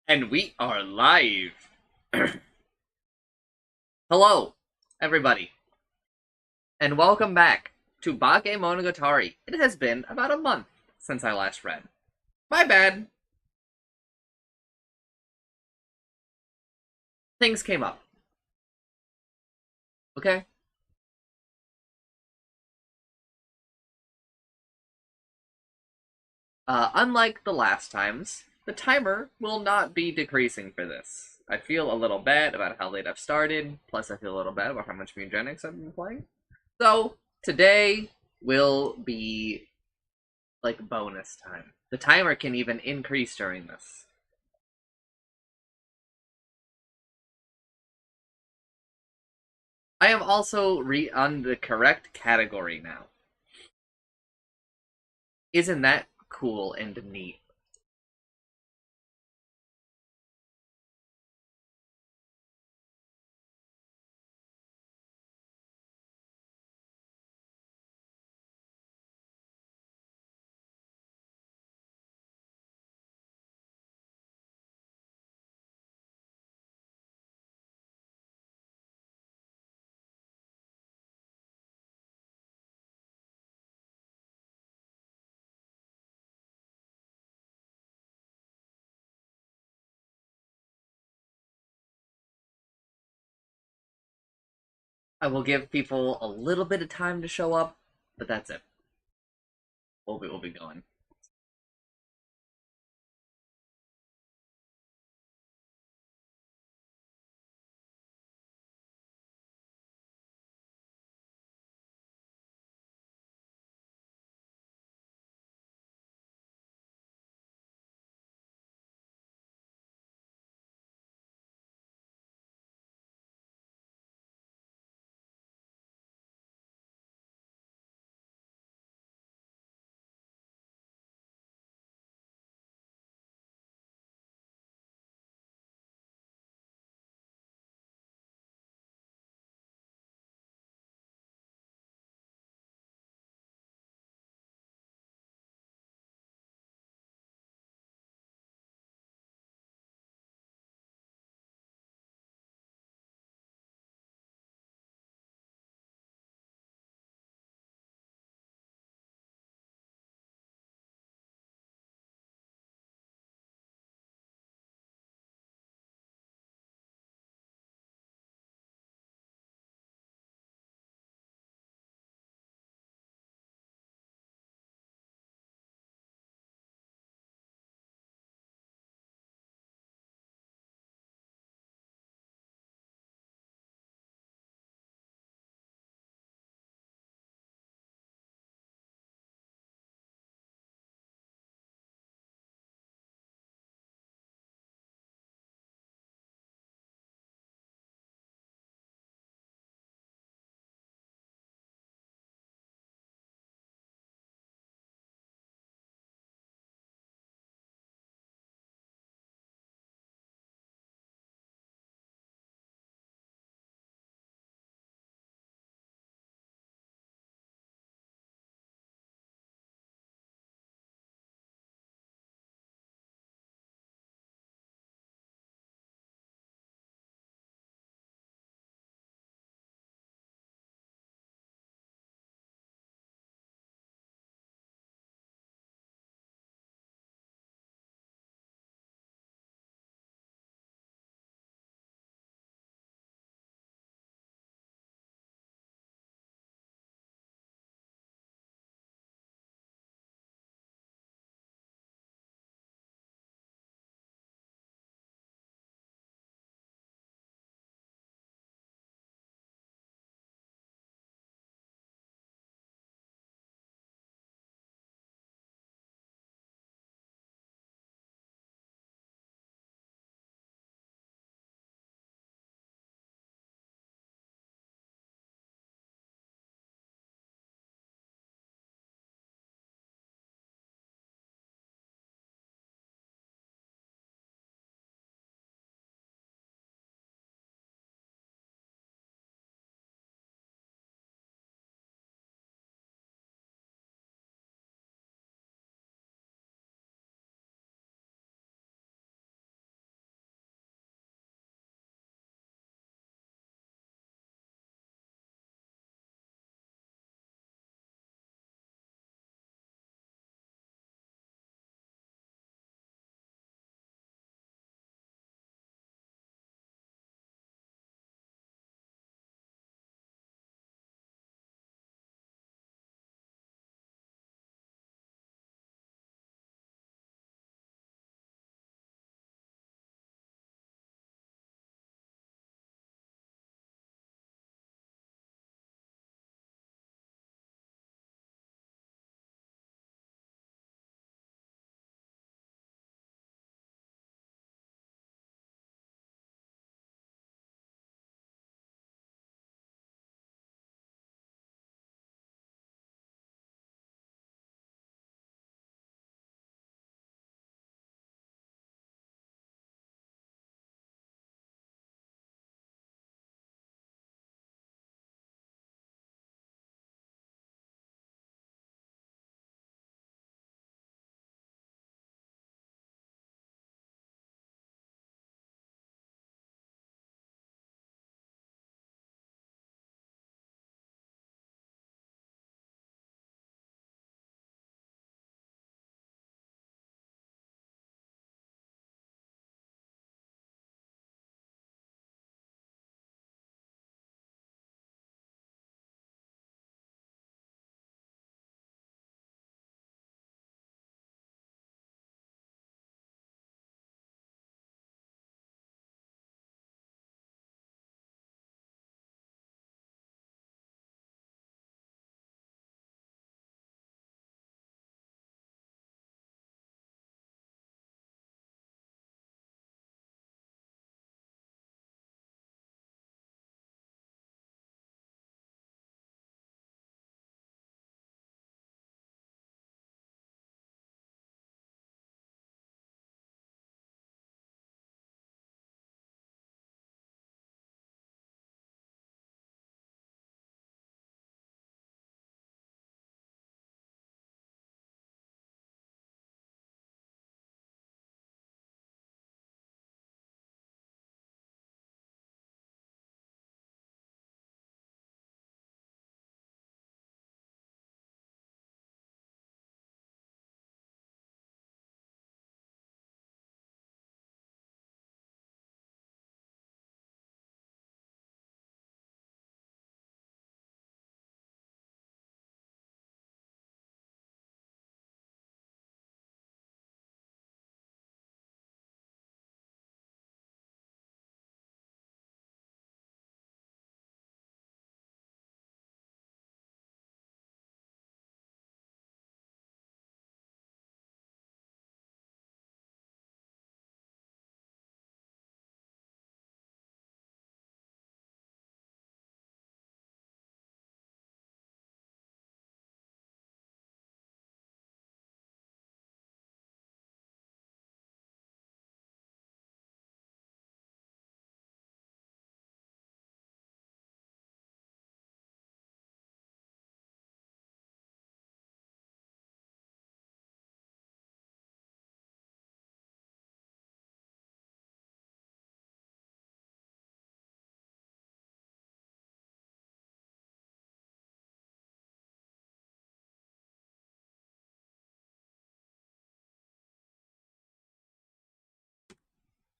And we are live. Hello, everybody, and welcome back to Bakemonogatari. It has been about a month since I last read. My bad. Things came up. Okay? Unlike the last times, the timer will not be decreasing for this. I feel a little bad about how late I've started, plus I feel a little bad about how much Mewgenics I've been playing. So, today will be like bonus time. The timer can even increase during this. I am also on the correct category now. Isn't that cool and neat? I will give people a little bit of time to show up, but that's it. We'll be going.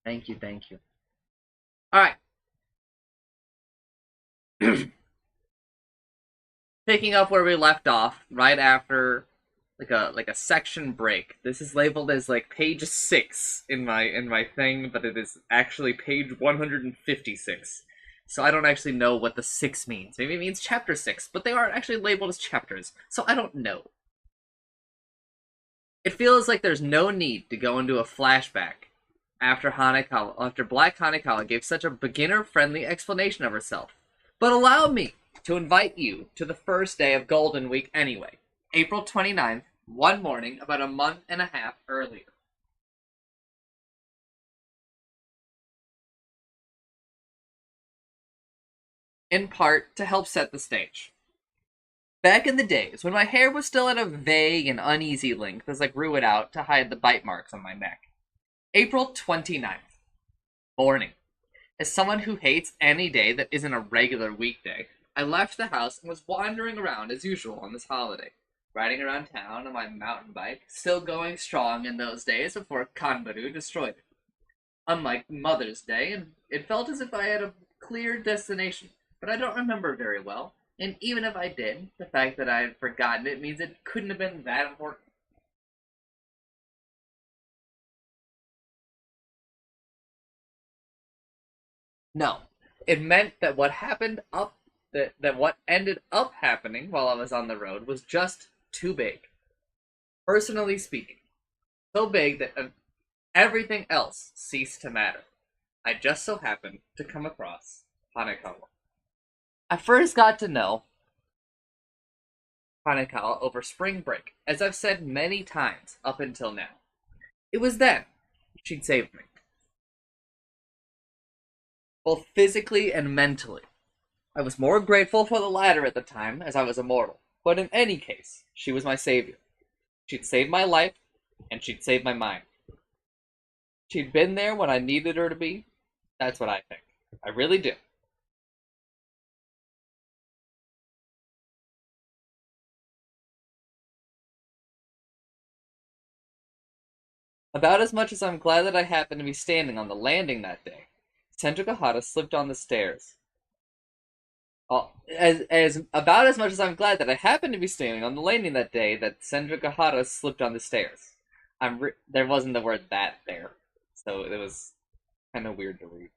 Thank you, thank you. Alright. Picking up where we left off, right after like a section break. This is labeled as like page 6 in my thing, but it is actually page 156. So I don't actually know what the 6 means. Maybe it means chapter 6, but they aren't actually labeled as chapters, so I don't know. It feels like there's no need to go into a flashback after Black Hanekawa gave such a beginner-friendly explanation of herself. But allow me to invite you to the first day of Golden Week anyway. April 29th, one morning about a month and a half earlier. In part to help set the stage. Back in the days, when my hair was still at a vague and uneasy length as I grew it out to hide the bite marks on my neck. April 29th. Morning. As someone who hates any day that isn't a regular weekday, I left the house and was wandering around as usual on this holiday, riding around town on my mountain bike, still going strong in those days before Kanbaru destroyed it. Unlike Mother's Day, and it felt as if I had a clear destination, but I don't remember very well, and even if I did, the fact that I had forgotten it means it couldn't have been that important. No, it meant that what ended up happening while I was on the road was just too big. Personally speaking, so big that everything else ceased to matter. I just so happened to come across Hanekawa. I first got to know Hanekawa over spring break, as I've said many times up until now. It was then she'd saved me, both physically and mentally. I was more grateful for the latter at the time, as I was immortal, but in any case, she was my savior. She'd saved my life, and she'd saved my mind. She'd been there when I needed her to be. That's what I think. I really do. About as much as I'm glad that I happened to be standing on the landing that day. Senjukahara slipped on the stairs. As about as much as I'm glad that I happened to be standing on the landing that day that Senjukahara slipped on the stairs. There wasn't the word that there, so it was kind of weird to read.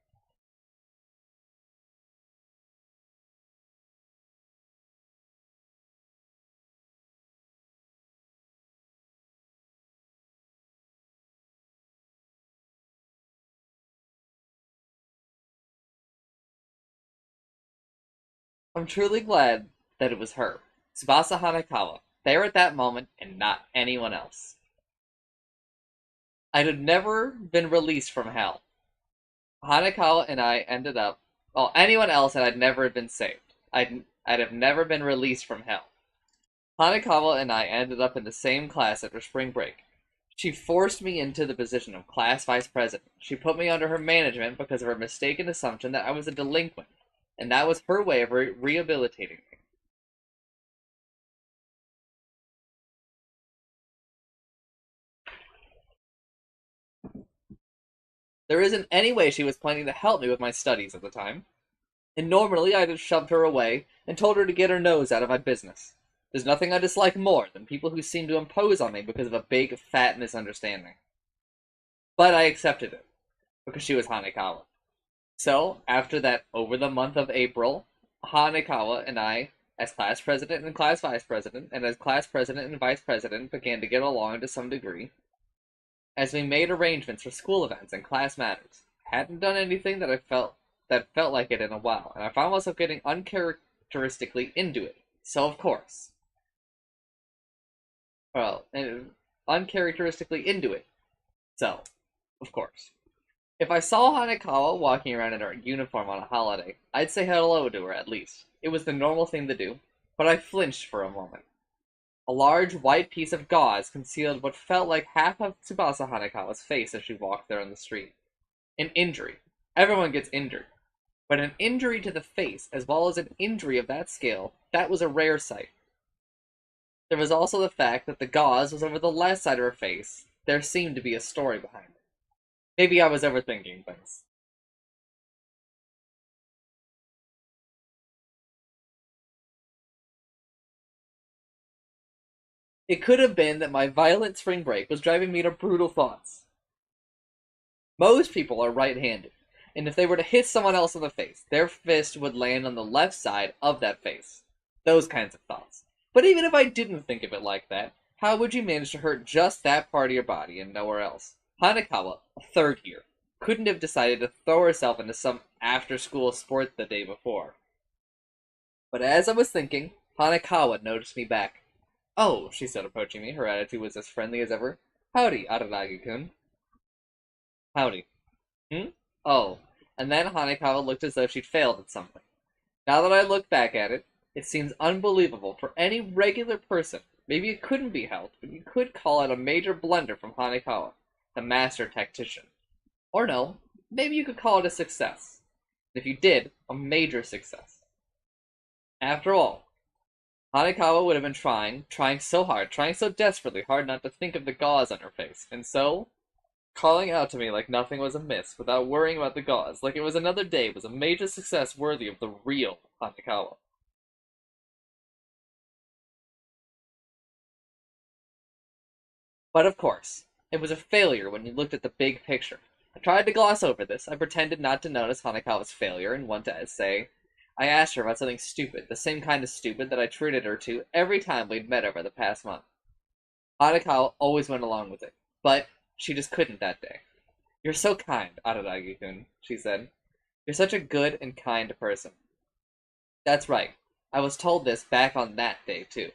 I'm truly glad that it was her, Tsubasa Hanekawa, there at that moment and not anyone else. I'd have never been released from hell. Hanekawa and I ended up. Well, anyone else and I'd never have been saved. I'd have never been released from hell. Hanekawa and I ended up in the same class after spring break. She forced me into the position of class vice president. She put me under her management because of her mistaken assumption that I was a delinquent, and that was her way of rehabilitating me. There isn't any way she was planning to help me with my studies at the time. And normally I'd have shoved her away and told her to get her nose out of my business. There's nothing I dislike more than people who seem to impose on me because of a big, fat misunderstanding. But I accepted it, because she was Hanekawa. So, after that, over the month of April, Hanekawa and I, as class president and class vice president, and as class president and vice president, began to get along to some degree, as we made arrangements for school events and class matters. Hadn't done anything that felt like it in a while, and I found myself getting uncharacteristically into it. So of course, well, uncharacteristically into it. So, of course, if I saw Hanekawa walking around in her uniform on a holiday, I'd say hello to her at least. It was the normal thing to do, but I flinched for a moment. A large white piece of gauze concealed what felt like half of Tsubasa Hanekawa's face as she walked there on the street. An injury. Everyone gets injured. But an injury to the face, as well as an injury of that scale, that was a rare sight. There was also the fact that the gauze was over the left side of her face. There seemed to be a story behind it. Maybe I was overthinking things. It could have been that my violent spring break was driving me to brutal thoughts. Most people are right-handed, and if they were to hit someone else in the face, their fist would land on the left side of that face. Those kinds of thoughts. But even if I didn't think of it like that, how would you manage to hurt just that part of your body and nowhere else? Hanekawa, a third year, couldn't have decided to throw herself into some after-school sport the day before. But as I was thinking, Hanekawa noticed me back. "Oh," she said, approaching me. Her attitude was as friendly as ever. "Howdy, Araragi-kun." "Howdy." "Hmm? Oh." And then Hanekawa looked as though she'd failed at something. Now that I look back at it, it seems unbelievable for any regular person. Maybe it couldn't be helped, but you could call it a major blunder from Hanekawa, the master tactician. Or no, maybe you could call it a success. And if you did, a major success. After all, Hanekawa would have been trying so hard, trying so desperately hard not to think of the gauze on her face, and so, calling out to me like nothing was amiss, without worrying about the gauze, like it was another day, was a major success worthy of the real Hanekawa. But of course, it was a failure when you looked at the big picture. I tried to gloss over this. I pretended not to notice Hanekawa's failure and wanted to say I asked her about something stupid, the same kind of stupid that I treated her to every time we'd met over the past month. Hanekawa always went along with it, but she just couldn't that day. "You're so kind, Araragi-kun," she said. "You're such a good and kind person." That's right. I was told this back on that day, too.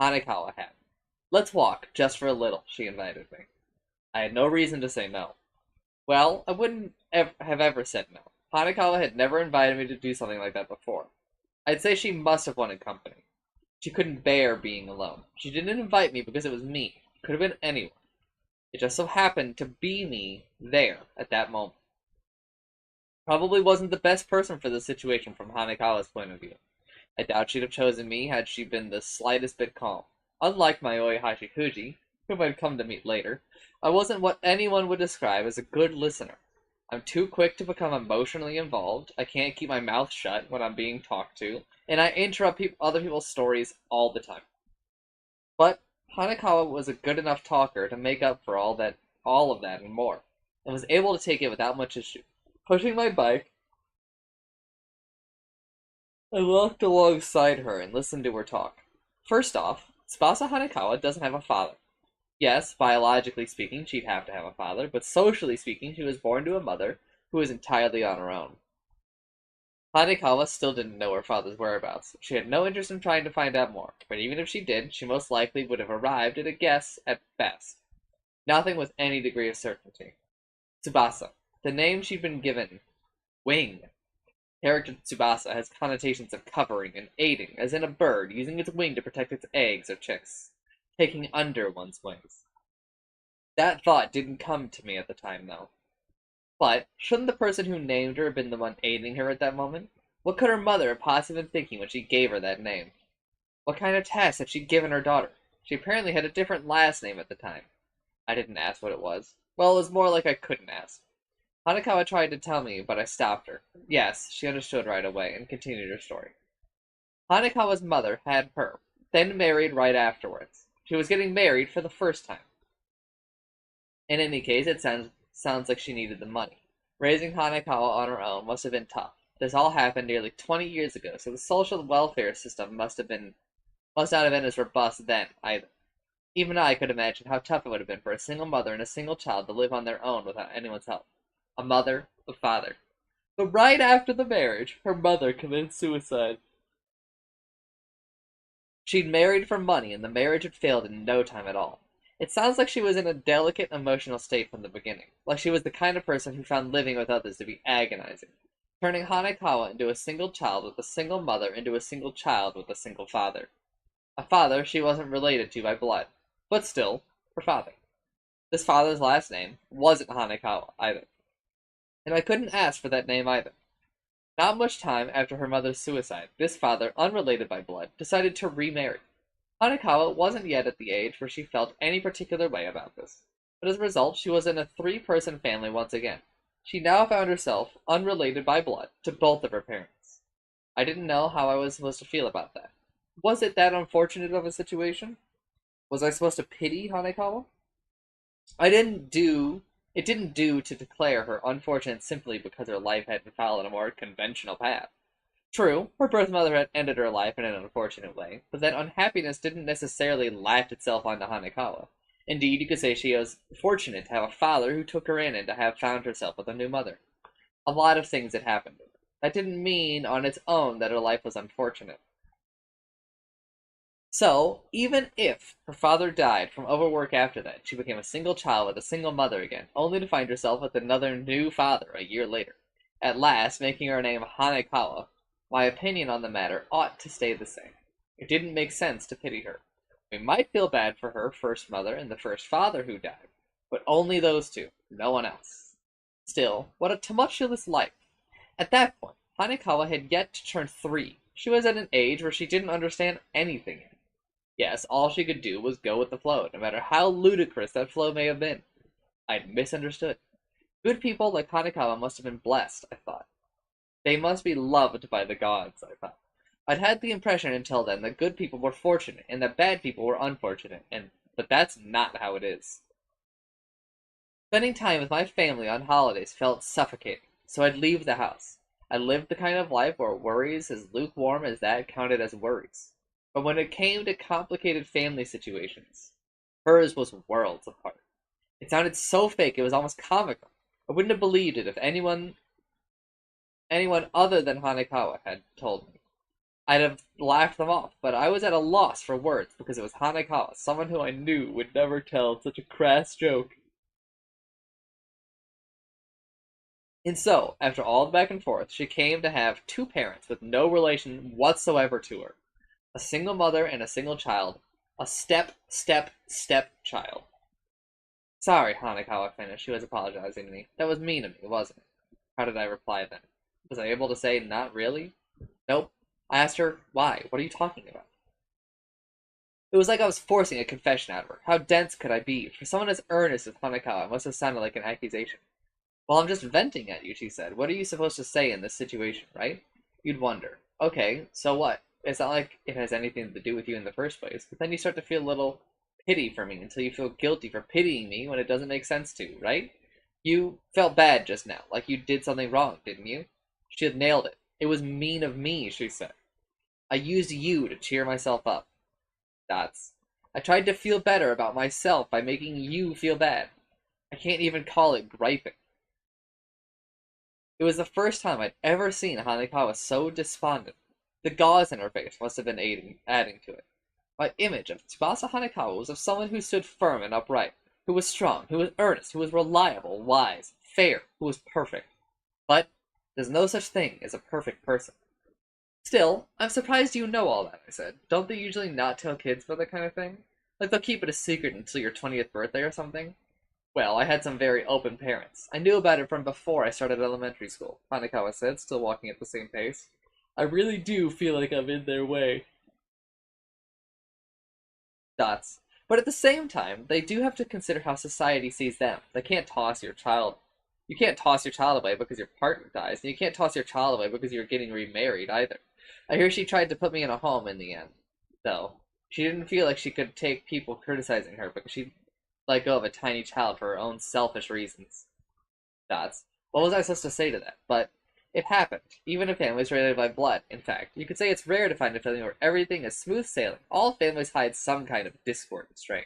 Hanekawa had. "Let's walk, just for a little," she invited me. I had no reason to say no. Well, I wouldn't have ever said no. Hanekawa had never invited me to do something like that before. I'd say she must have wanted company. She couldn't bear being alone. She didn't invite me because it was me. It could have been anyone. It just so happened to be me there at that moment. Probably wasn't the best person for the situation from Hanekawa's point of view. I doubt she'd have chosen me had she been the slightest bit calm. Unlike my Oihashi Fuji, whom I'd come to meet later, I wasn't what anyone would describe as a good listener. I'm too quick to become emotionally involved, I can't keep my mouth shut when I'm being talked to, and I interrupt other people's stories all the time. But Hanekawa was a good enough talker to make up for all of that and more, and was able to take it without much issue. Pushing my bike, I walked alongside her and listened to her talk. First off, Tsubasa Hanekawa doesn't have a father. Yes, biologically speaking, she'd have to have a father, but socially speaking, she was born to a mother who was entirely on her own. Hanekawa still didn't know her father's whereabouts. She had no interest in trying to find out more, but even if she did, she most likely would have arrived at a guess at best. Nothing with any degree of certainty. Tsubasa, the name she'd been given. Wing. Character Tsubasa has connotations of covering and aiding, as in a bird using its wing to protect its eggs or chicks, taking under one's wings. That thought didn't come to me at the time, though. But shouldn't the person who named her have been the one aiding her at that moment? What could her mother have possibly been thinking when she gave her that name? What kind of test had she given her daughter? She apparently had a different last name at the time. I didn't ask what it was. Well, it was more like I couldn't ask. Hanekawa tried to tell me, but I stopped her. Yes, she understood right away, and continued her story. Hanekawa's mother had her, then married right afterwards. She was getting married for the first time. In any case, it sounds like she needed the money. Raising Hanekawa on her own must have been tough. This all happened nearly 20 years ago, so the social welfare system must not have been as robust then, either. Even I could imagine how tough it would have been for a single mother and a single child to live on their own without anyone's help. A mother, a father. But right after the marriage, her mother committed suicide. She'd married for money, and the marriage had failed in no time at all. It sounds like she was in a delicate emotional state from the beginning, like she was the kind of person who found living with others to be agonizing, turning Hanekawa into a single child with a single mother into a single child with a single father. A father she wasn't related to by blood, but still, her father. This father's last name wasn't Hanekawa, either. And I couldn't ask for that name either. Not much time after her mother's suicide, this father, unrelated by blood, decided to remarry. Hanekawa wasn't yet at the age where she felt any particular way about this. but as a result, she was in a three-person family once again. She now found herself unrelated by blood to both of her parents. I didn't know how I was supposed to feel about that. Was it that unfortunate of a situation? Was I supposed to pity Hanekawa? I didn't do It didn't do to declare her unfortunate simply because her life hadn't followed a more conventional path. True, her birth mother had ended her life in an unfortunate way, but that unhappiness didn't necessarily laft itself onto Hanekawa. Indeed, you could say she was fortunate to have a father who took her in and to have found herself with a new mother. A lot of things had happened. That didn't mean on its own that her life was unfortunate. So, even if her father died from overwork after that, she became a single child with a single mother again, only to find herself with another new father a year later, at last making her name Hanekawa. My opinion on the matter ought to stay the same. It didn't make sense to pity her. We might feel bad for her first mother and the first father who died, but only those two, no one else. Still, what a tumultuous life. At that point, Hanekawa had yet to turn 3. She was at an age where she didn't understand anything yet. Yes, all she could do was go with the flow, no matter how ludicrous that flow may have been. I'd misunderstood. Good people like Hanekawa must have been blessed, I thought. They must be loved by the gods, I thought. I'd had the impression until then that good people were fortunate and that bad people were unfortunate, but that's not how it is. Spending time with my family on holidays felt suffocating, so I'd leave the house. I lived the kind of life where worries as lukewarm as that counted as worries. But when it came to complicated family situations, hers was worlds apart. It sounded so fake it was almost comical. I wouldn't have believed it if anyone other than Hanekawa had told me. I'd have laughed them off, but I was at a loss for words because it was Hanekawa, someone who I knew would never tell such a crass joke. And so, after all the back and forth, she came to have two parents with no relation whatsoever to her. A single mother and a single child. A step child. Sorry, Hanekawa finished. She was apologizing to me. That was mean of me, wasn't it? How did I reply then? Was I able to say, not really? Nope. I asked her, why? What are you talking about? It was like I was forcing a confession out of her. How dense could I be? For someone as earnest as Hanekawa, it must have sounded like an accusation. Well, I'm just venting at you, she said. What are you supposed to say in this situation, right? You'd wonder. Okay, so what? It's not like it has anything to do with you in the first place, but then you start to feel a little pity for me until you feel guilty for pitying me when it doesn't make sense to, right? You felt bad just now, like you did something wrong, didn't you? She had nailed it. It was mean of me, she said. I used you to cheer myself up. Dots. I tried to feel better about myself by making you feel bad. I can't even call it griping. It was the first time I'd ever seen Hanekawa so despondent. The gauze in her face must have been adding to it. My image of Tsubasa Hanekawa was of someone who stood firm and upright, who was strong, who was earnest, who was reliable, wise, fair, who was perfect. But there's no such thing as a perfect person. Still, I'm surprised you know all that, I said. Don't they usually not tell kids about that kind of thing? Like they'll keep it a secret until your 20th birthday or something? Well, I had some very open parents. I knew about it from before I started elementary school, Hanekawa said, still walking at the same pace. I really do feel like I'm in their way. Dots. But at the same time, they do have to consider how society sees them. They can't toss your child. You can't toss your child away because your partner dies, and you can't toss your child away because you're getting remarried either. I hear she tried to put me in a home in the end, though. She didn't feel like she could take people criticizing her because she let go of a tiny child for her own selfish reasons. Dots. What was I supposed to say to that? But it happened, even in families related by blood. In fact, you could say it's rare to find a family where everything is smooth sailing. All families hide some kind of discord and strain.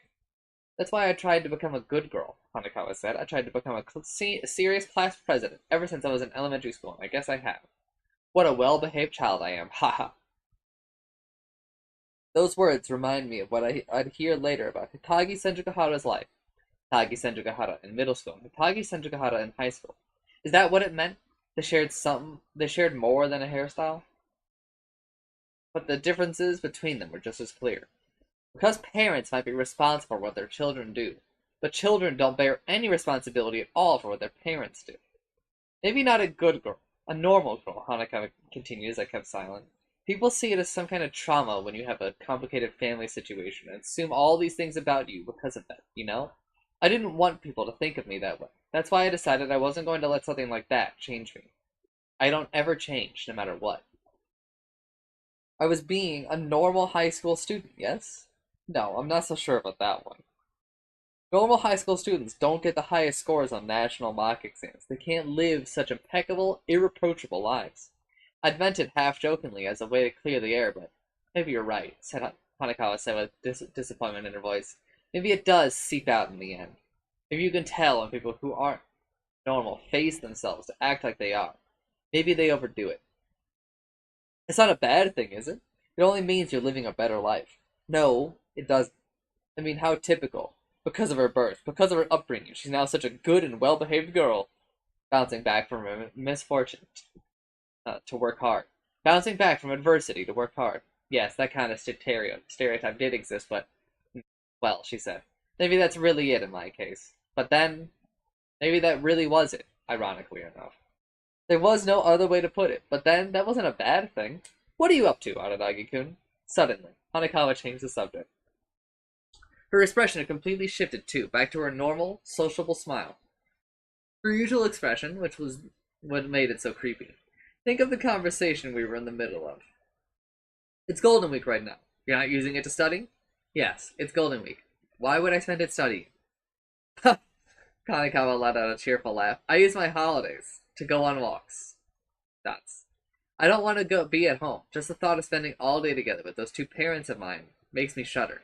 That's why I tried to become a good girl, Hanekawa said. I tried to become a serious class president ever since I was in elementary school, and I guess I have. What a well-behaved child I am, haha. Those words remind me of what I'd hear later about Hitagi Senjukahara's life. Hitagi Senjukahara in middle school, and Hitagi Senjukahara in high school. Is that what it meant? They shared more than a hairstyle? But the differences between them were just as clear. Because parents might be responsible for what their children do, but children don't bear any responsibility at all for what their parents do. Maybe not a good girl, a normal girl, Hanekawa continued as I kept silent. People see it as some kind of trauma when you have a complicated family situation and assume all these things about you because of that, you know? I didn't want people to think of me that way. That's why I decided I wasn't going to let something like that change me. I don't ever change, no matter what. I was being a normal high school student, yes? No, I'm not so sure about that one. Normal high school students don't get the highest scores on national mock exams. They can't live such impeccable, irreproachable lives. I'd meant it half jokingly as a way to clear the air, but maybe you're right, said Hanekawa said with disappointment in her voice. Maybe it does seep out in the end. Maybe you can tell when people who aren't normal face themselves to act like they are. Maybe they overdo it. It's not a bad thing, is it? It only means you're living a better life. No, it doesn't. I mean, how typical. Because of her birth, because of her upbringing, she's now such a good and well-behaved girl, bouncing back from her misfortune to work hard. Bouncing back from adversity to work hard. Yes, that kind of stereotype did exist, but, well, she said, maybe that's really it in my case. But then, maybe that really was it, ironically enough. There was no other way to put it, but then, that wasn't a bad thing. What are you up to, Aradagi-kun? Suddenly, Hanekawa changed the subject. Her expression had completely shifted, too, back to her normal, sociable smile. Her usual expression, which was what made it so creepy. Think of the conversation we were in the middle of. It's Golden Week right now. You're not using it to study? Yes, it's Golden Week. Why would I spend it studying? Kanekawa let out a cheerful laugh. I use my holidays to go on walks. Dots. I don't want to be at home. Just the thought of spending all day together with those two parents of mine makes me shudder.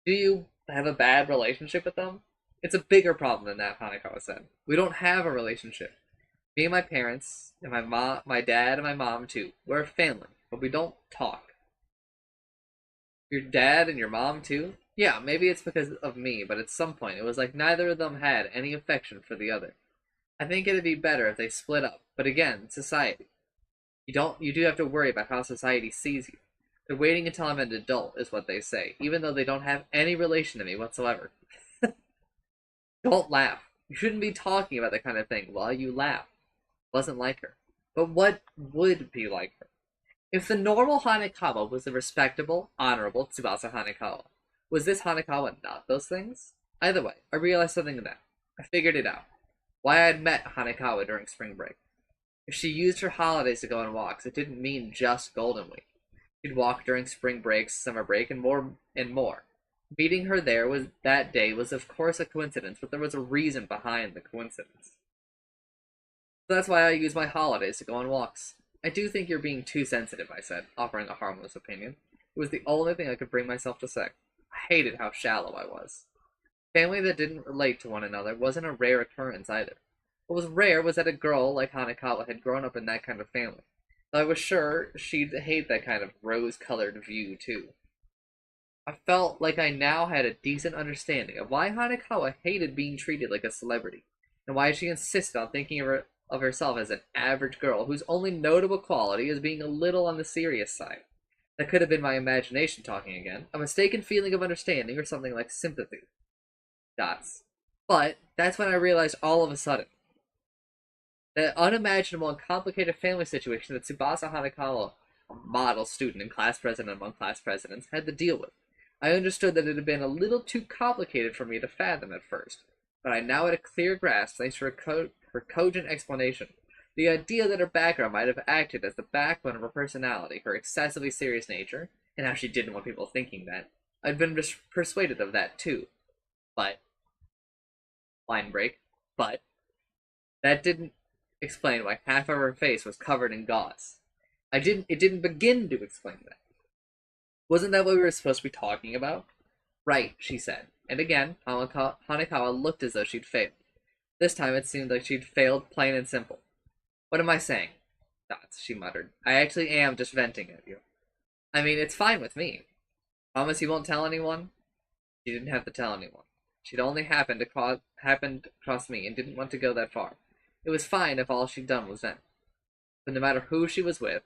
Do you have a bad relationship with them? It's a bigger problem than that, Hanekawa said. We don't have a relationship. Me and my parents, and my dad and my mom too. We're a family, but we don't talk. Your dad and your mom too? Yeah, maybe it's because of me, but at some point it was like neither of them had any affection for the other. I think it'd be better if they split up, but again, society. You do have to worry about how society sees you. They're waiting until I'm an adult, is what they say, even though they don't have any relation to me whatsoever. Don't laugh. You shouldn't be talking about that kind of thing while you laugh. Wasn't like her. But what would be like her? If the normal Hanekawa was the respectable, honorable Tsubasa Hanekawa, was this Hanekawa not those things? Either way, I realized something then. I figured it out. Why I had met Hanekawa during spring break. If she used her holidays to go on walks, it didn't mean just Golden Week. She'd walk during spring breaks, summer break, and more and more. Meeting her there was that day was of course a coincidence, but there was a reason behind the coincidence. So that's why I use my holidays to go on walks. I do think you're being too sensitive, I said, offering a harmless opinion. It was the only thing I could bring myself to say. I hated how shallow I was. Family that didn't relate to one another wasn't a rare occurrence either. What was rare was that a girl like Hanekawa had grown up in that kind of family. Though I was sure she'd hate that kind of rose-colored view, too. I felt like I now had a decent understanding of why Hanekawa hated being treated like a celebrity, and why she insisted on thinking of herself as an average girl whose only notable quality is being a little on the serious side. That could have been my imagination talking again, a mistaken feeling of understanding, or something like sympathy. Dots. But that's when I realized all of a sudden that unimaginable and complicated family situation that Tsubasa Hanekawa, a model student and class president among class presidents, had to deal with. I understood that it had been a little too complicated for me to fathom at first, but I now had a clear grasp thanks to her cogent explanation. The idea that her background might have acted as the backbone of her personality, her excessively serious nature, and how she didn't want people thinking that. I'd been persuaded of that too. But, line break, but, that didn't explain why half of her face was covered in gauze. It didn't begin to explain that. Wasn't that what we were supposed to be talking about? Right, she said. And again, Hanekawa looked as though she'd failed. This time it seemed like she'd failed plain and simple. What am I saying? Dots, she muttered. I actually am just venting at you. I mean, it's fine with me. Promise you won't tell anyone? She didn't have to tell anyone. She'd only happened across me and didn't want to go that far. It was fine if all she'd done was vent. But no matter who she was with,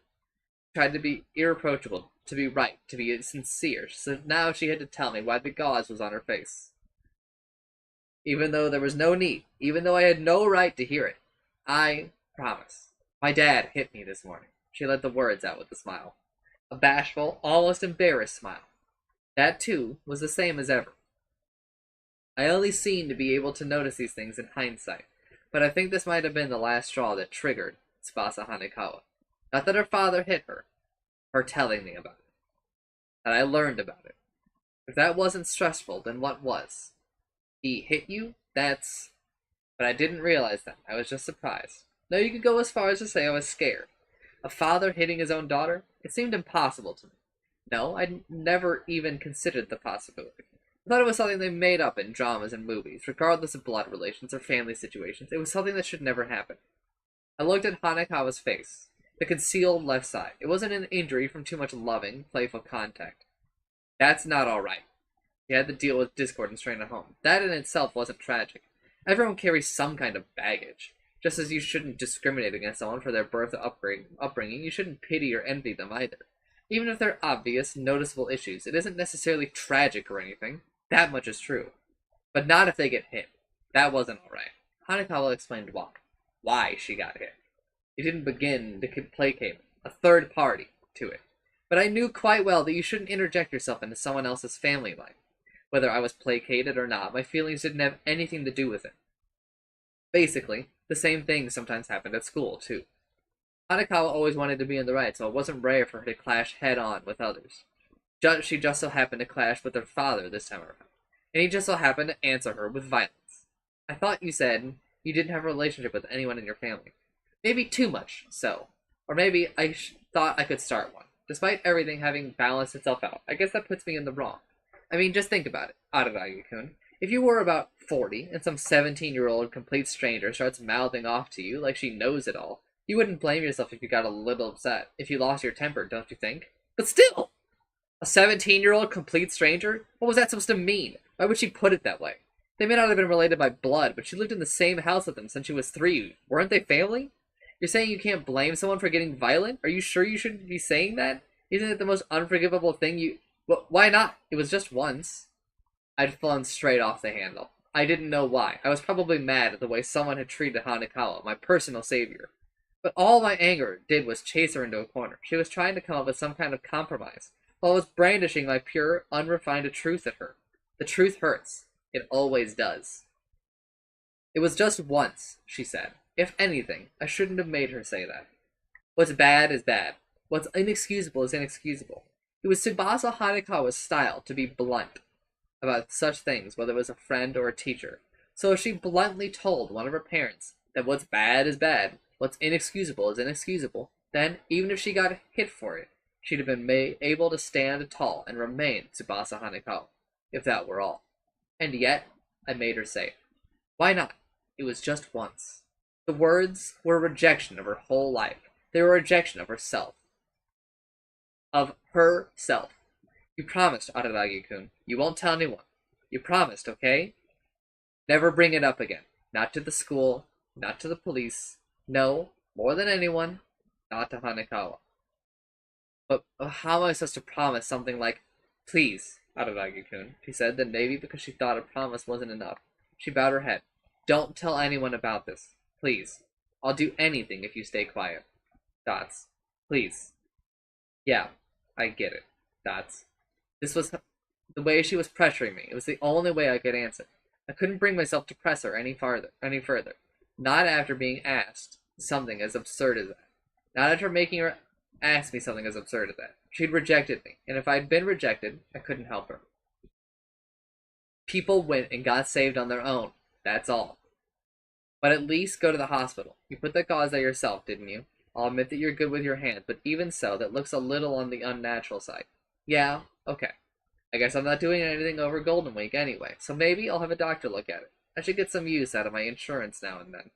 she tried to be irreproachable, to be right, to be sincere, so now she had to tell me why the gauze was on her face. Even though there was no need, even though I had no right to hear it. I promise. My dad hit me this morning. She let the words out with a smile. A bashful, almost embarrassed smile. That, too, was the same as ever. I only seem to be able to notice these things in hindsight, but I think this might have been the last straw that triggered Tsubasa Hanekawa. Not that her father hit her, her telling me about it. That I learned about it. If that wasn't stressful, then what was? He hit you? That's... But I didn't realize that. I was just surprised. No, you could go as far as to say I was scared. A father hitting his own daughter? It seemed impossible to me. No, I'd never even considered the possibility. I thought it was something they made up in dramas and movies, regardless of blood relations or family situations. It was something that should never happen. I looked at Hanekawa's face, the concealed left side. It wasn't an injury from too much loving, playful contact. That's not alright. She had to deal with discord and strain at home. That in itself wasn't tragic. Everyone carries some kind of baggage. Just as you shouldn't discriminate against someone for their birth or upbringing, you shouldn't pity or envy them either. Even if they're obvious, noticeable issues, it isn't necessarily tragic or anything. That much is true. But not if they get hit. That wasn't alright. Hanekawa explained why. Why she got hit. It didn't begin to placate a third party to it. But I knew quite well that you shouldn't interject yourself into someone else's family life. Whether I was placated or not, my feelings didn't have anything to do with it. Basically, the same thing sometimes happened at school, too. Hanekawa always wanted to be in the right, so it wasn't rare for her to clash head-on with others. She just so happened to clash with her father this time around, and he just so happened to answer her with violence. I thought you said you didn't have a relationship with anyone in your family. Maybe too much so. Or maybe I thought I could start one. Despite everything having balanced itself out, I guess that puts me in the wrong. I mean, just think about it, Araragi-kun. If you were about 40 and some 17-year-old complete stranger starts mouthing off to you like she knows it all, you wouldn't blame yourself if you got a little upset, if you lost your temper, don't you think? But still! A 17-year-old complete stranger? What was that supposed to mean? Why would she put it that way? They may not have been related by blood, but she lived in the same house with them since she was 3. Weren't they family? You're saying you can't blame someone for getting violent? Are you sure you shouldn't be saying that? Isn't it the most unforgivable thing you... Well, why not? It was just once. I'd flown straight off the handle. I didn't know why. I was probably mad at the way someone had treated Hanekawa, my personal savior. But all my anger did was chase her into a corner. She was trying to come up with some kind of compromise, while I was brandishing my pure, unrefined truth at her. The truth hurts. It always does. It was just once, she said. If anything, I shouldn't have made her say that. What's bad is bad. What's inexcusable is inexcusable. It was Tsubasa Hanekawa's style to be blunt about such things, whether it was a friend or a teacher. So if she bluntly told one of her parents that what's bad is bad, what's inexcusable is inexcusable, then, even if she got hit for it, she'd have been able to stand tall and remain Tsubasa Hanekawa, if that were all. And yet, I made her say it. Why not? It was just once. The words were a rejection of her whole life. They were a rejection of herself. Of herself. You promised, Araragi-kun. You won't tell anyone. You promised, okay? Never bring it up again. Not to the school, not to the police. No, more than anyone, not to Hanekawa. But how am I supposed to promise something like, please, Araragi-kun, she said, then maybe because she thought a promise wasn't enough. She bowed her head. Don't tell anyone about this. Please. I'll do anything if you stay quiet. Dots. Please. Yeah, I get it. Dots. This was the way she was pressuring me. It was the only way I could answer. I couldn't bring myself to press her any further. Not after being asked something as absurd as that. Not after making her ask me something as absurd as that. She'd rejected me, and if I'd been rejected, I couldn't help her. People went and got saved on their own. That's all. But at least go to the hospital. You put the gauze there yourself, didn't you? I'll admit that you're good with your hands, but even so, that looks a little on the unnatural side. Yeah, okay. I guess I'm not doing anything over Golden Week anyway, so maybe I'll have a doctor look at it. I should get some use out of my insurance now and then.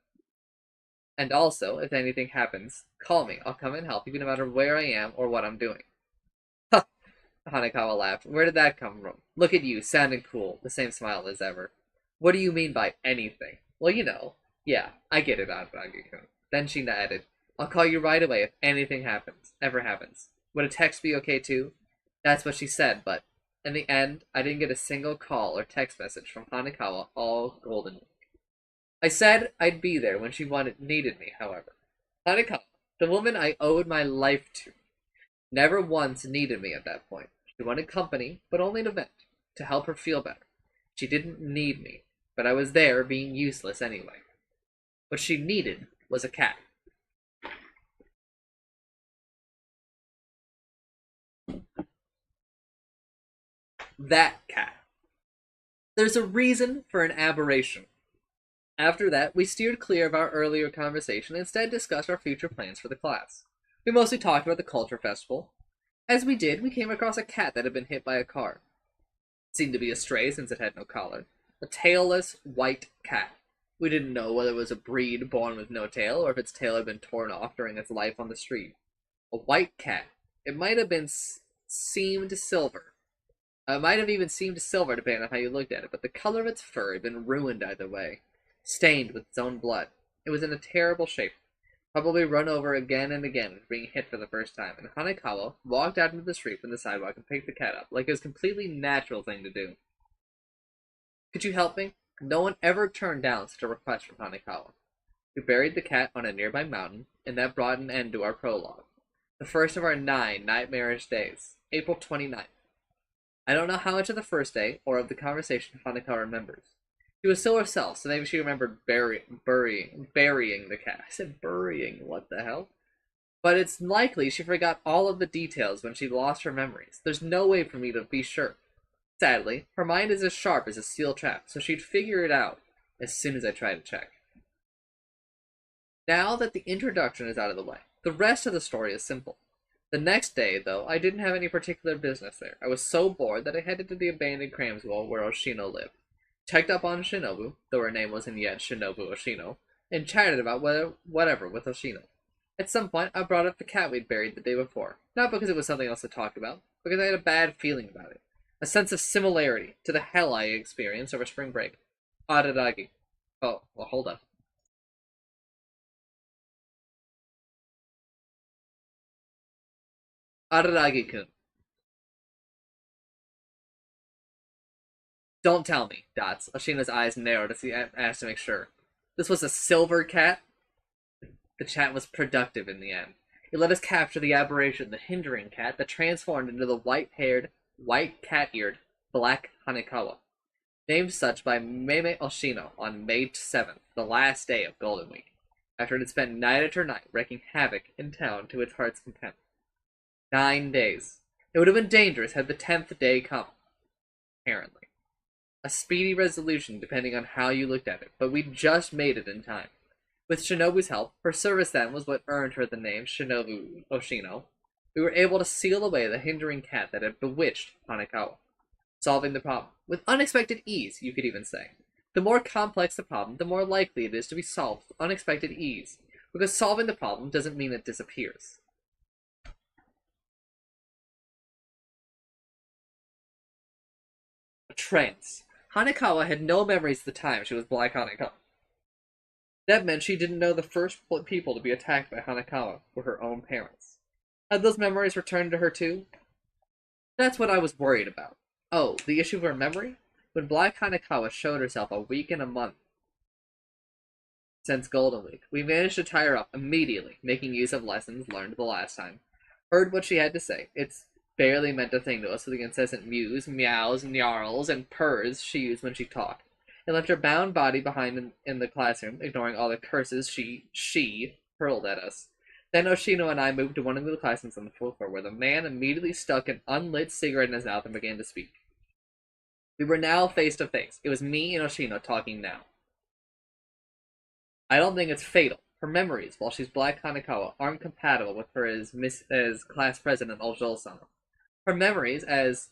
And also, if anything happens, call me. I'll come and help you no matter where I am or what I'm doing. Ha! Hanekawa laughed. Where did that come from? Look at you, sounding cool. The same smile as ever. What do you mean by anything? Well, you know. Yeah, I get it, Araragi-kun. Then she added, I'll call you right away if anything ever happens. Would a text be okay too? That's what she said, but in the end, I didn't get a single call or text message from Hanekawa all Golden Week. I said I'd be there when she needed me, however. Hanekawa, the woman I owed my life to, never once needed me at that point. She wanted company, but only an event, to help her feel better. She didn't need me, but I was there being useless anyway. What she needed was a cat. That cat. There's a reason for an aberration. After that, we steered clear of our earlier conversation and instead discussed our future plans for the class. We mostly talked about the culture festival. As we did, we came across a cat that had been hit by a car. It seemed to be a stray since it had no collar. A tailless, white cat. We didn't know whether it was a breed born with no tail or if its tail had been torn off during its life on the street. A white cat. It might have been seemed silver. It might have even seemed silver depending on how you looked at it, but the color of its fur had been ruined either way, stained with its own blood. It was in a terrible shape, probably run over again and again for being hit for the first time, and Hanekawa walked out into the street from the sidewalk and picked the cat up, like it was a completely natural thing to do. Could you help me? No one ever turned down such a request from Hanekawa. We buried the cat on a nearby mountain, and that brought an end to our prologue. The first of our 9 nightmarish days, April 29th. I don't know how much of the first day or of the conversation Hanekawa remembers. She was still herself, so maybe she remembered burying the cat. I said burying, what the hell? But it's likely she forgot all of the details when she lost her memories. There's no way for me to be sure. Sadly, her mind is as sharp as a steel trap, so she'd figure it out as soon as I try to check. Now that the introduction is out of the way, the rest of the story is simple. The next day, though, I didn't have any particular business there. I was so bored that I headed to the abandoned Cramswell where Oshino lived, checked up on Shinobu, though her name wasn't yet Shinobu Oshino, and chatted about whatever with Oshino. At some point, I brought up the cat we'd buried the day before, not because it was something else to talk about, because I had a bad feeling about it. A sense of similarity to the hell I experienced over spring break. Araragi. Oh, well, hold up. Araragi-kun. Don't tell me, dots. Oshina's eyes narrowed as he asked to make sure. This was a silver cat? The chat was productive in the end. It let us capture the aberration, the hindering cat that transformed into the white-haired, white cat-eared, black Hanekawa. Named such by Meme Oshino on May 7th, the last day of Golden Week, after it had spent night after night wreaking havoc in town to its heart's content. 9 days. It would have been dangerous had the 10th day come. Apparently. A speedy resolution depending on how you looked at it, but we just made it in time. With Shinobu's help, her service then was what earned her the name Shinobu Oshino. We were able to seal away the hindering cat that had bewitched Hanekawa, solving the problem with unexpected ease, you could even say. The more complex the problem, the more likely it is to be solved with unexpected ease, because solving the problem doesn't mean it disappears. A trance. Hanekawa had no memories at the time she was Black Hanekawa. That meant she didn't know the first people to be attacked by Hanekawa were her own parents. Had those memories returned to her too? That's what I was worried about. Oh, the issue of her memory? When Black Hanekawa showed herself a week and a month since Golden Week, we managed to tie her up immediately, making use of lessons learned the last time. Heard what she had to say. It's barely meant a thing to us with the incessant mews, meows, gnarls, and purrs she used when she talked. It left her bound body behind in the classroom, ignoring all the curses she hurled at us. Then Oshino and I moved to one of the classrooms on the fourth floor, where the man immediately stuck an unlit cigarette in his mouth and began to speak. We were now face to face. It was me and Oshino talking now. I don't think it's fatal. Her memories, while she's Black Hanekawa, aren't compatible with her as class president Ojo-sama. Her memories as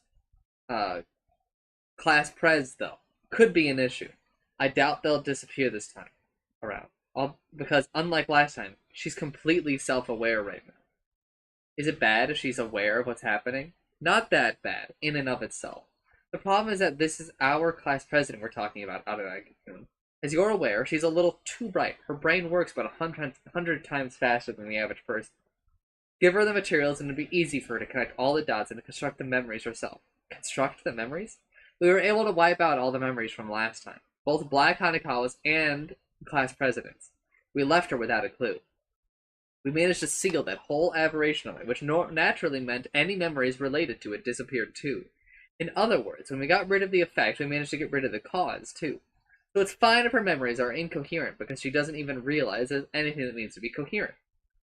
class pres, though, could be an issue. I doubt they'll disappear this time around. Because, unlike last time, she's completely self-aware right now. Is it bad if she's aware of what's happening? Not that bad, in and of itself. The problem is that this is our class president we're talking about, Araragi-kun. As you're aware, she's a little too bright. Her brain works about 100 times faster than the average person. Give her the materials and it'd be easy for her to connect all the dots and to construct the memories herself. Construct the memories? We were able to wipe out all the memories from last time, both Black Hanekawa's and class president's. We left her without a clue. We managed to seal that whole aberration of it, which naturally meant any memories related to it disappeared too. In other words, when we got rid of the effect, we managed to get rid of the cause, too. So it's fine if her memories are incoherent because she doesn't even realize there's anything that needs to be coherent.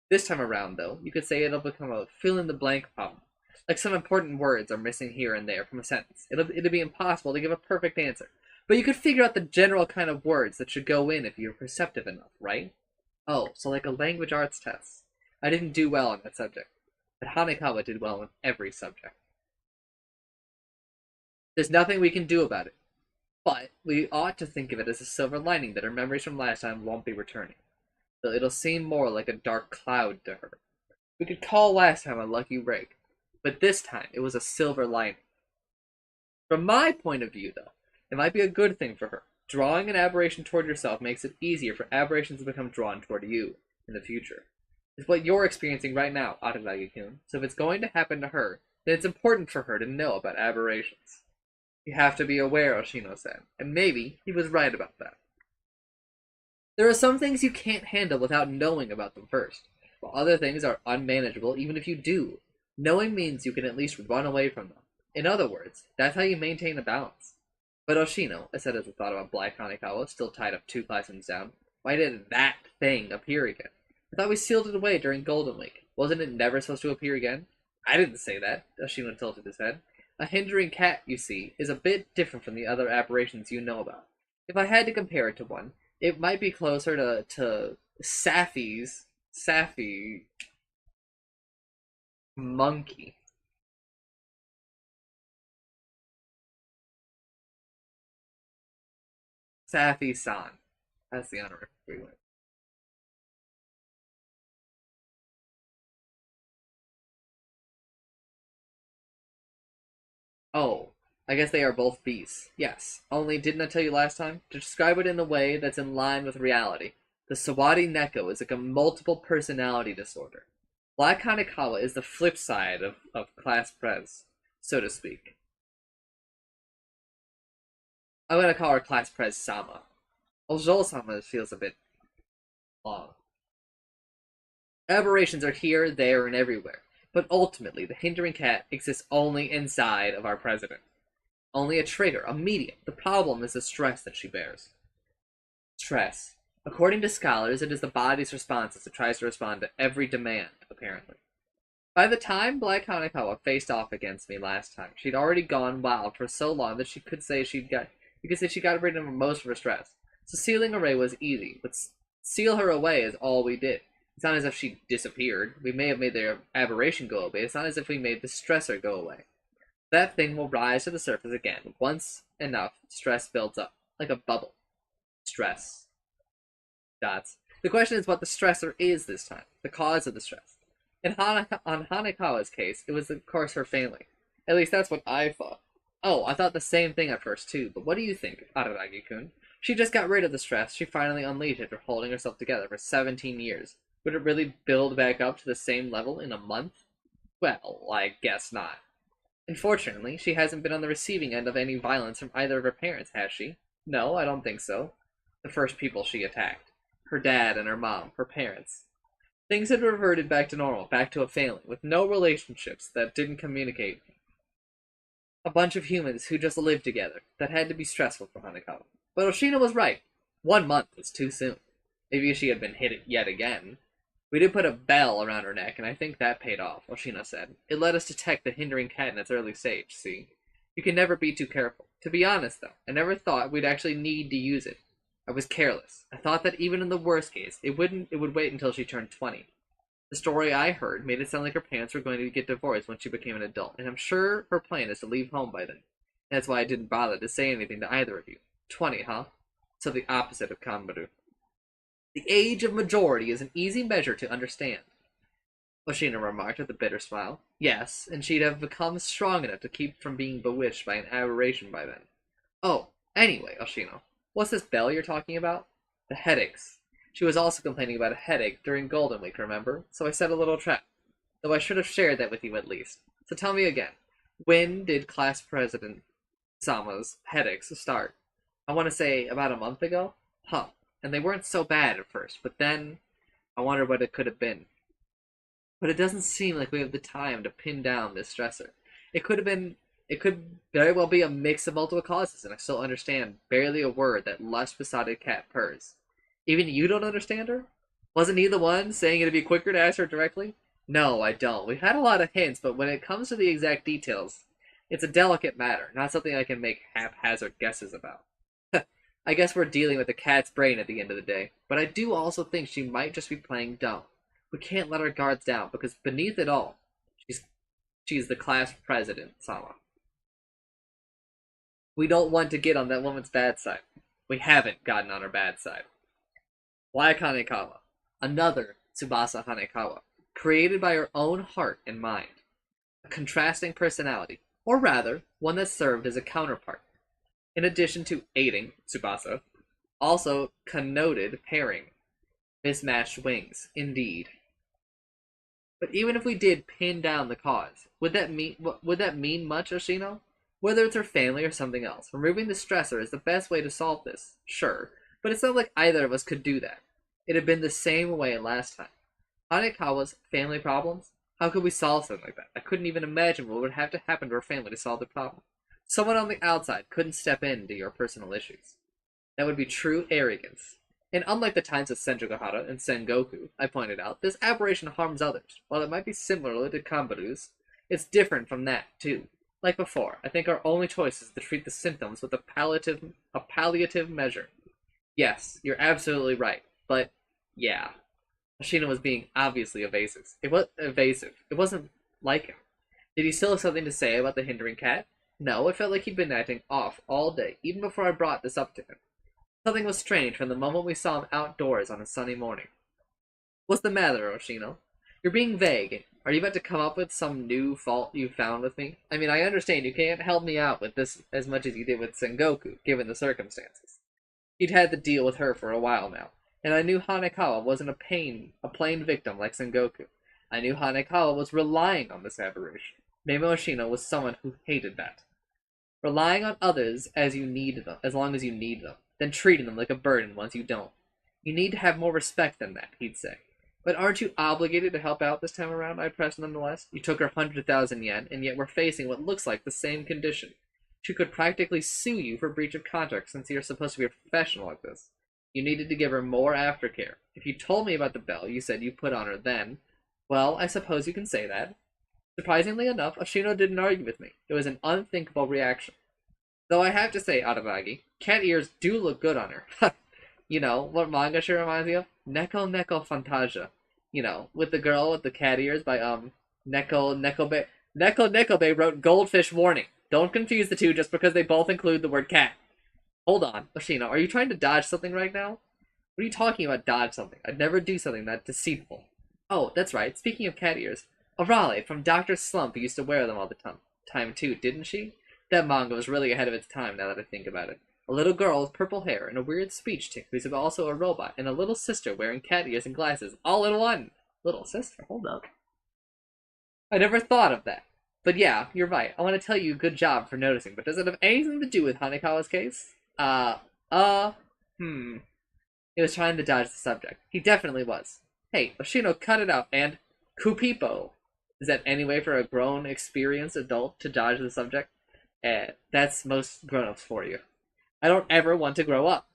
This time around, though, you could say it'll become a fill-in-the-blank problem. Like some important words are missing here and there from a sentence. It'll be impossible to give a perfect answer. But you could figure out the general kind of words that should go in if you're perceptive enough, right? Oh, so like a language arts test. I didn't do well on that subject. But Hanekawa did well on every subject. There's nothing we can do about it. But we ought to think of it as a silver lining that her memories from last time won't be returning. So it'll seem more like a dark cloud to her. We could call last time a lucky break, but this time it was a silver lining. From my point of view, though, it might be a good thing for her. Drawing an aberration toward yourself makes it easier for aberrations to become drawn toward you in the future. It's what you're experiencing right now, Araragi-kun. So if it's going to happen to her, then it's important for her to know about aberrations. You have to be aware, Oshino said, and maybe he was right about that. There are some things you can't handle without knowing about them first, while other things are unmanageable even if you do. Knowing means you can at least run away from them. In other words, that's how you maintain a balance. But Oshino, I said as I thought about Black Hanekawa, still tied up 2 classrooms down, why did that thing appear again? I thought we sealed it away during Golden Week. Wasn't it never supposed to appear again? I didn't say that, Oshino tilted his head. A hindering cat, you see, is a bit different from the other aberrations you know about. If I had to compare it to one, it might be closer to Sappy monkey. Sappy-san. That's the honorific one. Oh, I guess they are both beasts. Yes. Only, didn't I tell you last time? To describe it in a way that's in line with reality. The Sawadi Neko is like a multiple personality disorder. Black Hanekawa is the flip side of Class Prez, so to speak. I'm gonna call her Class Prez Sama. Ojol Sama feels a bit long. Aberrations are here, there, and everywhere. But ultimately, the hindering cat exists only inside of our president. Only a trigger, a medium. The problem is the stress that she bears. Stress. According to scholars, it is the body's response as it tries to respond to every demand, apparently. By the time Black Hanekawa faced off against me last time, she'd already gone wild for so long that you could say she got rid of most of her stress. So sealing away was easy, but seal her away is all we did. It's not as if she disappeared. We may have made the aberration go away. It's not as if we made the stressor go away. That thing will rise to the surface again. Once enough stress builds up, like a bubble. Stress. Dots. The question is what the stressor is this time, the cause of the stress. On Hanekawa's case, it was of course her family. At least that's what I thought. Oh, I thought the same thing at first too, but what do you think, Araragi-kun? She just got rid of the stress she finally unleashed after holding herself together for 17 years. Would it really build back up to the same level in a month? Well, I guess not. Unfortunately, she hasn't been on the receiving end of any violence from either of her parents, has she? No, I don't think so. The first people she attacked. Her dad and her mom, her parents. Things had reverted back to normal, back to a family, with no relationships that didn't communicate. A bunch of humans who just lived together. That had to be stressful for Hanekawa. But Oshino was right. 1 month was too soon. Maybe she had been hit yet again. We did put a bell around her neck, and I think that paid off, Oshino said. It let us detect the hindering cat in its early stage, see? You can never be too careful. To be honest, though, I never thought we'd actually need to use it. I was careless. I thought that even in the worst case, it would wait until she turned 20. The story I heard made it sound like her parents were going to get divorced when she became an adult, and I'm sure her plan is to leave home by then. That's why I didn't bother to say anything to either of you. 20, huh? So the opposite of Kanbaru. The age of majority is an easy measure to understand, Oshino remarked with a bitter smile. Yes, and she'd have become strong enough to keep from being bewitched by an aberration by then. Oh, anyway, Oshino, what's this bell you're talking about? The headaches. She was also complaining about a headache during Golden Week, remember? So I set a little trap. Though I should have shared that with you at least. So tell me again, when did Class President Sama's headaches start? I want to say about a month ago? Huh. And they weren't so bad at first, but then I wonder what it could have been. But it doesn't seem like we have the time to pin down this stressor. It could have been It could very well be a mix of multiple causes, and I still understand barely a word that lust-besotted cat purrs. Even you don't understand her? Wasn't he the one saying it'd be quicker to ask her directly? No, I don't. We've had a lot of hints, but when it comes to the exact details, it's a delicate matter, not something I can make haphazard guesses about. I guess we're dealing with a cat's brain at the end of the day, but I do also think she might just be playing dumb. We can't let our guards down, because beneath it all, she's she's the class president, Sama. We don't want to get on that woman's bad side. We haven't gotten on her bad side. Like Hanekawa, another Tsubasa Hanekawa, created by her own heart and mind. A contrasting personality, or rather, one that served as a counterpart. In addition to aiding Tsubasa, also connoted pairing. Mismatched wings, indeed. But even if we did pin down the cause, would that mean much, Oshino? Whether it's her family or something else, removing the stressor is the best way to solve this, sure, but it's not like either of us could do that. It had been the same way last time. Hanekawa's family problems? How could we solve something like that? I couldn't even imagine what would have to happen to her family to solve the problem. Someone on the outside couldn't step into your personal issues. That would be true arrogance. And unlike the times of Senjugahara and Sengoku, I pointed out, this aberration harms others. While it might be similar to Kambaru's, it's different from that, too. Like before, I think our only choice is to treat the symptoms with a palliative measure. Yes, you're absolutely right, but yeah. Ashina was being obviously evasive. It was evasive. It wasn't like him. Did he still have something to say about the hindering cat? No, it felt like he'd been acting off all day, even before I brought this up to him. Something was strange from the moment we saw him outdoors on a sunny morning. What's the matter, Oshino? You're being vague. Are you about to come up with some new fault you found with me? I mean, I understand you can't help me out with this as much as you did with Sengoku, given the circumstances. You'd had to deal with her for a while now, and I knew Hanekawa wasn't a plain victim like Sengoku. I knew Hanekawa was relying on this aberration. Memo Oshino was someone who hated that. Relying on others as you need them, as long as you need them, then treating them like a burden once you don't. You need to have more respect than that, he'd say. But aren't you obligated to help out this time around? I pressed nonetheless. You took her 100,000 yen, and yet we're facing what looks like the same condition. She could practically sue you for breach of contract since you're supposed to be a professional like this. You needed to give her more aftercare. If you told me about the bell you said you put on her then, well, I suppose you can say that. Surprisingly enough, Oshino didn't argue with me. It was an unthinkable reaction. Though I have to say, Arabagi, cat ears do look good on her. You know, what manga she reminds me of? Neko Neko Fantasia. You know, with the girl with the cat ears by, Neko Nekobe. Neko Nekobe wrote Goldfish Warning. Don't confuse the two just because they both include the word cat. Hold on, Oshino, are you trying to dodge something right now? What are you talking about, dodge something? I'd never do something that deceitful. Oh, that's right, speaking of cat ears, Arale from Dr. Slump used to wear them all the time too, didn't she? That manga was really ahead of its time now that I think about it. A little girl with purple hair and a weird speech tick who's also a robot, and a little sister wearing cat ears and glasses, all in one. Little sister, hold up. I never thought of that. But yeah, you're right. I want to tell you good job for noticing, but does it have anything to do with Hanekawa's case? He was trying to dodge the subject. He definitely was. Hey, Oshino, cut it out, and Kupipo. Is that any way for a grown, experienced adult to dodge the subject? That's most grown-ups for you. I don't ever want to grow up.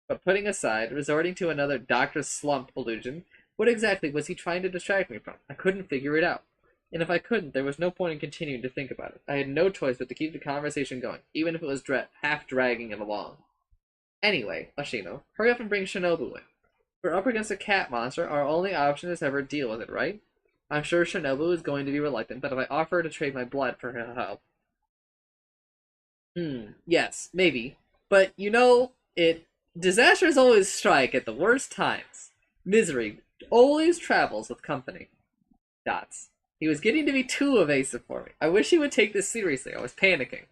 But putting aside, resorting to another Dr. Slump illusion, what exactly was he trying to distract me from? I couldn't figure it out. And if I couldn't, there was no point in continuing to think about it. I had no choice but to keep the conversation going, even if it was half dragging it along. Anyway, Oshino, hurry up and bring Shinobu in. We're up against a cat monster, our only option is to ever deal with it, right? I'm sure Shinobu is going to be reluctant, but if I offer to trade my blood for her help... yes, maybe. But, you know, disasters always strike at the worst times. Misery always travels with company. Dots. He was getting to be too evasive for me. I wish he would take this seriously. I was panicking.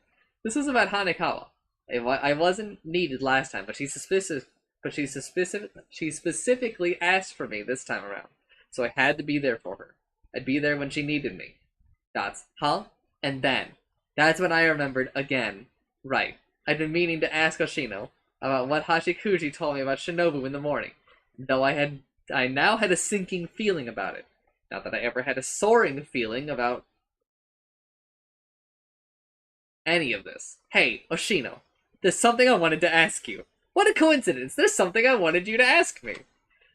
This was about Hanekawa. I wasn't needed last time, but she specifically asked for me this time around. So I had to be there for her. I'd be there when she needed me. Dots. Huh? And then. That's when I remembered again. Right. I'd been meaning to ask Oshino about what Hashikuji told me about Shinobu in the morning, though I now had a sinking feeling about it. Not that I ever had a soaring feeling about any of this. Hey, Oshino, there's something I wanted to ask you. What a coincidence, there's something I wanted you to ask me.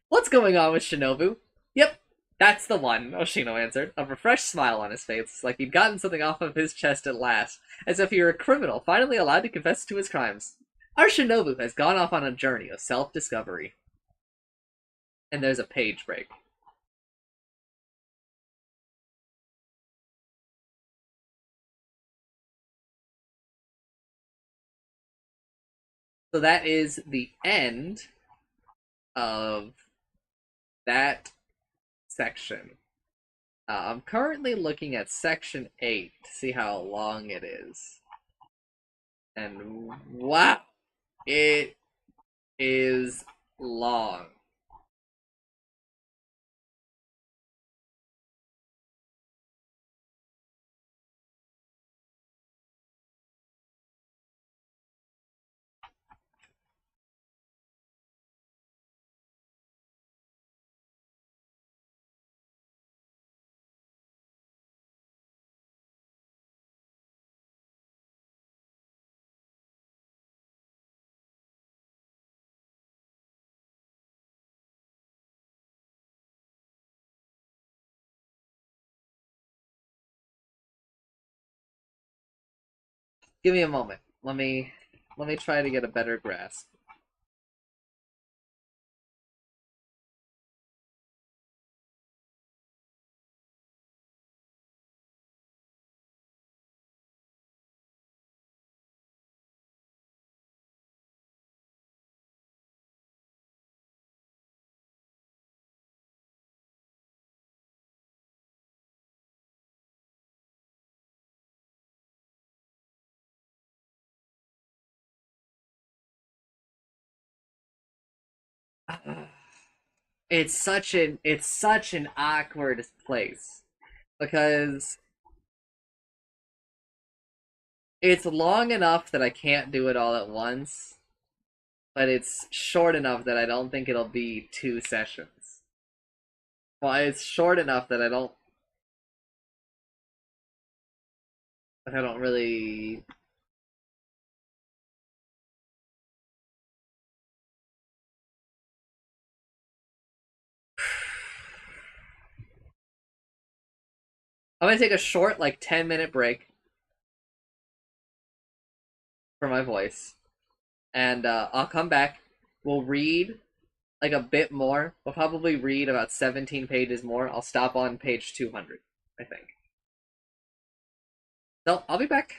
What's going on with Shinobu? Yep, that's the one, Oshino answered, a refreshed smile on his face, like he'd gotten something off of his chest at last, as if he were a criminal finally allowed to confess to his crimes. Our Shinobu has gone off on a journey of self-discovery. And there's a page break. So that is the end of that section. I'm currently looking at section 8 to see how long it is. And wow, it is long. Give me a moment. Let me try to get a better grasp. It's such an awkward place because it's long enough that I can't do it all at once, but it's short enough that I don't think it'll be 2 sessions. Well, it's short enough that I don't really. I'm gonna take a short, like 10-minute break for my voice, and I'll come back. We'll read like a bit more. We'll probably read about 17 pages more. I'll stop on page 200, I think. So I'll be back.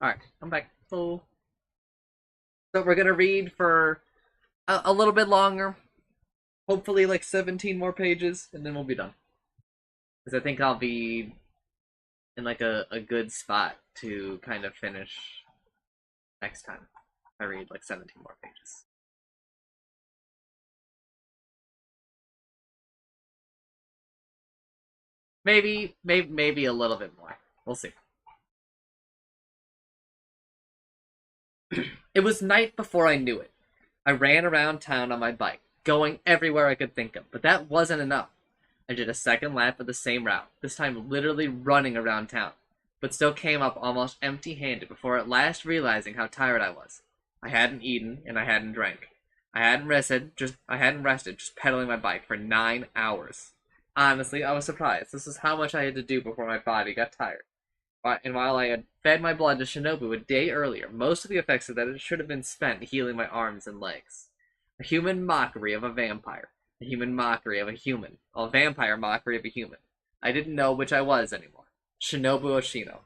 Alright, I'm back. So we're gonna read for a little bit longer. Hopefully like 17 more pages, and then we'll be done. Because I think I'll be in like a good spot to kind of finish next time I read like 17 more pages. Maybe a little bit more. We'll see. It was night before I knew it. I ran around town on my bike, going everywhere I could think of, but that wasn't enough. I did a second lap of the same route, this time literally running around town, but still came up almost empty-handed before at last realizing how tired I was. I hadn't eaten and I hadn't drank. I hadn't rested, just pedaling my bike for 9 hours. Honestly, I was surprised. This is how much I had to do before my body got tired. And while I had fed my blood to Shinobu a day earlier, most of the effects of that it should have been spent healing my arms and legs. A human mockery of a vampire. A human mockery of a human. A vampire mockery of a human. I didn't know which I was anymore. Shinobu Oshino.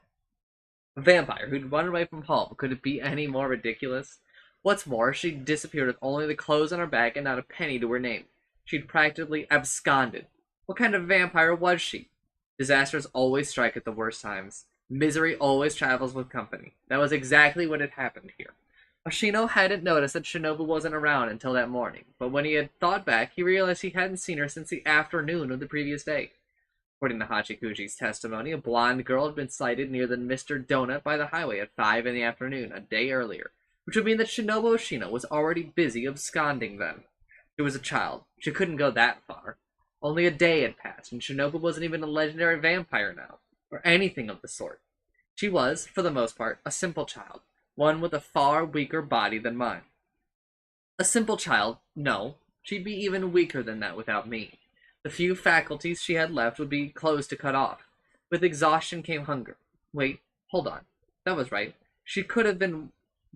A vampire who'd run away from home. Could it be any more ridiculous? What's more, she'd disappeared with only the clothes on her back and not a penny to her name. She'd practically absconded. What kind of vampire was she? Disasters always strike at the worst times. Misery always travels with company. That was exactly what had happened here. Oshino hadn't noticed that Shinobu wasn't around until that morning, but when he had thought back, he realized he hadn't seen her since the afternoon of the previous day. According to Hachikuji's testimony, a blonde girl had been sighted near the Mr. Donut by the highway at 5 in the afternoon, a day earlier, which would mean that Shinobu Oshino was already busy absconding then. She was a child. She couldn't go that far. Only a day had passed, and Shinobu wasn't even a legendary vampire now, or anything of the sort. She was, for the most part, a simple child, one with a far weaker body than mine. A simple child? No. She'd be even weaker than that without me. The few faculties she had left would be close to cut off. With exhaustion came hunger. Wait, hold on. That was right. She could have been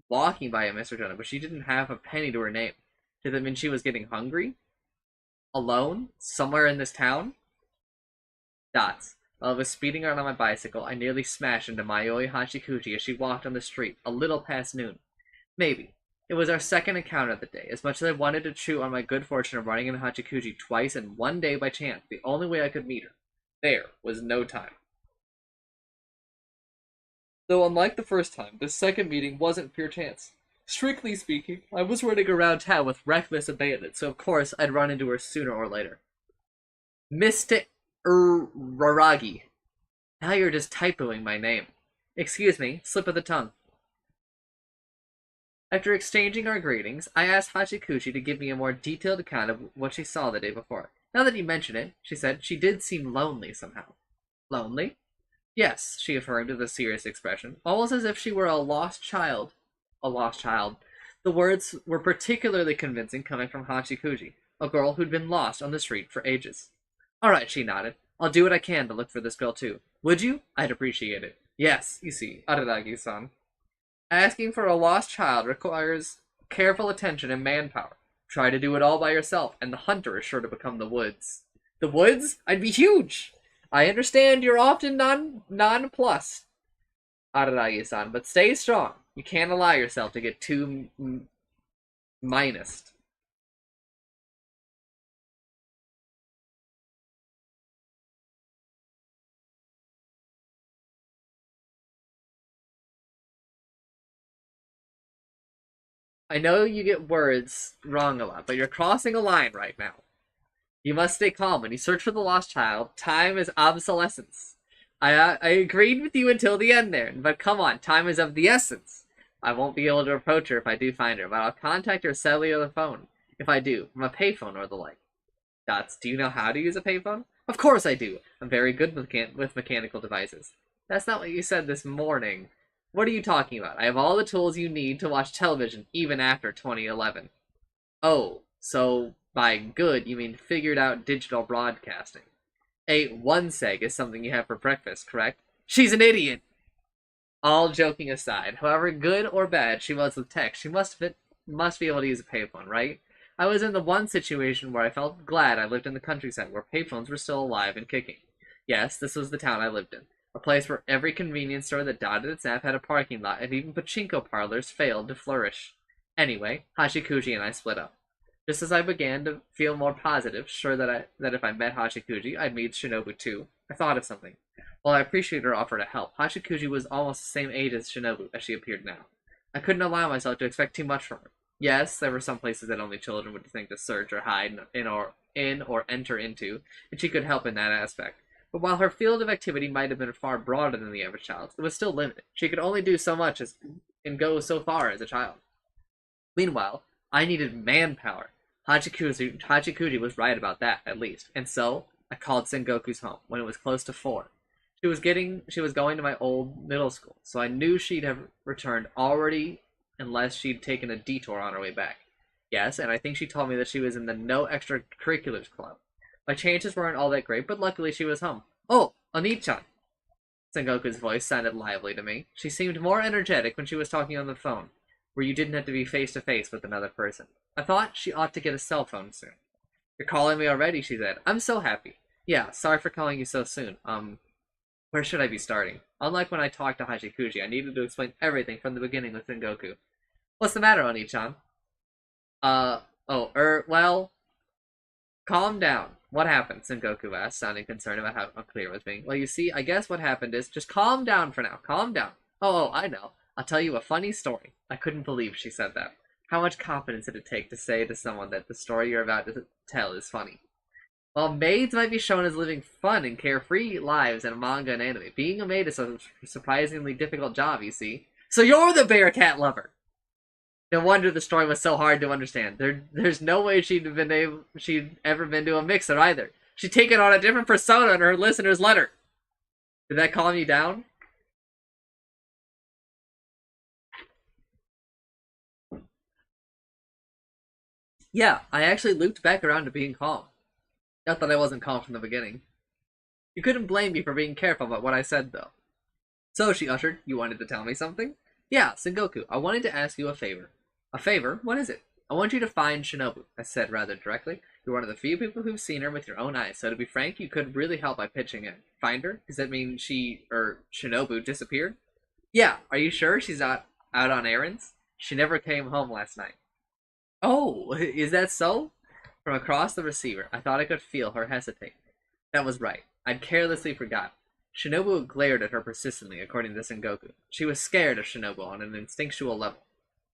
walking by a Mr. Donut, but she didn't have a penny to her name. Did that mean she was getting hungry? Alone? Somewhere in this town? Dots. While I was speeding around on my bicycle, I nearly smashed into Mayoi Hachikuji as she walked on the street, a little past noon. Maybe. It was our second encounter of the day. As much as I wanted to chew on my good fortune of running into Hachikuji twice in one day by chance, the only way I could meet her, there was no time. Though unlike the first time, this second meeting wasn't pure chance. Strictly speaking, I was running around town with reckless abandon, so of course I'd run into her sooner or later. Mr. Raragi. Now you're just typoing my name. Excuse me, slip of the tongue. After exchanging our greetings, I asked Hachikuji to give me a more detailed account of what she saw the day before. Now that you mention it, she said, she did seem lonely somehow. Lonely? Yes, she affirmed with a serious expression, almost as if she were a lost child. A lost child. The words were particularly convincing coming from Hachikuji, a girl who'd been lost on the street for ages. Alright, she nodded. I'll do what I can to look for this girl too. Would you? I'd appreciate it. Yes, you see, Araragi-san. Asking for a lost child requires careful attention and manpower. Try to do it all by yourself, and the hunter is sure to become the woods. The woods? I'd be huge! I understand you're often nonplussed, Araragi-san, but stay strong. You can't allow yourself to get too minused. I know you get words wrong a lot, but you're crossing a line right now. You must stay calm. When you search for the lost child, time is obsolescence. I agreed with you until the end there, but come on, time is of the essence. I won't be able to approach her if I do find her, but I'll contact her cellular phone, if I do, from a payphone or the like. Dots, do you know how to use a payphone? Of course I do. I'm very good with mechanical devices. That's not what you said this morning. What are you talking about? I have all the tools you need to watch television, even after 2011. Oh, so by good, you mean figured out digital broadcasting. A one seg is something you have for breakfast, correct? She's an idiot! All joking aside, however good or bad she was with tech, she must be able to use a payphone, right? I was in the one situation where I felt glad I lived in the countryside where payphones were still alive and kicking. Yes, this was the town I lived in. A place where every convenience store that dotted its map had a parking lot, and even pachinko parlors failed to flourish. Anyway, Hashikuji and I split up. Just as I began to feel more positive, sure that if I met Hashikuji, I'd meet Shinobu too, I thought of something. While I appreciated her offer to help, Hashikuji was almost the same age as Shinobu as she appeared now. I couldn't allow myself to expect too much from her. Yes, there were some places that only children would think to search or hide in or enter into, and she could help in that aspect. But while her field of activity might have been far broader than the average child's, it was still limited. She could only do so much and go so far as a child. Meanwhile, I needed manpower. Hachikuji was right about that, at least, and so I called Sengoku's home when it was close to 4. She was going to my old middle school, so I knew she'd have returned already unless she'd taken a detour on her way back. Yes, and I think she told me that she was in the no extracurriculars club. My chances weren't all that great, but luckily she was home. Oh, Oni-chan! Sengoku's voice sounded lively to me. She seemed more energetic when she was talking on the phone, where you didn't have to be face-to-face with another person. I thought she ought to get a cell phone soon. You're calling me already, she said. I'm so happy. Yeah, sorry for calling you so soon. Where should I be starting? Unlike when I talked to Hashikuji, I needed to explain everything from the beginning with Sengoku. What's the matter, Oni-chan? Well, calm down. What happened? Sengoku asked, sounding concerned about how unclear it was being. Well, you see, I guess what happened is, just calm down for now. Calm down. Oh, I know. I'll tell you a funny story. I couldn't believe she said that. How much confidence did it take to say to someone that the story you're about to tell is funny? While maids might be shown as living fun and carefree lives in manga and anime, being a maid is a surprisingly difficult job, you see. So you're the bear cat lover! No wonder the story was so hard to understand. There's no way she'd ever been to a mixer either. She'd taken on a different persona in her listener's letter. Did that calm you down? Yeah, I actually looped back around to being calm. Not that I wasn't calm from the beginning. You couldn't blame me for being careful about what I said, though. So, she ushered, you wanted to tell me something? Yeah, Sengoku, I wanted to ask you a favor. A favor? What is it? I want you to find Shinobu, I said rather directly. You're one of the few people who've seen her with your own eyes, so to be frank, you could really help by pitching in. Find her? Does that mean Shinobu disappeared? Yeah, are you sure she's not out on errands? She never came home last night. Oh, is that so? From across the receiver, I thought I could feel her hesitate. That was right. I'd carelessly forgotten. Shinobu glared at her persistently, according to Sengoku. She was scared of Shinobu on an instinctual level.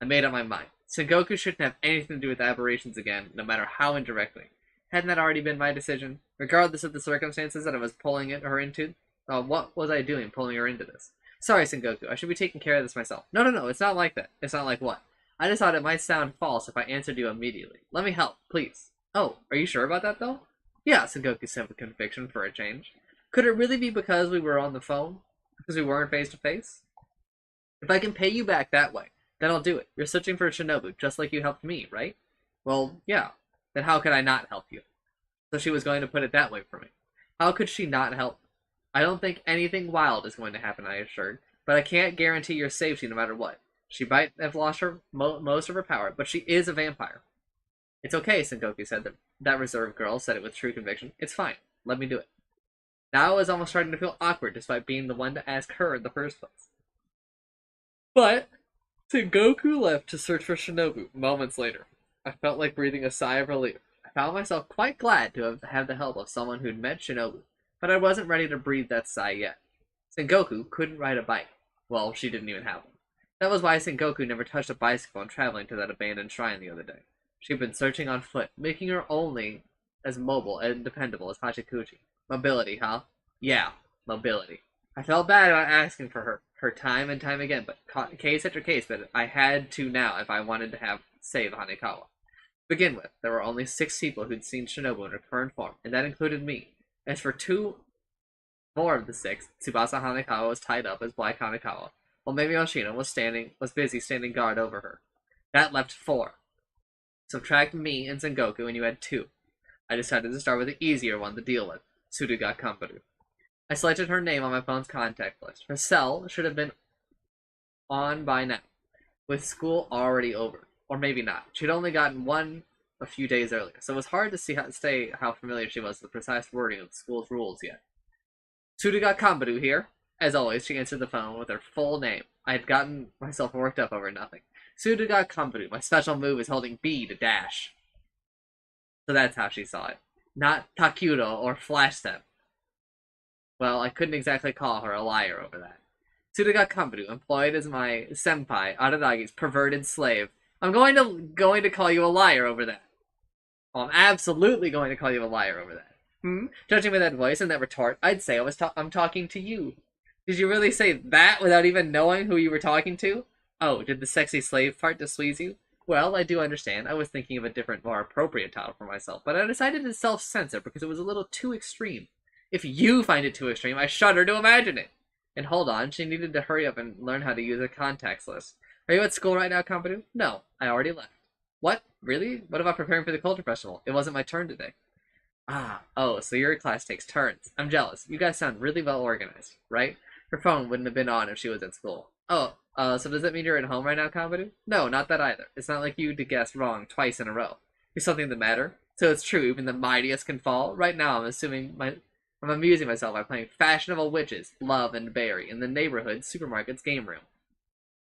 I made up my mind. Sengoku shouldn't have anything to do with aberrations again, no matter how indirectly. Hadn't that already been my decision? Regardless of the circumstances that I was pulling her into? What was I doing pulling her into this? Sorry, Sengoku. I should be taking care of this myself. No. It's not like that. It's not like what? I just thought it might sound false if I answered you immediately. Let me help, please. Oh, are you sure about that, though? Yeah, Sengoku said with conviction for a change. Could it really be because we were on the phone? Because we weren't face-to-face? If I can pay you back that way, then I'll do it. You're searching for Shinobu, just like you helped me, right? Well, yeah. Then how could I not help you? So she was going to put it that way for me. How could she not help? I don't think anything wild is going to happen, I assured, but I can't guarantee your safety no matter what. She might have lost most of her power, but she is a vampire. It's okay, Sengoku said. That reserved girl said it with true conviction. It's fine. Let me do it. Now I was almost starting to feel awkward despite being the one to ask her in the first place. But Sengoku left to search for Shinobu moments later. I felt like breathing a sigh of relief. I found myself quite glad to have had the help of someone who'd met Shinobu, but I wasn't ready to breathe that sigh yet. Sengoku couldn't ride a bike. Well, she didn't even have one. That was why Sengoku never touched a bicycle when traveling to that abandoned shrine the other day. She'd been searching on foot, making her only as mobile and dependable as Hachikuji. Mobility, huh? Yeah, mobility. I felt bad about asking for her time and time again, but case after case, but I had to now if I wanted to save Hanekawa. To begin with, there were only 6 people who'd seen Shinobu in her current form, and that included me. As for 2 more of the 6, Tsubasa Hanekawa was tied up as Black Hanekawa, while Mimi Oshino was busy standing guard over her. That left 4. Subtract me and Sengoku and you had 2. I decided to start with the easier one to deal with, Tsuruga Kambaru. I selected her name on my phone's contact list. Her cell should have been on by now, with school already over. Or maybe not. She'd only gotten one a few days earlier, so it was hard to say how familiar she was with the precise wording of the school's rules yet. Tsuruga Kambaru here. As always, she answered the phone with her full name. I had gotten myself worked up over nothing. Suda Kambaru, my special move is holding B to dash. So that's how she saw it. Not Takuro or Flash Step. Well, I couldn't exactly call her a liar over that. Suda Kambaru, employed as my senpai, Araragi's perverted slave. I'm going to call you a liar over that. Oh, I'm absolutely going to call you a liar over that. Judging by that voice and that retort, I'd say I'm talking to you. Did you really say that without even knowing who you were talking to? Oh, did the sexy slave part displease you? Well, I do understand. I was thinking of a different, more appropriate title for myself, but I decided to self-censor because it was a little too extreme. If you find it too extreme, I shudder to imagine it. And hold on, she needed to hurry up and learn how to use a contacts list. Are you at school right now, Kambaru? No, I already left. What? Really? What about preparing for the culture festival? It wasn't my turn today. Oh, so your class takes turns. I'm jealous. You guys sound really well organized, right? Her phone wouldn't have been on if she was at school. Oh, so does that mean you're at home right now, Kambaru? No, not that either. It's not like you to guess wrong twice in a row. Is something the matter? So it's true, even the mightiest can fall? Right now, I'm amusing myself by playing fashionable witches, Love and Barry, in the neighborhood supermarket's game room.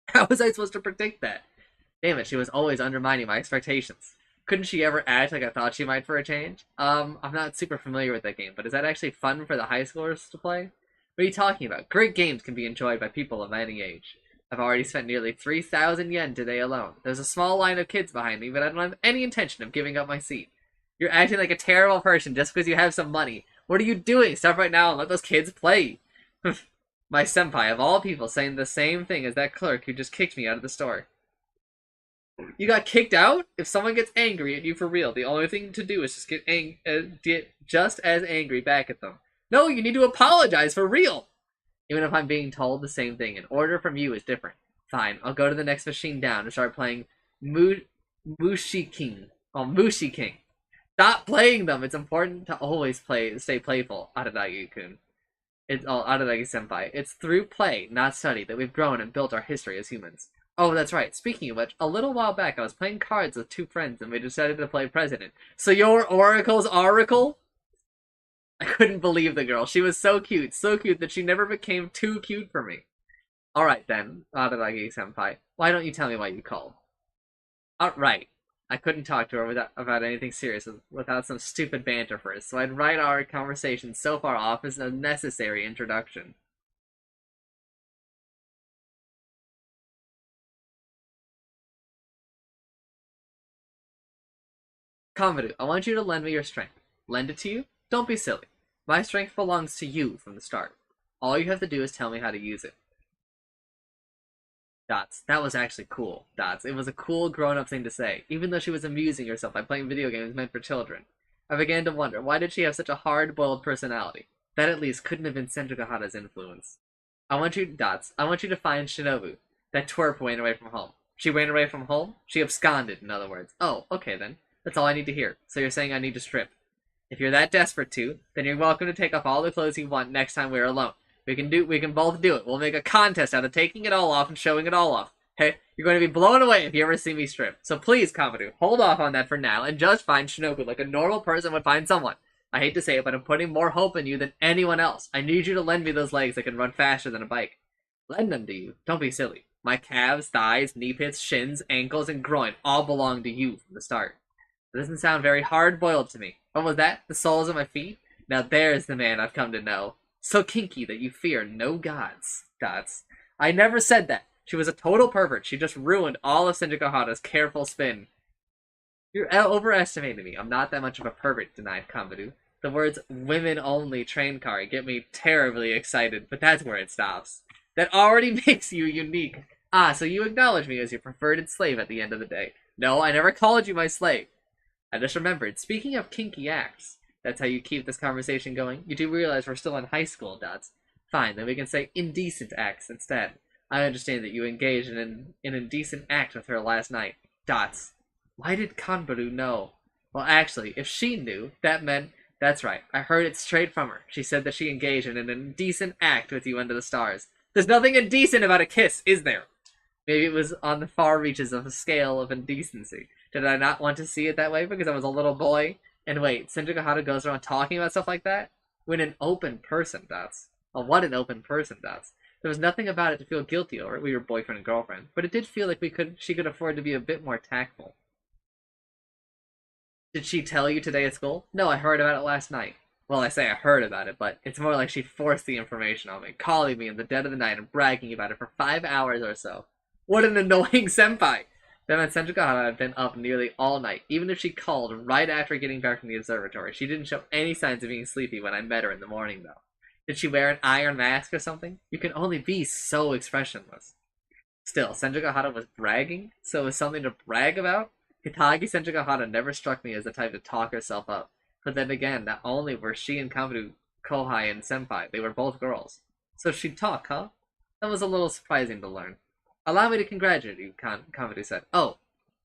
How was I supposed to predict that? Damn it, she was always undermining my expectations. Couldn't she ever act like I thought she might for a change? I'm not super familiar with that game, but is that actually fun for the high schoolers to play? What are you talking about? Great games can be enjoyed by people of any age. I've already spent nearly 3,000 yen today alone. There's a small line of kids behind me, but I don't have any intention of giving up my seat. You're acting like a terrible person just because you have some money. What are you doing? Stop right now and let those kids play. My senpai, of all people, saying the same thing as that clerk who just kicked me out of the store. You got kicked out? If someone gets angry at you for real, the only thing to do is just get just as angry back at them. No, you need to apologize for real. Even if I'm being told the same thing, an order from you is different. Fine, I'll go to the next machine down and start playing Mushi King. Oh, Mushi King. Stop playing them. It's important to always stay playful, Araragi-kun. Araragi-senpai. It's through play, not study, that we've grown and built our history as humans. Oh, that's right. Speaking of which, a little while back I was playing cards with two friends and we decided to play president. So you're Oracle's Oracle? I couldn't believe the girl. She was so cute that she never became too cute for me. Alright then, Araragi-senpai. Why don't you tell me why you called? Right. I couldn't talk to her about anything serious without some stupid banter first, so I'd write our conversation so far off as a necessary introduction. Kambaru, I want you to lend me your strength. Lend it to you? Don't be silly. My strength belongs to you from the start. All you have to do is tell me how to use it. Dots. That was actually cool. Dots. It was a cool grown-up thing to say, even though she was amusing herself by playing video games meant for children. I began to wonder, why did she have such a hard-boiled personality? That at least couldn't have been Senju influence. I want you to find Shinobu. That twerp ran away from home. She ran away from home? She absconded, in other words. Oh, okay then. That's all I need to hear. So you're saying I need to strip. If you're that desperate to, then you're welcome to take off all the clothes you want next time we're alone. We can both do it. We'll make a contest out of taking it all off and showing it all off. Hey, you're going to be blown away if you ever see me strip. So please, Kamadu, hold off on that for now and just find Shinobu like a normal person would find someone. I hate to say it, but I'm putting more hope in you than anyone else. I need you to lend me those legs that can run faster than a bike. Lend them to you? Don't be silly. My calves, thighs, knee pits, shins, ankles, and groin all belong to you from the start. It doesn't sound very hard-boiled to me. What was that? The soles of my feet? Now there's the man I've come to know. So kinky that you fear no gods. Dots. I never said that. She was a total pervert. She just ruined all of Senju careful spin. You're overestimating me. I'm not that much of a pervert, denied Kamadu. The words women-only train car get me terribly excited, but that's where it stops. That already makes you unique. Ah, so you acknowledge me as your preferred slave at the end of the day. No, I never called you my slave. I just remembered, speaking of kinky acts, that's how you keep this conversation going? You do realize we're still in high school, Dots. Fine, then we can say indecent acts instead. I understand that you engaged in an indecent act with her last night. Dots. Why did Kanbaru know? Well, actually, if she knew, that meant... That's right, I heard it straight from her. She said that she engaged in an indecent act with you under the stars. There's nothing indecent about a kiss, is there? Maybe it was on the far reaches of a scale of indecency. Did I not want to see it that way because I was a little boy? And wait, Senju goes around talking about stuff like that? When an open person does. Well, what an open person does. There was nothing about it to feel guilty over. We were boyfriend and girlfriend, but it did feel like she could afford to be a bit more tactful. Did she tell you today at school? No, I heard about it last night. Well, I say I heard about it, but it's more like she forced the information on me, calling me in the dead of the night and bragging about it for 5 hours or so. What an annoying senpai! Then at Senjukahara had been up nearly all night. Even if she called right after getting back from the observatory, she didn't show any signs of being sleepy when I met her in the morning, though. Did she wear an iron mask or something? You can only be so expressionless. Still, Senjukahara was bragging, so it was something to brag about? Hitagi Senjukahara never struck me as the type to talk herself up. But then again, not only were she and Kamadu Kohai and Senpai, they were both girls. So she'd talk, huh? That was a little surprising to learn. Allow me to congratulate you, Kamadu said. Oh,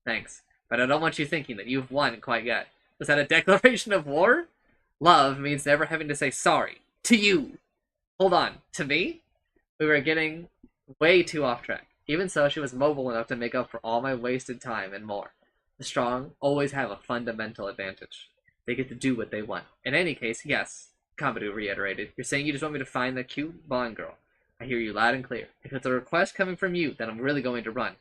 thanks. But I don't want you thinking that you've won quite yet. Was that a declaration of war? Love means never having to say sorry. To you! Hold on, to me? We were getting way too off track. Even so, she was mobile enough to make up for all my wasted time and more. The strong always have a fundamental advantage. They get to do what they want. In any case, yes, Kamadu reiterated. You're saying you just want me to find that cute blonde girl. I hear you loud and clear. If it's a request coming from you, then I'm really going to run.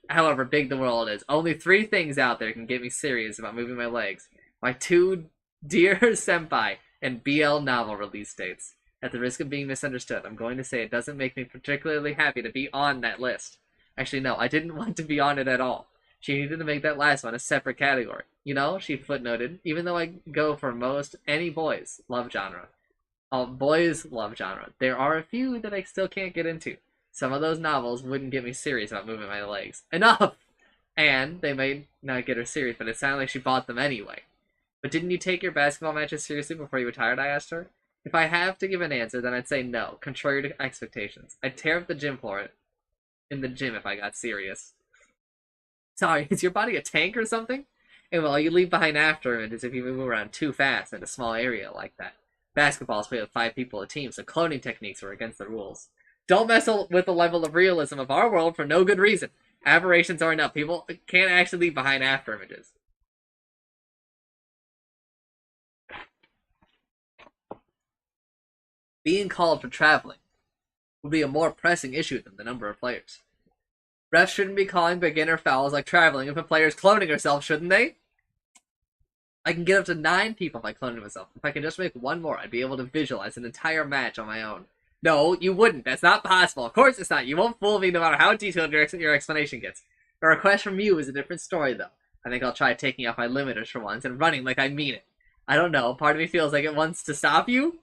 However big the world is, only 3 things out there can get me serious about moving my legs. My 2 dear senpai and BL novel release dates. At the risk of being misunderstood, I'm going to say it doesn't make me particularly happy to be on that list. Actually, no, I didn't want to be on it at all. She needed to make that last one a separate category. You know, she footnoted, even though I go for most any boys love genre. All boys love genre. There are a few that I still can't get into. Some of those novels wouldn't get me serious about moving my legs. Enough! And they may not get her serious, but it sounded like she bought them anyway. But didn't you take your basketball matches seriously before you retired, I asked her. If I have to give an answer, then I'd say no, contrary to expectations. I'd tear up the gym floor in the gym if I got serious. Sorry, is your body a tank or something? And well, you leave behind afterimages if you move around too fast in a small area like that. Basketball is played with 5 people a team, so cloning techniques are against the rules. Don't mess with the level of realism of our world for no good reason. Aberrations are enough. People can't actually leave behind afterimages. Being called for traveling will be a more pressing issue than the number of players. Refs shouldn't be calling beginner fouls like traveling if a player's cloning herself, shouldn't they? I can get up to 9 people by cloning myself. If I can just make 1 more, I'd be able to visualize an entire match on my own. No, you wouldn't. That's not possible. Of course it's not. You won't fool me no matter how detailed your explanation gets. A request from you is a different story, though. I think I'll try taking off my limiters for once and running like I mean it. I don't know. Part of me feels like it wants to stop you.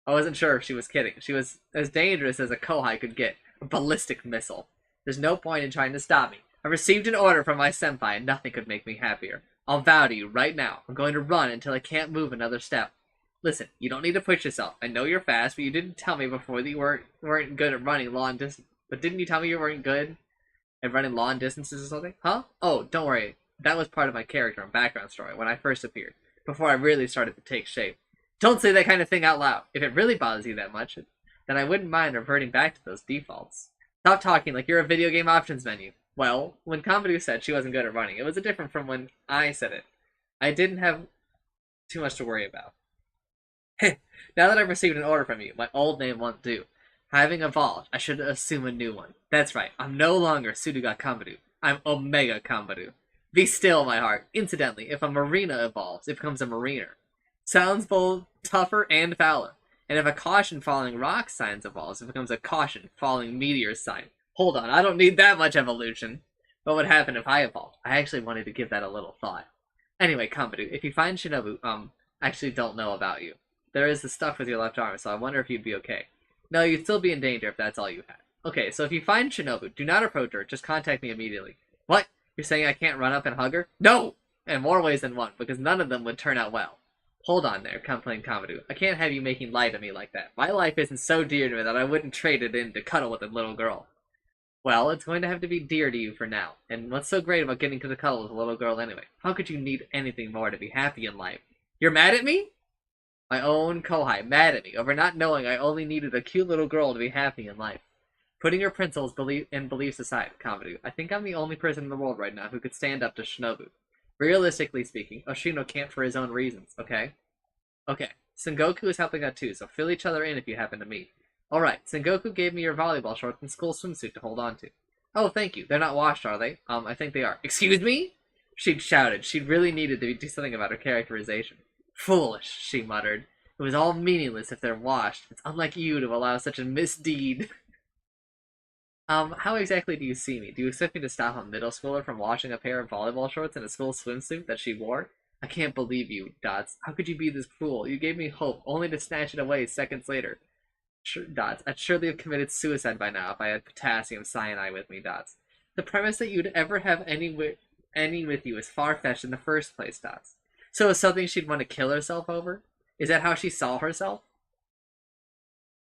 I wasn't sure if she was kidding. She was as dangerous as a Kohai could get. A ballistic missile. There's no point in trying to stop me. I received an order from my senpai and nothing could make me happier. I'll vow to you right now. I'm going to run until I can't move another step. Listen, you don't need to push yourself. I know you're fast, but you didn't tell me before that you weren't good at running long distance. But didn't you tell me you weren't good at running long distances or something? Huh? Oh, don't worry. That was part of my character and background story when I first appeared, before I really started to take shape. Don't say that kind of thing out loud. If it really bothers you that much, then I wouldn't mind reverting back to those defaults. Stop talking like you're a video game options menu. Well, when Kamadu said she wasn't good at running, it was different from when I said it. I didn't have too much to worry about. Now that I've received an order from you, my old name won't do. Having evolved, I should assume a new one. That's right, I'm no longer Suruga Kamadu. I'm Omega Kamadu. Be still, my heart. Incidentally, if a marina evolves, it becomes a mariner. Sounds both tougher and fouler. And if a caution falling rock sign evolves, it becomes a caution falling meteor sign. Hold on, I don't need that much evolution. What would happen if I evolved? I actually wanted to give that a little thought. Anyway, Kamadu, if you find Shinobu, actually don't know about you. There is the stuff with your left arm, so I wonder if you'd be okay. No, you'd still be in danger if that's all you had. Okay, so if you find Shinobu, do not approach her, just contact me immediately. What? You're saying I can't run up and hug her? No! In more ways than one, because none of them would turn out well. Hold on there, complained Kamadu. I can't have you making light of me like that. My life isn't so dear to me that I wouldn't trade it in to cuddle with a little girl. Well, it's going to have to be dear to you for now. And what's so great about getting to the cuddle with a little girl anyway? How could you need anything more to be happy in life? You're mad at me? My own Kohai, mad at me over not knowing I only needed a cute little girl to be happy in life. Putting your principles and beliefs aside, Kamadu, I think I'm the only person in the world right now who could stand up to Shinobu. Realistically speaking, Oshino can't for his own reasons, okay? Okay, Sengoku is helping out too, so fill each other in if you happen to meet. Alright, Sengoku gave me your volleyball shorts and school swimsuit to hold on to. Oh, thank you. They're not washed, are they? I think they are. Excuse me? She'd shouted. She'd really needed to do something about her characterization. Foolish, she muttered. It was all meaningless if they're washed. It's unlike you to allow such a misdeed. How exactly do you see me? Do you expect me to stop a middle schooler from washing a pair of volleyball shorts and a school swimsuit that she wore? I can't believe you, Dots. How could you be this cruel? You gave me hope, only to snatch it away seconds later. Dots, I'd surely have committed suicide by now if I had potassium cyanide with me, Dots. The premise that you'd ever have any with you is far-fetched in the first place, Dots. So it's something she'd want to kill herself over? Is that how she saw herself?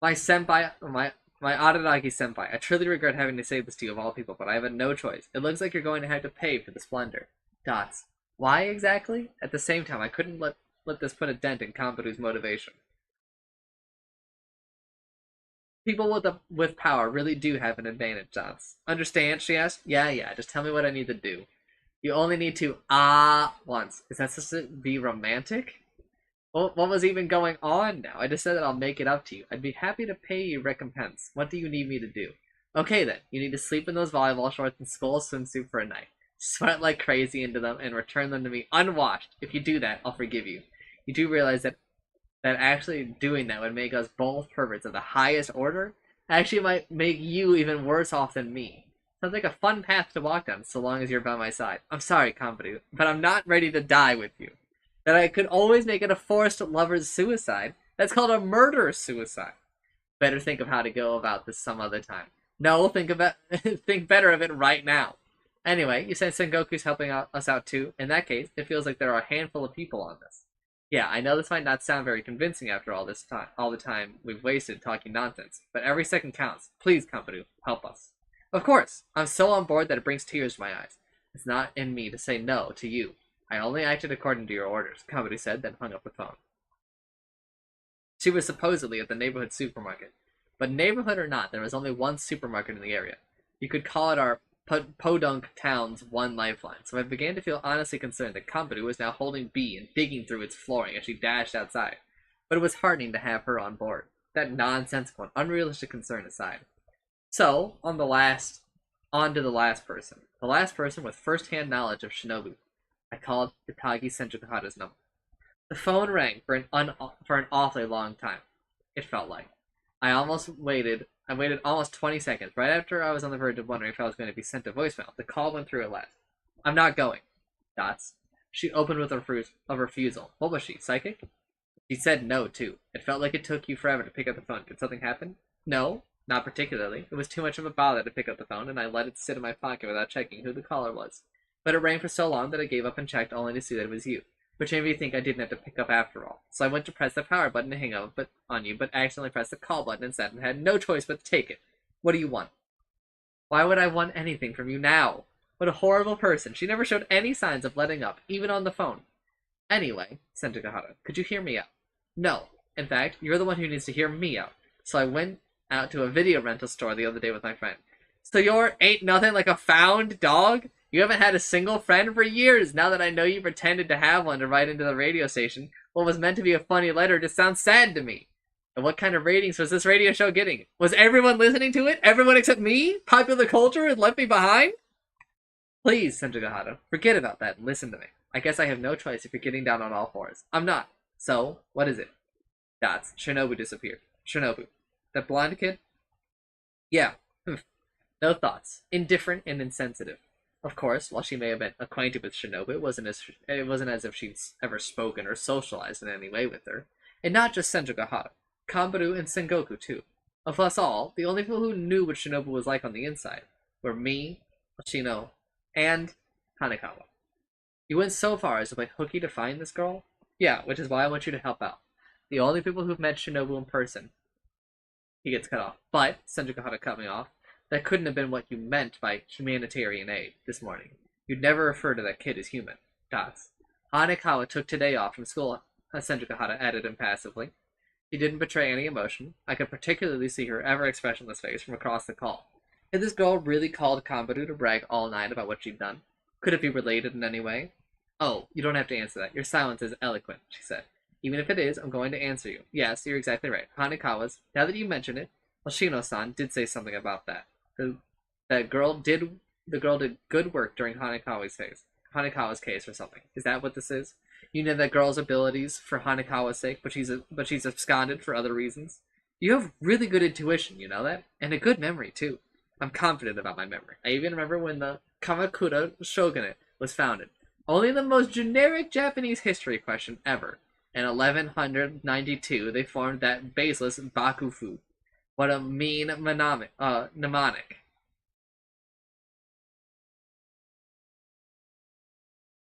My Aranagi senpai, I truly regret having to say this to you of all people, but I have no choice. It looks like you're going to have to pay for the splendor. Dots. Why exactly? At the same time, I couldn't let this put a dent in Kambaru's motivation. People with power really do have an advantage, Dots. Understand, she asked? Yeah, just tell me what I need to do. You only need to once. Is that supposed to be romantic? Well, what was even going on now? I just said that I'll make it up to you. I'd be happy to pay you recompense. What do you need me to do? Okay then, you need to sleep in those volleyball shorts and school swimsuit for a night. Sweat like crazy into them and return them to me unwashed. If you do that, I'll forgive you. You do realize that actually doing that would make us both perverts of the highest order? Actually might make you even worse off than me. Sounds like a fun path to walk down, so long as you're by my side. I'm sorry, Kambaru, but I'm not ready to die with you. That I could always make it a forced lover's suicide. That's called a murder-suicide. Better think of how to go about this some other time. No, think better of it right now. Anyway, you said Sengoku's helping us out too. In that case, it feels like there are a handful of people on this. Yeah, I know this might not sound very convincing after all the time we've wasted talking nonsense, but every second counts. Please, Kambaru, help us. Of course, I'm so on board that it brings tears to my eyes. It's not in me to say no to you. I only acted according to your orders, Kambaru said, then hung up the phone. She was supposedly at the neighborhood supermarket. But neighborhood or not, there was only one supermarket in the area. You could call it our Podunk town's one lifeline, so I began to feel honestly concerned that Kambaru was now holding B and digging through its flooring as she dashed outside. But it was heartening to have her on board. That nonsensical and unrealistic concern aside. So, on to the last person. The last person with first-hand knowledge of Shinobu. I called Itagi Senjukuhara's number. The phone rang for an awfully long time. It felt like. I waited almost 20 seconds. Right after I was on the verge of wondering if I was going to be sent to voicemail, the call went through at last. I'm not going. Dots. She opened with a refusal. What was she, psychic? She said no, too. It felt like it took you forever to pick up the phone. Did something happen? No, not particularly. It was too much of a bother to pick up the phone, and I let it sit in my pocket without checking who the caller was. But it rang for so long that I gave up and checked only to see that it was you, which made me think I didn't have to pick up after all. So I went to press the power button to hang up on you, but accidentally pressed the call button instead and had no choice but to take it. What do you want? Why would I want anything from you now? What a horrible person. She never showed any signs of letting up, even on the phone. Anyway, Senjukuhara, could you hear me out? No. In fact, you're the one who needs to hear me out. So I went out to a video rental store the other day with my friend. So you're ain't nothing like a found dog? You haven't had a single friend for years. Now that I know you pretended to have one to write into the radio station, what was meant to be a funny letter just sounds sad to me. And what kind of ratings was this radio show getting? Was everyone listening to it? Everyone except me? Popular culture had left me behind? Please, Senjukuhara, forget about that and listen to me. I guess I have no choice if you're getting down on all fours. I'm not. So, what is it? Dots. Shinobu disappeared. Shinobu. That blonde kid? Yeah. No thoughts. Indifferent and insensitive. Of course, while she may have been acquainted with Shinobu, it wasn't as if she'd ever spoken or socialized in any way with her. And not just Senjukuhara. Kambaru and Sengoku, too. Of us all, the only people who knew what Shinobu was like on the inside were me, Hoshino, and Hanekawa. You went so far as to play hooky to find this girl? Yeah, which is why I want you to help out. The only people who've met Shinobu in person. He gets cut off. But, Senjukuhara cut me off. That couldn't have been what you meant by humanitarian aid this morning. You'd never refer to that kid as human. Dots. Hanekawa took today off from school, Senjukuhara added impassively. She didn't betray any emotion. I could particularly see her ever-expressionless face from across the call. Had this girl really called Kambaru to brag all night about what she'd done? Could it be related in any way? Oh, you don't have to answer that. Your silence is eloquent, she said. Even if it is, I'm going to answer you. Yes, you're exactly right. Hanekawa's. Now that you mention it, Hoshino-san did say something about that. The, that girl did the girl did good work during Hanekawa's case or something. Is that what this is? You know that girl's abilities for Hanekawa's sake, but she's absconded for other reasons. You have really good intuition, you know that, and a good memory too. I'm confident about my memory. I even remember when the Kamakura shogunate was founded. Only the most generic Japanese history question ever. In 1192, they formed that baseless Bakufu. What a mean mnemonic.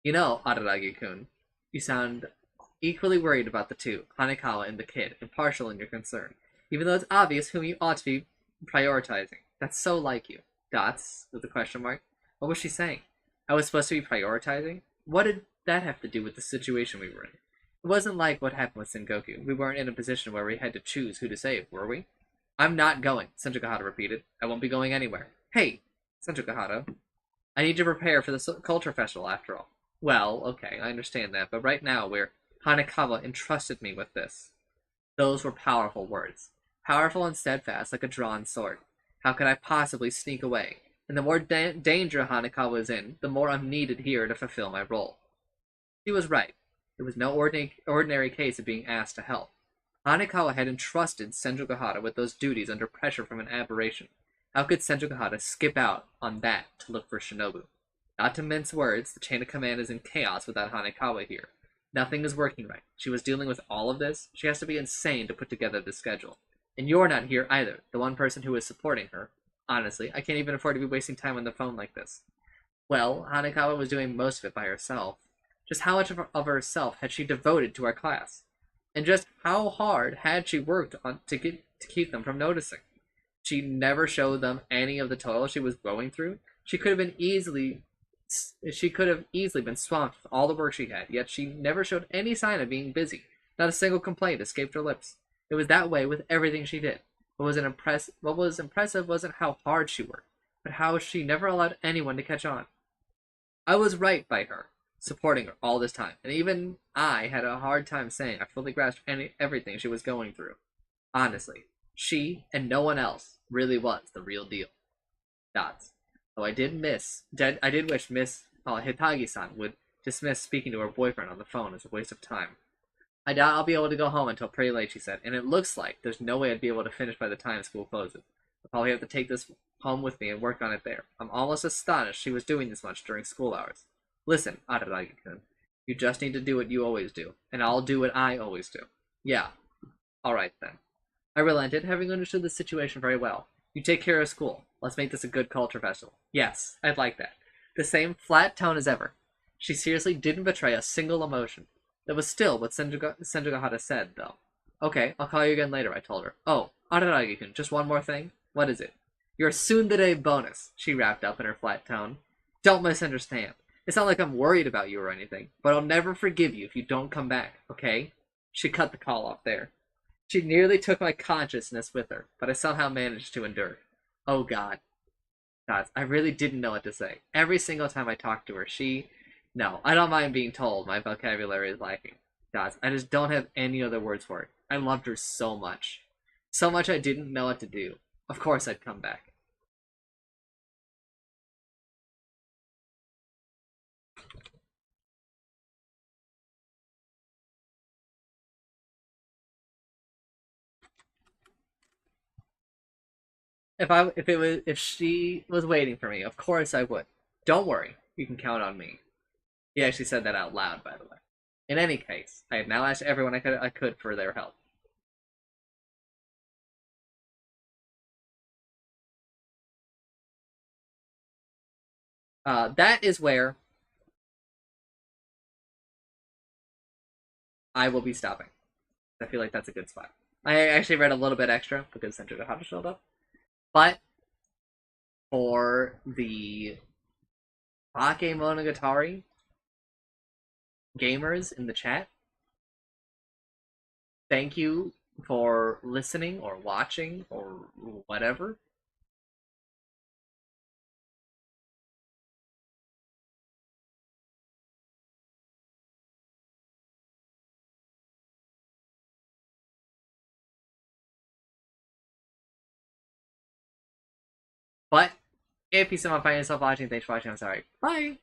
You know, Araragi-kun, you sound equally worried about the two, Hanekawa and the kid, impartial in your concern, even though it's obvious whom you ought to be prioritizing. That's so like you. Dots, with a question mark. What was she saying? I was supposed to be prioritizing? What did that have to do with the situation we were in? It wasn't like what happened with Sengoku. We weren't in a position where we had to choose who to save, were we? I'm not going, Senju repeated. I won't be going anywhere. Hey, Senju, I need to prepare for the culture festival after all. Well, okay, I understand that, but right now Hanekawa entrusted me with this. Those were powerful words. Powerful and steadfast like a drawn sword. How could I possibly sneak away? And the more danger Hanekawa is in, the more I'm needed here to fulfill my role. He was right. It was no ordinary case of being asked to help. Hanekawa had entrusted Senju with those duties under pressure from an aberration. How could Senju skip out on that to look for Shinobu? Not to mince words, the chain of command is in chaos without Hanekawa here. Nothing is working right. She was dealing with all of this. She has to be insane to put together this schedule. And you're not here either, the one person who is supporting her. Honestly, I can't even afford to be wasting time on the phone like this. Well, Hanekawa was doing most of it by herself. Just how much of herself had she devoted to our class? And just how hard had she worked to keep them from noticing? She never showed them any of the toil she was going through. She could have easily been swamped with all the work she had, yet she never showed any sign of being busy. Not a single complaint escaped her lips. It was that way with everything she did. What was impressive wasn't how hard she worked, but how she never allowed anyone to catch on. I was right by her, supporting her all this time, and even I had a hard time saying I fully grasped everything she was going through. Honestly, she and no one else really was the real deal. Dots. Though I did wish Miss Hitagi-san would dismiss speaking to her boyfriend on the phone as a waste of time. I doubt I'll be able to go home until pretty late, she said, and it looks like there's no way I'd be able to finish by the time school closes. I'll probably have to take this home with me and work on it there. I'm almost astonished she was doing this much during school hours. Listen, Araragi-kun, you just need to do what you always do, and I'll do what I always do. Yeah. Alright then. I relented, having understood the situation very well. You take care of school. Let's make this a good culture festival. Yes, I'd like that. The same flat tone as ever. She seriously didn't betray a single emotion. That was still what Senju said, though. Okay, I'll call you again later, I told her. Oh, Araragi-kun, just one more thing. What is it? Your tsundere bonus, she wrapped up in her flat tone. Don't misunderstand. It's not like I'm worried about you or anything, but I'll never forgive you if you don't come back, okay? She cut the call off there. She nearly took my consciousness with her, but I somehow managed to endure. Oh God. God, I really didn't know what to say. Every single time I talked to her, No, I don't mind being told my vocabulary is lacking. God, I just don't have any other words for it. I loved her so much. So much I didn't know what to do. Of course I'd come back. If she was waiting for me, of course I would. Don't worry, you can count on me. He actually said that out loud, by the way. In any case, I had now asked everyone I could for their help. That is where I will be stopping. I feel like that's a good spot. I actually read a little bit extra because Senju Hata showed up. But for the Bakemonogatari gamers in the chat, thank you for listening or watching or whatever. If you still find yourself watching, thanks for watching. I'm sorry. Bye.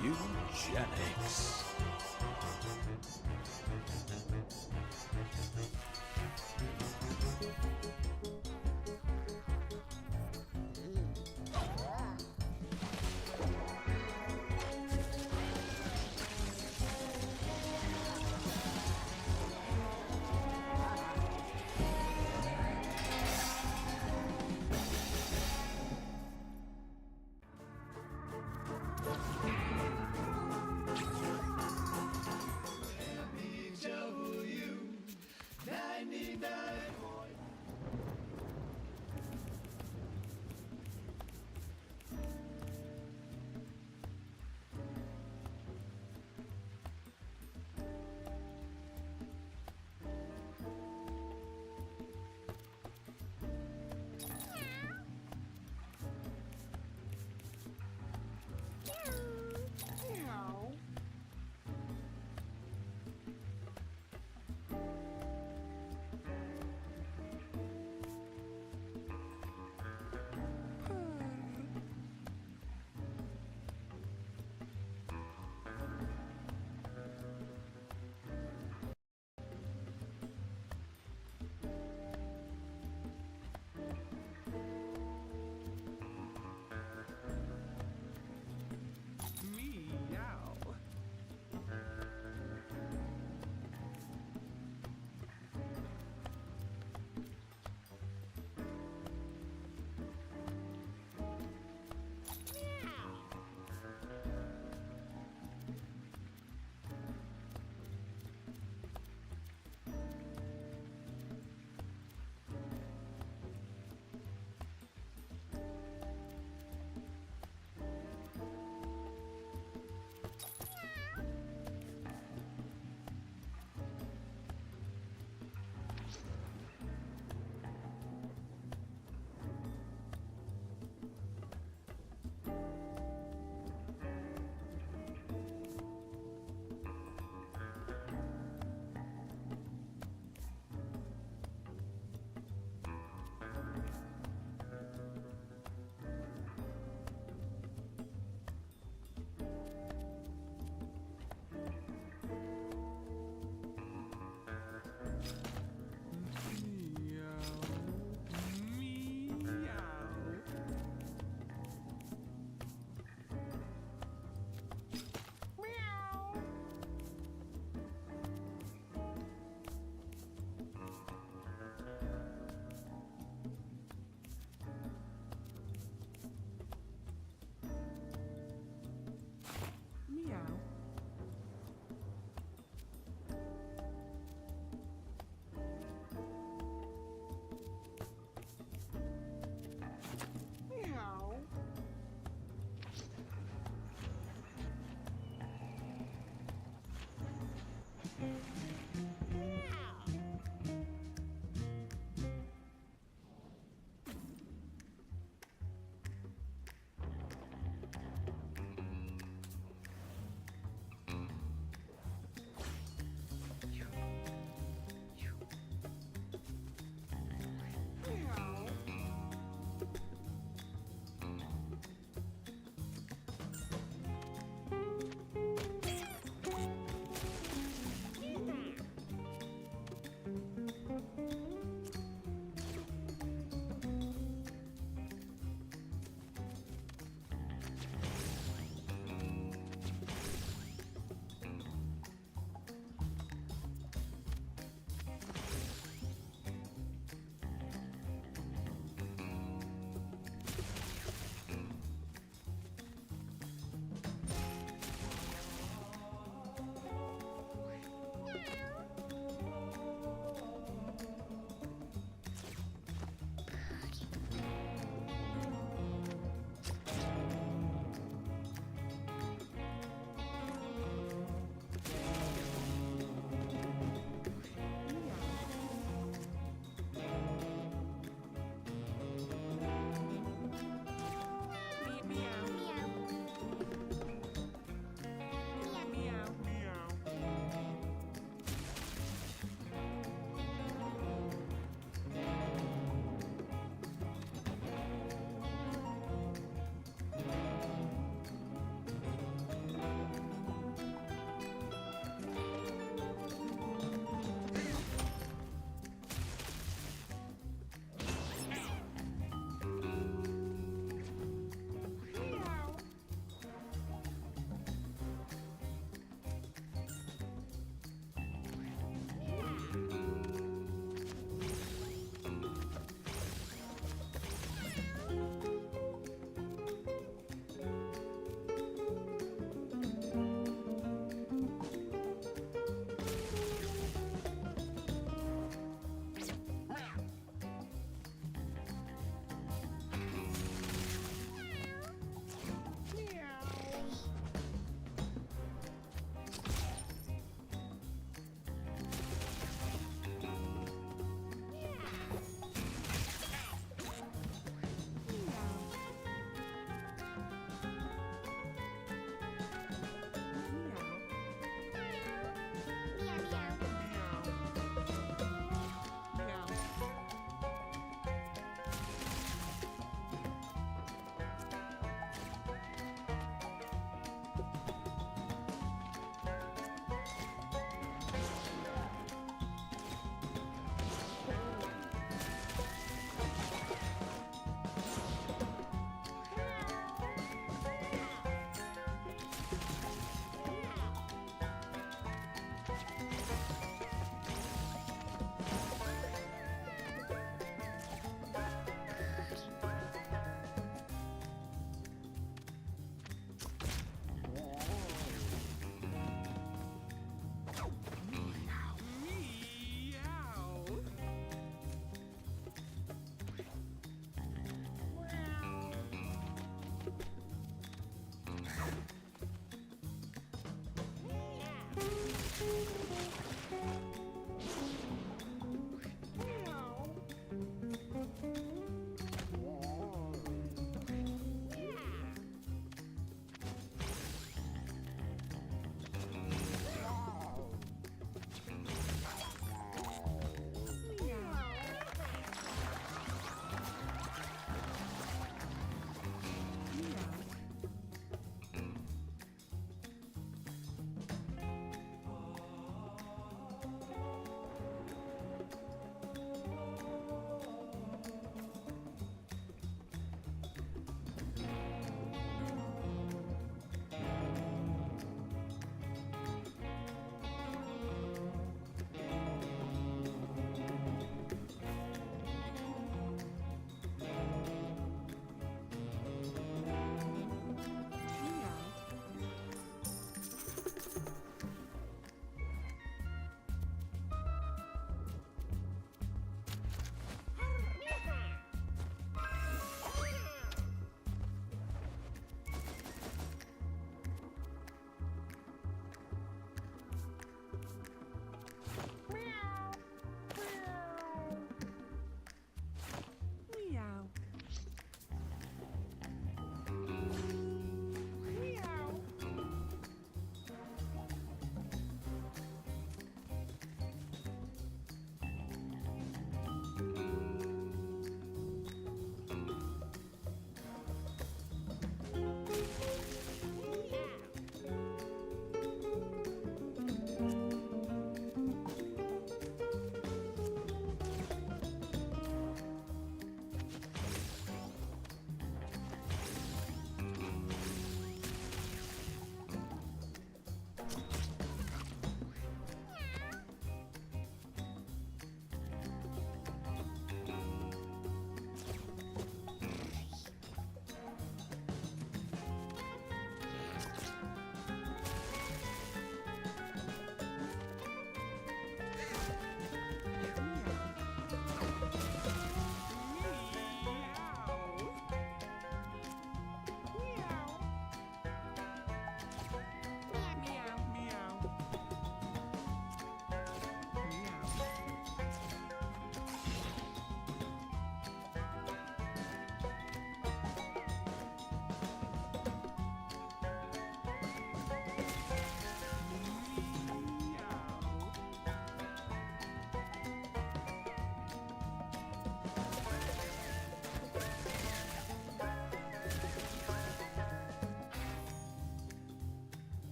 Mewgenics.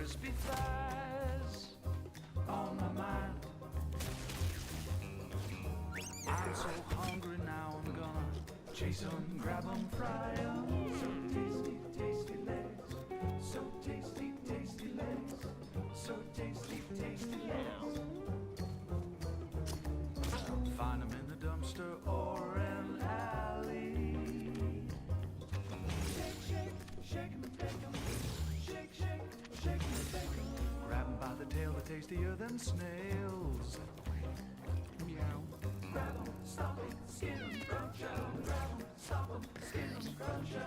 crispy thighs on my mind. I'm so hungry now, I'm gonna chase 'em, grab 'em, fry 'em. So tasty, tasty legs. So tasty, tasty legs. So tasty, tasty legs. Find 'em in the dumpster or an alley. Shake, shake, shake 'em and bake 'em. Shake, shake, shake 'em and bake 'em. Grab 'em by the tail, they're tastier than snails. Meow. Grab 'em, stop 'em, skin 'em, crunch 'em. Grab 'em, stop 'em, skin 'em, crunch 'em.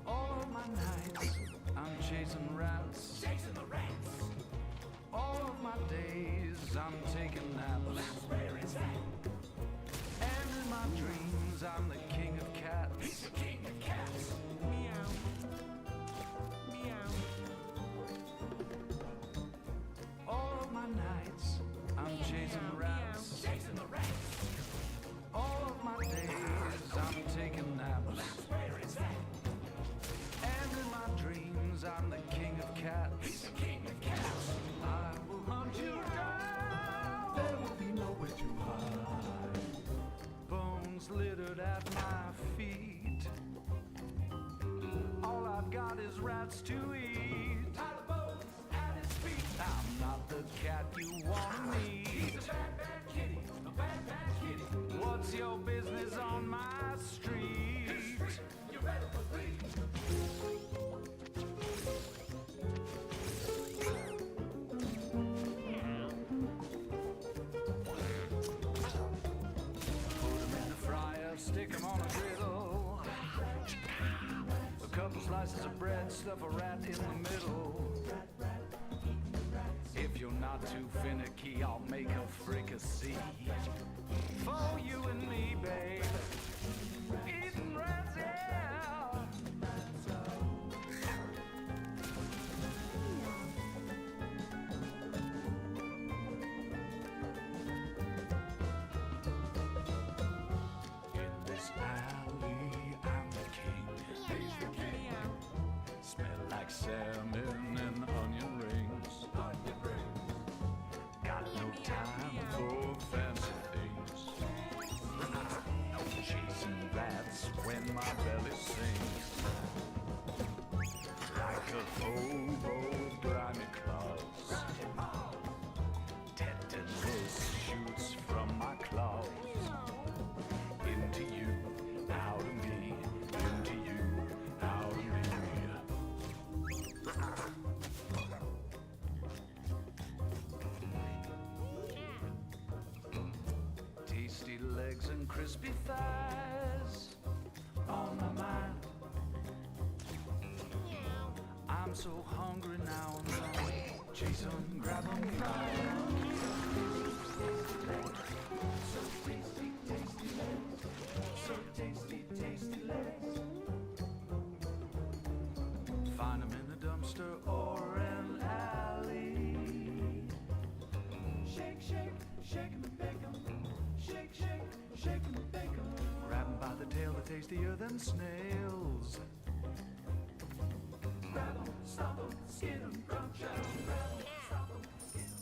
All of my nights, I'm chasing rats. Chasing the rats. All of my days, I'm taking naps. Where is that? And in my dreams, I'm the king of cats. He's the king of cats. Meow. Meow. All of my nights, I'm chasing rats. Chasing the rats. All of my days, I'm taking naps. Where is that? And in my dreams, I'm the king of cats. He's the king of cats. I will hunt you down. There will be nowhere to hide. Bones littered at my feet. All I've got is rats to eat. Pile of bones at his feet. I'm not the cat you want to meet. He's a bad, bad kitty. A bad, bad kitty. What's your business on my street? You better believe. Stick 'em on a griddle. A couple slices of bread, stuff a rat in the middle. If you're not too finicky, I'll make a fricassee for you and me, babe. Eating rats, yeah. Salmon and onion rings. Got no time for fancy things. Chasing rats when my belly sings. Like a hobo with grimy claws. Tetanus shoots from my claws. Into you, out of me. Into you, out of me. Tasty legs and crispy thighs on my mind. I'm so hungry now, I'm gonna chase 'em, grab 'em, fry 'em. So tasty, tasty legs. So tasty, tasty legs. Find 'em in the dumpster or an alley. Shake, shake, shake 'em and bake 'em. Shake, shake, shake 'em and bake 'em. Grab 'em by the tail, they're tastier than snails. Grab 'em, stop 'em, skin 'em, crunch 'em. Grab 'em, stop 'em, skin 'em.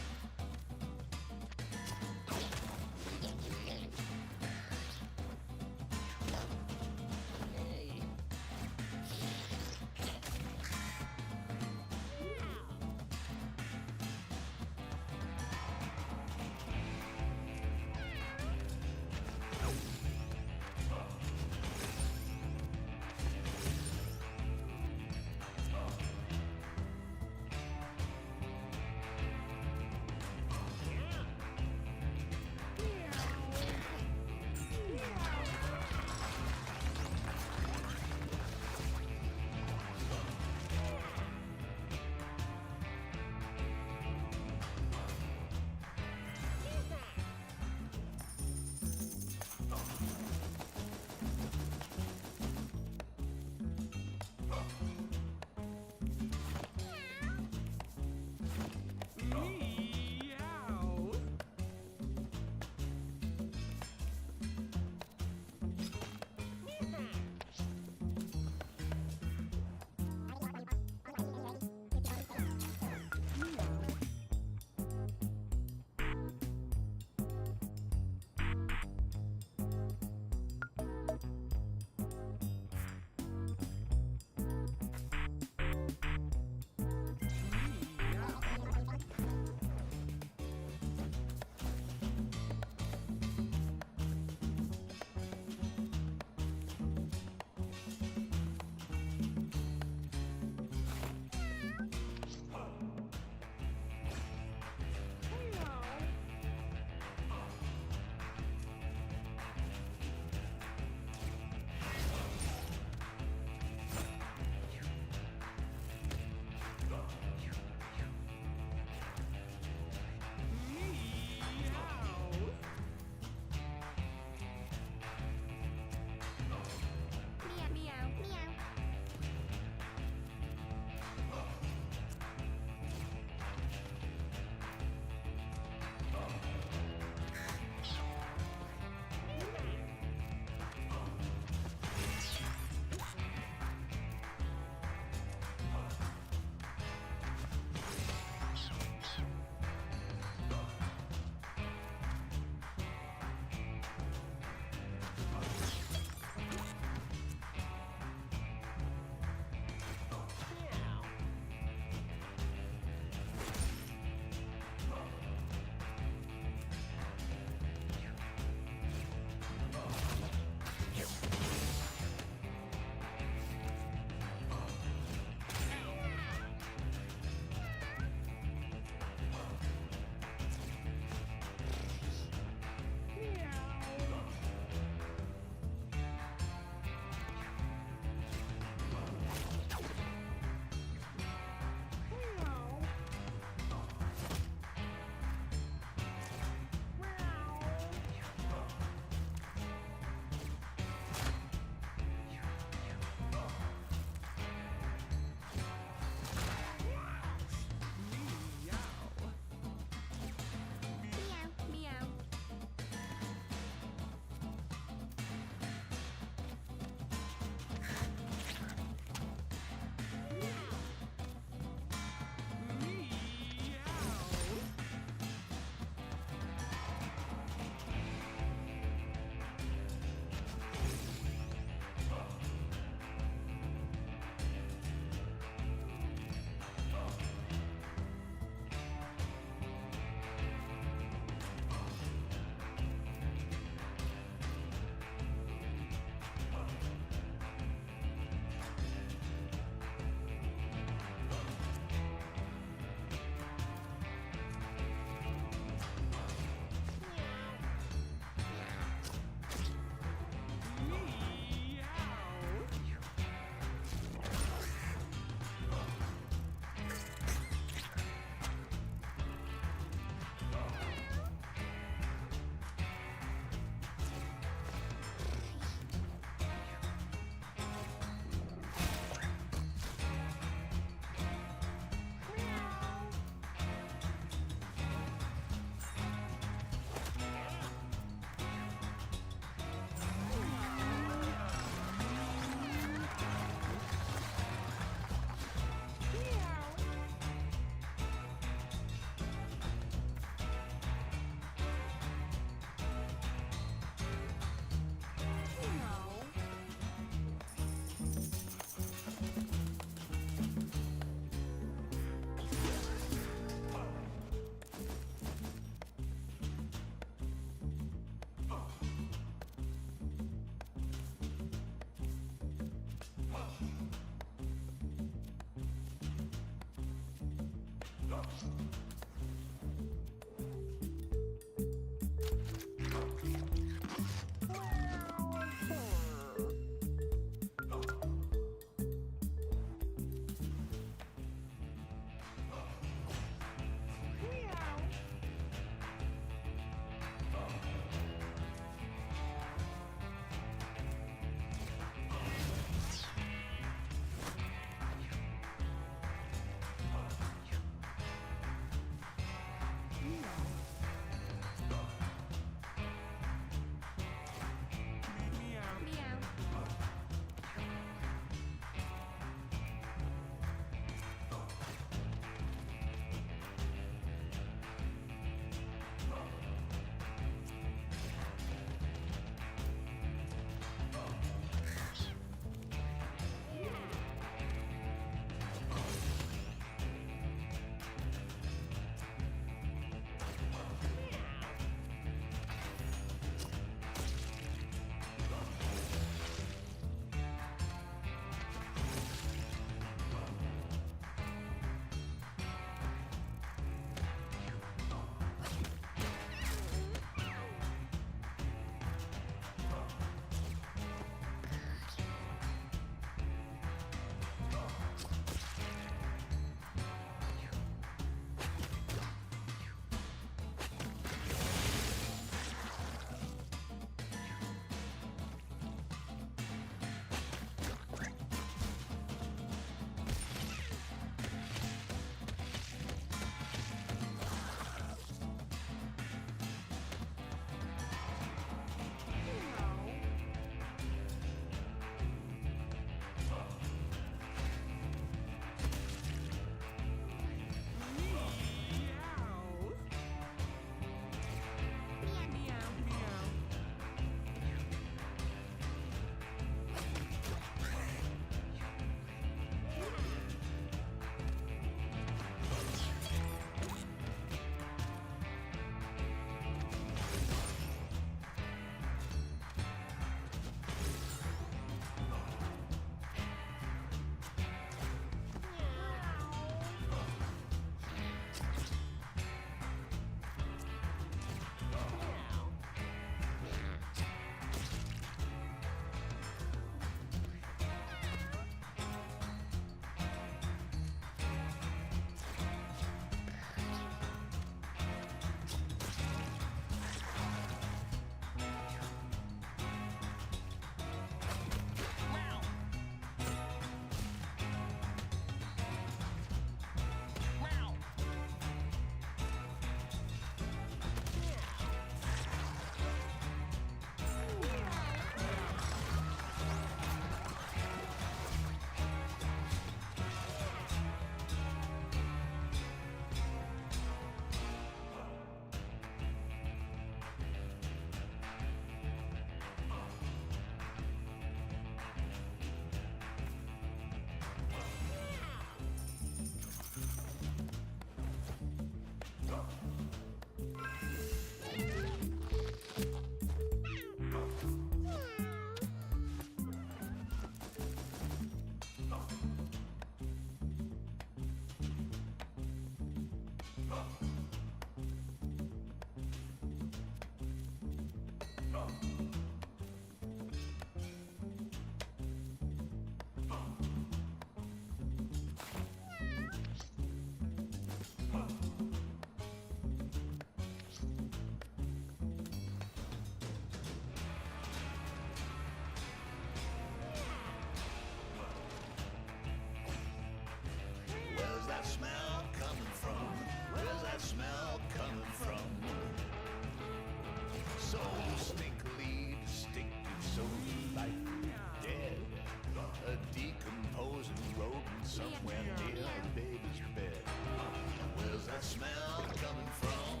that smell coming from?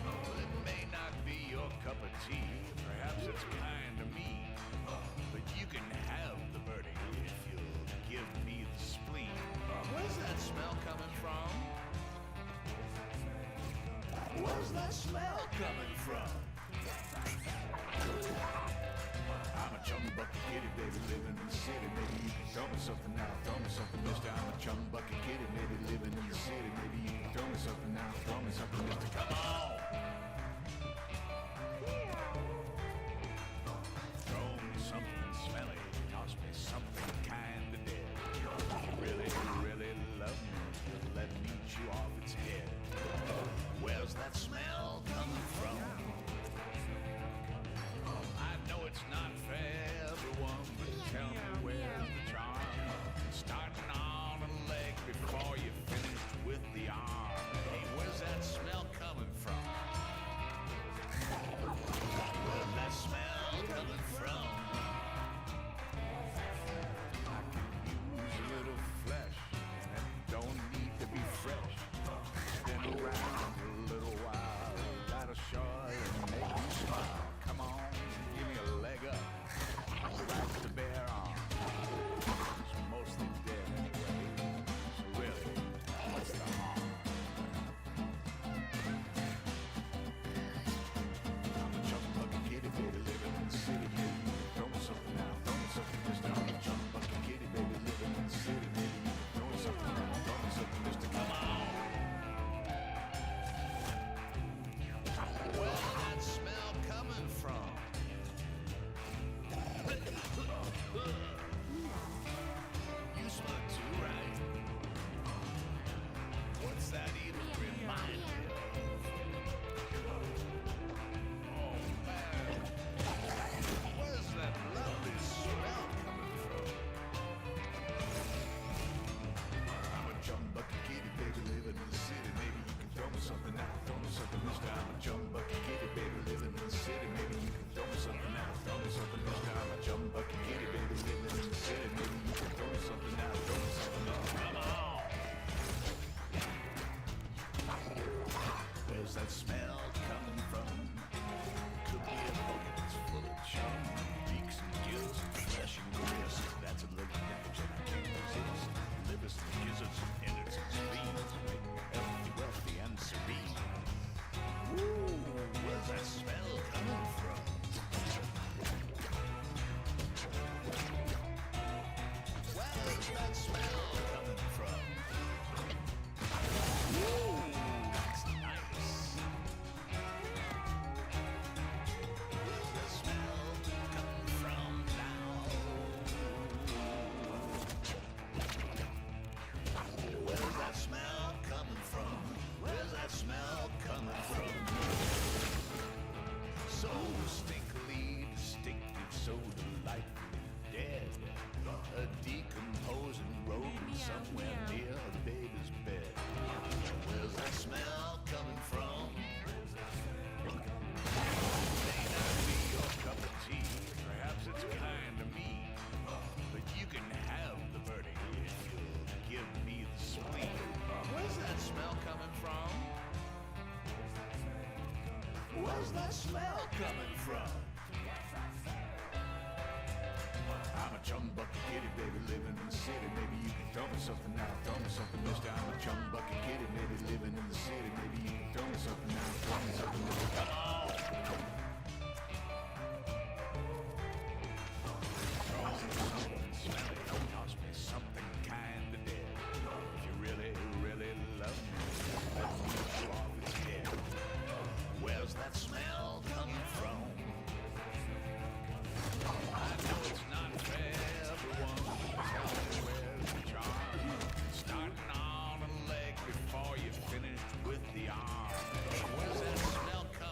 Well, it may not be your cup of tea, perhaps it's kind of mean, but you can have the birdie if you'll give me the spleen. Where's that smell coming from? Where's that smell coming from? I'm a chum bucket kitty, baby, living in the city. Maybe you can throw me something now, throw me something, mister. I'm a chum bucket kitty, maybe living in the city. Maybe you can throw me something now, throw me something, mister. Come on! Throw me something smelly, toss me something kind of dead. If you really, really love me, you'll let me chew off its head. Where's that smell coming from? I know it's not fair, everyone, but tell me where's the charm? Starting on a leg before you finished with the arm. Hey, where's that smell coming from? Where's that smell coming from? I can use a little flesh, and it don't need to be fresh. Spin around a little while, that'll sure make you smile. Come on, give me a leg up, right to bear on. It's mostly dead anyway, so really, what's the harm? I'm a chum bucket kitty, baby, living in the city. Maybe you can throw me something now, throw me something, mister. I'm a chum bucket kitty, baby, living in the city. Maybe you can throw me something now, throw me something, mister. Come on! Where's that smell coming from? You smell too, right? What's that even remind me of? Oh man, where's that lovely smell coming from? I'm a chum bucket kitty, baby, living in the city. Maybe you can throw me something now, throw me something, mister. I'm a chum bucket kitty, baby, living in the city. Maybe you can throw me something now, throw me something, mister. I'm a chum bucket kitty, baby, living in the city. Maybe you can throw me something now, throw me something, mister. Come on! Where's that smell coming from? Could be a bucket that's full of chum, beaks and gills, flesh and grist. That's a little damage and I can't resist. Livers and gizzards and innards and spleens make me healthy, wealthy, and serene. Ooh, where's that smell coming from? Where's that smell coming from? Ooh, that's nice. Where's that smell coming from now? Where's that smell coming from? Where's that smell coming from? So stinkily distinctive, so delightfully dead. A decomposing rodent somewhere near a baby's bed. Where's that smell coming from? May not be your cup of tea, perhaps it's kind of mean, but you can have the birdie if you'll give me the spleen. Where's that smell coming from? Where's that smell coming from? I'm a chum bucket kitty, baby, living in the city. Maybe you can throw me something now, throw me something, mister. I'm a chum bucket kitty, maybe living in the city. Maybe you can throw me something now, throw me something, mister. Come on! Throw me something smelly, toss me something kind of dead. If you really, really love me, let me chew off its head. Where's that smell coming from? I know it's not fair, everyone. Tell me where's the charm? Starting on a leg before you finished with the arm. Where's that smell coming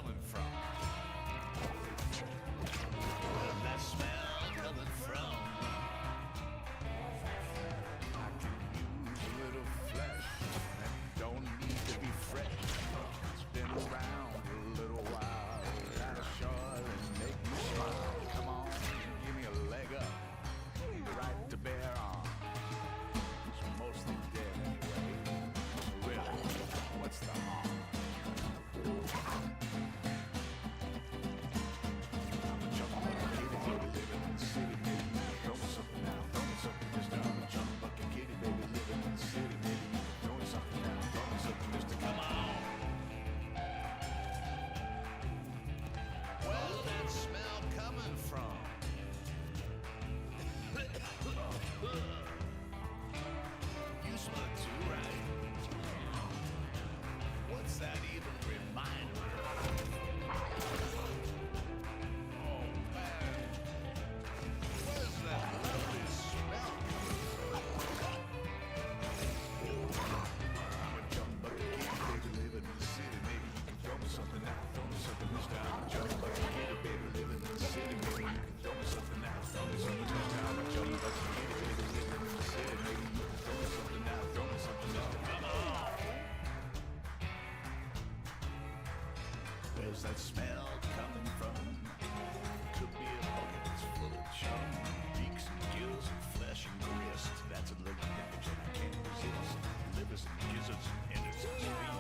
Where's that smell coming from? Could be a bucket that's full of chum. Beaks and gills and flesh and grist. That's a look image and I can't resist. Livers and gizzards and innocent sweet.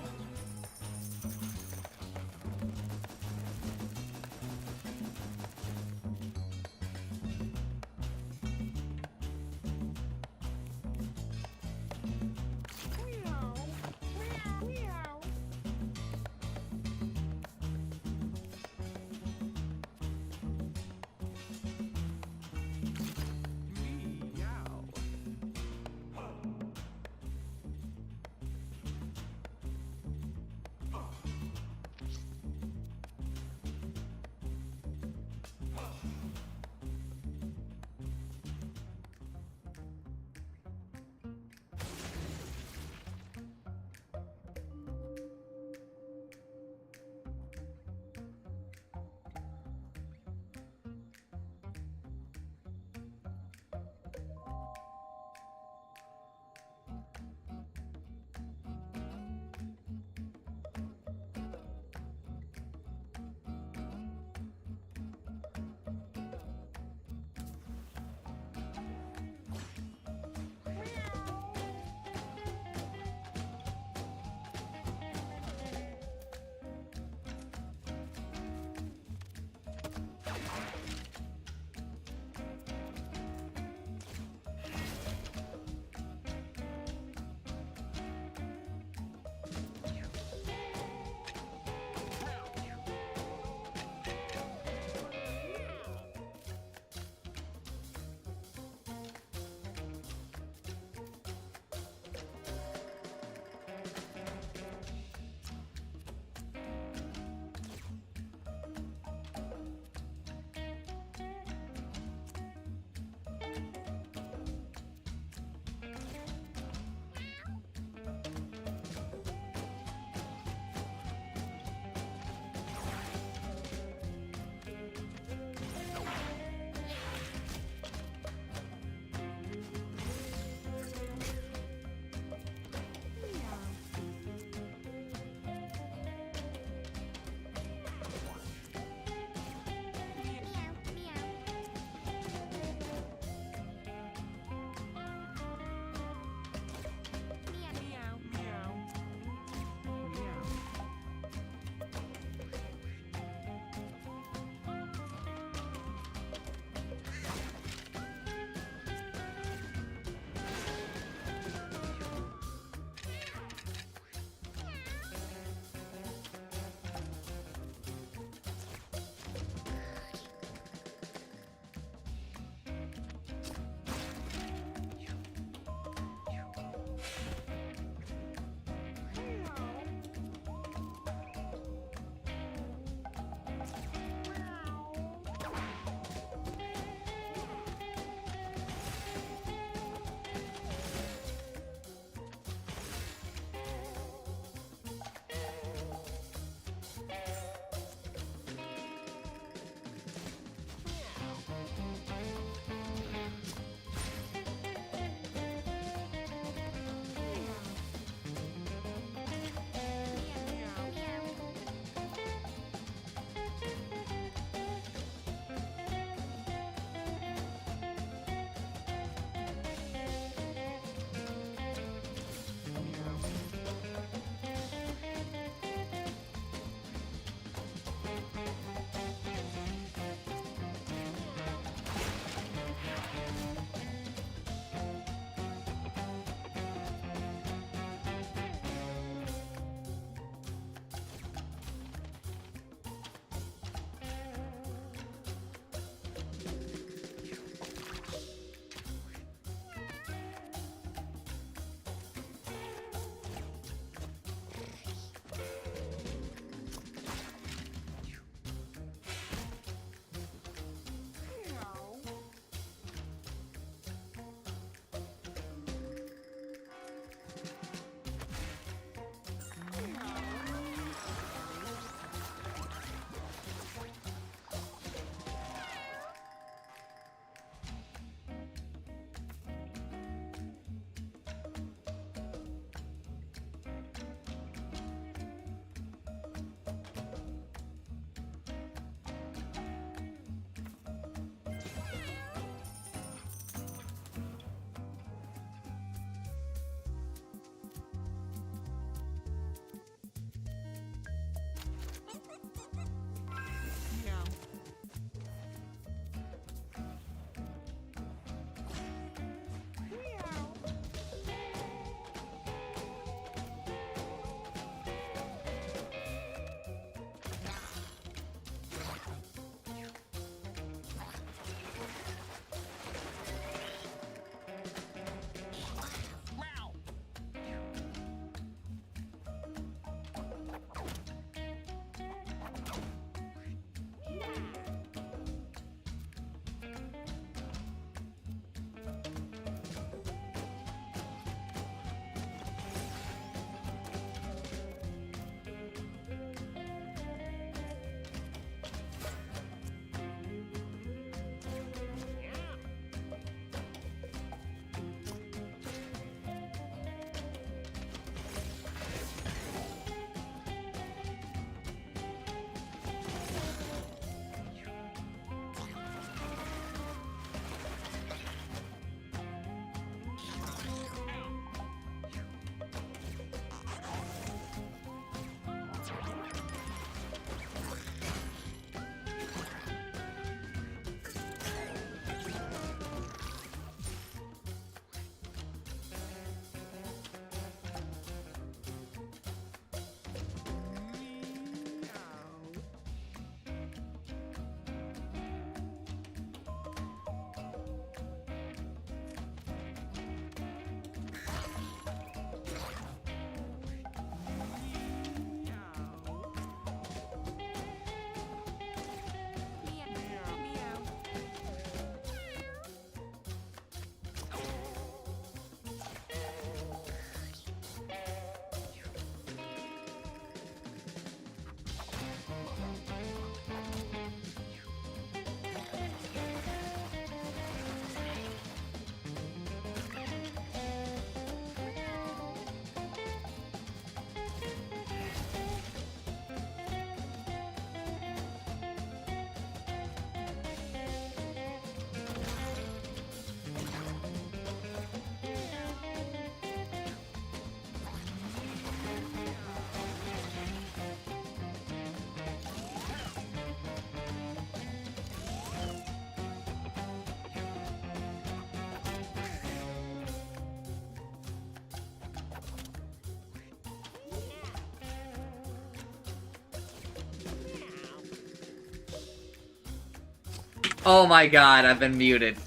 Oh my god, I've been muted.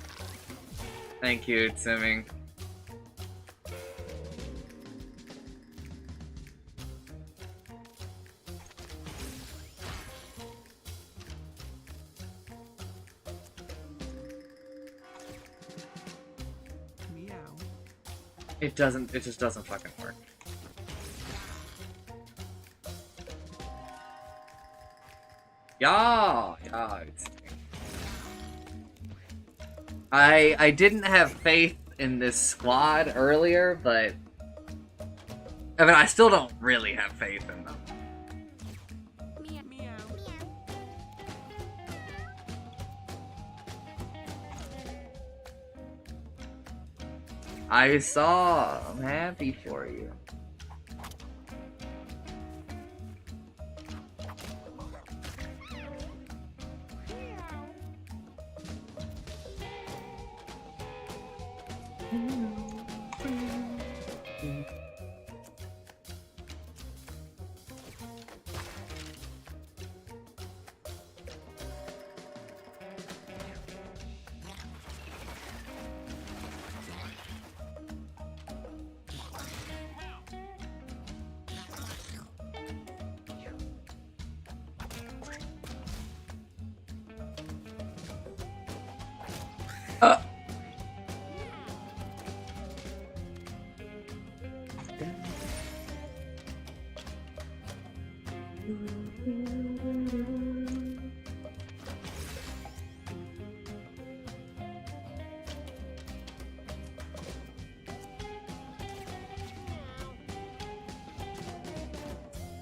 Thank you, Simming. It just doesn't fucking work. Yeah, it's... I didn't have faith in this squad earlier, but I mean, I still don't really have faith in them. I saw. I'm happy for you.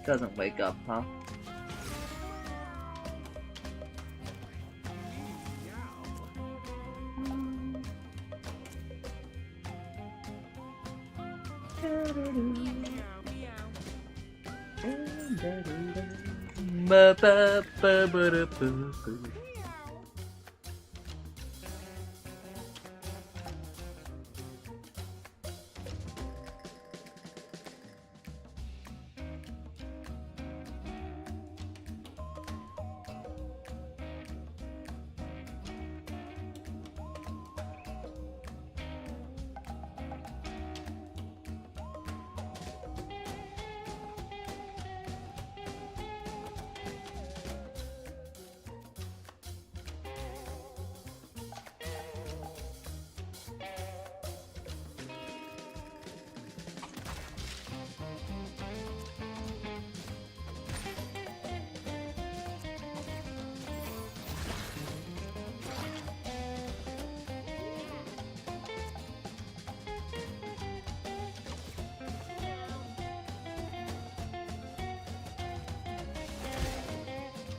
Doesn't wake up, huh?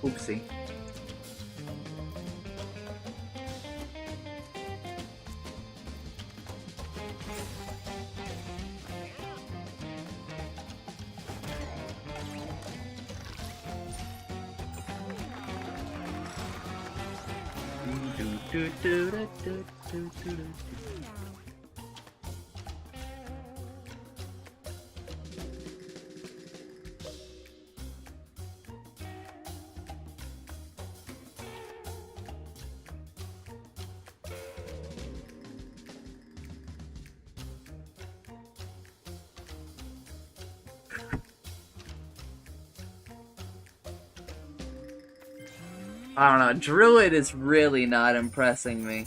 Oopsie. I don't know, Druid is really not impressing me.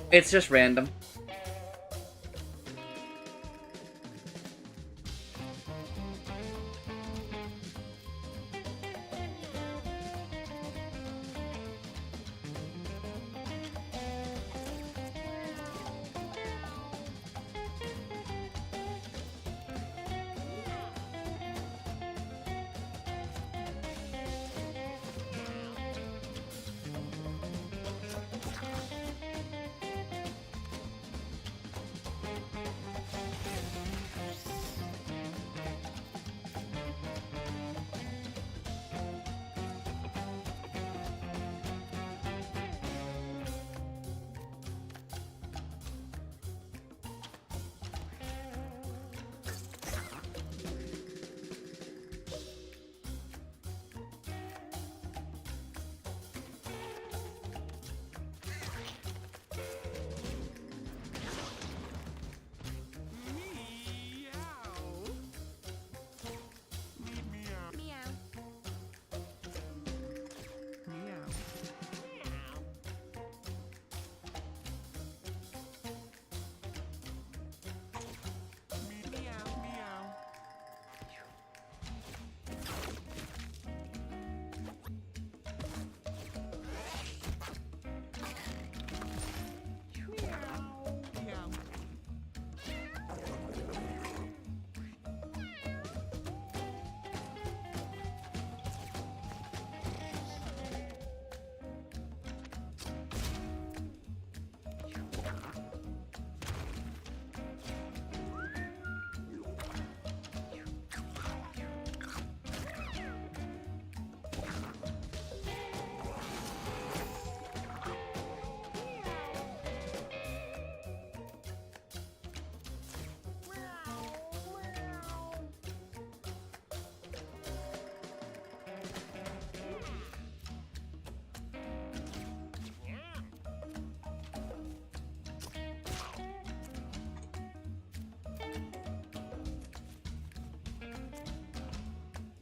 It's just random.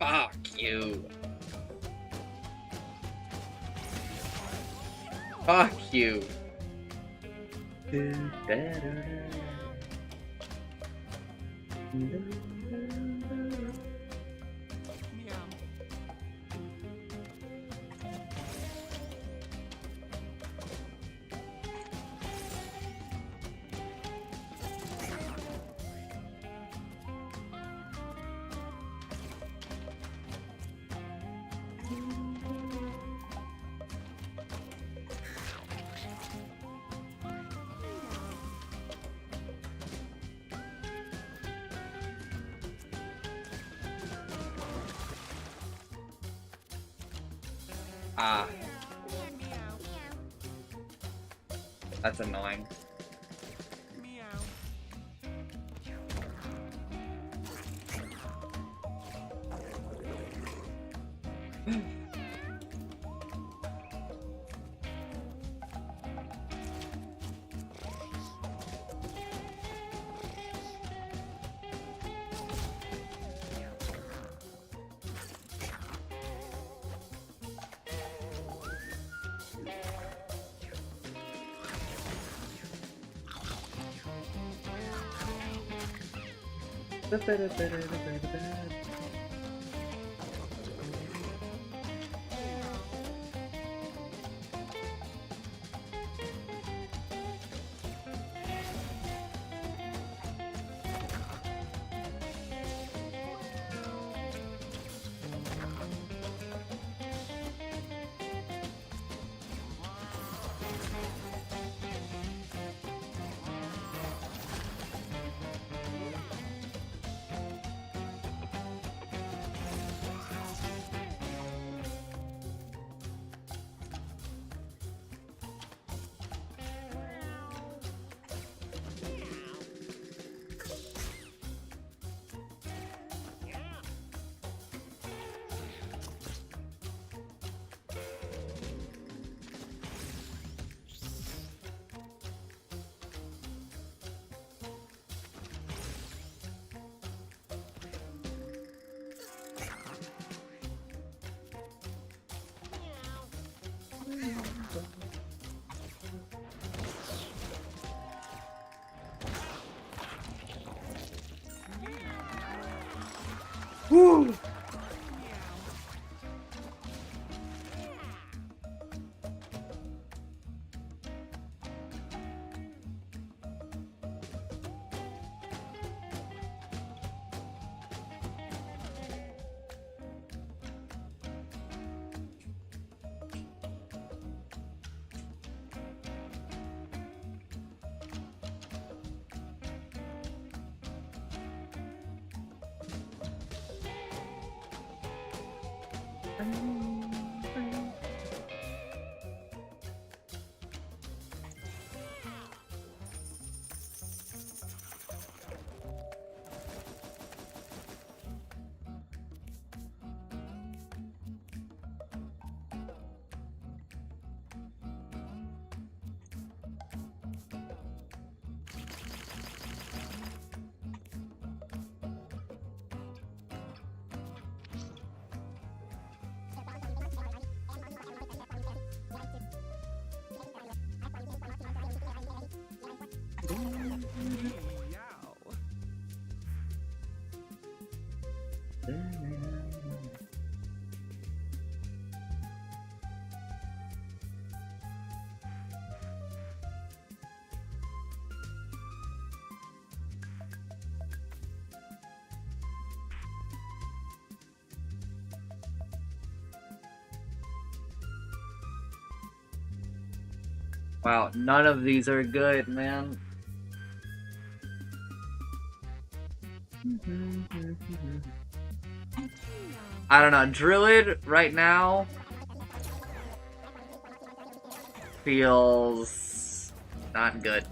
Fuck you. Fuck you. Ah. That's annoying. Wow, none of these are good, man. I don't know, Druid right now feels not good.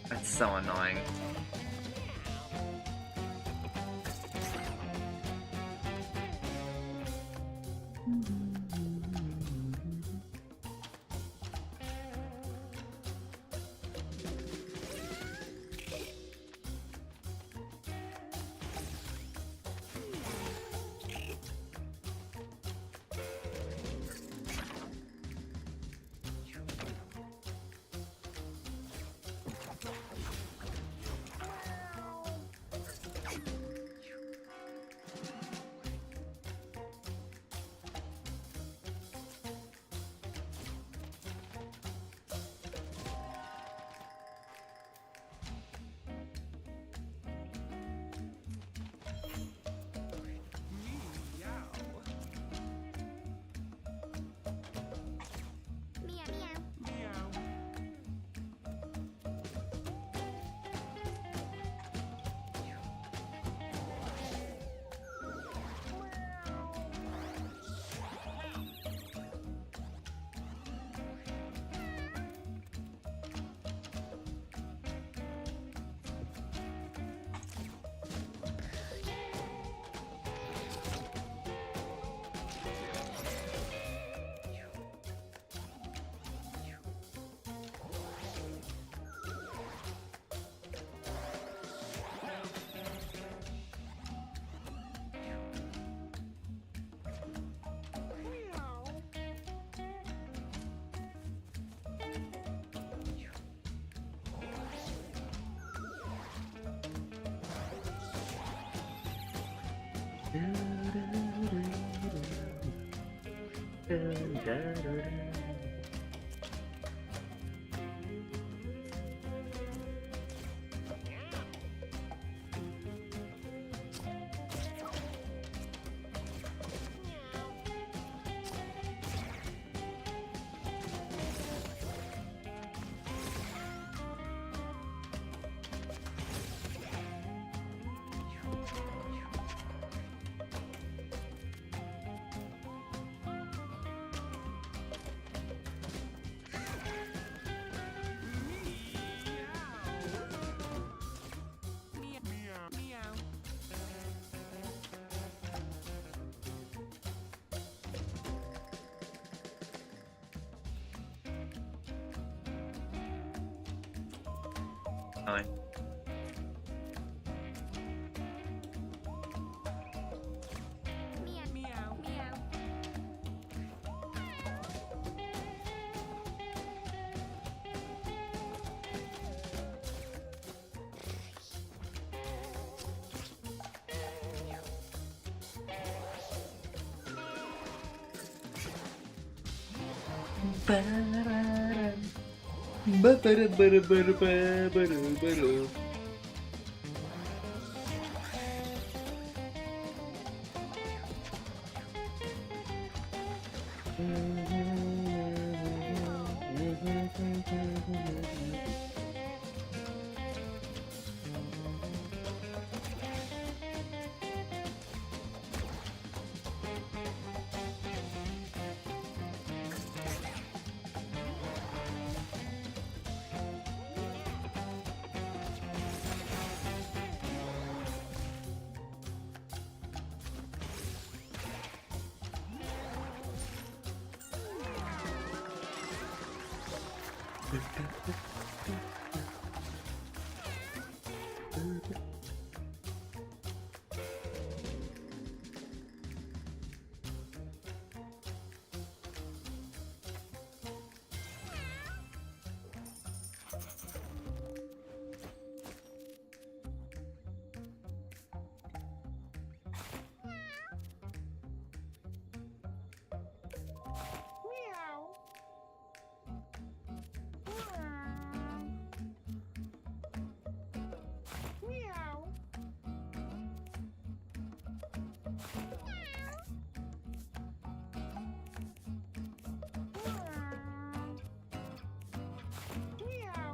That's so annoying. Fine. Meow. Meow.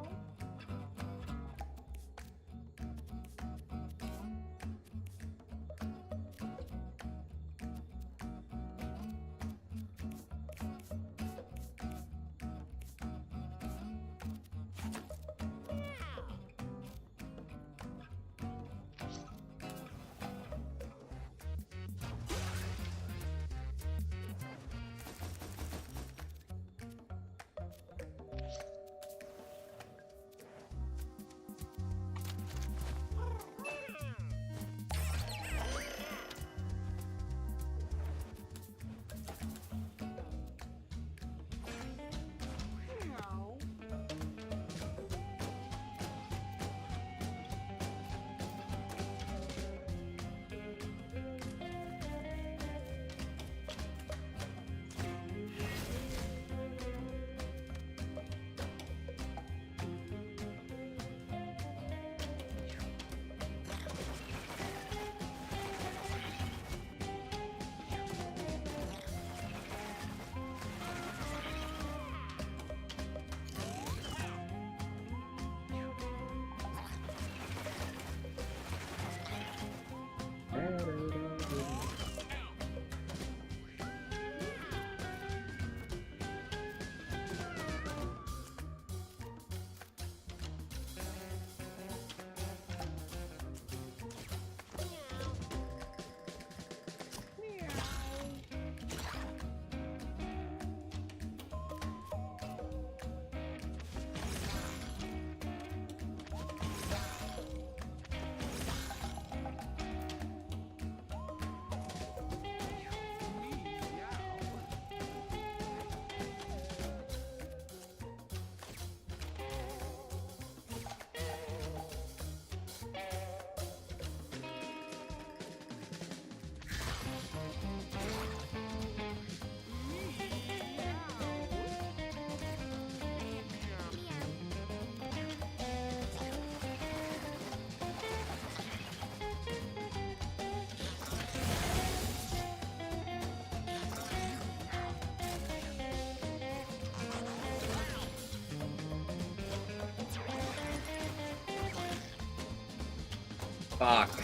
Fuck.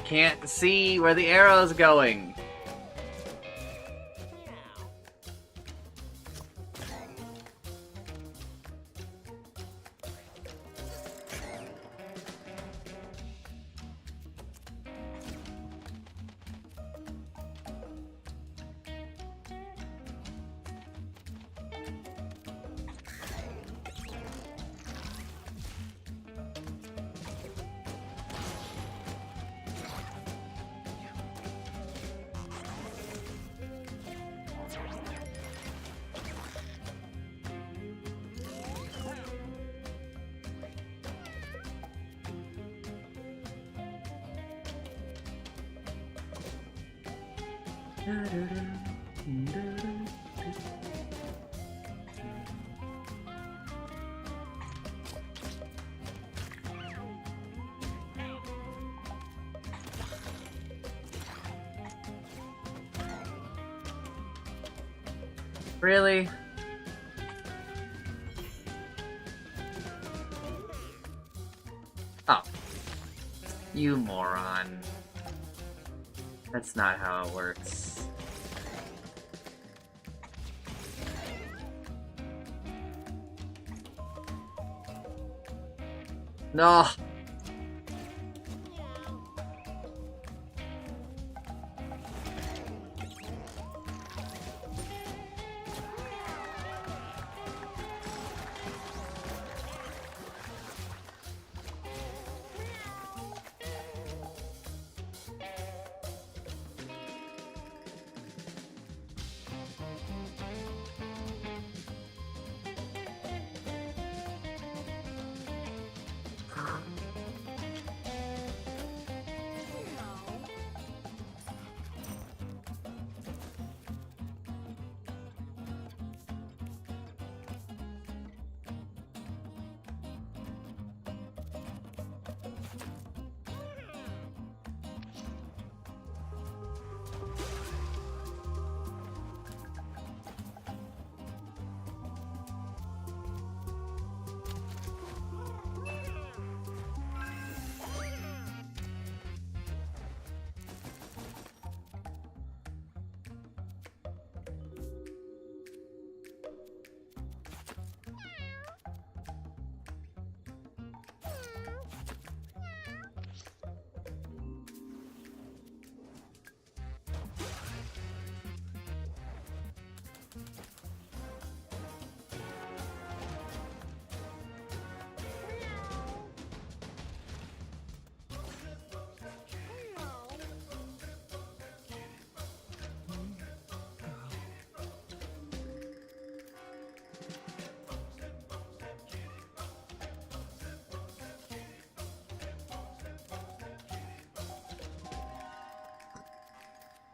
can't see where the arrow's going. Really? Oh. You moron. That's not how it works. No!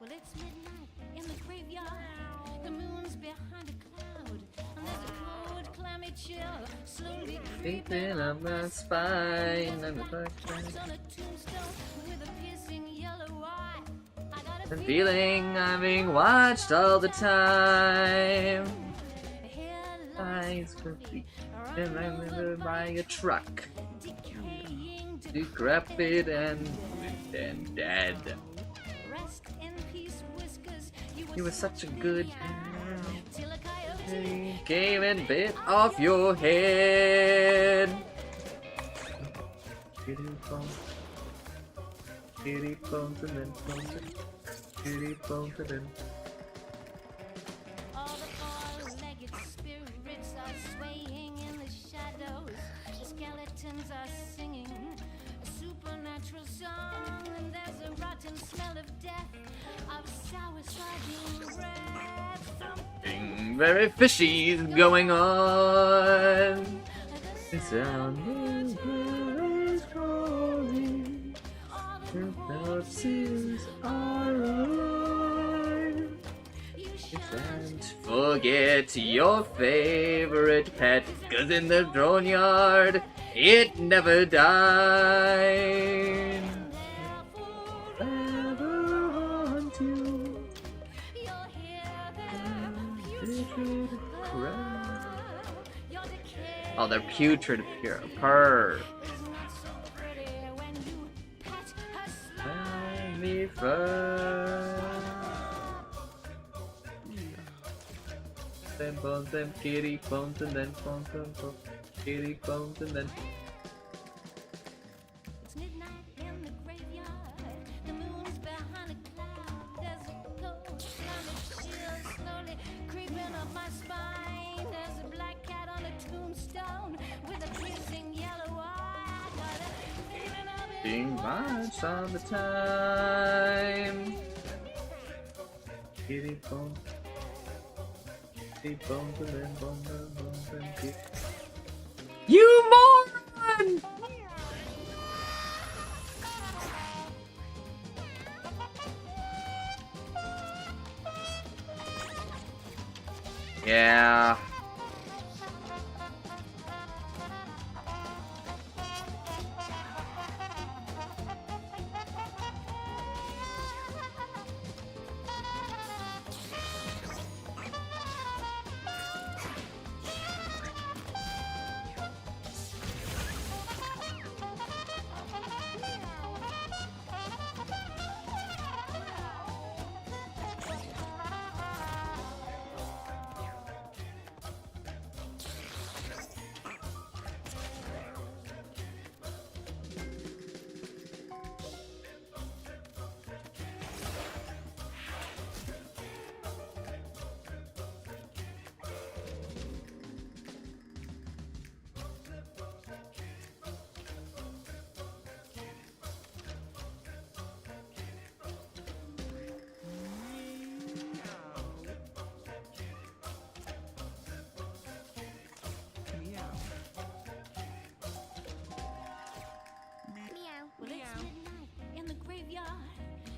Well, it's midnight in the graveyard. The moon's behind a cloud, and there's a cold, clammy chill slowly creeping up my spine. I'm On a tombstone with a piercing yellow eye. I got a feeling I'm being watched all the time. Eyes complete, and I'm living by a truck. Decrepit and dead. You were such a good girl. You came and bit off your head. Kitty bones. Kitty bones and then bones. Kitty bones and then. All the four-legged spirits are swaying in the shadows. The skeletons are singing a supernatural song, and there's a rotten smell of death, of sour sardine breath. Something very fishy is going on. The sound is calling. The corpses are alive. Can't forget your favorite pet, 'cause in the drone yard it never died. Ever haunt you. Putrid cry. Oh, they're putrid pure. Purr. me first. Then bones, then kitty bones, and then bones, kitty bones, and then. It's midnight in the graveyard. The moon's behind a cloud. There's a cold climate chill slowly creeping up my spine. There's a black cat on a tombstone with a piercing yellow eye. Got a feeling of it. Being much all the time. Kitty bones. Kitty bones, and then bones, and kitty. You moron! Yeah. Well, it's midnight in the graveyard.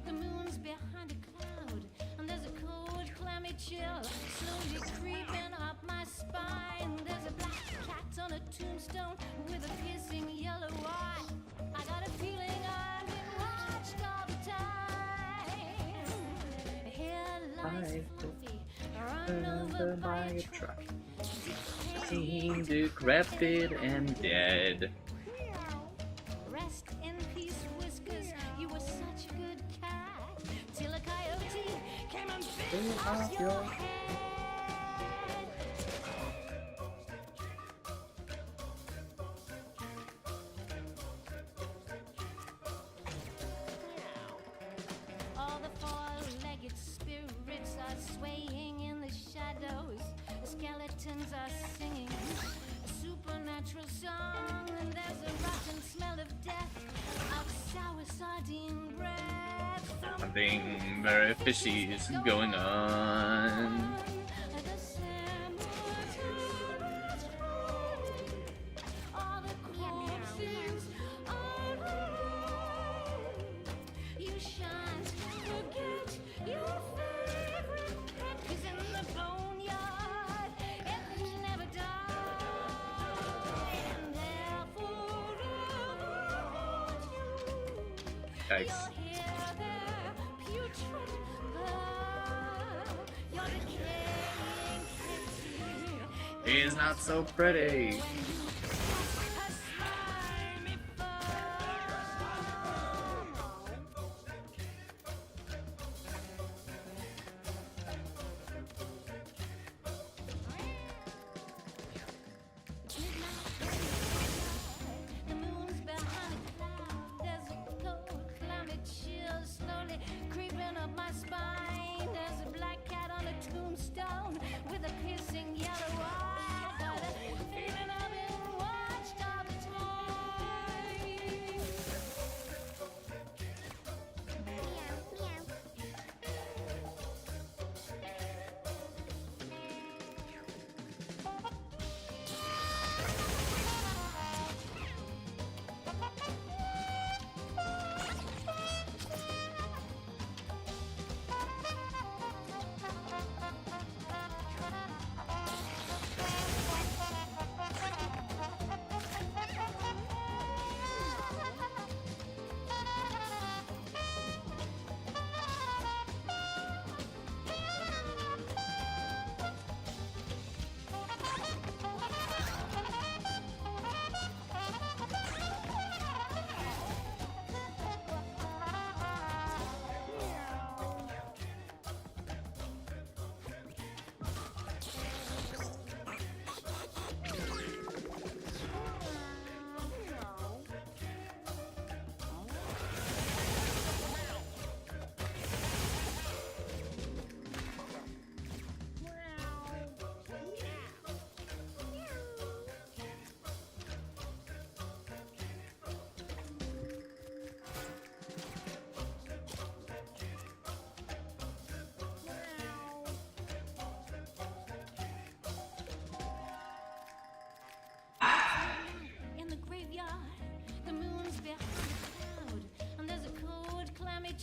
The moon's behind a cloud, and there's a cold, clammy chill slowly creeping up my spine. There's a black cat on a tombstone with a piercing yellow eye. I got a feeling I'm being watched all the time. Headlights fluffy, run over by a truck. Seem decrepit and dead. Rest in peace, Whiskers. You were such a good cat. Till a coyote came and bit off your head. All the four-legged spirits are swaying in the shadows. The skeletons are singing a supernatural song, and there's a rotten smell of death, of sour sardine breath. Something very fishy is going on. The cemetery, all the corpses are around. You shan't forget your favorite pet is in the boneyard. It will never die, and therefore haunt you. Yikes. You'll hear their putrid purr. Your decaying kitty He's not so pretty. when you touch her slimy fur. The moon's behind a cloud. There's a cold, clammy chill slowly creeping up my spine. There's a black cat on a tombstone with a piercing yellow eye. Got a feeling I've been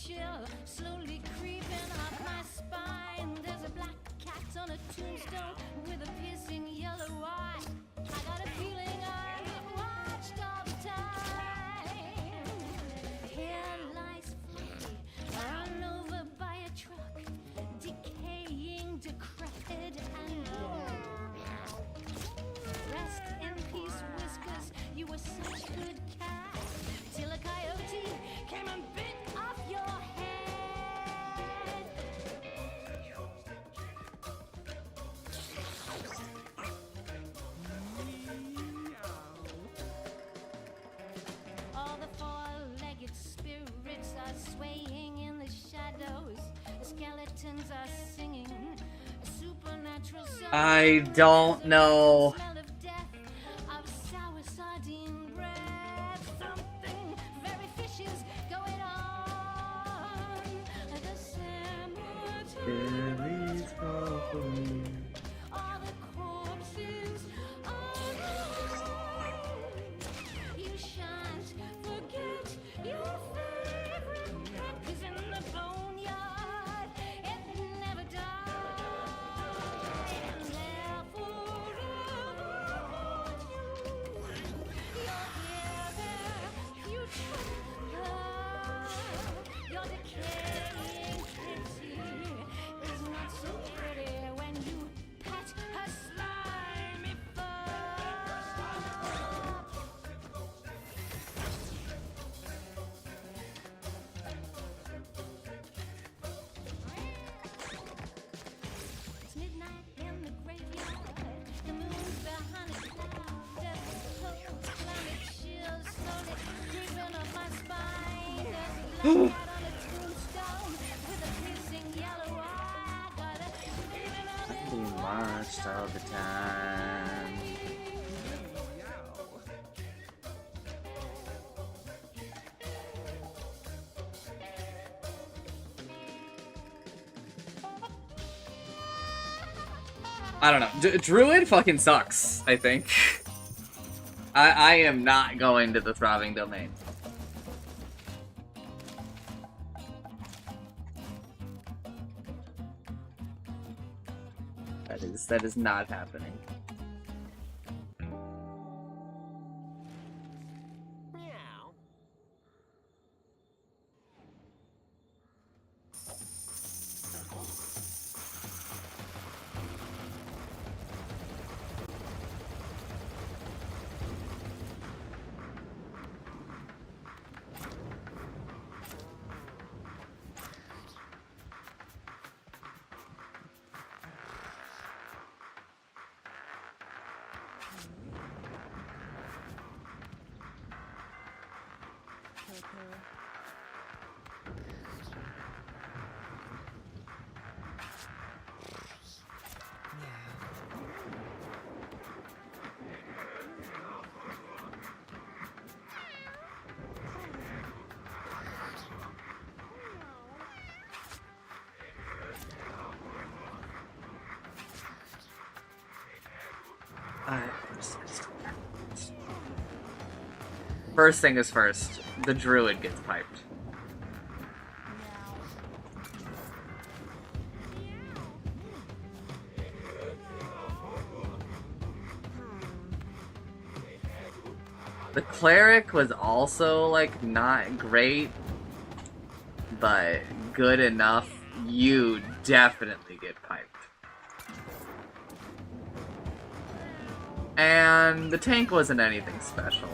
chill slowly creeping up my spine. There's a black cat on a tombstone with a piercing yellow eye. I got a feeling I'm watched all the time. Here lies Fluffy, run over by a truck, decaying, decrepit, and old. Rest in peace, Whiskers, you were such good cat. Till a coyote came and bit off your head. All the four-legged spirits are swaying in the shadows. The skeletons are singing a supernatural song. I don't know. Smell of death, of sour sardine breath. Something very fishy's going on at the cemetery. All the corpses are gone. You shan't forget your favorite cat, 'cause in the boneyard it never died. And they'll forever haunt you. You'll hear their putrid love. Your decaying kitty is not so pretty when you pat her slimy fur. It's midnight in the graveyard. The moon's behind a cloud. There's a cold climate chill slowly creeping up my spine. There's a black cat on a tombstone with a piercing yellow eye. Got a feeling of it. Being watched all the time. I don't know. Druid fucking sucks, I think. I am not going to the Throbbing Domain. That is not happening. First thing is first, the druid gets piped. The cleric was also, like, not great, but good enough. You definitely get piped. And the tank wasn't anything special.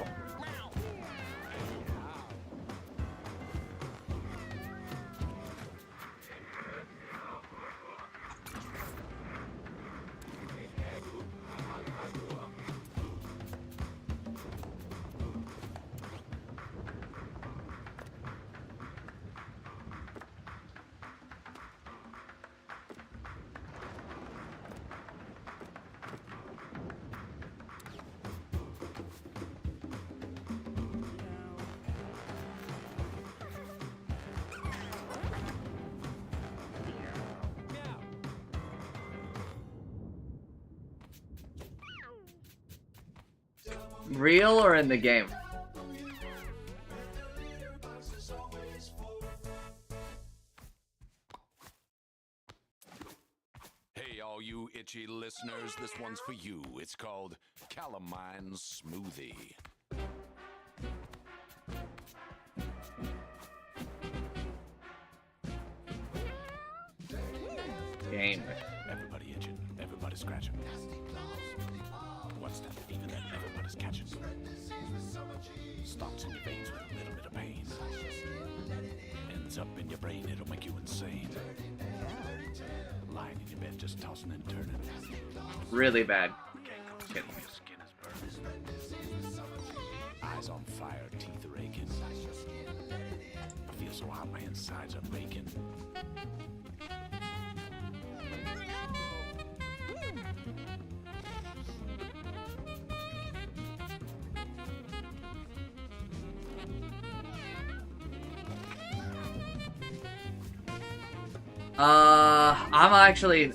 Real or in the game? all you itchy listeners, this one's for you. It's called Calamine Smoothie. Game. Everybody itching, everybody scratching. What's that feeling that everybody's catching? Stops in your veins with a little bit of pain. Ends up in your brain, it'll make you insane. Lying in your bed, just tossing and turning. Really bad. Your skin is burning. Eyes on fire, teeth are aching. I feel so hot, my insides are baking.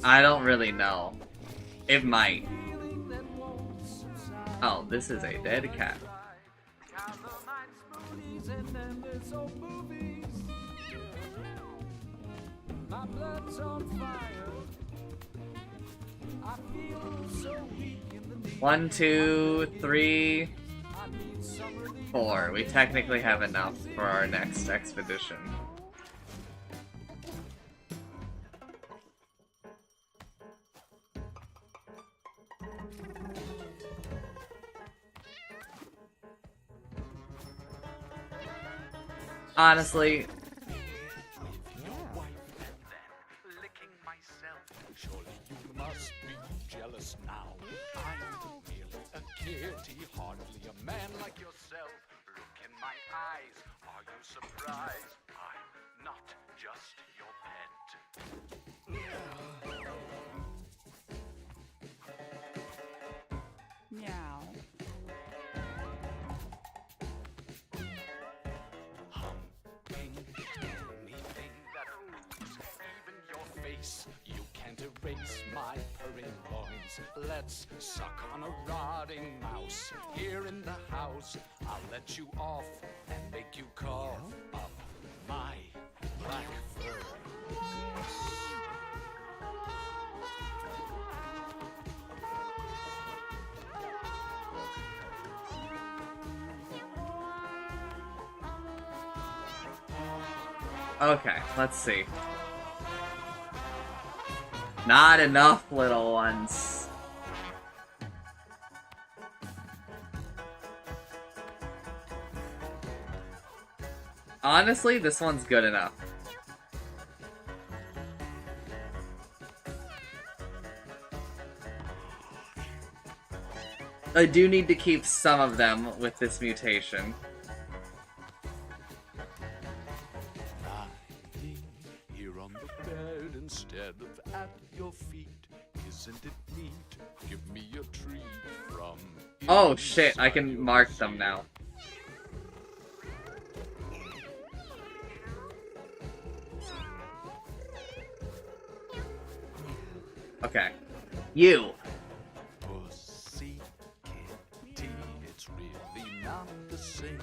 I don't really know. It might. Oh, this is a dead cat. One, two, three, four. We technically have enough for our next expedition. Honestly, Licking myself. Surely you must be jealous now. I'm merely a kitty, hardly a man like yourself. Look in my eyes. Are you surprised? I'm not just your pet. Meow. Anything that moves, even your face, you can't erase my purring loins. Let's suck on a rotting mouse here in the house. I'll let you off and make you cough up my black fur. okay, let's see. Not enough, little ones. Honestly, this one's good enough. I do need to keep some of them with this mutation. Lying here on the bed instead of at your feet. Isn't it neat? Give me a treat from Oh shit, I can inside mark your them now. Okay. You! Pussy kitty, it's really not the same.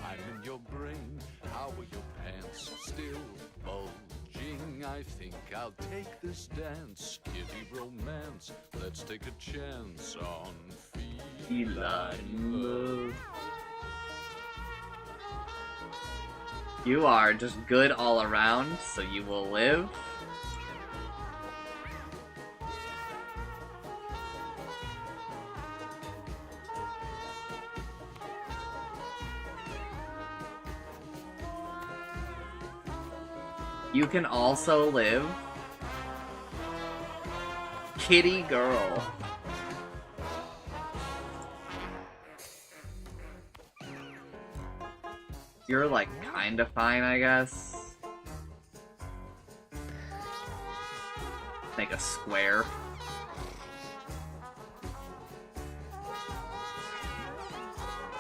I'm in your brain. How are your pants still bulging? I think I'll take this dance. Kitty romance. Let's take a chance on feline love. You are just good all around, so you will live. You can also live. Kitty girl. You're like kinda fine, I guess. Make a square.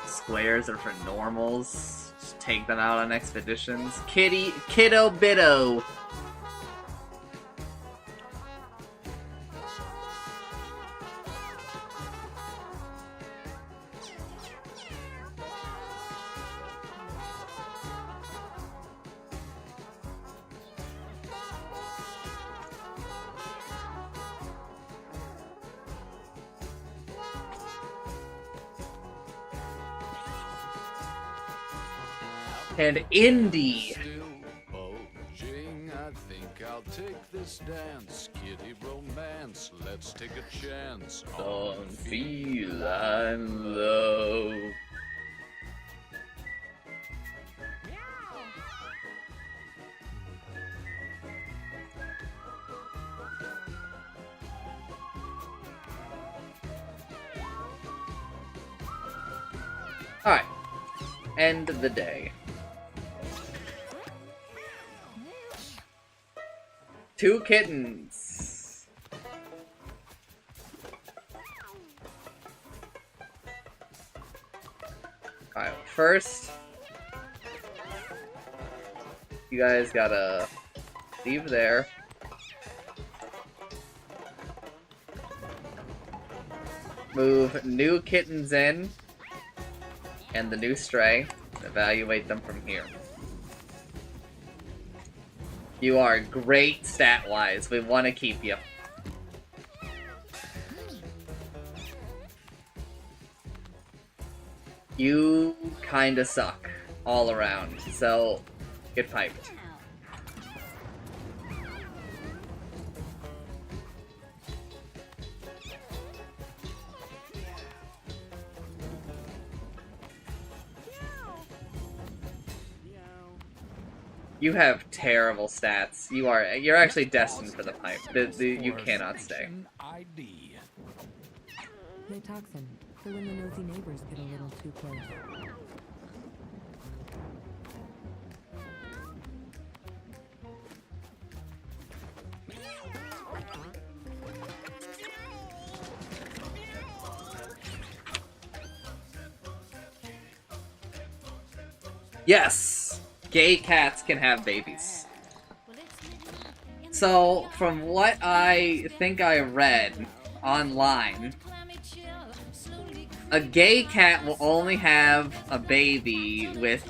Squares are for normals. Just take them out on expeditions. Kiddo Biddo. And indie. Still bulging, I think I'll take this dance. Kitty romance, let's take a chance. On feline love. Alright. End of the day. 2 kittens. Alright, first, you guys gotta leave there. Move new kittens in, and the new stray. Evaluate them from here. You are great stat-wise. We want to keep you. You kinda suck all around, so get piped. You have terrible stats. You're actually destined for the pipe. You cannot stay. ID. No toxin, for when the nosy neighbors get a little too close. Yes! Gay cats can have babies. So, from what I think I read online, a gay cat will only have a baby with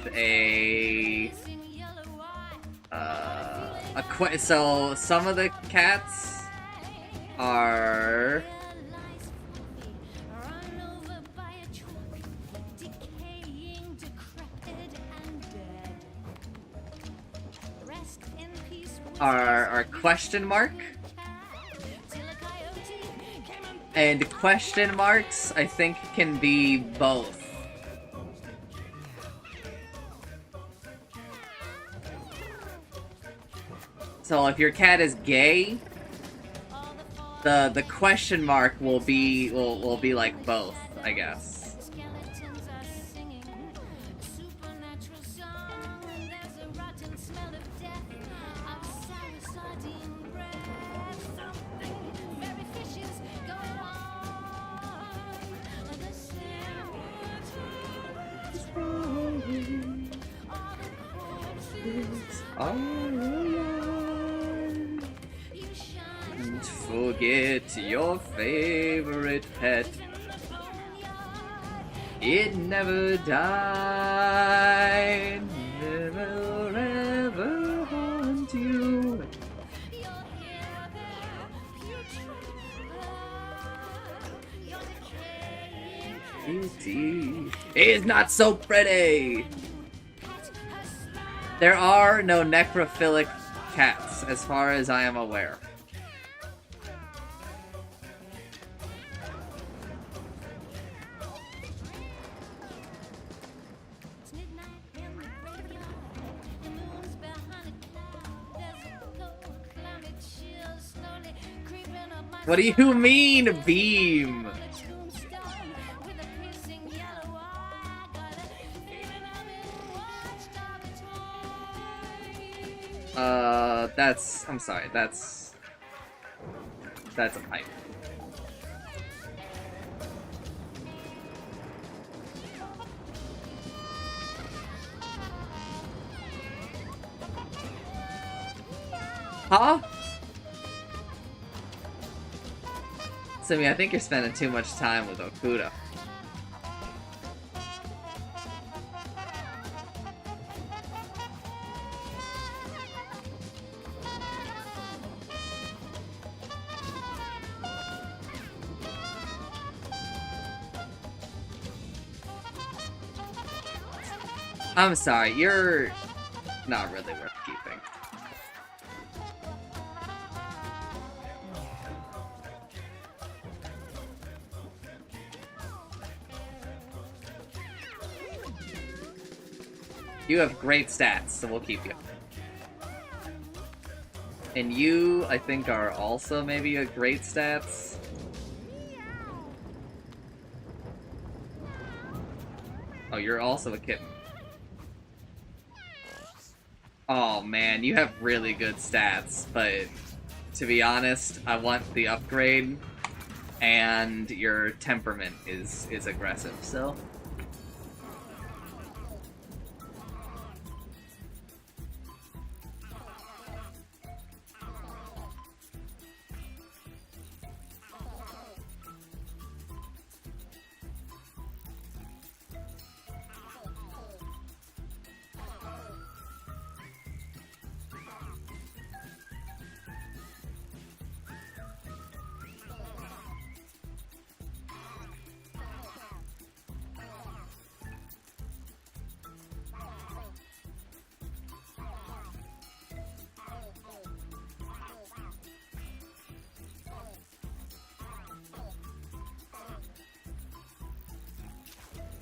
so some of the cats are question mark, and question marks I think can be both. So if your cat is gay, the question mark will be like both, I guess. Don't forget your favorite pet. It never died, never ever haunt you. Beauty is not so pretty. There are no necrophilic cats, as far as I am aware. What do you mean, beam? I'm sorry, that's a pipe. Huh? Simi, I think you're spending too much time with Okuda. I'm sorry, you're not really worth keeping. You have great stats, so we'll keep you. And you, I think, are also maybe a great stats. Oh, you're also a kitten. Oh man, you have really good stats, but to be honest, I want the upgrade, and your temperament is aggressive, so...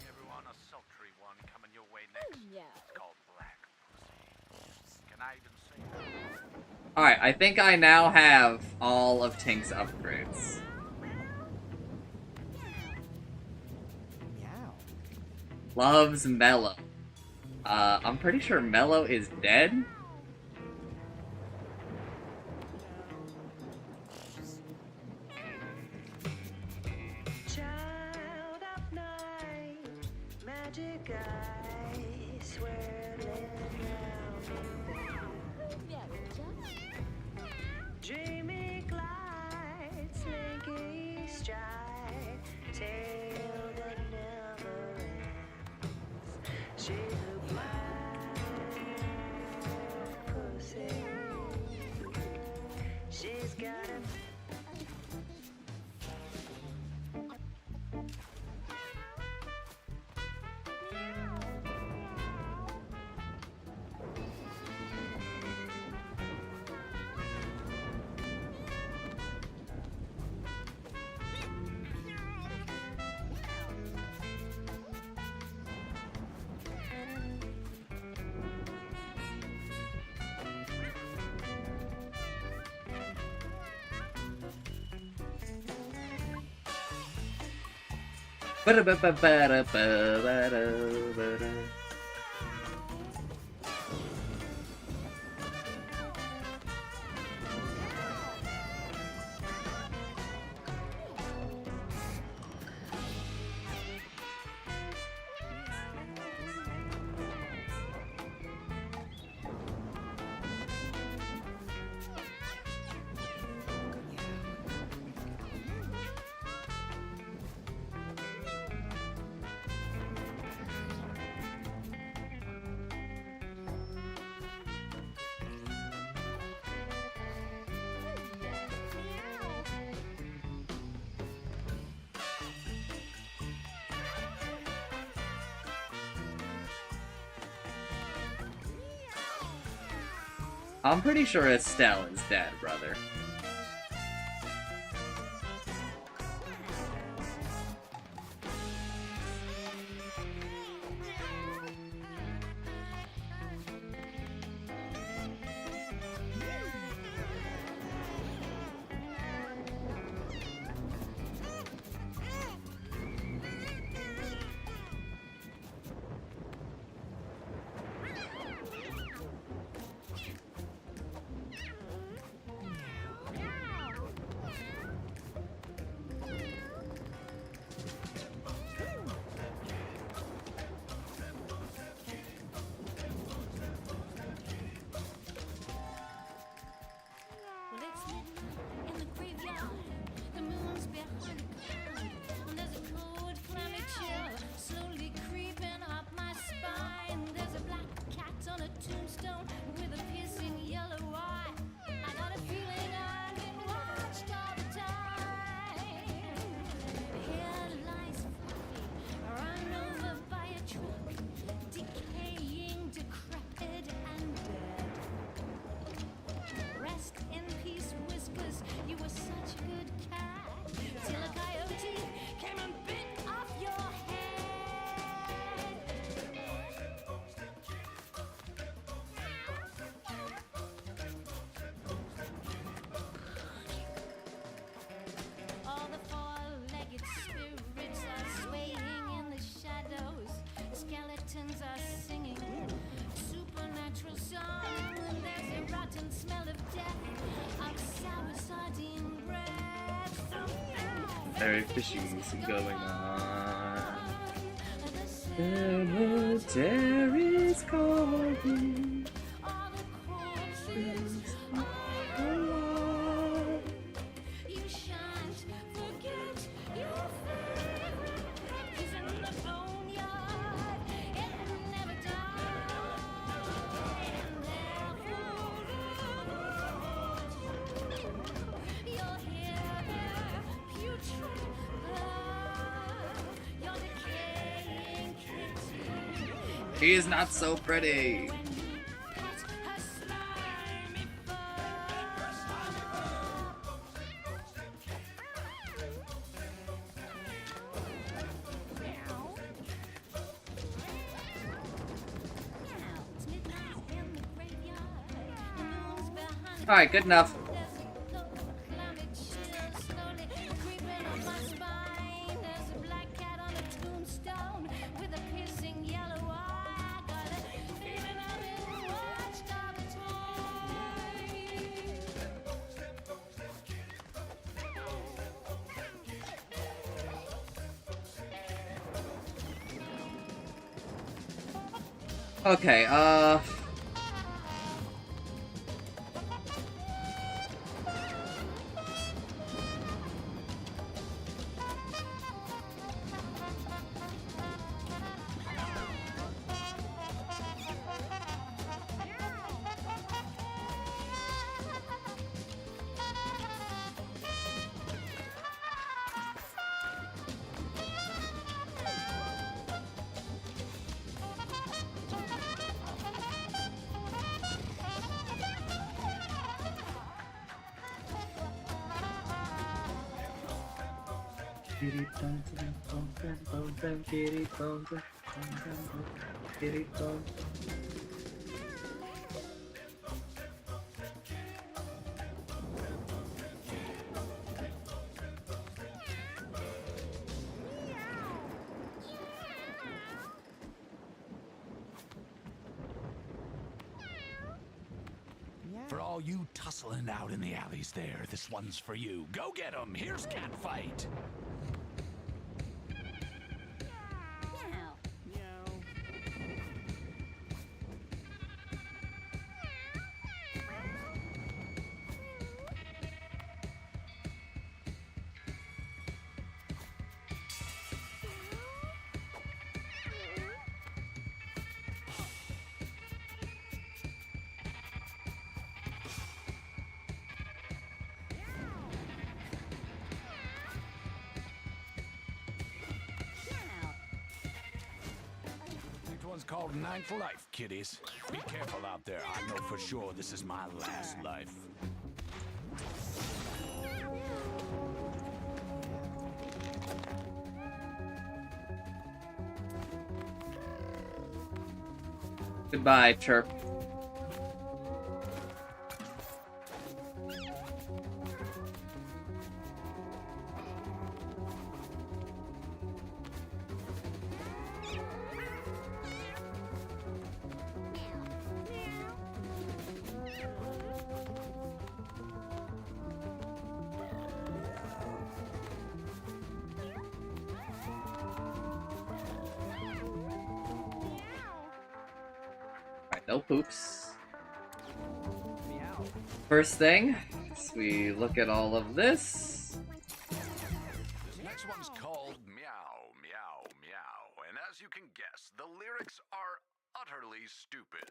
Everyone, a sultry one coming your way next. It's called Black Pussy. Can I even say that? Alright, I think I now have all of Tink's upgrades. Loves Mellow. I'm pretty sure Mellow is dead? Child of night, magic eyes swirling round. Dreamy glide, slinky stride, tail that never ends. She's a black pussy. She's got a Ba-da-ba-ba-ba-da-ba-da-ba-da. I'm pretty sure Estelle is dead, brother. Well, it's midnight in the graveyard. The moon's behind a cloud. And there's a cold, clammy chill slowly creeping up my spine. There's a black cat on a tombstone with a piercing yellow eye. I got a feeling I've been watched all the time. Here lies Fluffy, run over by a truck. Decay rotten smell of death, of sour sardine breath. Very fishy going on. The Cemetery's calling. all the corpses you shan't forget your favorite pet is in the boneyard. It never died, and therefore you'll hear their putrid blood, your decaying kitty. He is not so pretty. When you pet her slimy Alright, good enough. Okay, For all you tussling out in the alleys there, this one's for you. Go get 'em. Here's Catfight. One's called Ninth Life, kiddies. Be careful out there. I know for sure this is my last life. goodbye, Chirp. No poops. First thing, is we look at all of this. This next one's called Meow, Meow, Meow. And as you can guess, the lyrics are utterly stupid.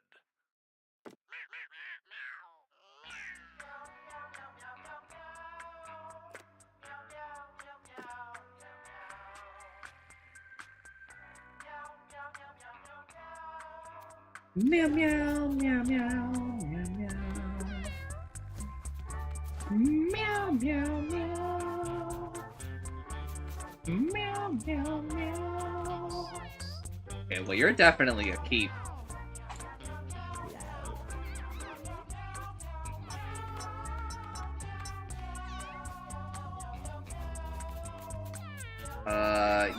Meow meow meow meow meow meow. Meow meow meow. Meow meow meow. Okay, well you're definitely a keep.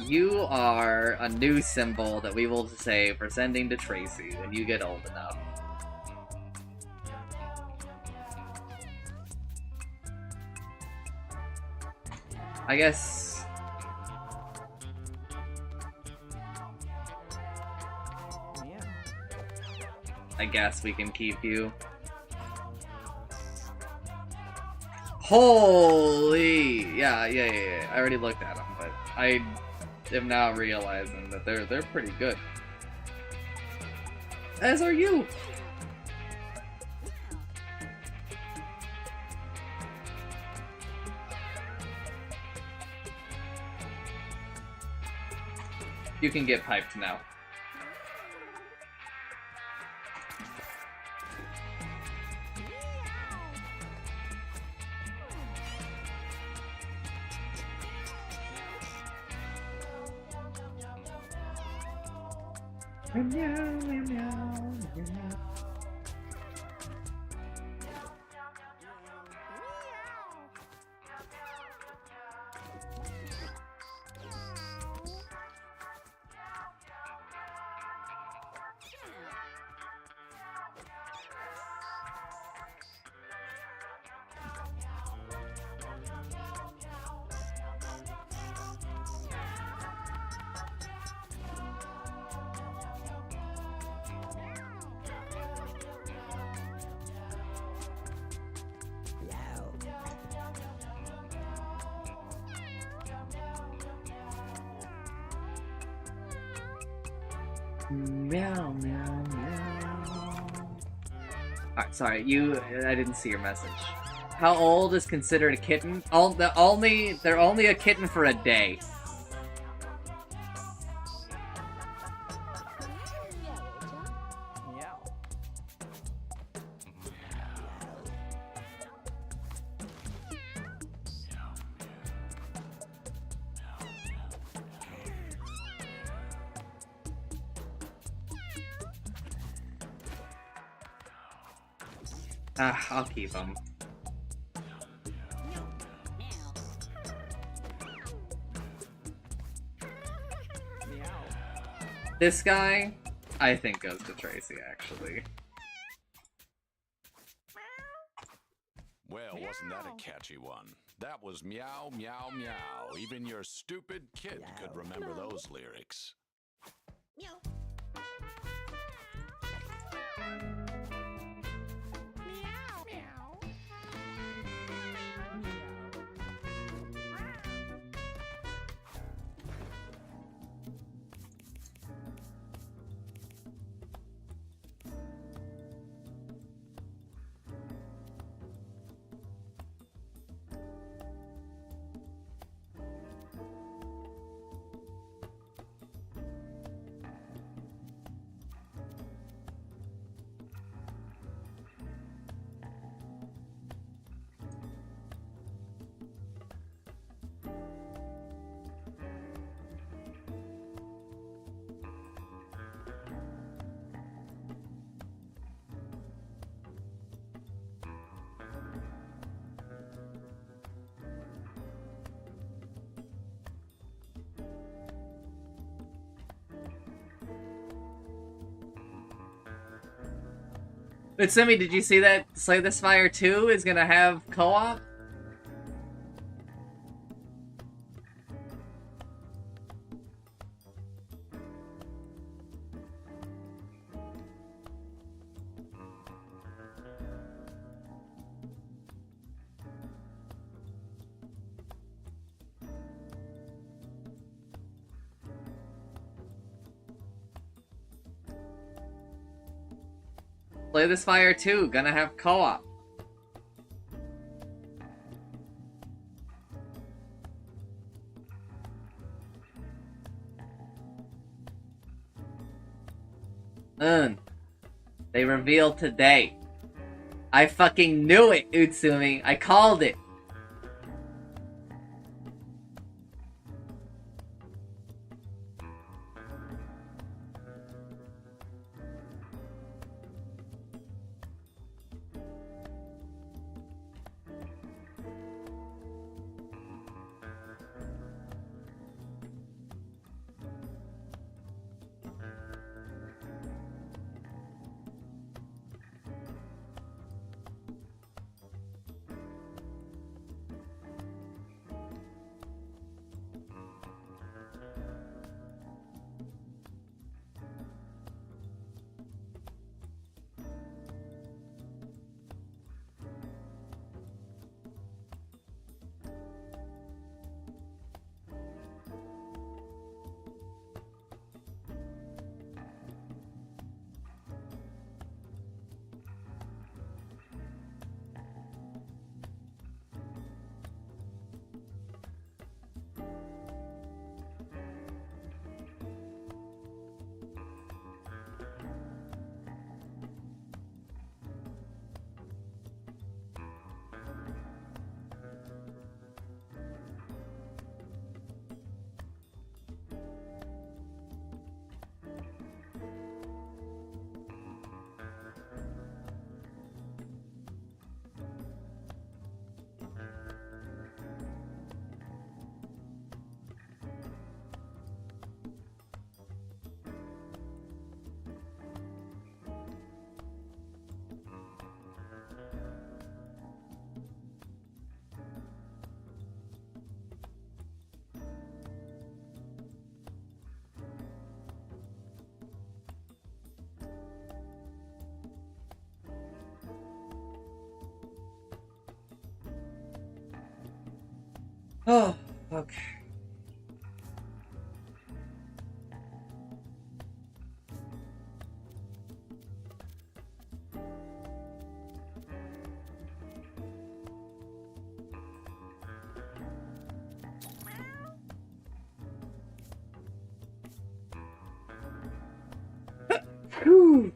You are a new symbol that we will say for sending to Tracy when you get old enough. I guess... I guess we can keep you. Holy! Yeah. I already looked at them, but I am now realizing that they're pretty good. As are you! You can get piped now. Meow, meow, meow. Alright, sorry, I didn't see your message. How old is considered a kitten? They're only a kitten for a day. I'll keep them. This guy, I think goes to Tracy, actually. Well, wasn't that a catchy one? That was meow, meow, meow. Even your stupid kid could remember those lyrics. But Simi, did you see that Slay the Spire 2 is gonna have co-op? Slay the Spire 2, gonna have co-op. They revealed today. I fucking knew it, Utsumi. I called it. Oh, okay. Whew.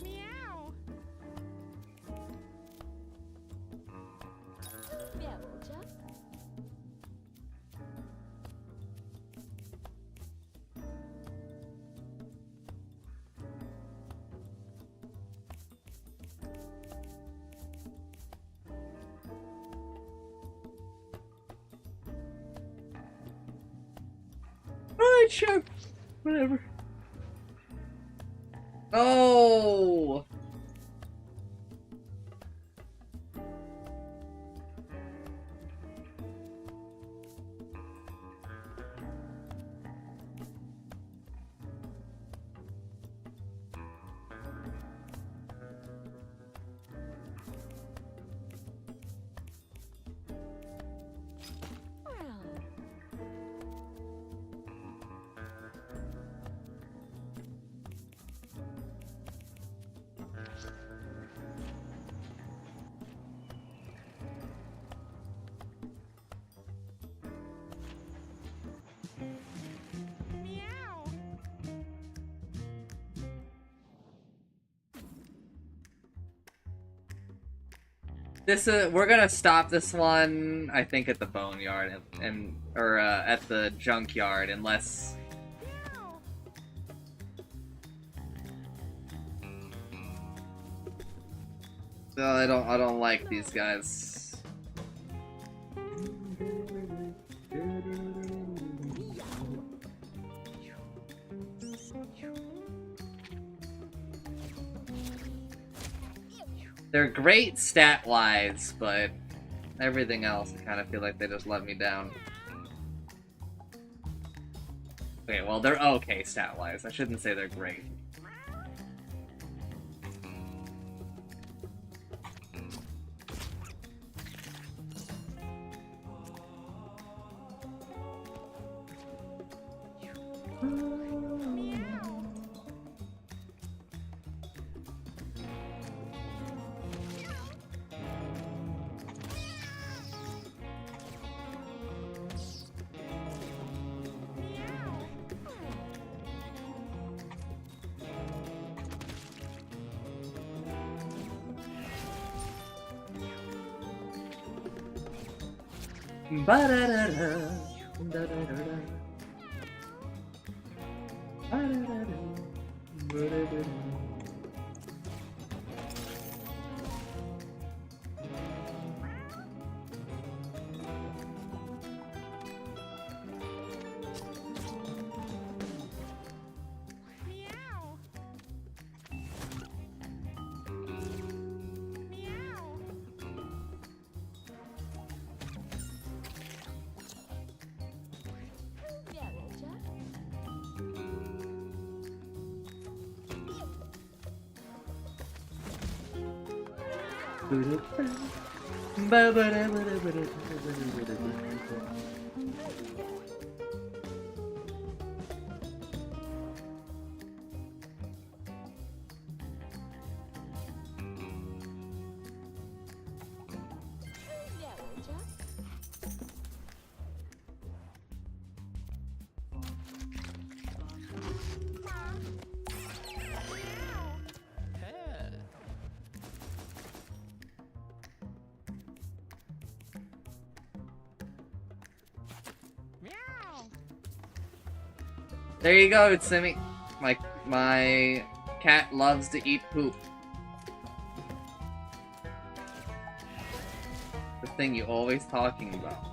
Meow. Meowja. Alright, sure. Whatever. Oh! Meow. This we're gonna stop this one, I think, at the boneyard and or at the junkyard, unless. Meow. I don't like these guys. They're great stat-wise, but everything else, I kind of feel like they just let me down. Okay, well, they're okay stat-wise. I shouldn't say they're great. Ba-da-da-da, da-da-da-da. Ba-da-da-da, ba-da-da-da. Meow. Meow. Meowja. Meowja. Meow. There you go, Simi. My cat loves to eat poop. The thing you're always talking about.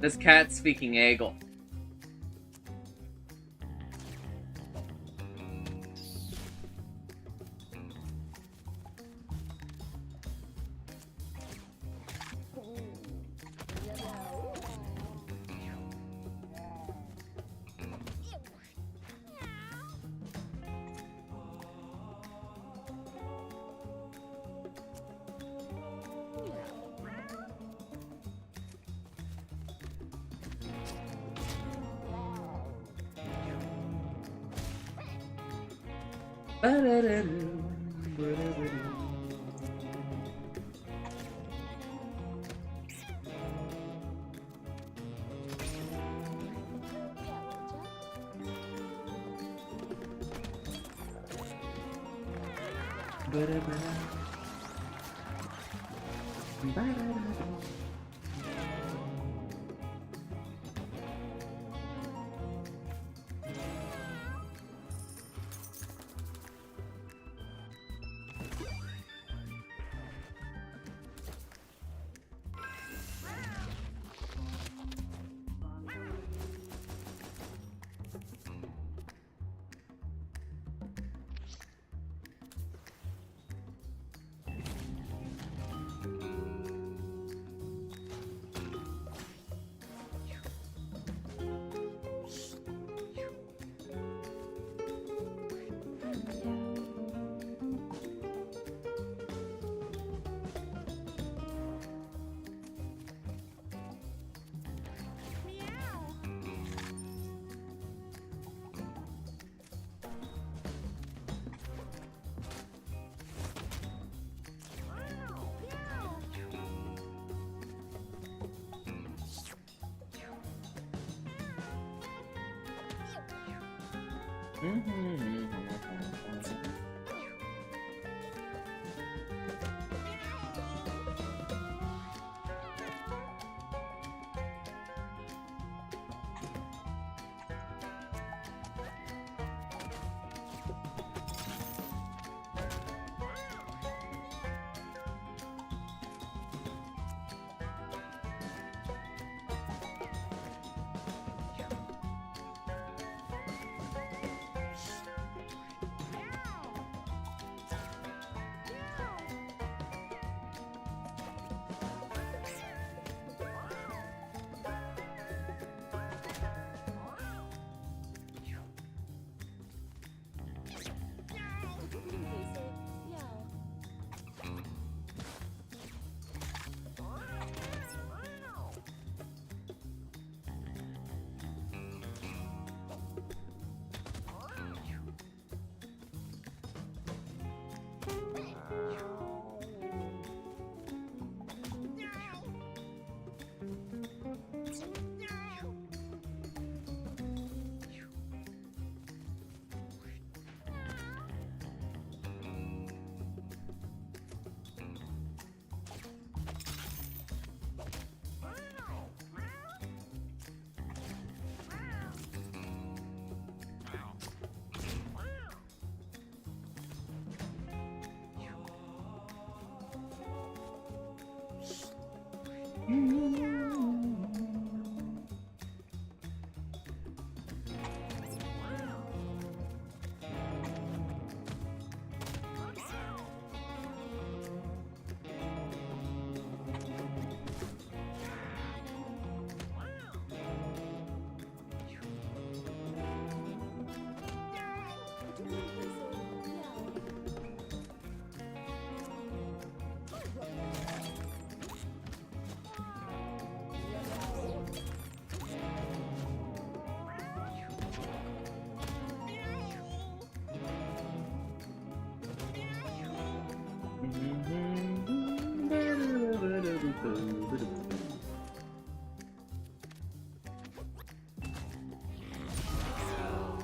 This cat speaking Eagle.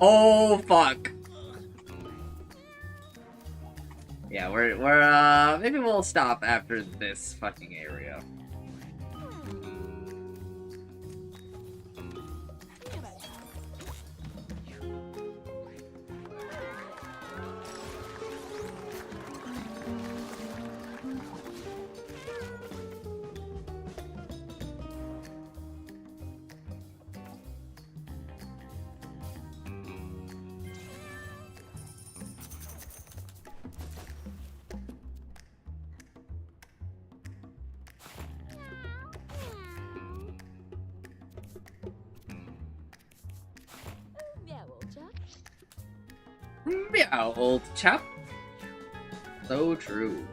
Oh fuck. Yeah, we're maybe we'll stop after this fucking area. Yeah, old chap. So true.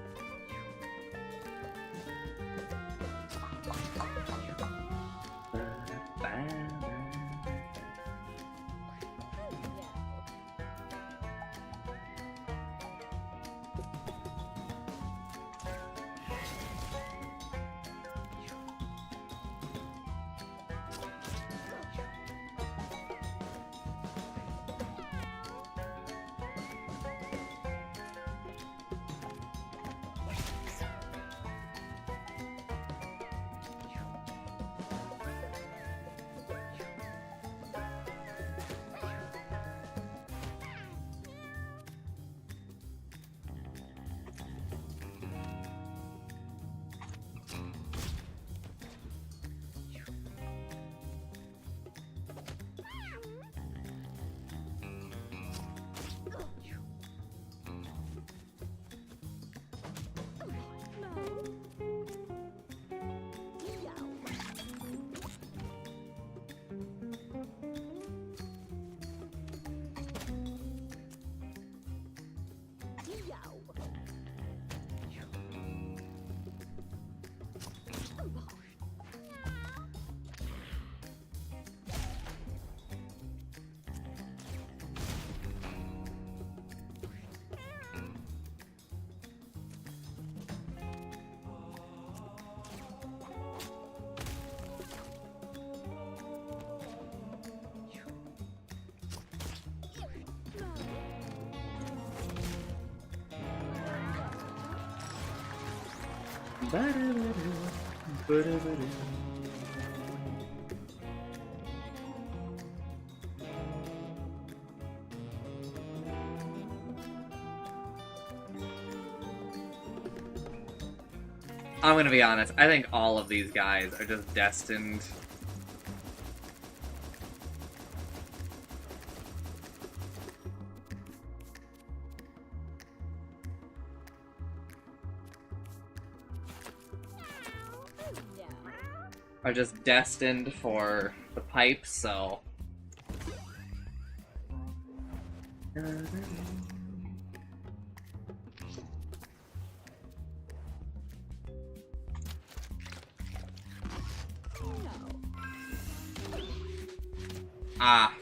I'm gonna be honest, I think all of these guys are just destined. Are just destined for the pipe, so. Ah.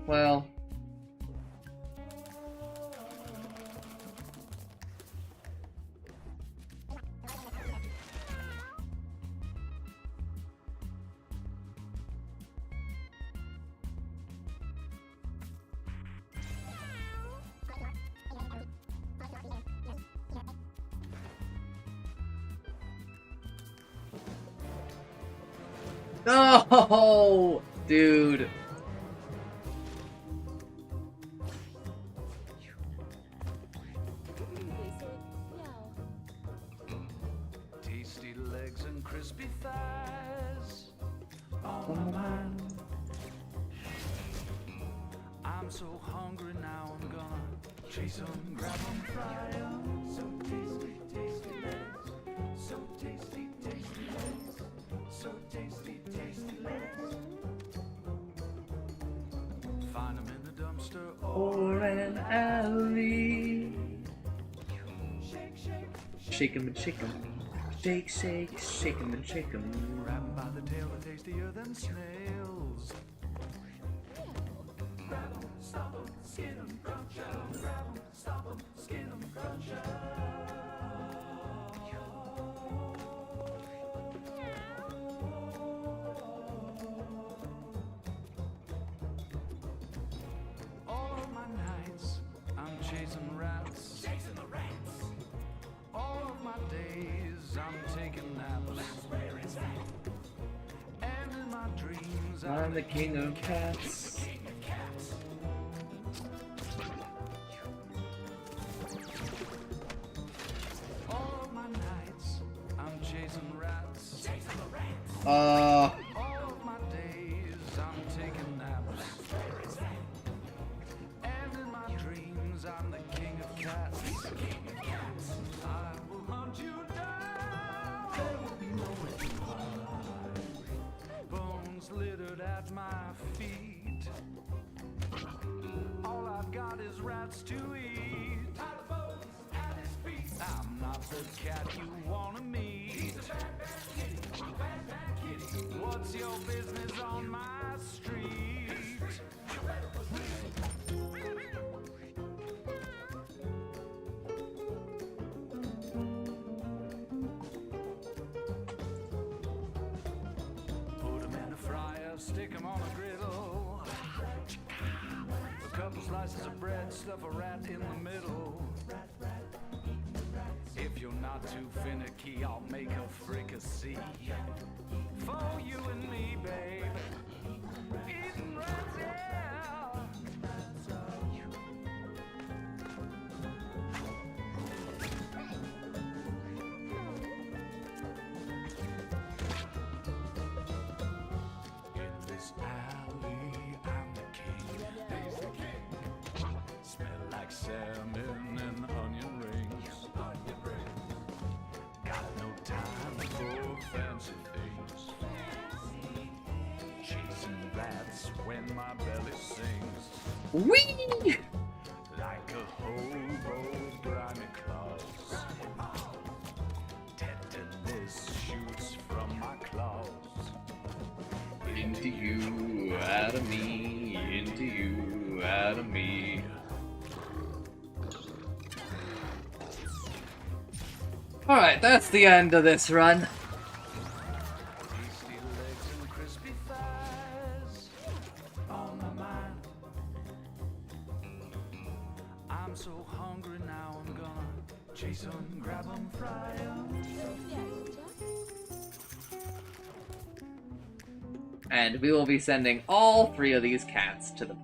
Well. No, dude. Tasty legs and crispy thighs on my mind. I'm so hungry now, I'm gonna chase 'em, grab 'em, fry 'em. So tasty, tasty legs. So tasty, tasty legs. So tasty, tasty legs. Find 'em in the dumpster Or an alley. shake, shake. Shake 'em and shake 'em. Shake, shake, shake 'em and shake 'em. Grab 'em by the tail, they're tastier than snails. Grab 'em, stop 'em, skin 'em, crunch 'em. Grab 'em, stop 'em, skin 'em, crunch 'em. All of my nights, I'm chasing rats. Chasing the rats. All of my days, I'm taking naps. Where is that? And in my dreams, I'm the king of cats. king of cats. All of my nights, I'm chasing rats. Chasing the rats. All of my days, I'm taking naps. Where is that? And in my dreams, I'm the king of cats. King of cats. I will hunt you down. There will be nowhere to hide. Bones littered at my feet. All I've got is rats to eat. Bones at his feet. I'm not the cat you wanna meet. He's a bad, bad kitty. Bad, bad kitty. What's your business on my street? You better believe. Put 'em in a fryer, stick 'em on a griddle. A couple slices of bread, stuff a rat in the middle. If you're not too finicky, I'll make a fricassee for you and me, babe. Eating rats, yeah. In this alley, I'm the king. He's the king. Smell like salmon and onion rings. Got no time for fancy things. Chasing rats when my belly sings. Whee! Like a hobo, grimy claws. Tetanus shoots from my claws. Into you, out of me, into you, out of me. Alright, that's the end of this run. Tasty legs and crispy thighs on my mind. I'm so hungry now, I'm gonna chase 'em, grab 'em, fry 'em. And we will be sending all 3 of these cats to the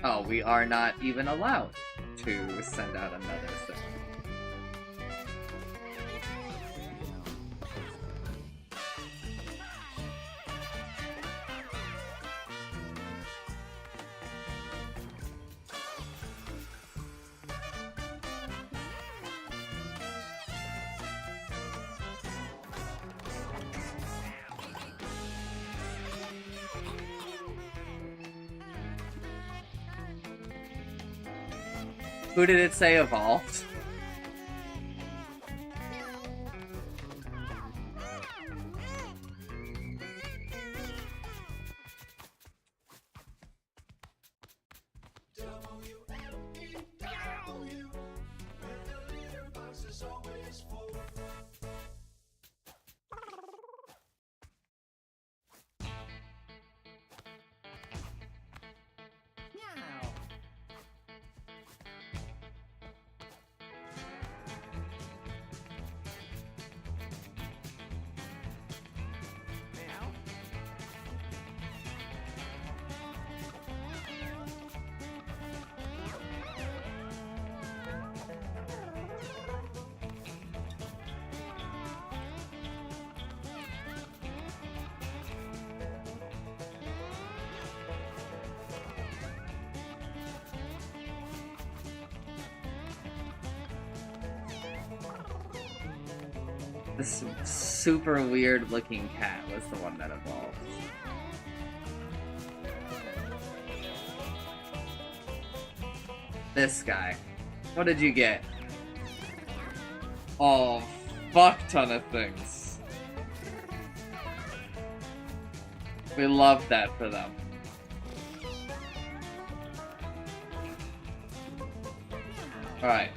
Oh, we are not even allowed to send out another thing. Who did it say evolved? This super weird looking cat was the one that evolved. This guy. What did you get? Oh, fuck ton of things. We love that for them. Alright.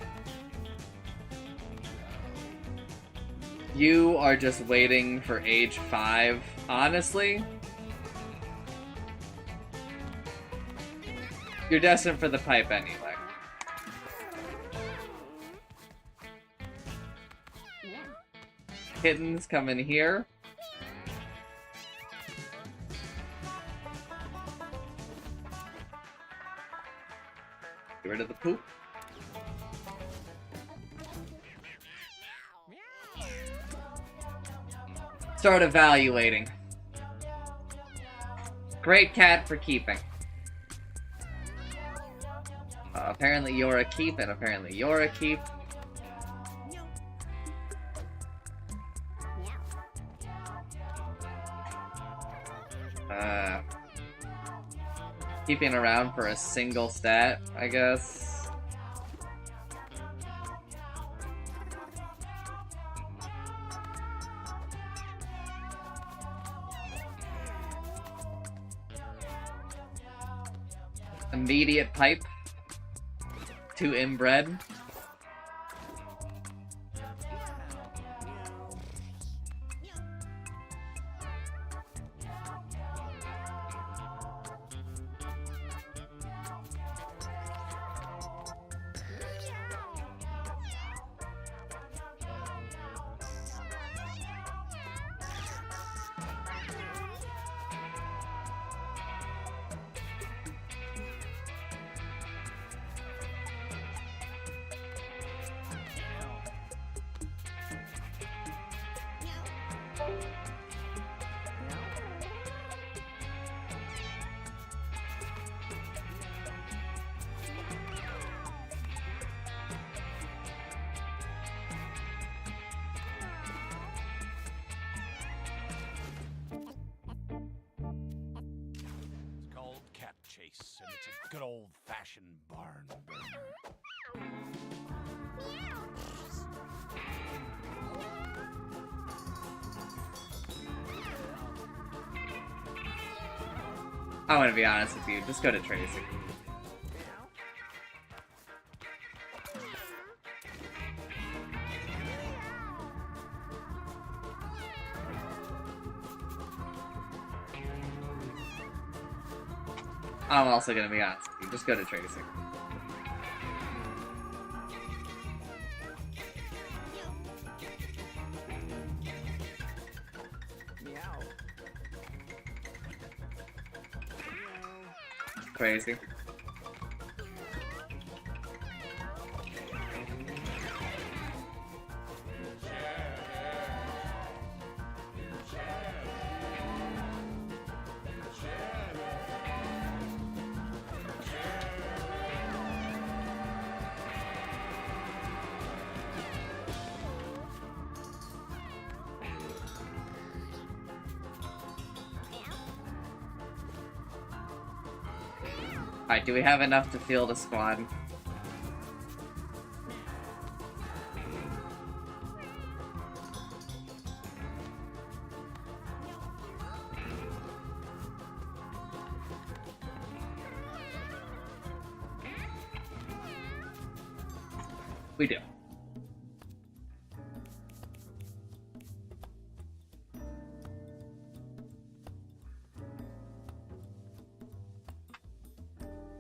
You are just waiting for age 5. Honestly, you're destined for the pipe anyway. Kittens come in here. Get rid of the poop. Start evaluating. Great cat for keeping. Apparently you're a keep, and apparently you're a keep. Keeping around for a single stat, I guess. Immediate pipe. 2 inbred. It's called Cat Chase, and it's a good old-fashioned barn burner. I want to be honest with you. Just go to Tracy. I'm also gonna be honest with you. Just go to Tracy. Crazy. Alright, do we have enough to field a squad? We do.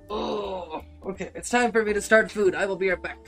Oh, okay. It's time for me to start food. I will be right back.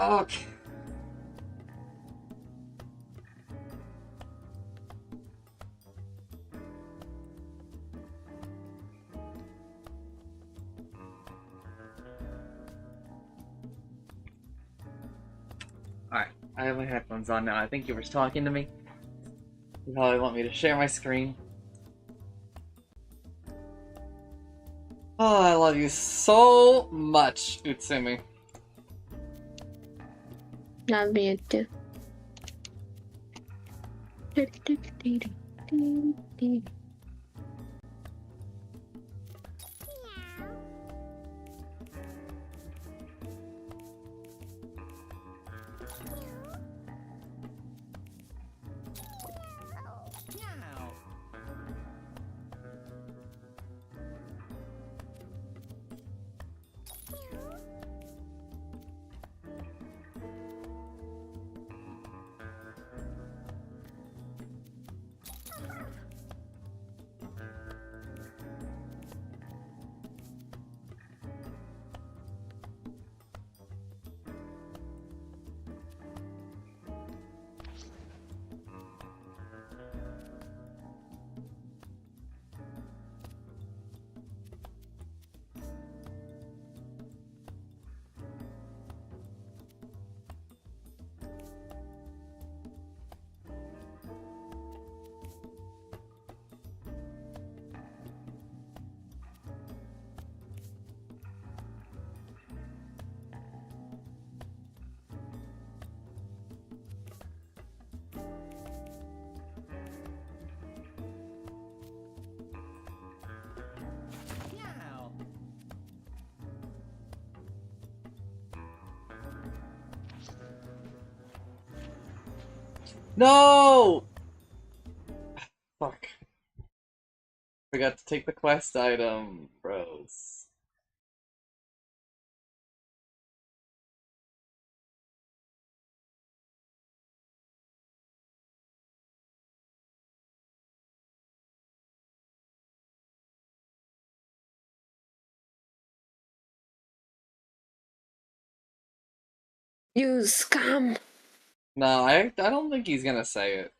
Okay. Alright, I have my headphones on now. I think you were talking to me. You probably want me to share my screen. Oh, I love you so much, Utsumi. Love you too. No! Fuck. Forgot to take the quest item, bros. You scum! No, I don't think he's gonna say it.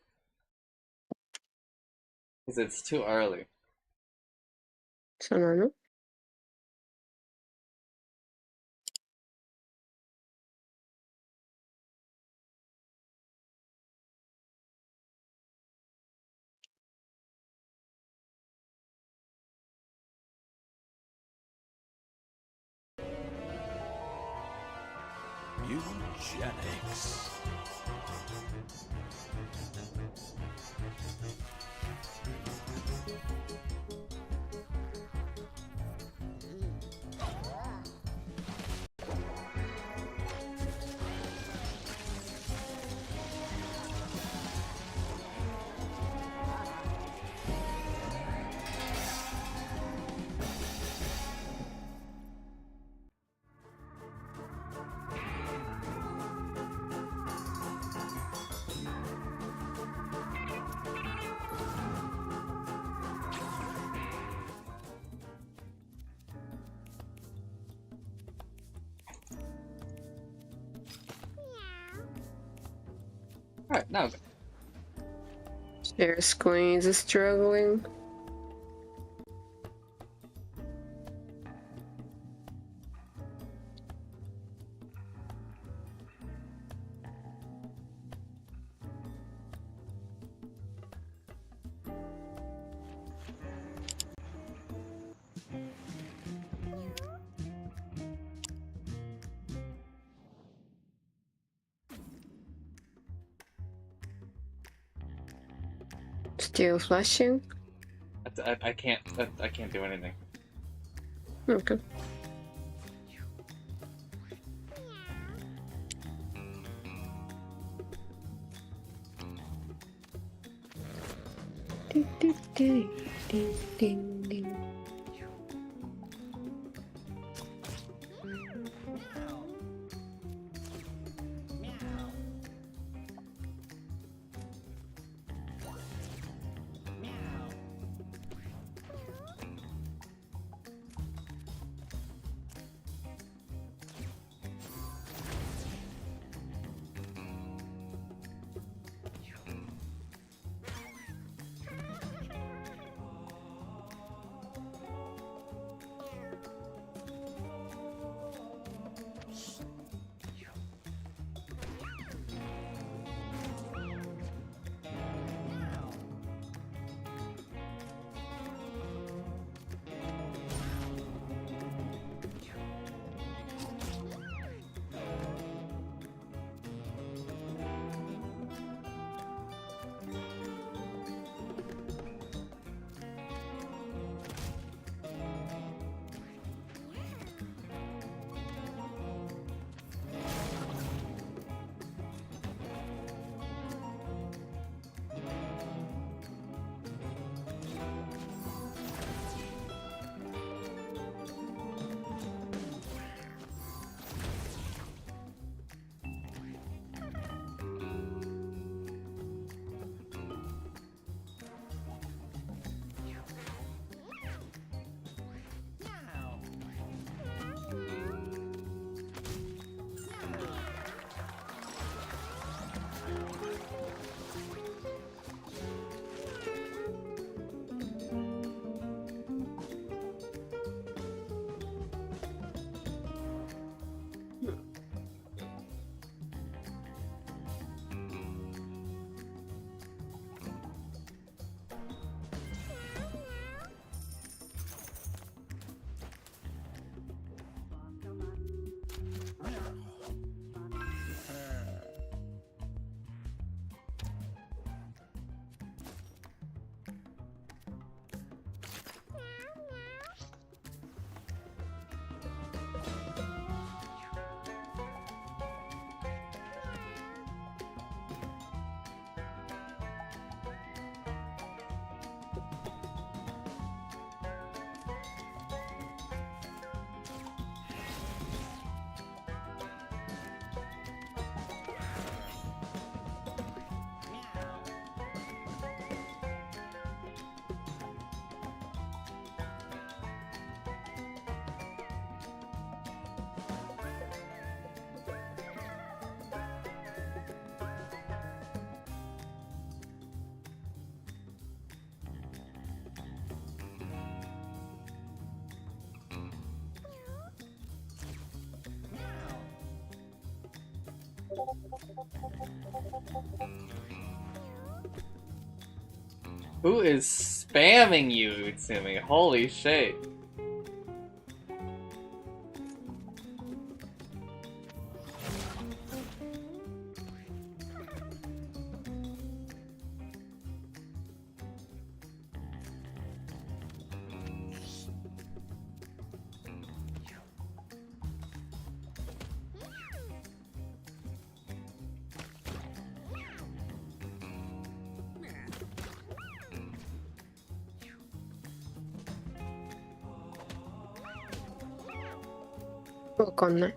Because it's too early. Sono, no? Mewgenics. Alright, now go. Share Squeeze is struggling. Still flashing? I can't. I can't do anything. Okay. Ding, ding, ding, ding, ding, ding. Who is spamming you, Utsumi? Holy shit.わかんない。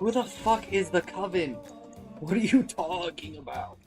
Who the fuck is the Coven? What are you talking about?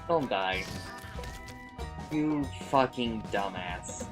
Don't die. You fucking dumbass.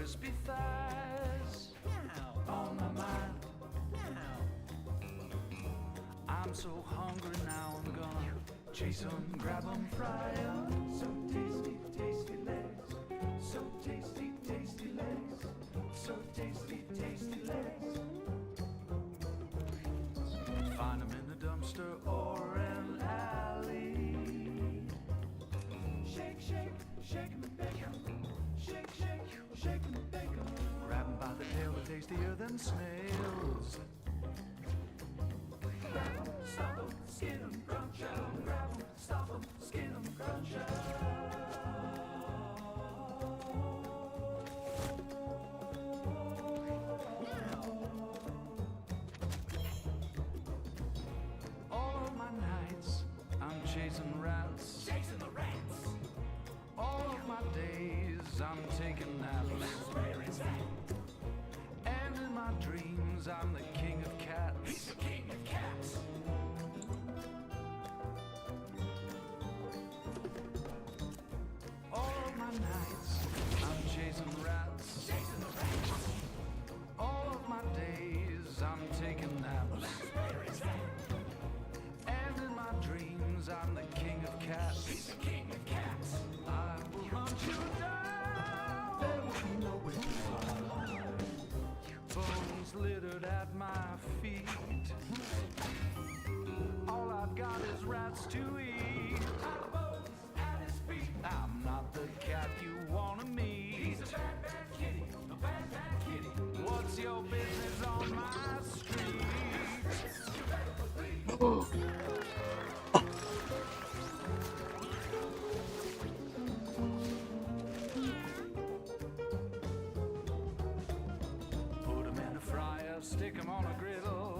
crispy thighs on my mind. I'm so hungry now, I'm gonna chase 'em, grab 'em, fry 'em. So tasty, tasty legs. So tasty, tasty legs. So tasty, tasty legs. Find 'em in a dumpster or an alley. Shake, shake, shake 'em and bake 'em. Shake, shake, shake 'em and bake 'em. Grab 'em by the tail, they're tastier than snails. Grab 'em, stop 'em, skin 'em, crunch 'em. Grab 'em, stop 'em, skin 'em, crunch 'em. All of my nights, I'm chasing rats. Chasing the rats. All of my days, I'm taking naps. Where is that? And in my dreams, I'm the king of cats. He's the king of cats. All of my nights, I'm chasing rats. Chasing the rats. All of my days, I'm taking naps. Where is that? And in my dreams, I'm the king of cats. He's the king of cats. I will hunt you down. There will be nowhere to hide. Bones littered at my feet. All I've got is rats to eat. Bones at his feet. I'm not the cat you wanna meet. He's a bad, bad kitty. A bad, bad kitty. What's your business on my street? You better believe. Put 'em in a fryer, stick 'em on a griddle.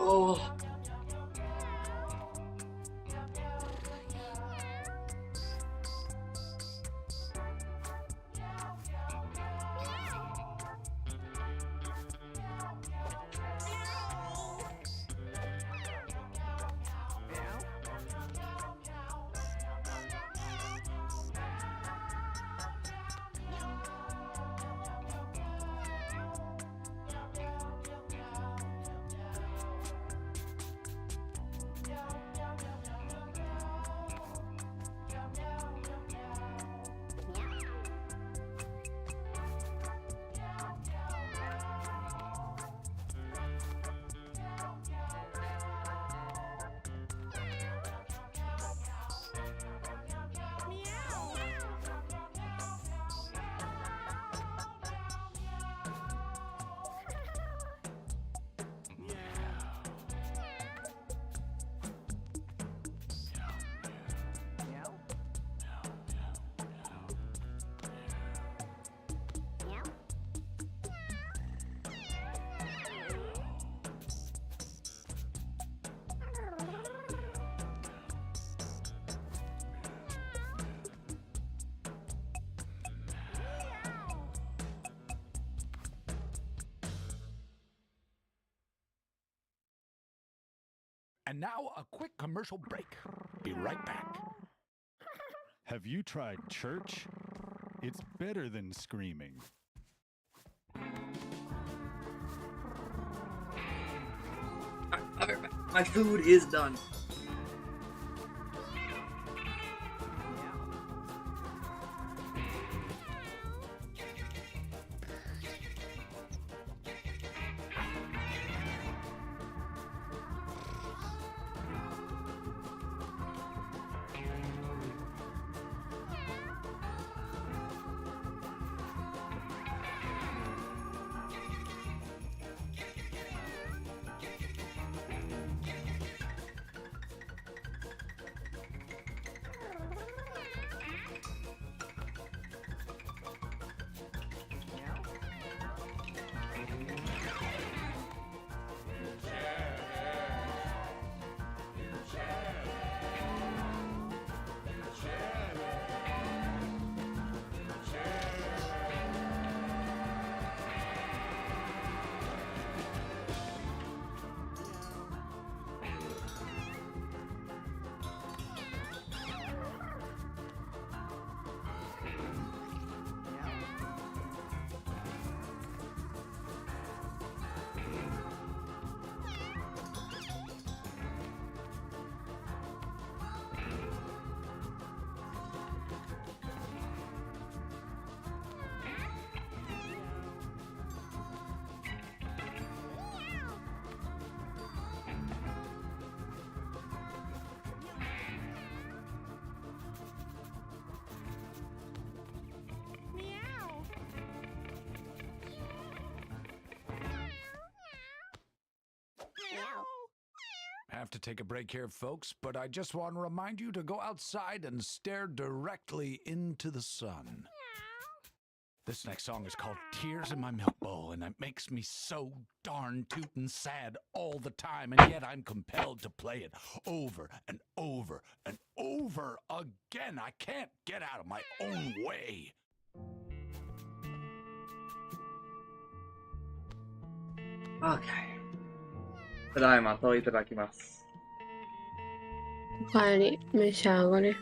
Oh. And now a quick commercial break. Be right back. Have you tried church? It's better than screaming. My food is done. Have to take a break here, folks, but I just want to remind you to go outside and stare directly into the sun. This next song is called Tears in My Milk Bowl, and it makes me so darn tootin' sad all the time, and yet I'm compelled to play it over and over and over again. I can't get out of my own way. Okay. ただいまといただきます。おかえり、召し上がれ。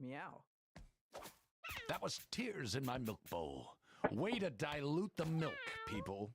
Meow. That was Tears in My Milk Bowl. Way to dilute the milk, people.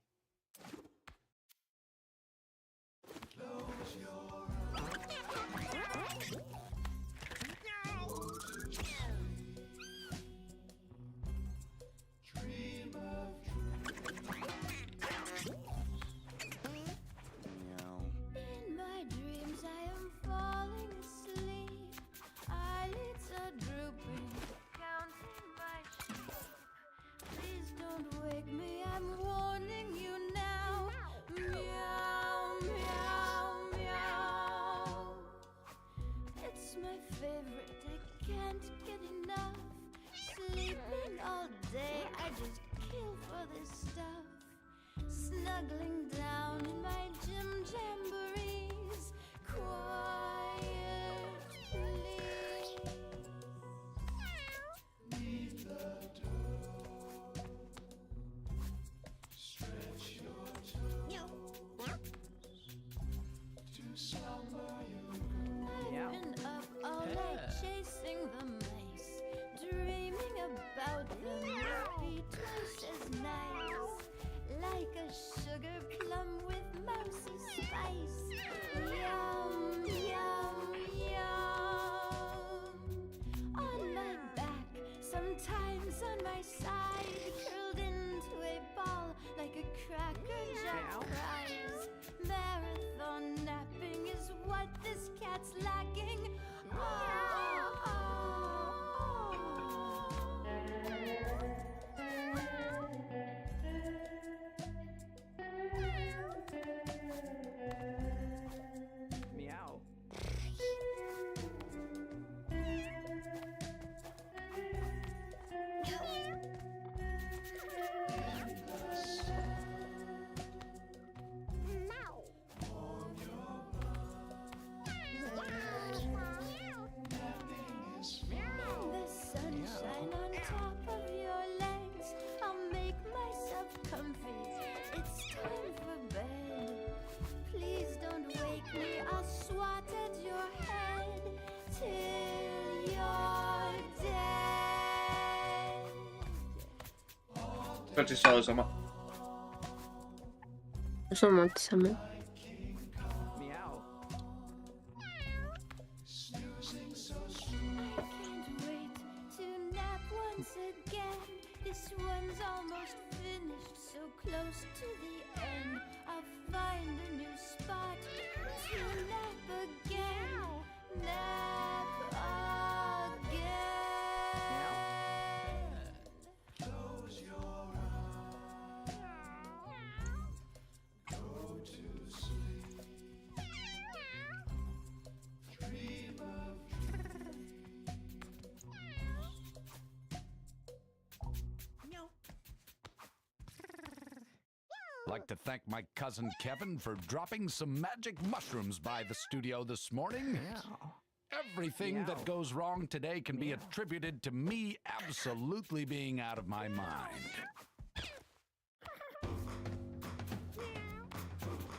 day. I just kill for this stuff. Snuggling down in my gym jamborees. Quiet, please. I've been up all night chasing the mice, dreaming about them would be twice as nice, like a sugar plum with mousy spice. Yum, yum, yum. On my back, sometimes on my side, curled into a ball like a cracker jack fries. Marathon napping is what this cat's lacking. Meow. The sunshine on top of your legs. I'll make myself comfy. It's time for bed. Please don't wake me. I'll swat at your head till you're dead. $20 sama. Sama. Meow. I can't wait to nap once again. This one's almost finished, so close to the end. I'll find a new spot to nap again. Nap again. Close your eyes. Go to sleep. Dream of Like to thank my cousin Kevin for dropping some magic mushrooms by the studio this morning. Everything that goes wrong today can be attributed to me absolutely being out of my mind.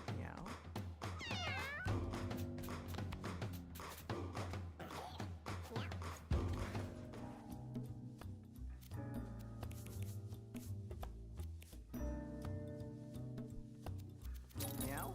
Meow. Meow.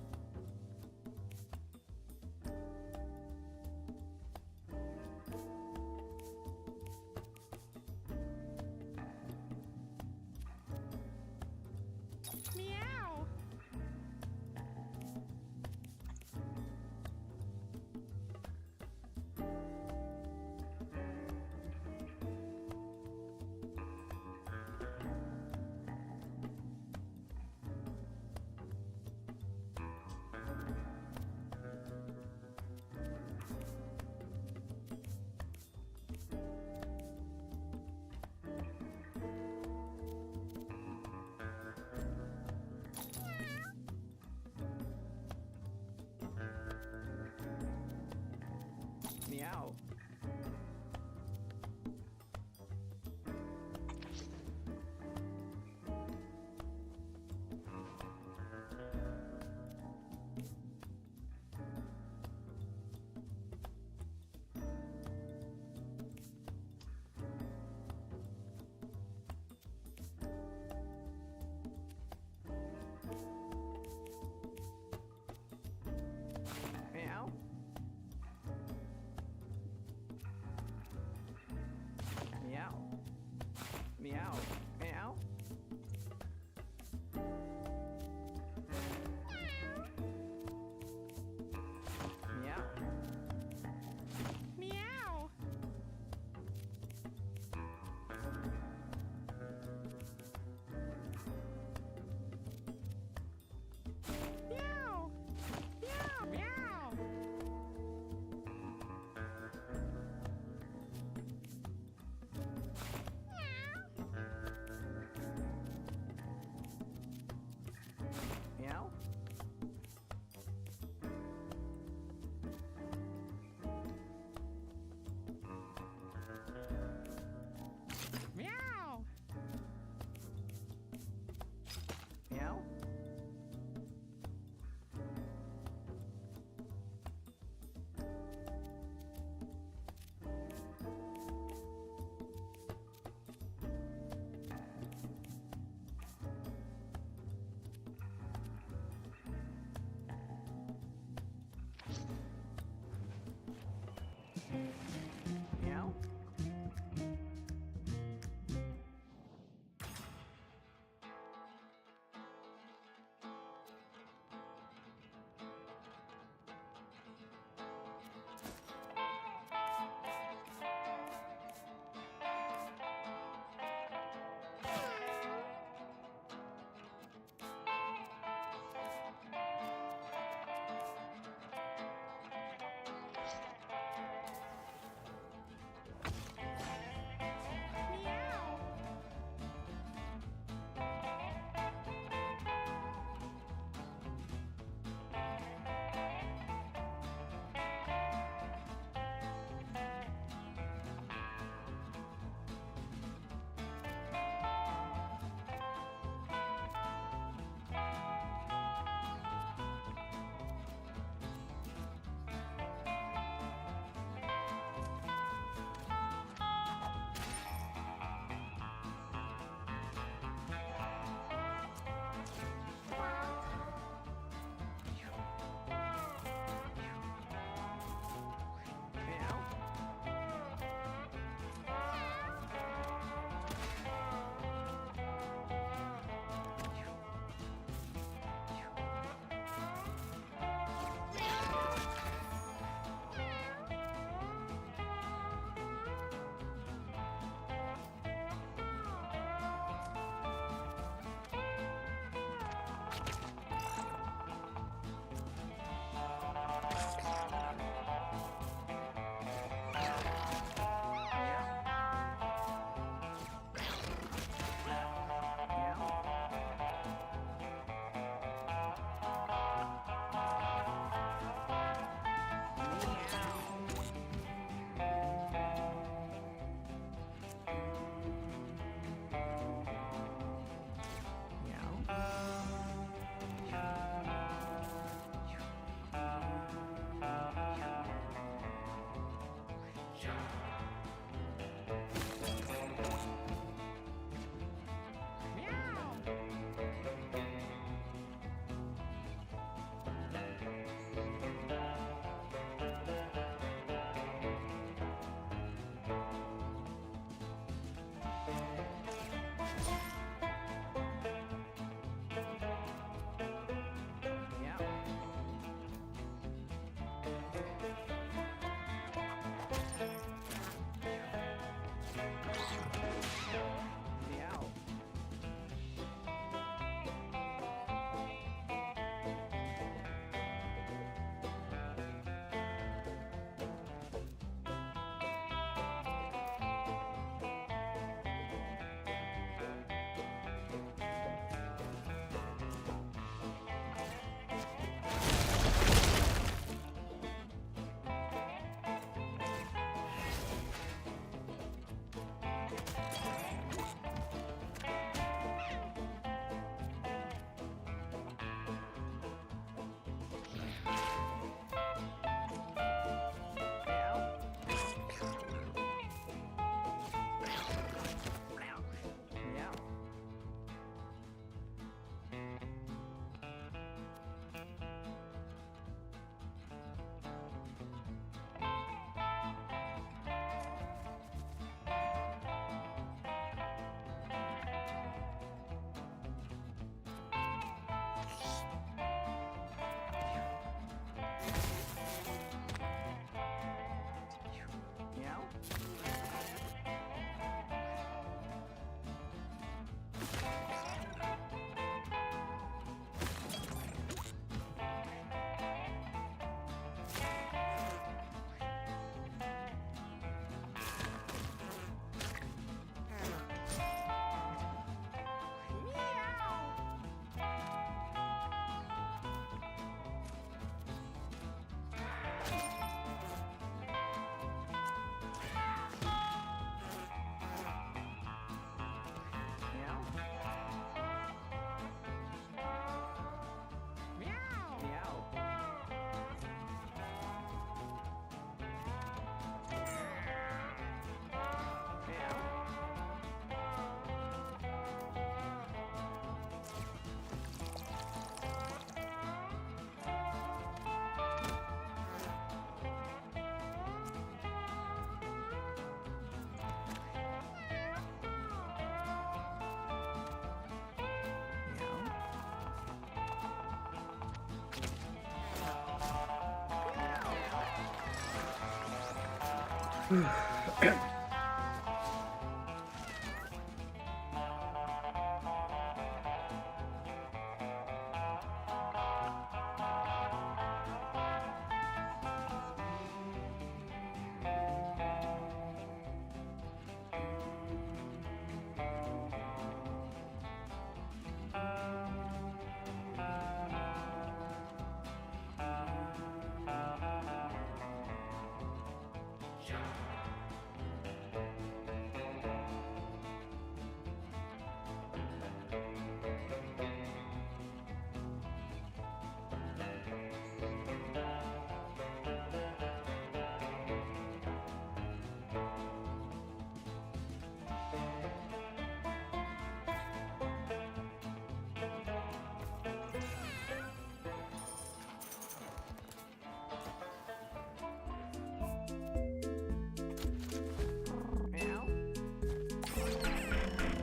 Meow.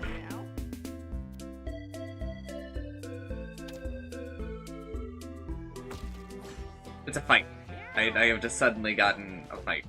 Meow. It's a fight. I have just suddenly gotten a fight.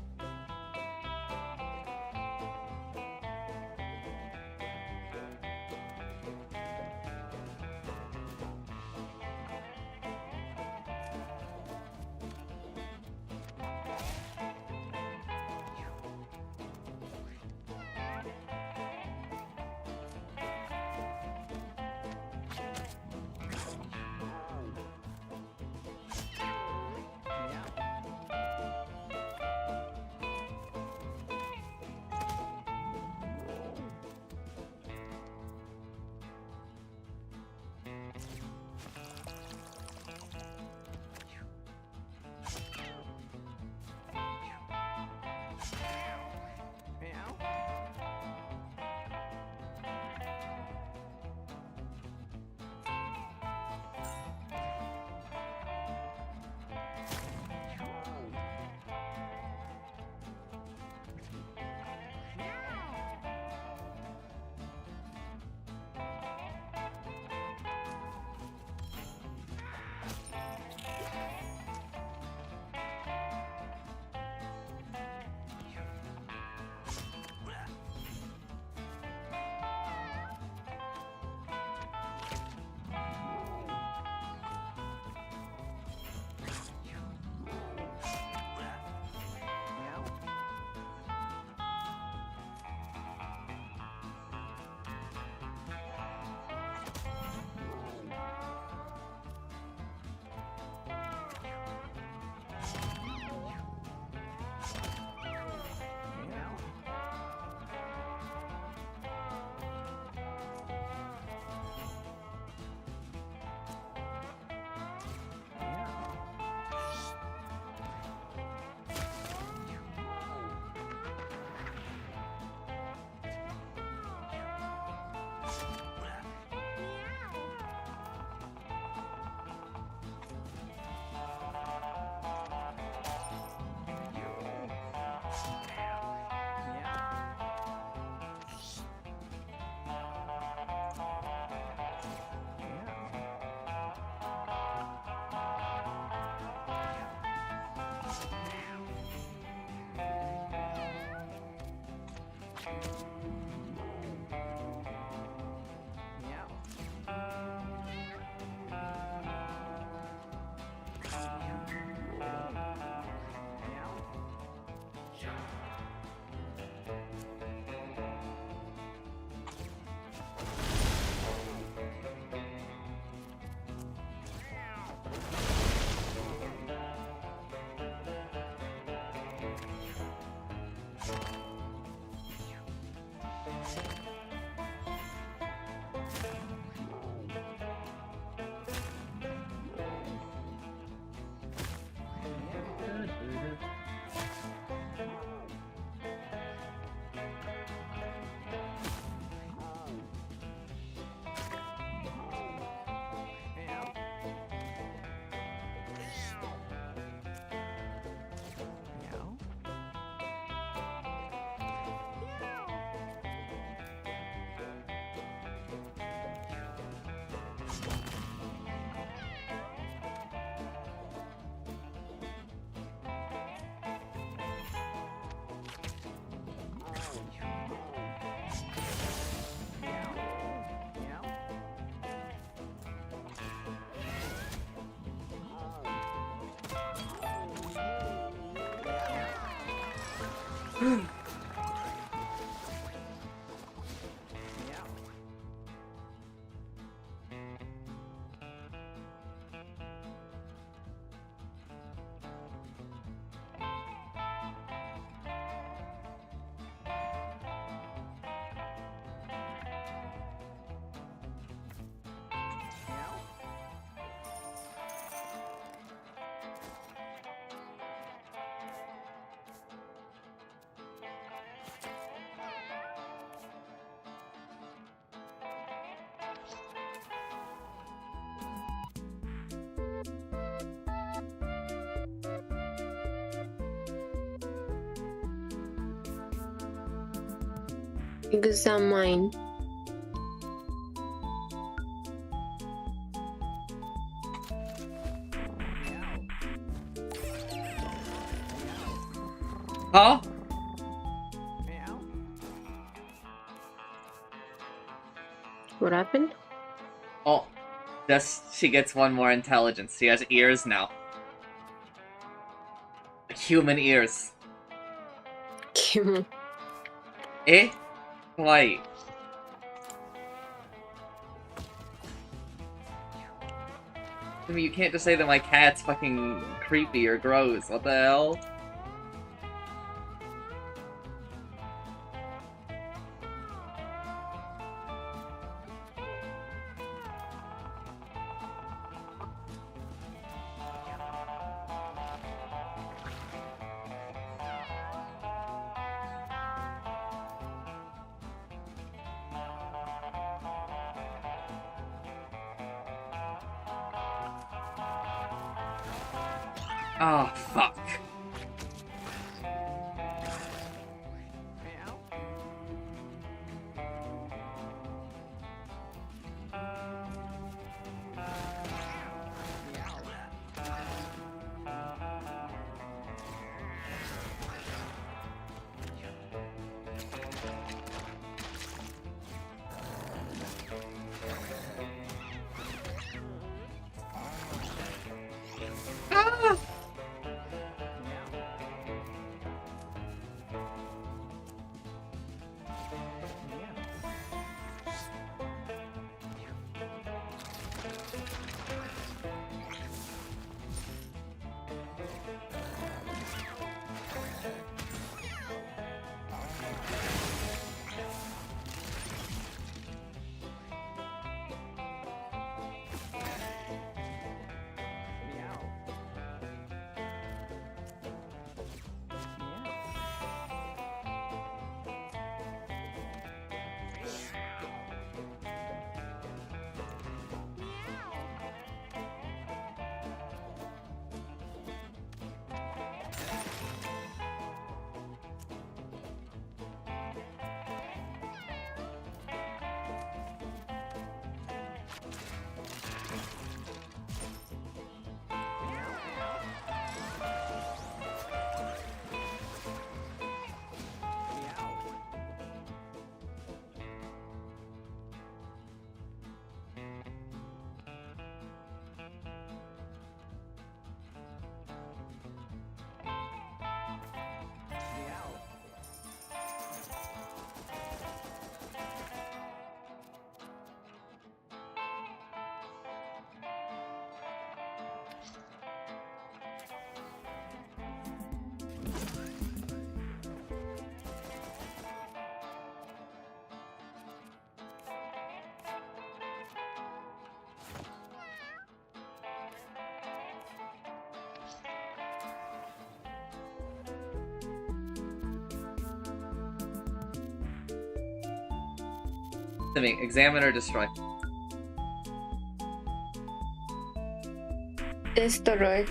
Examine. Huh? Meow. What happened? Oh, just she gets one more intelligence. She has ears now. Human ears. Eh? Why? I mean, you can't just say that my cat's fucking creepy or gross. What the hell? Oh, fuck. Meow. Ah! To me, examine or destroy. Destroy.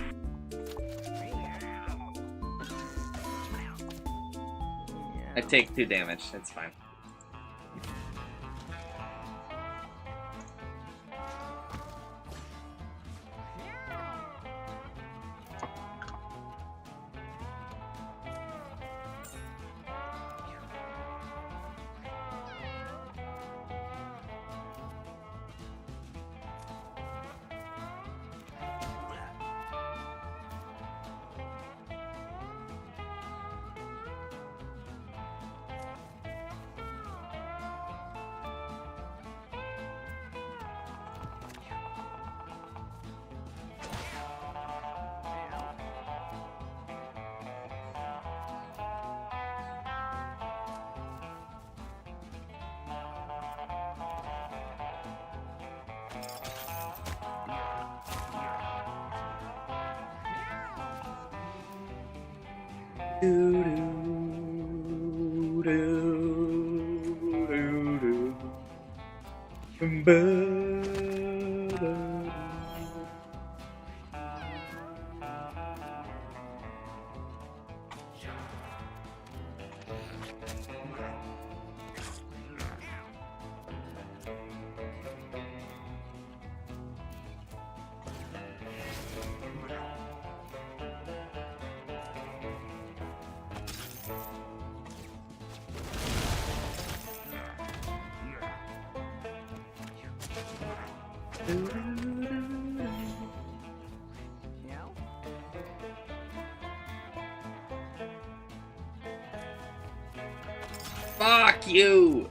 I take 2 damage, it's fine. Fuck you!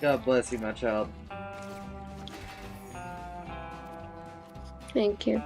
God bless you, my child. Thank you.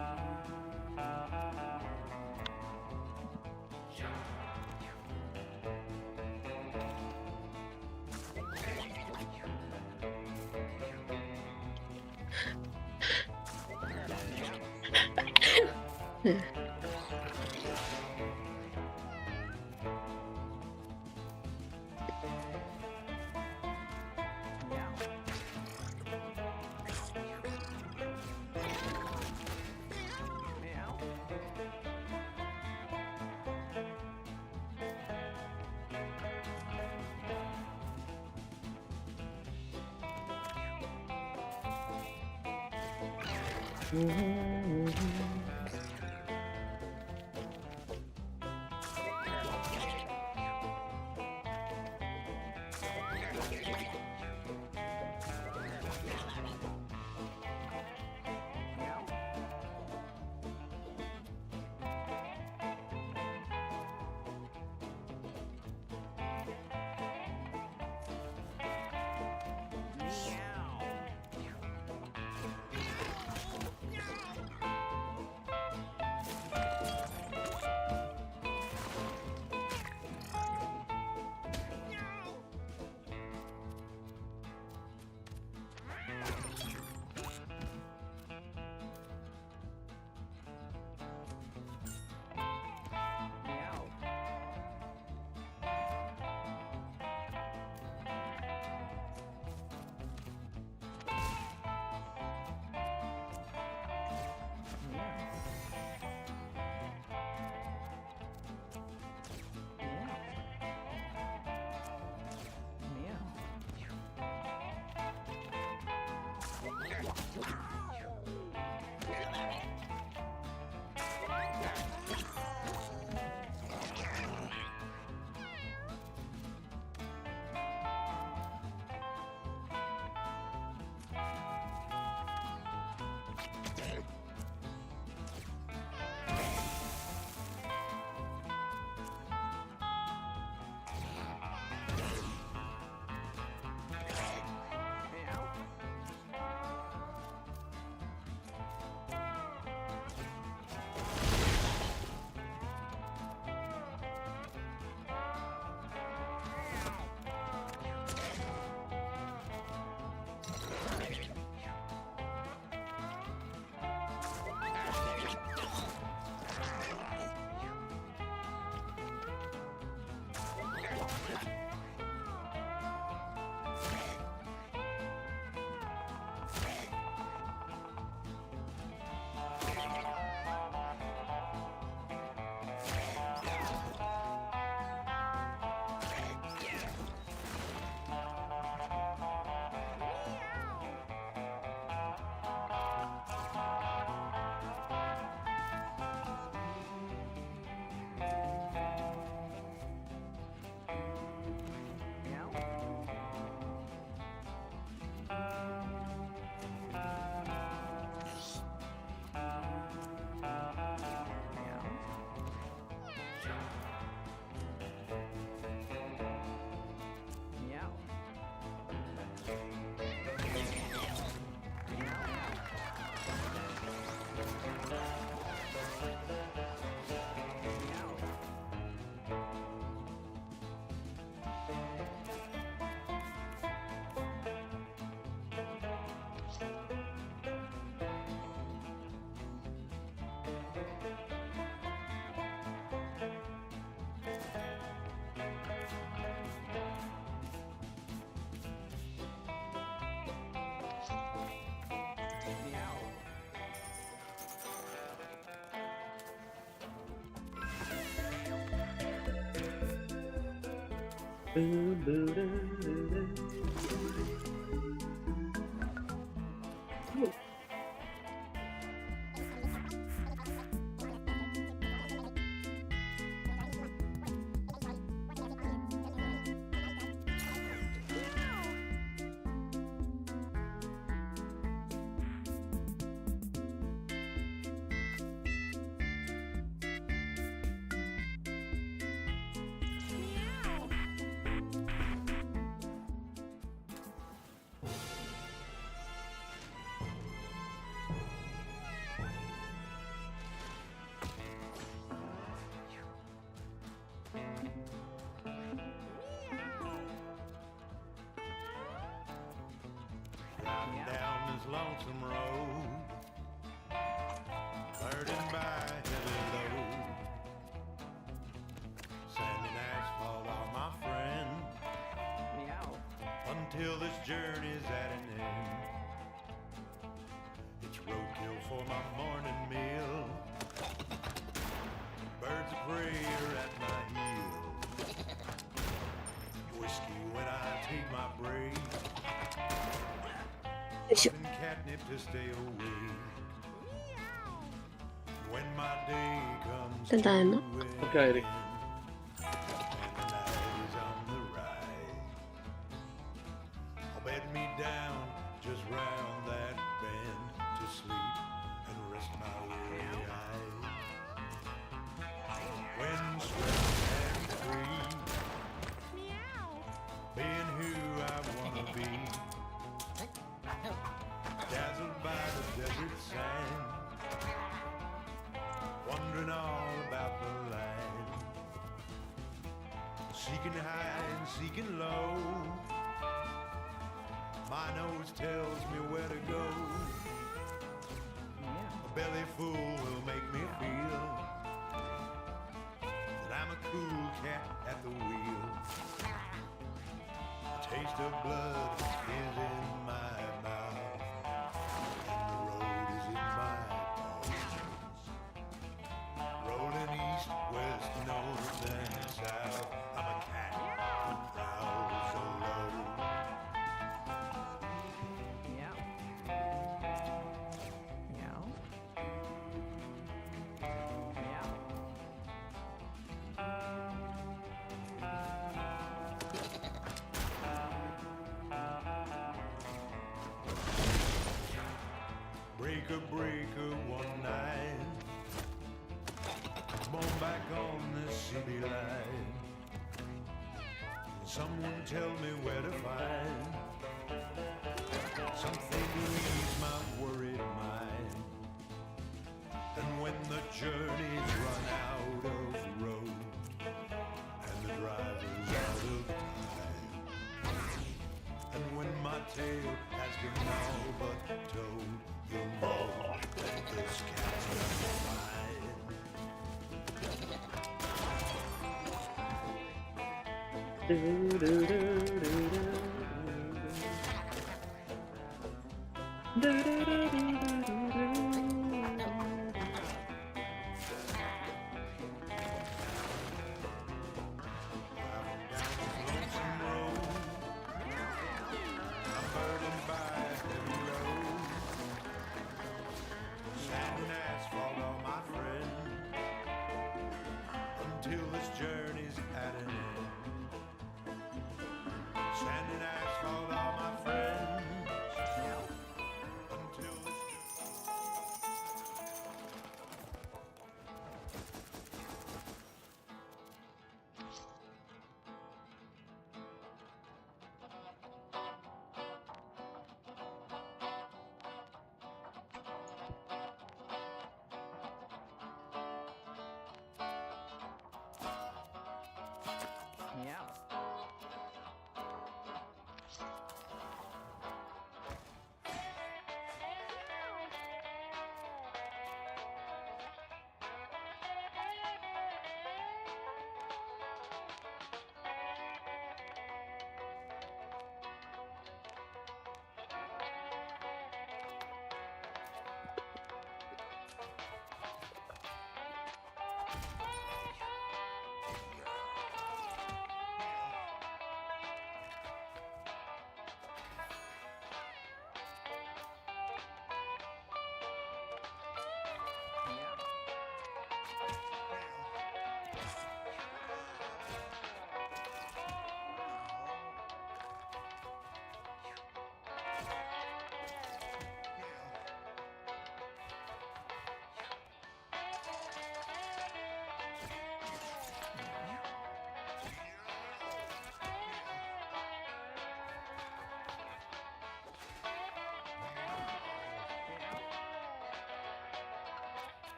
Riding down this lonesome road, burdened by heavy load. Sand and asphalt are my friend, until this journey's at an end. It's roadkill for my morning meal, birds of prey are at my heels. Whiskey when I take my break, and catnip to stay awake. When my day comes to Tentang an enak. Okay, end, and the night is on the rise, I'll bed me down just round that bend to sleep and rest my weary eyes. When sweat and free, being who I wanna be, dazzled by the desert sand, wondering all about the land, seeking high and seeking low. My nose tells me where to go. A belly full will make me feel that I'm a cool cat at the wheel. A taste of blood is in my mouth, and the road is in my paws. Rolling east, west, north, and south, I'm a cat who prowls alone. Breaker, breaker, one night, come on back on the city line. Someone tell me where to find something to ease my worried mind. And when the journey's run out of road and the driver's out of time, and when my tail has been all but told, you'll know that this cat's gonna fine. Until this journey's at an end. Sand and asphalt are my friends. Until this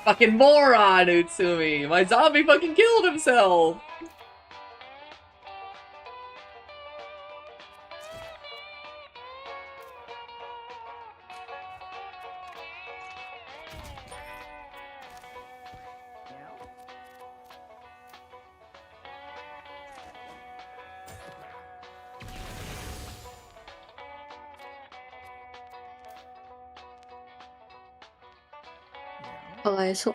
Fucking moron, Utsumi! My zombie fucking killed himself! Có lẽ số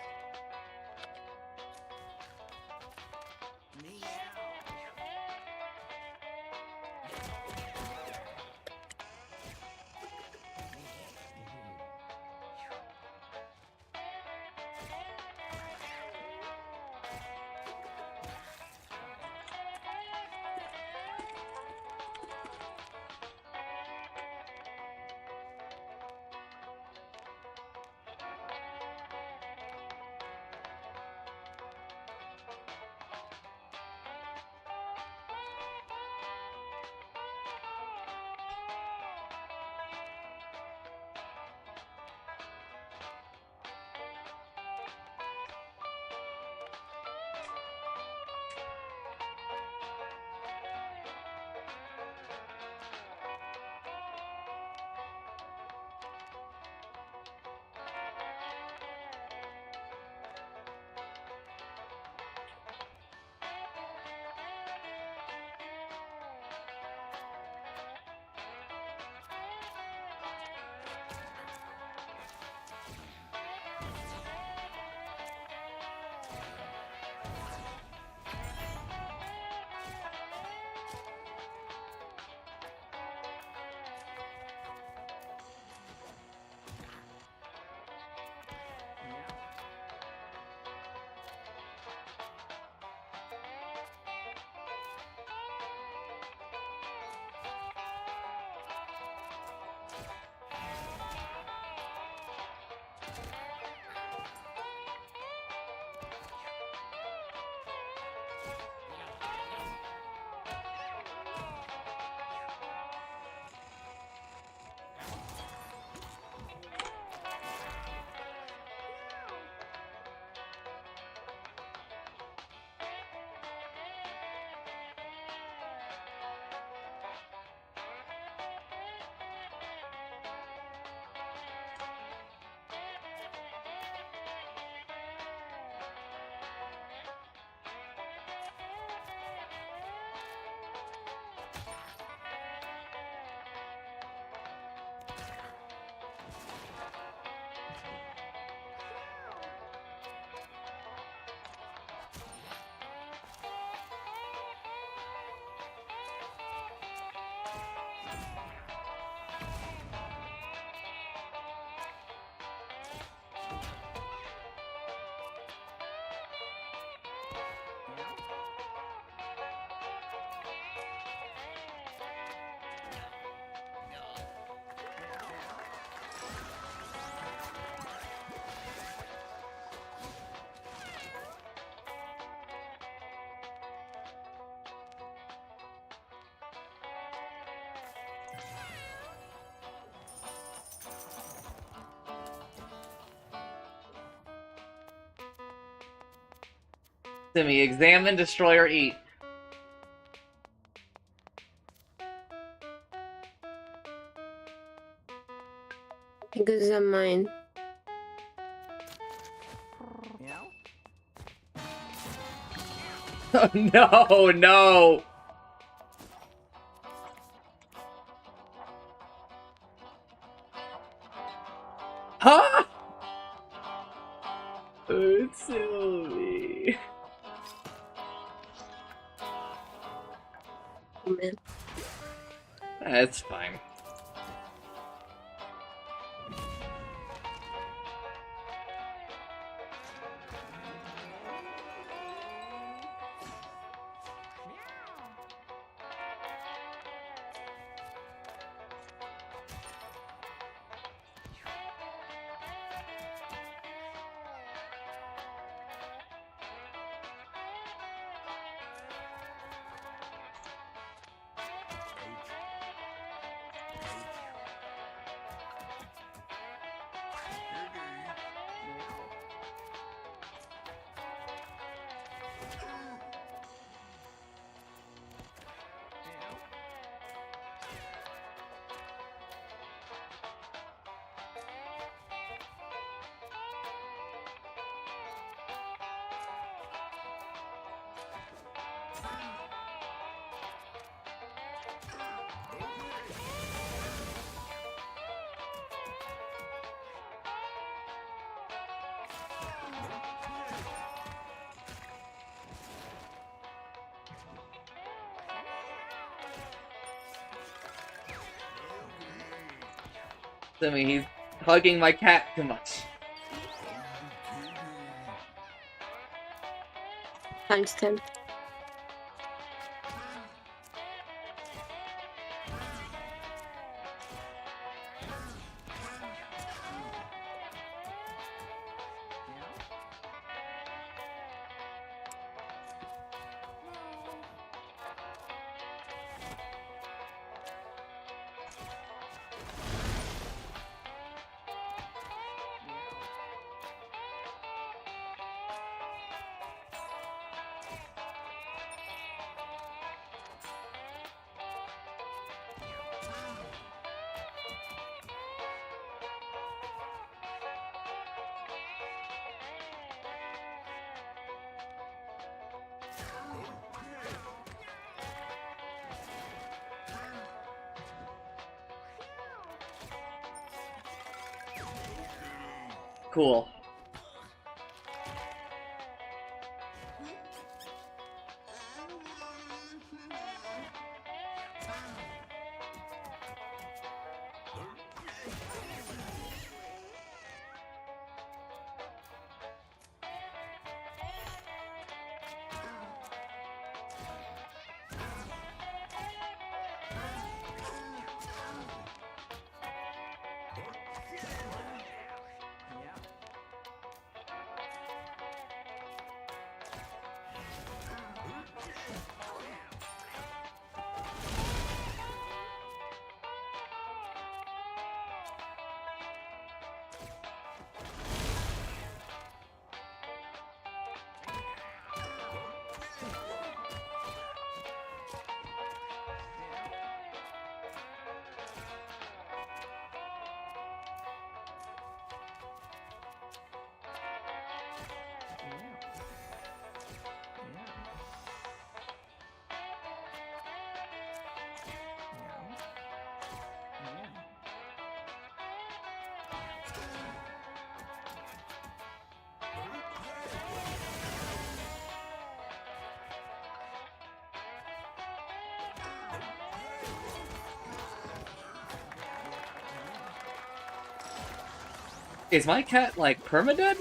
Simi, examine, destroy, or eat. examine. Oh, no, no! Huh? Utsumi. Oh, man. That's fine. I mean, he's hugging my cat too much. Times 10. Cool. Is my cat, like, permadead?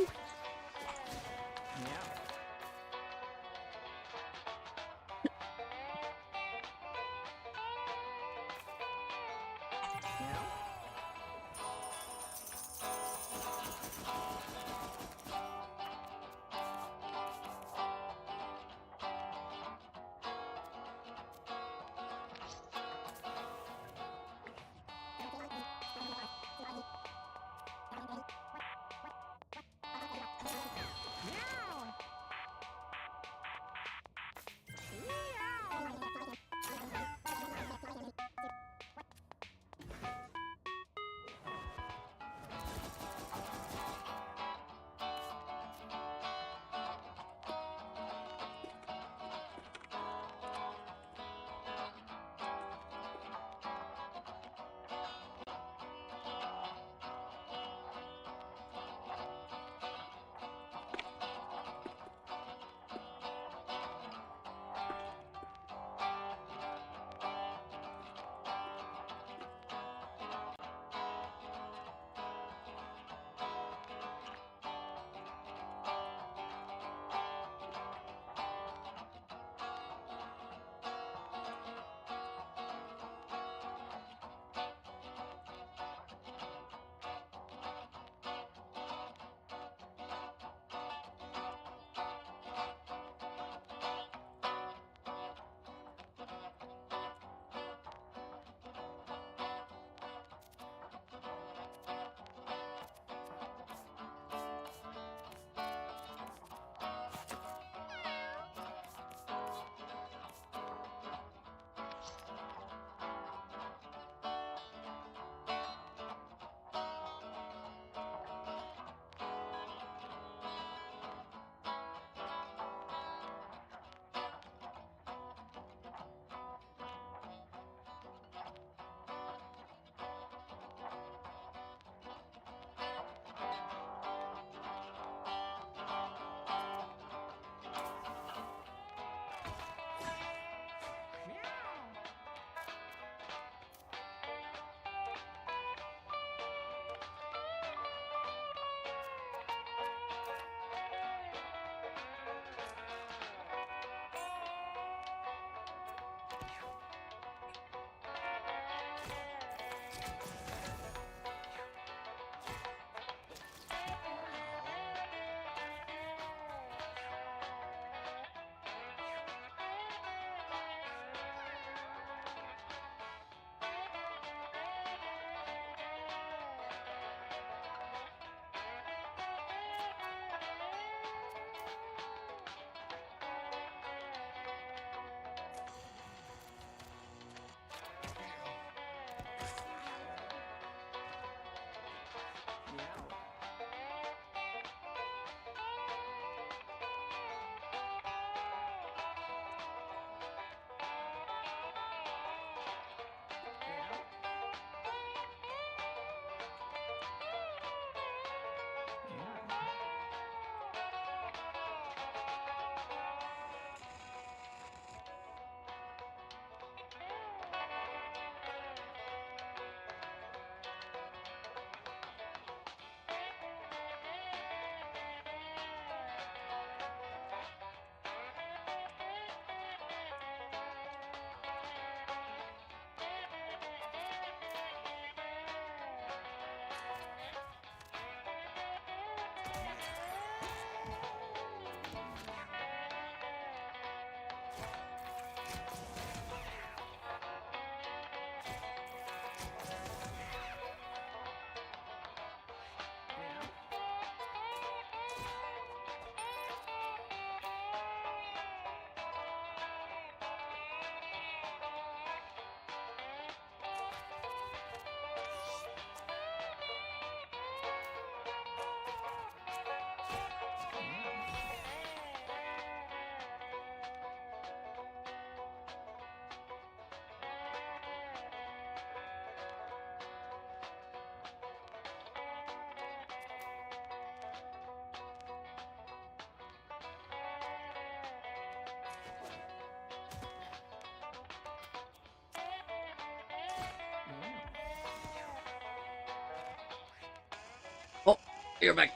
You're back.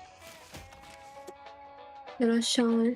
이러시오.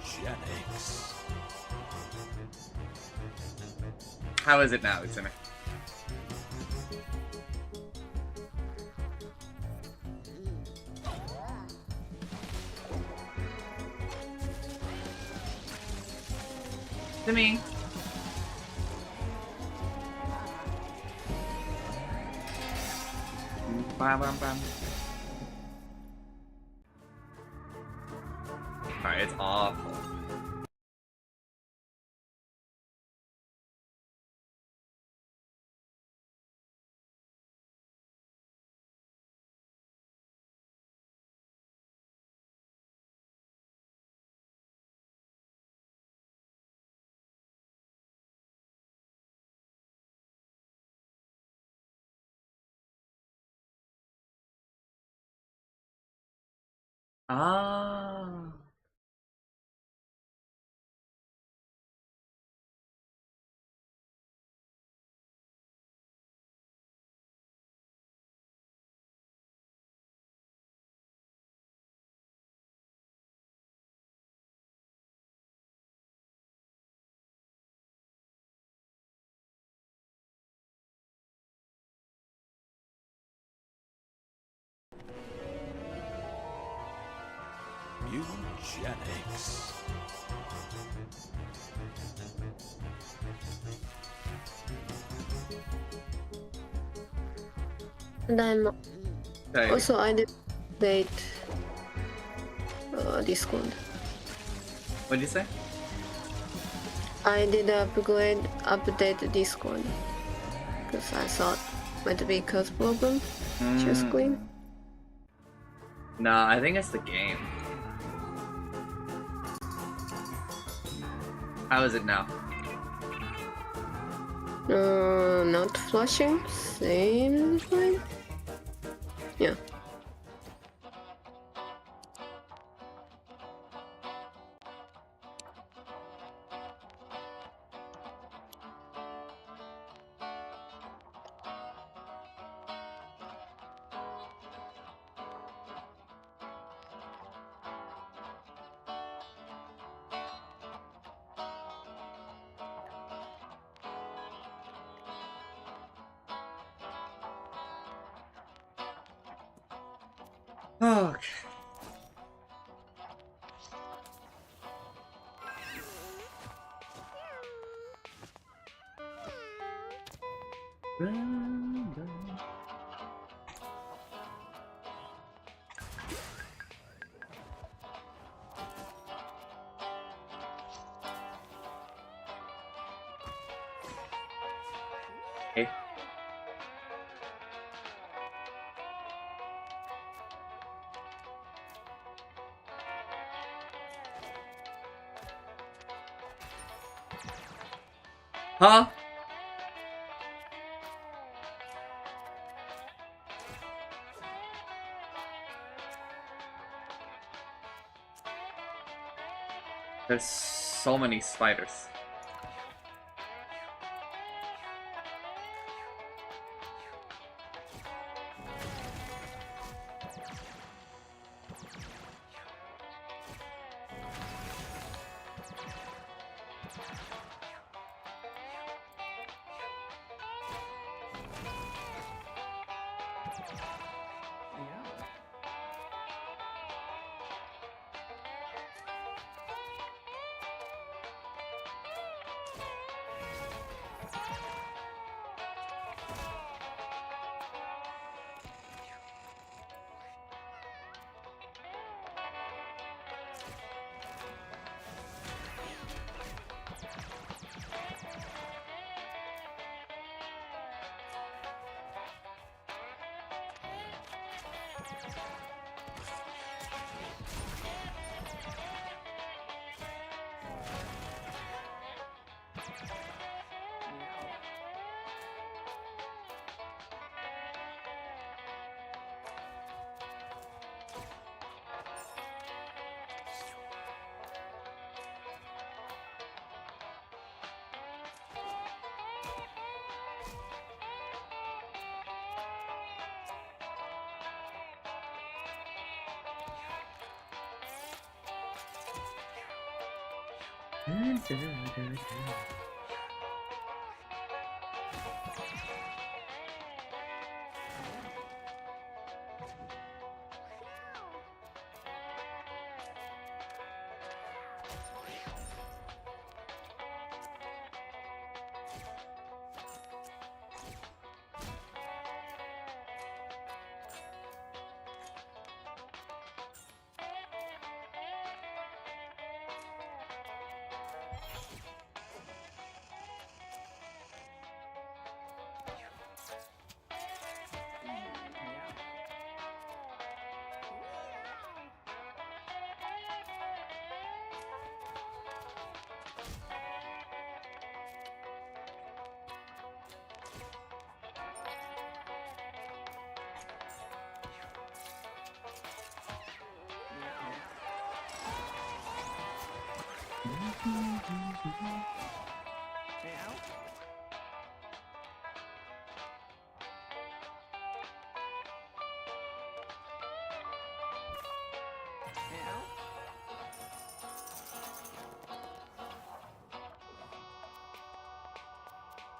Mewgenics. How is it now, Utsumi? To me. Bam, bam, bam. Alright, it's awful. Ah. Mewgenics. And I'm Okay. also I did update Discord. What'd you say? I did update Discord because I thought might be cause problem. Share screen. Nah, I think it's the game. How is it now? Not flashing. Same fine. Yeah. Okay. Okay. Huh? There's so many spiders.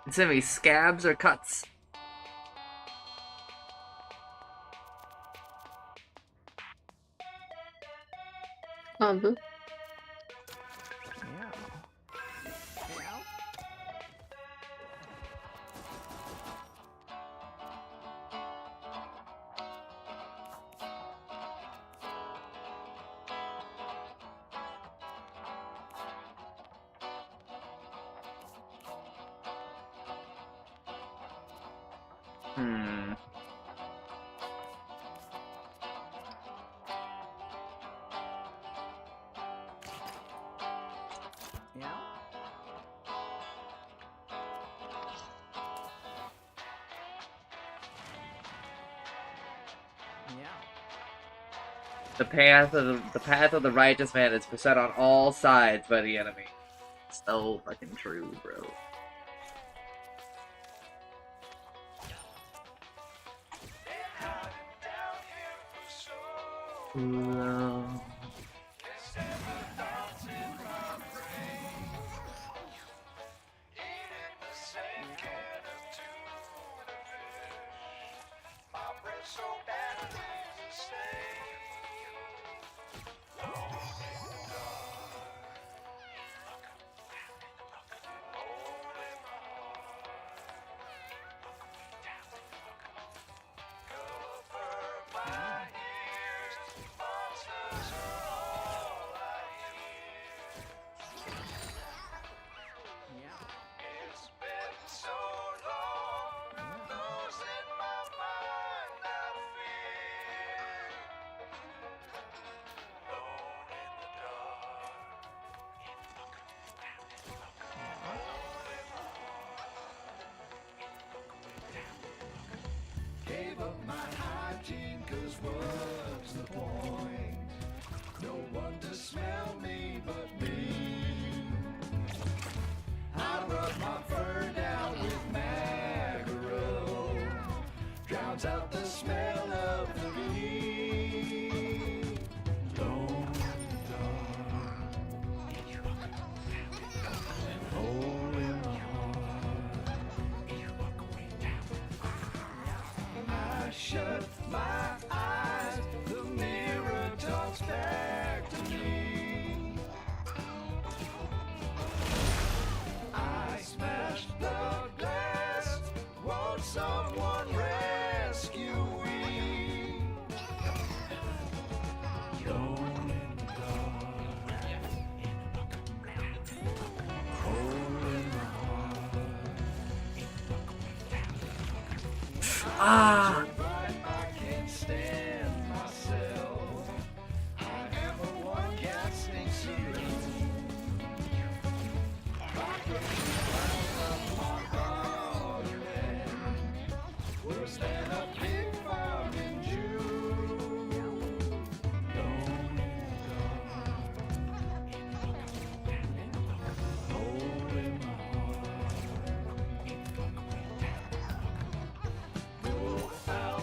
It's gonna be scabs or cuts. The path of the righteous man is beset on all sides by the enemy. So fucking true, bro. Gave up my hygiene, 'cause what's the point? No one to smell me but me. I rub my fur down with mackerel, drowns out the smell of the bee. Lone dog, hole in the I shut my eyes, the mirror talks back to me. I smashed the glass, won't someone rescue me? Alone in the dark, hole in the heart. Ah! Out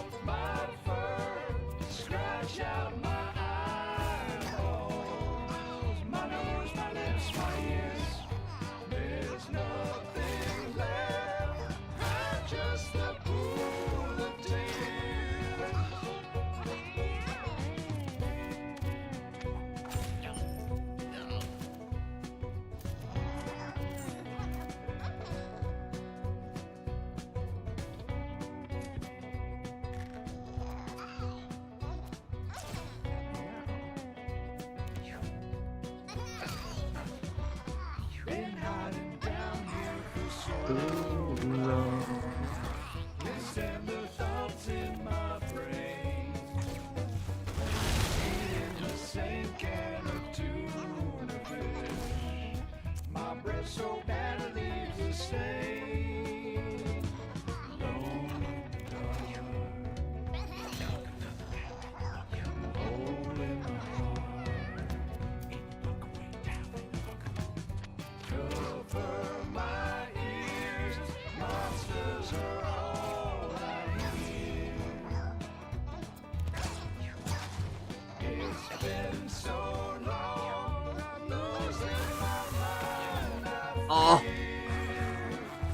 Oh!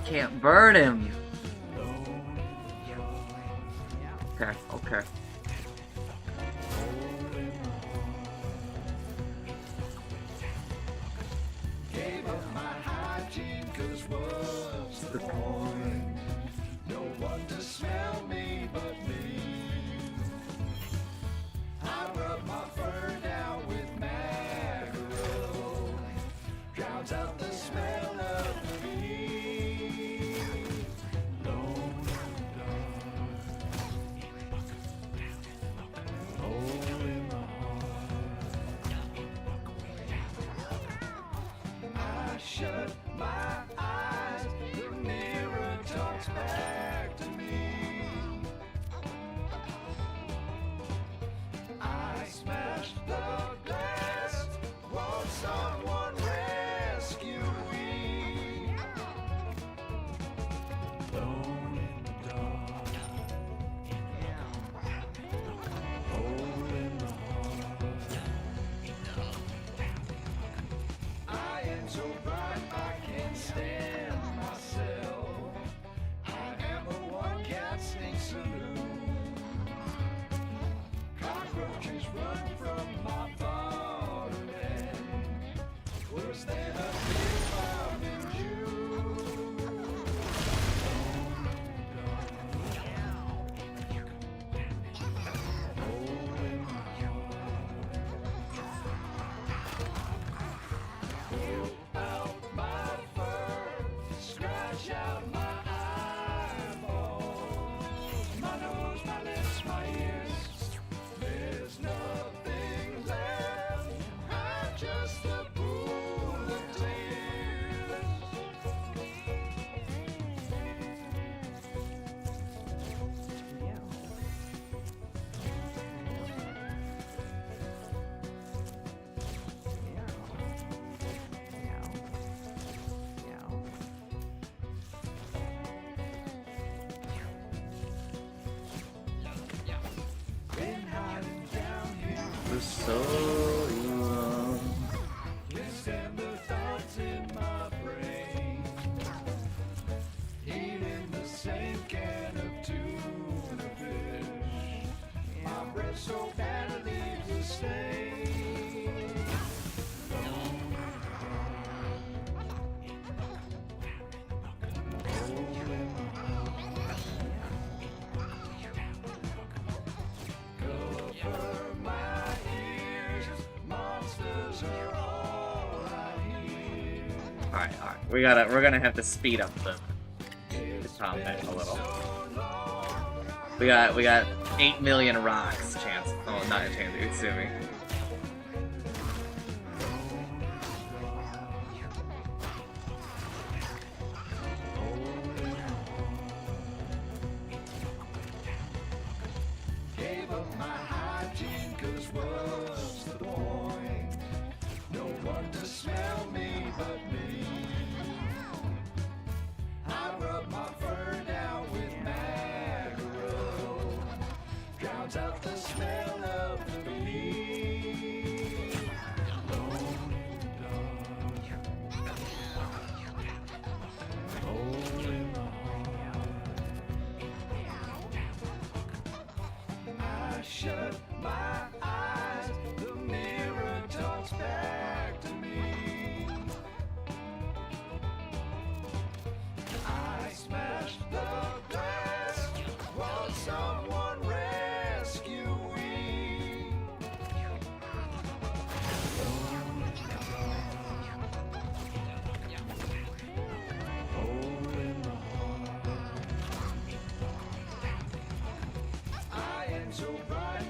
Can't burn him! Okay, okay. Gave up my hygiene, 'cause what's the point? No one to smell me but me. I rub my fur down with mackerel. Drowns out the smell of me. Lone dog. Hole in the heart. I shut my eyes. The mirror talks back to me. I smashed the glass. Won't someone rescue me? Alone in the dark. Hole in the heart. I am so bright I can't stand myself. I am a one-cat snake saloon. Cockroaches run from my bottom end. Worse than a big bomb in June. Hole in my heart. Pull out my fur. Scratch out my eyeballs. My nose, my lips, my ears. There's nothing left. I'm just a pool of tears. Been hiding down here. For so long. Listen the thoughts in my brain. Eating the same can of tuna fish. My breath so bad it leaves a stain. Cover my ears. Monsters are all I hear. Alright, alright. We're gonna have to speed up the combat a little. We got 8 million rocks chance. Oh, not a chance, excuse me. Gave up my hygiene, 'cause what's the point? No one to smell me but me. I rub my fur down with mackerel. Drowns out the smell of me. Lone dog. Hole in the heart. I shut my eyes. The mirror talks back to me. I smashed the glass. Won't someone rescue me? Hole in the heart. I am so bright.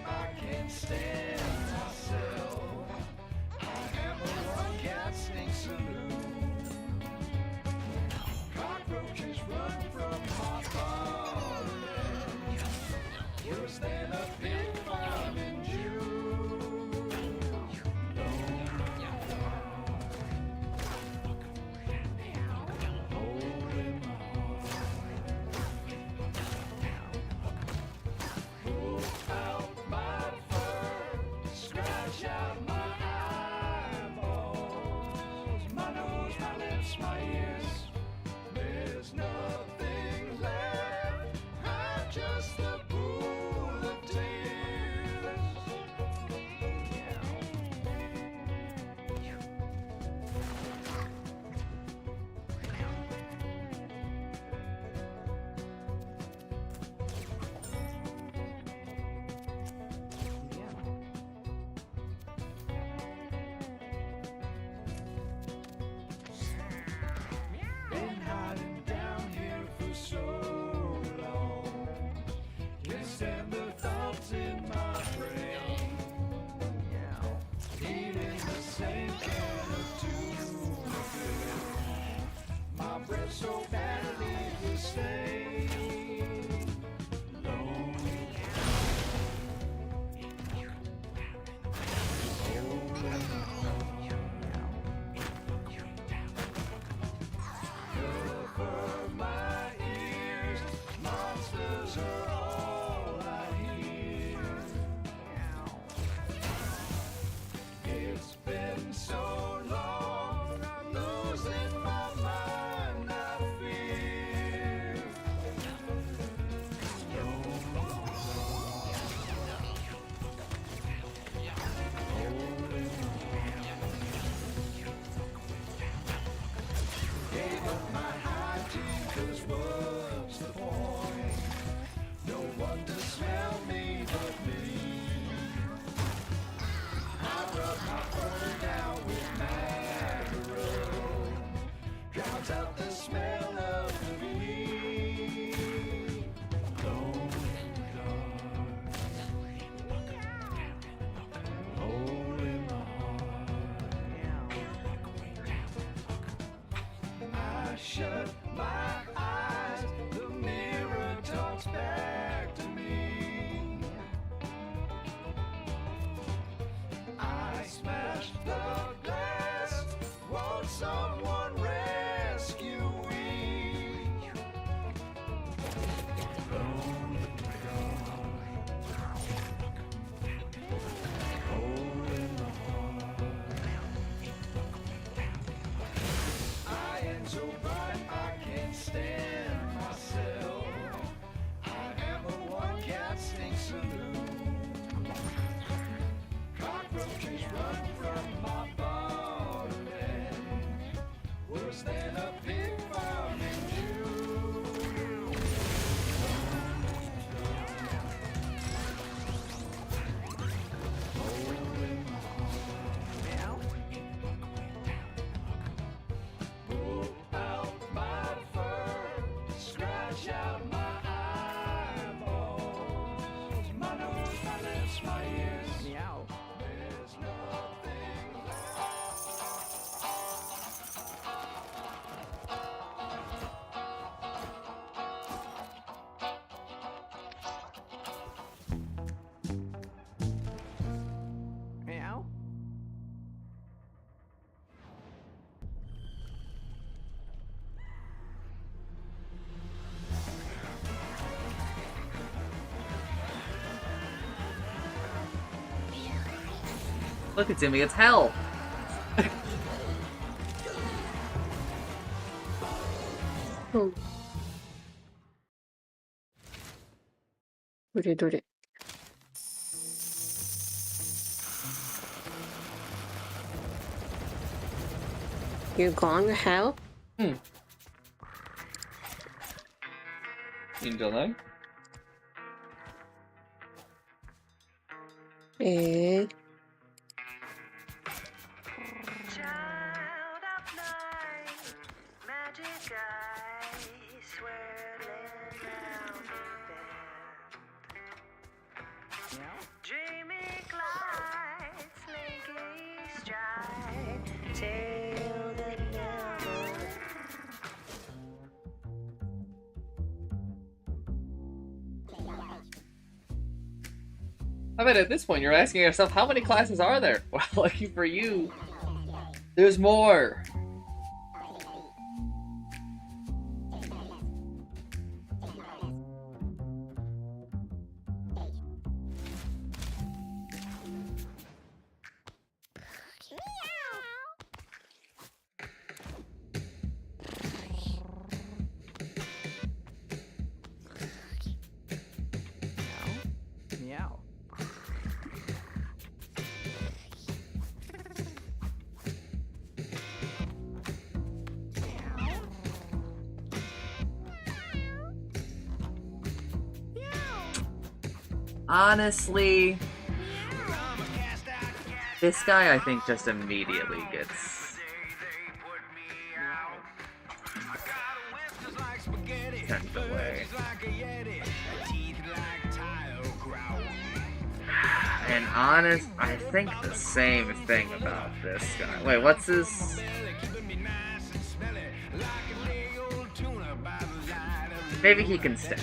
whispers are all I hear. It's been so long, I'm losing my mind, I fear. Gave up my high tea, 'cause what's the point? No one to smell me but me. I rub my fur down with macaron, drowns out the smell of the weed. Alone in the dark, hole in my heart. I shut my eyes, the mirror talks back to me. I smashed the glass, won't someone rescue me? Alone in the dark, hole in the heart. I am so bright I can't stand myself. I am a one cat stink saloon. Cockroaches run from my bottom end, worse than a pig farm in June. Pull out my fur, scratch out my eyeballs, my nose, my lips, my ears. Meow. There's nothing Meow. Look at Timmy, it's hell! Oh. どれどれ。You gone to hell? いいんじゃない？えー、 Child of night, magic eyes swirling round the bend. Meow. Dreamy glides, slinky stride, tail that never I bet at this point you're asking yourself, how many classes are there? Well, lucky for you, there's more! Meow. Honestly, this guy I think just immediately gets sent away. And honest, I think the same thing about this guy. Wait, what's his? Maybe he can stay.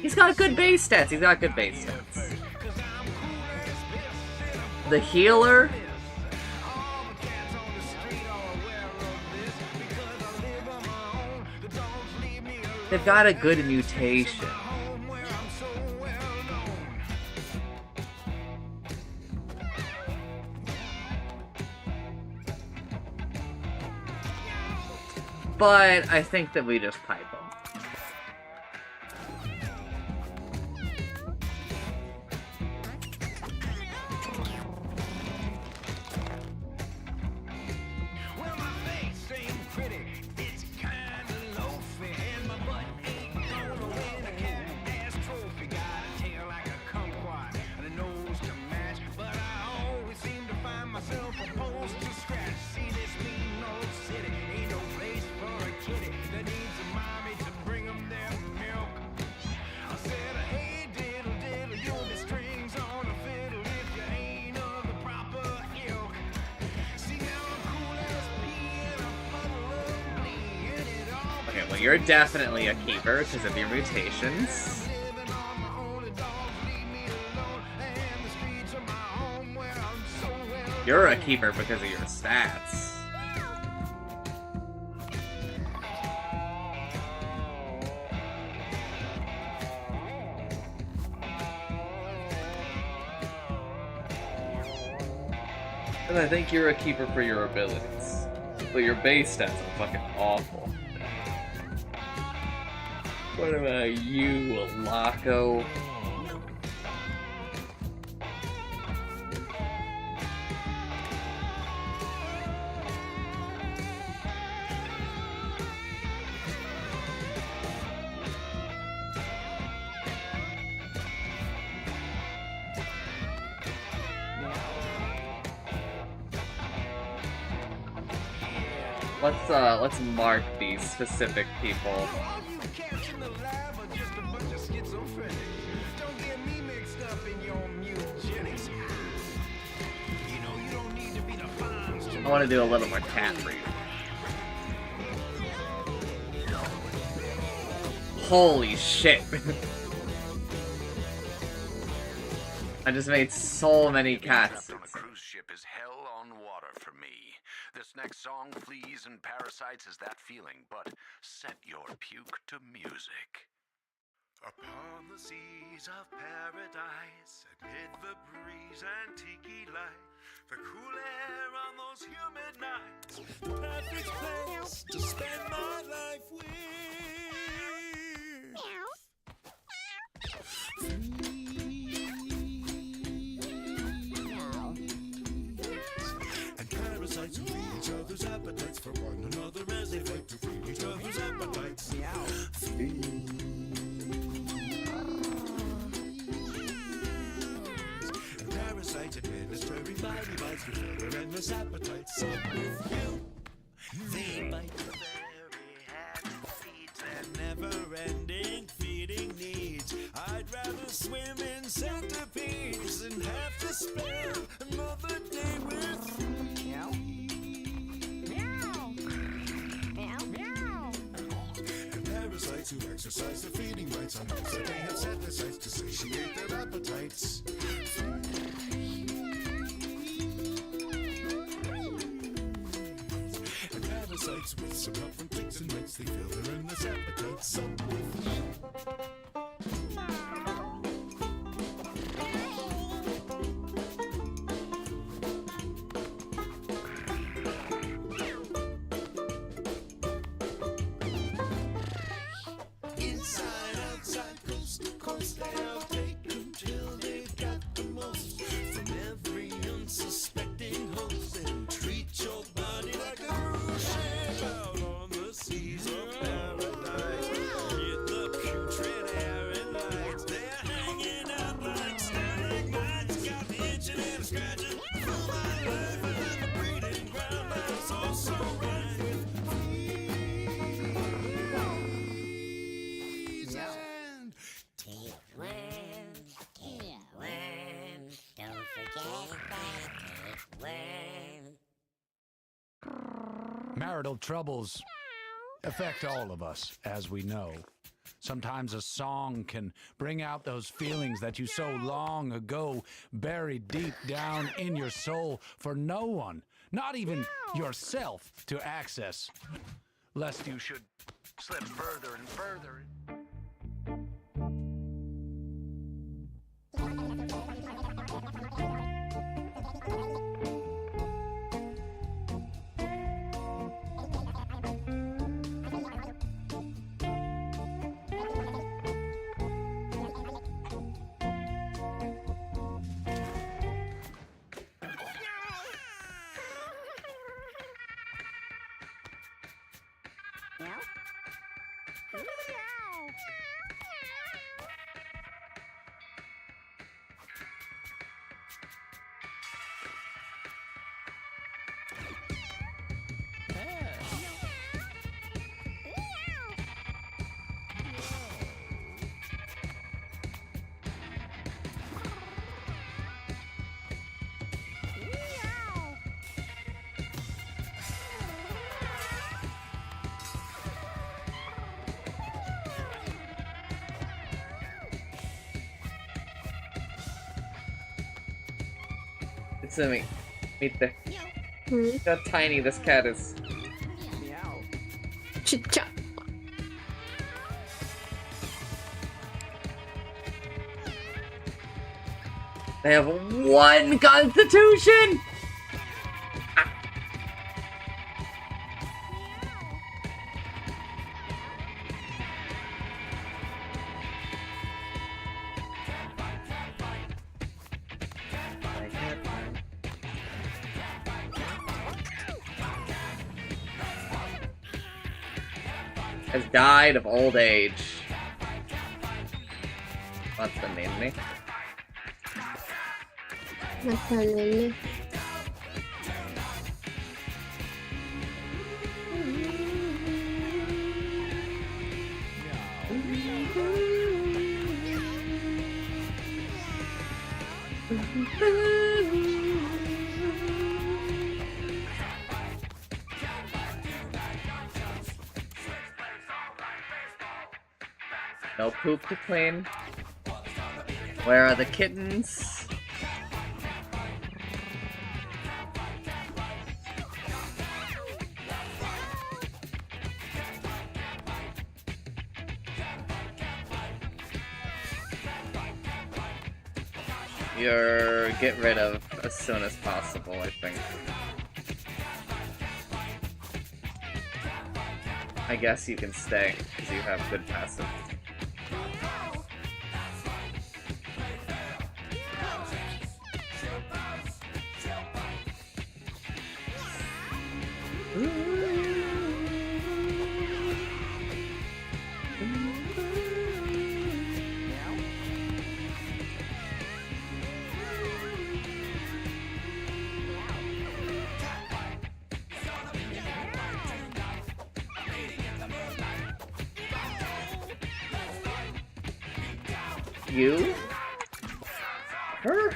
He's got good base stats. He's got good base stats. The healer? They've got a good mutation. but I think that we just pipe them. Well, my face ain't pretty, it's kinda loafy, and my butt ain't gonna win a cat-ass trophy. Got a tail like a kumquat and a nose to match, but I always seem to find myself opposed to scratch. See, this mean old city ain't no place for a kitty that needs a mommy to bring them their milk. I said, hey, diddle, diddle, you'll be strings on a fiddle if you ain't of the proper ilk. See, now I'm cool as pea in a puddle of glee, and it all Okay, well, you're definitely a keeper because of your mutations. living on my own, the dogs leave me alone, and the streets are my home where I'm so well. You're a keeper because of your stats. And I think you're a keeper for your abilities. But your base stats are fucking awful. What about you, Laco? Let's mark these specific people. All you cats in the lab are just a bunch of schizophrenics. Don't get me mixed up in your Mewgenics. You know you don't need to be the Fonz to I want to do a little more cat breeding. Holy shit. I just made so many cats. Trapped on a cruise ship is hell on water for me. This next song, Fleas and Parasites, is that feeling, but set your puke to music. Upon the seas of paradise, amid the breeze and tiki light, the cool air on those humid nights, the perfect place to spend my life with. And parasites who feed each other's appetites for one another as they fight to feed each other's appetites. And parasites administering body bites for further endless appetites. So with you, they bite the very hand that feeds their never-ending feeding needs. I'd rather swim in centipedes than have to spend another day with you. And parasites who exercise their feeding rights on those that they have set their sights to satiate their appetites. And parasites with some help from ticks and mites, they fill their endless appetites up with you. Inside, outside, coast to coast, they'll take 'em till they've got the most from every unsuspecting host and treat your body like a cruise ship out on the seas of paradise. Get the putrid air and lights, they're hanging out like stalagmites. Got me itching and scratching through my life, and I'm a breeding ground that's also right. Marital troubles affect all of us, as we know. Sometimes a song can bring out those feelings that you so long ago buried deep down in your soul for no one, not even yourself, to access, lest you should slip further and further. It's me. Meet the. Hmm? Look how tiny this cat is. Meow. Chit-chat. They have 1 constitution! Has died of old age. What's the name? Matalele. No poop to clean. Where are the kittens? You're get rid of as soon as possible, I think. I guess you can stay, because you have good passive. You? Her?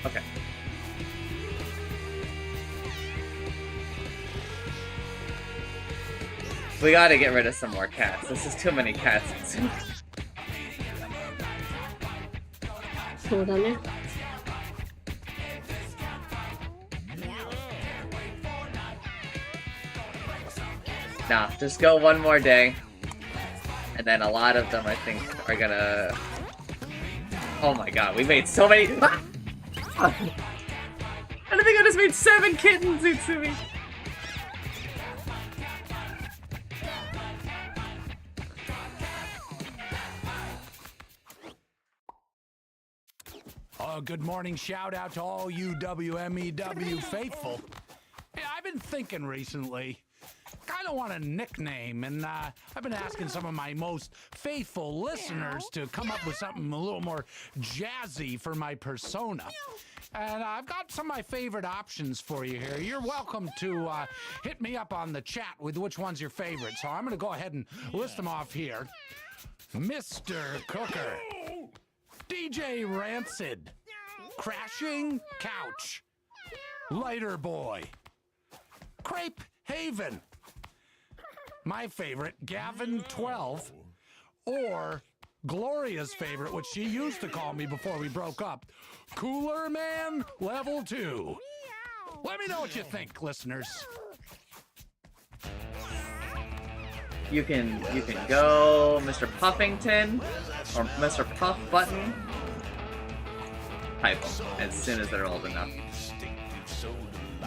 Okay. We gotta get rid of some more cats. This is too many cats. そうだね。 Nah, just go one more day. And then a lot of them, I think, are gonna... Oh my god, we made so many... Ah! I think I just made 7 kittens, Utsumi! Oh, good morning. Shout out to all you WMEW faithful. Yeah, I've been thinking recently. Kind of want a nickname, and I've been asking some of my most faithful listeners to come up with something a little more jazzy for my persona. And I've got some of my favorite options for you here. You're welcome to hit me up on the chat with which one's your favorite. So I'm going to go ahead and list them off here. Mr. Cooker, DJ Rancid, Crashing Couch, Lighter Boy, Crepe Haven, my favorite, Gavin 12, or Gloria's favorite, which she used to call me before we broke up, Cooler Man Level 2. Let me know what you think, listeners. You can go Mr. Puffington or Mr. Puff Button. Pipe them as soon as they're old enough.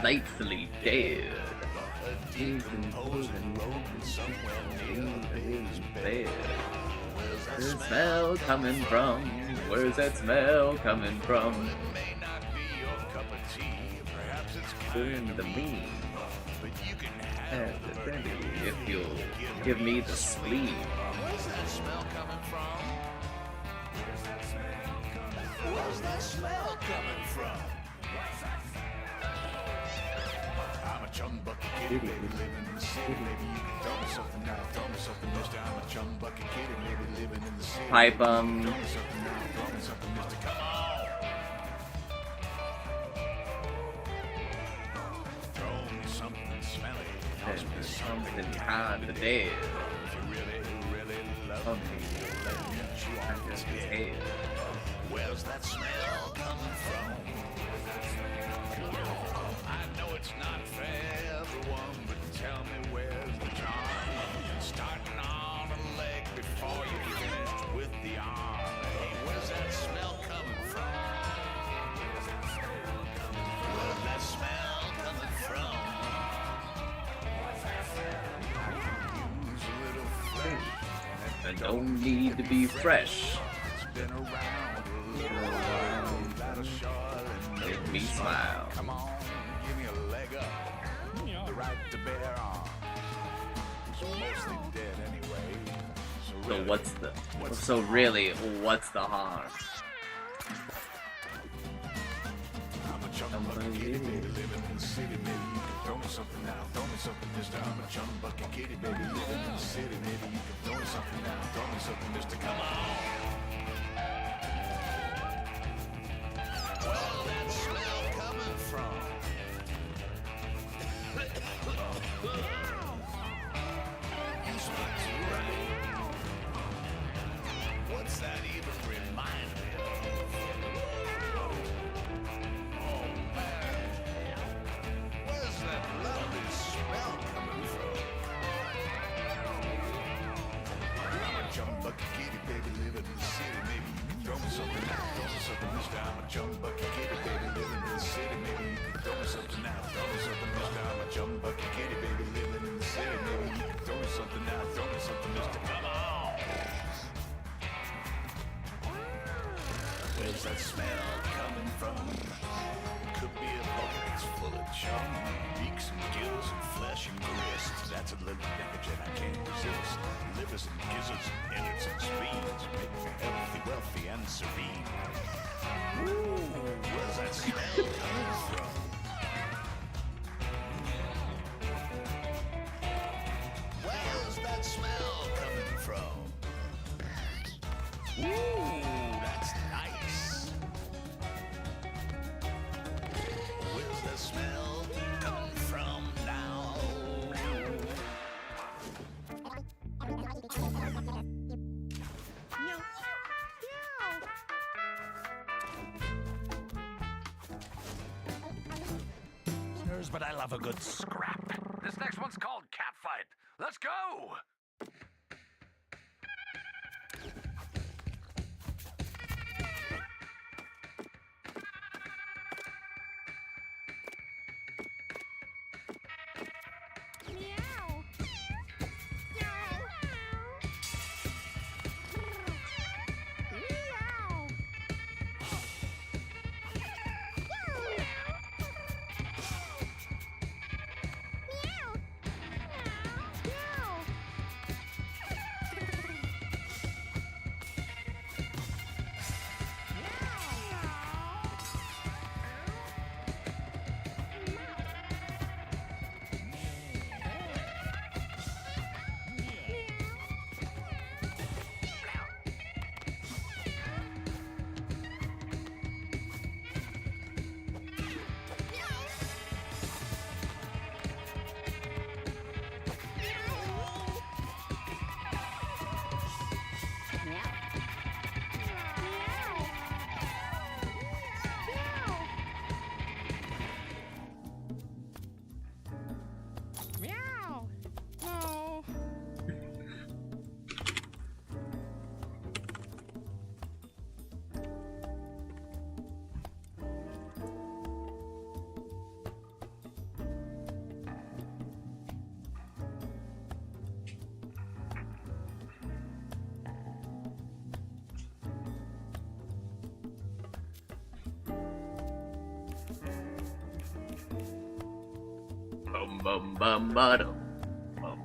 Lightfully dead. Where's the smell coming from? Where's that smell coming from? Burn the mean. If you'll give me the spleen. Where's that smell coming from? Where's that smell coming from? I'm a chum bucket kitty, baby, living in the city. Maybe you can tell me something now. Tell me something, mister. I'm a chum bucket kitty, maybe living in the city. Pipe Tell me something now. Tell me something, mister. Come on. Throw me something smelly. Toss me Something kind of dead. If you really, really love me, let me chew on this head. Where's that smell coming from? I know it's not fair, everyone, but tell me where's the charm? Starting on a leg before you finished with the arm. Hey, where's that smell coming from? Where's that smell coming from? Use a little flesh. I don't need to be fresh. It's been around a little while. That'll surely Make me smile. Come on, give me a leg up. The right to bear arms. It's mostly dead anyway. So what's the? So really, what's the harm? I'm a chum bucket kitty, baby, living in the city. Maybe you can throw me something now. Throw me something, mister. I'm a chum bucket kitty, baby, living in the city. Maybe you can throw me something now. Throw me something, mister. Come on. Where's that smell coming from? You smell too right. What's that even remind me of? Oh man, where's that lovely smell coming from? I'm a chum bucket kitty, baby, living in the city. Maybe you can throw me something now. Throw me something, mister. I'm a chum bucket kitty, baby, living in the city. Maybe you can throw me something now. Throw me something, mister. I'm a chum bucket kitty, baby, living in the city. Maybe you can throw me something now. Throw me something, mister. Come on. Where's that smell coming from? Could be a bucket that's full of chum, beaks and gills and flesh and grist. That's a little pathogen I can't resist. Livers and gizzards, innards and spleens make me healthy, wealthy, and serene. Ooh, where's that smell coming from? Where's that smell coming from? Ooh, that's nice. Where's the smell coming from now? Sirs, but I love a good scrap. This next one's called Catfight. Let's go! Bum bum bum ba-dum. Bum.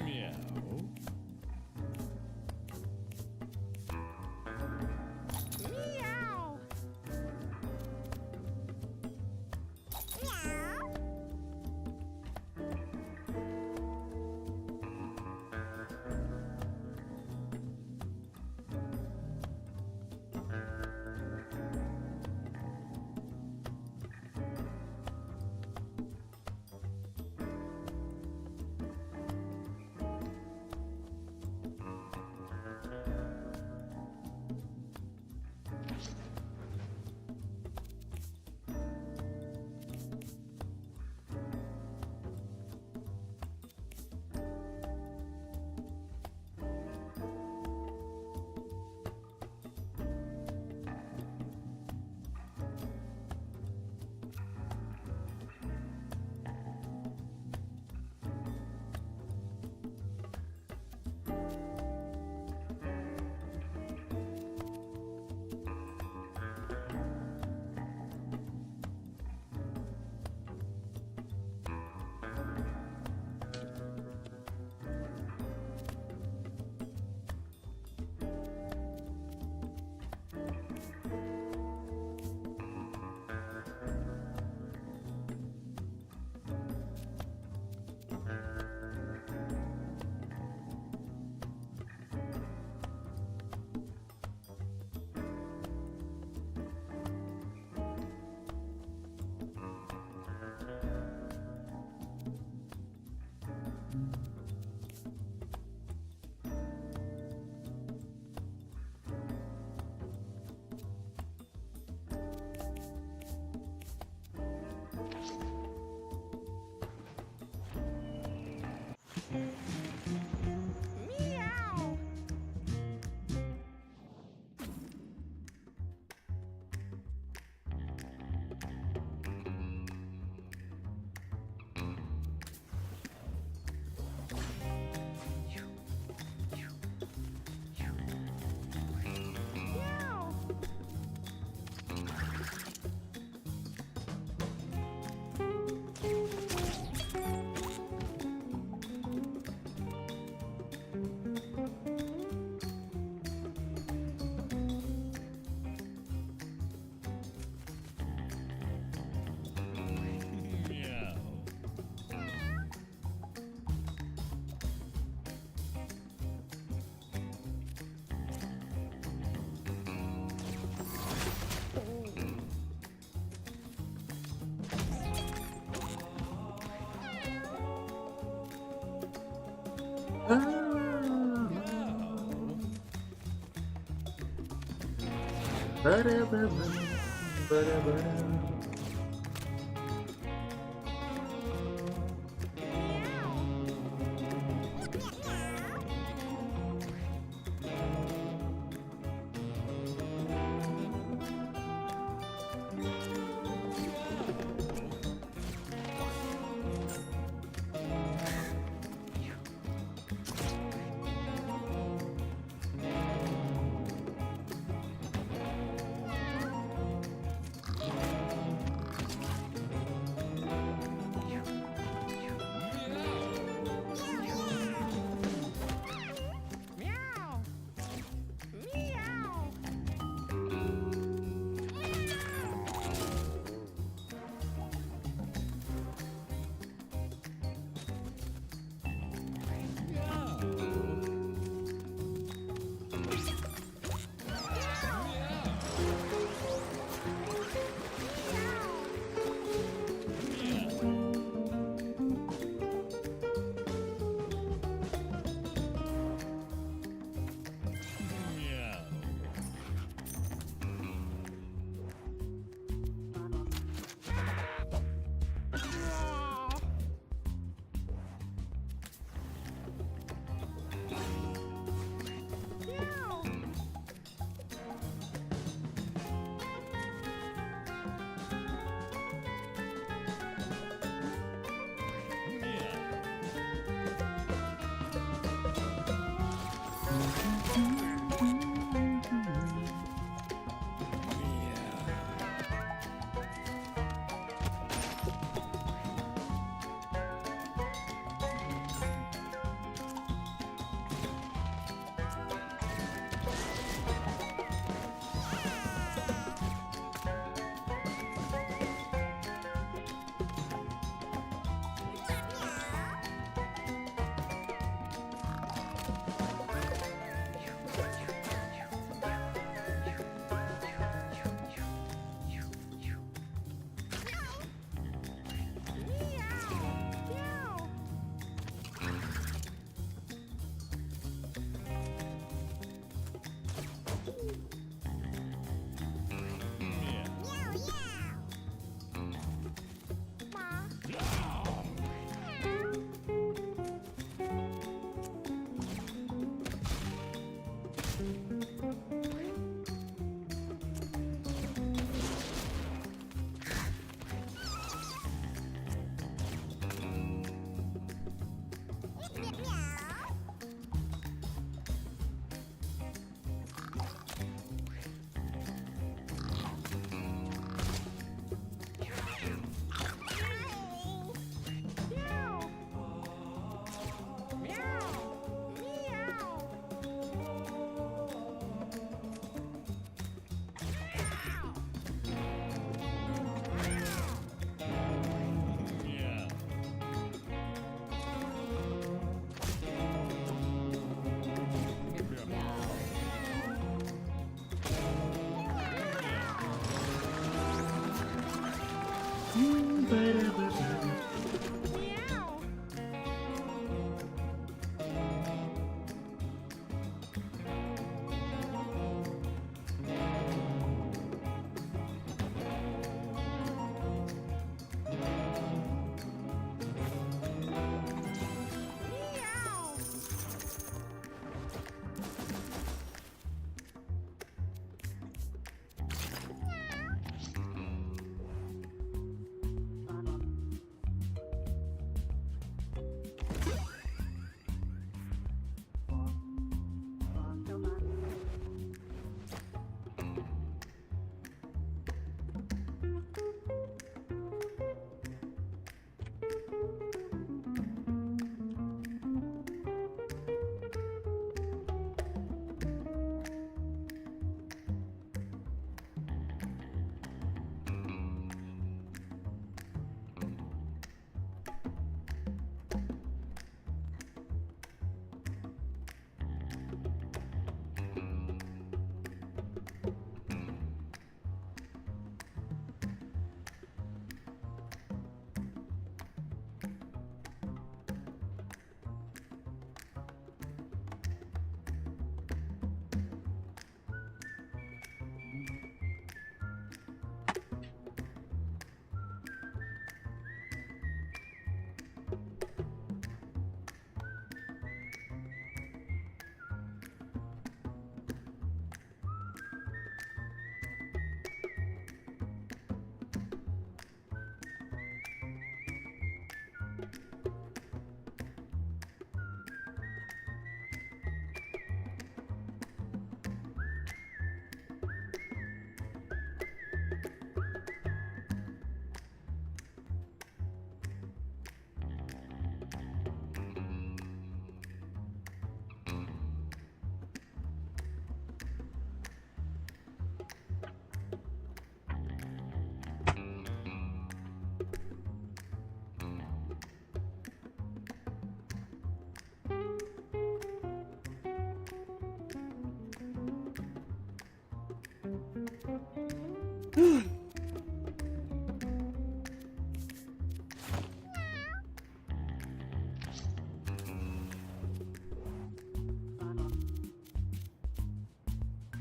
Meow.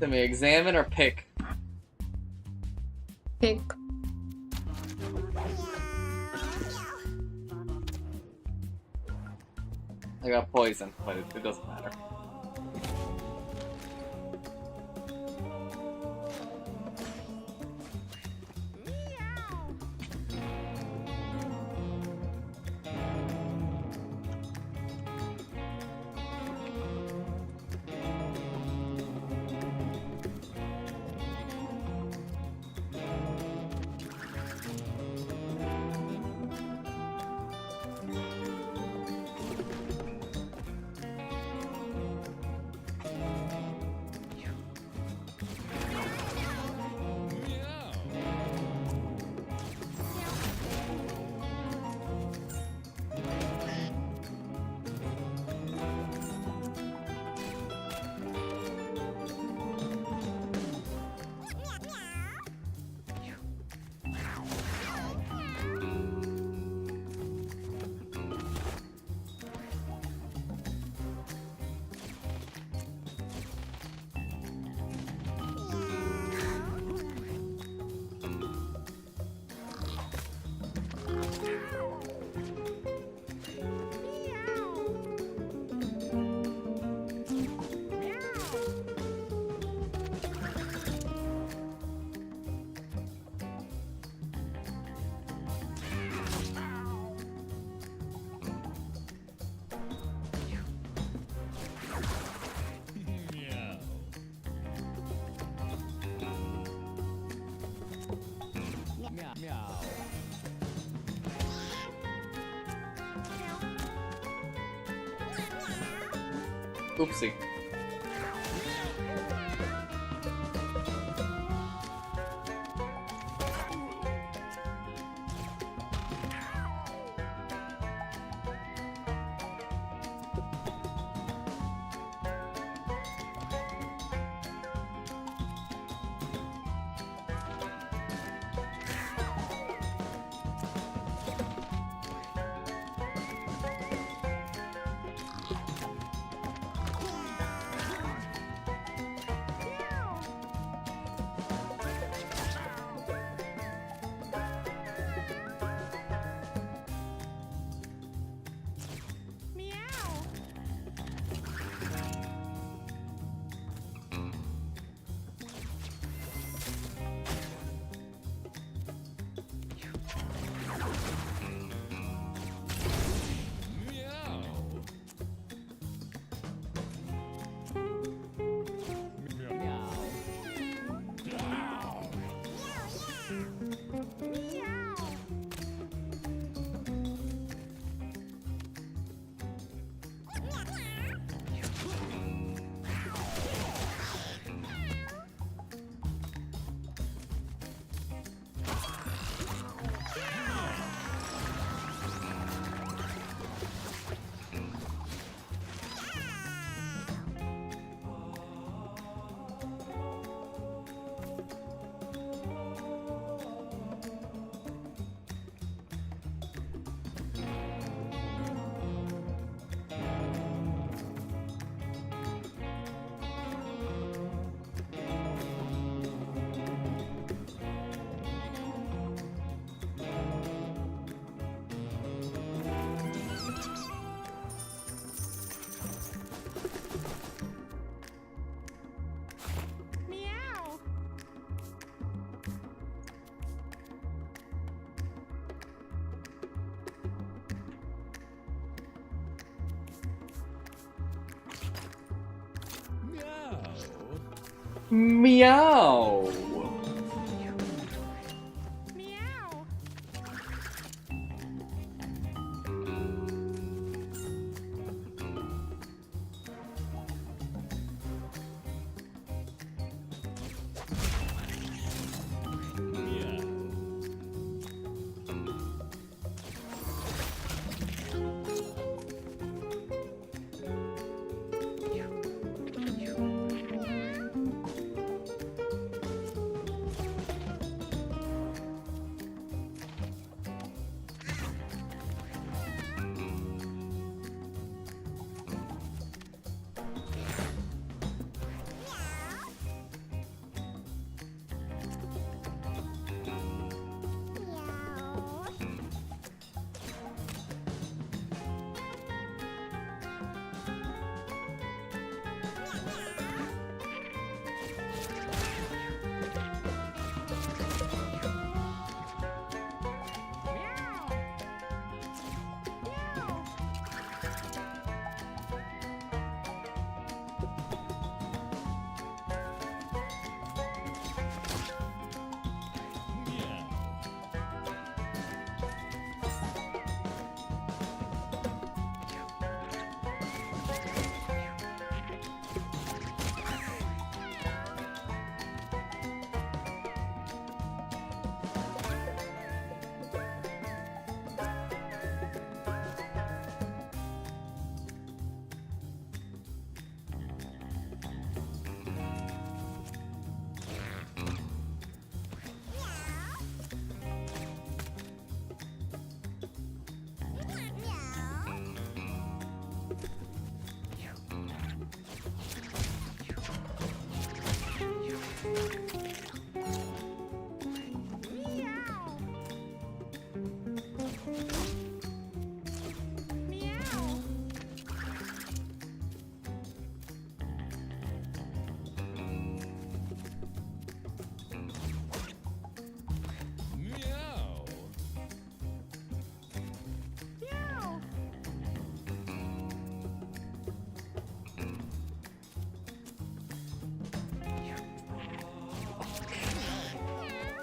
Let me examine or pick. Pick. I got poison, but it doesn't matter. Oopsie. Meow. Meow.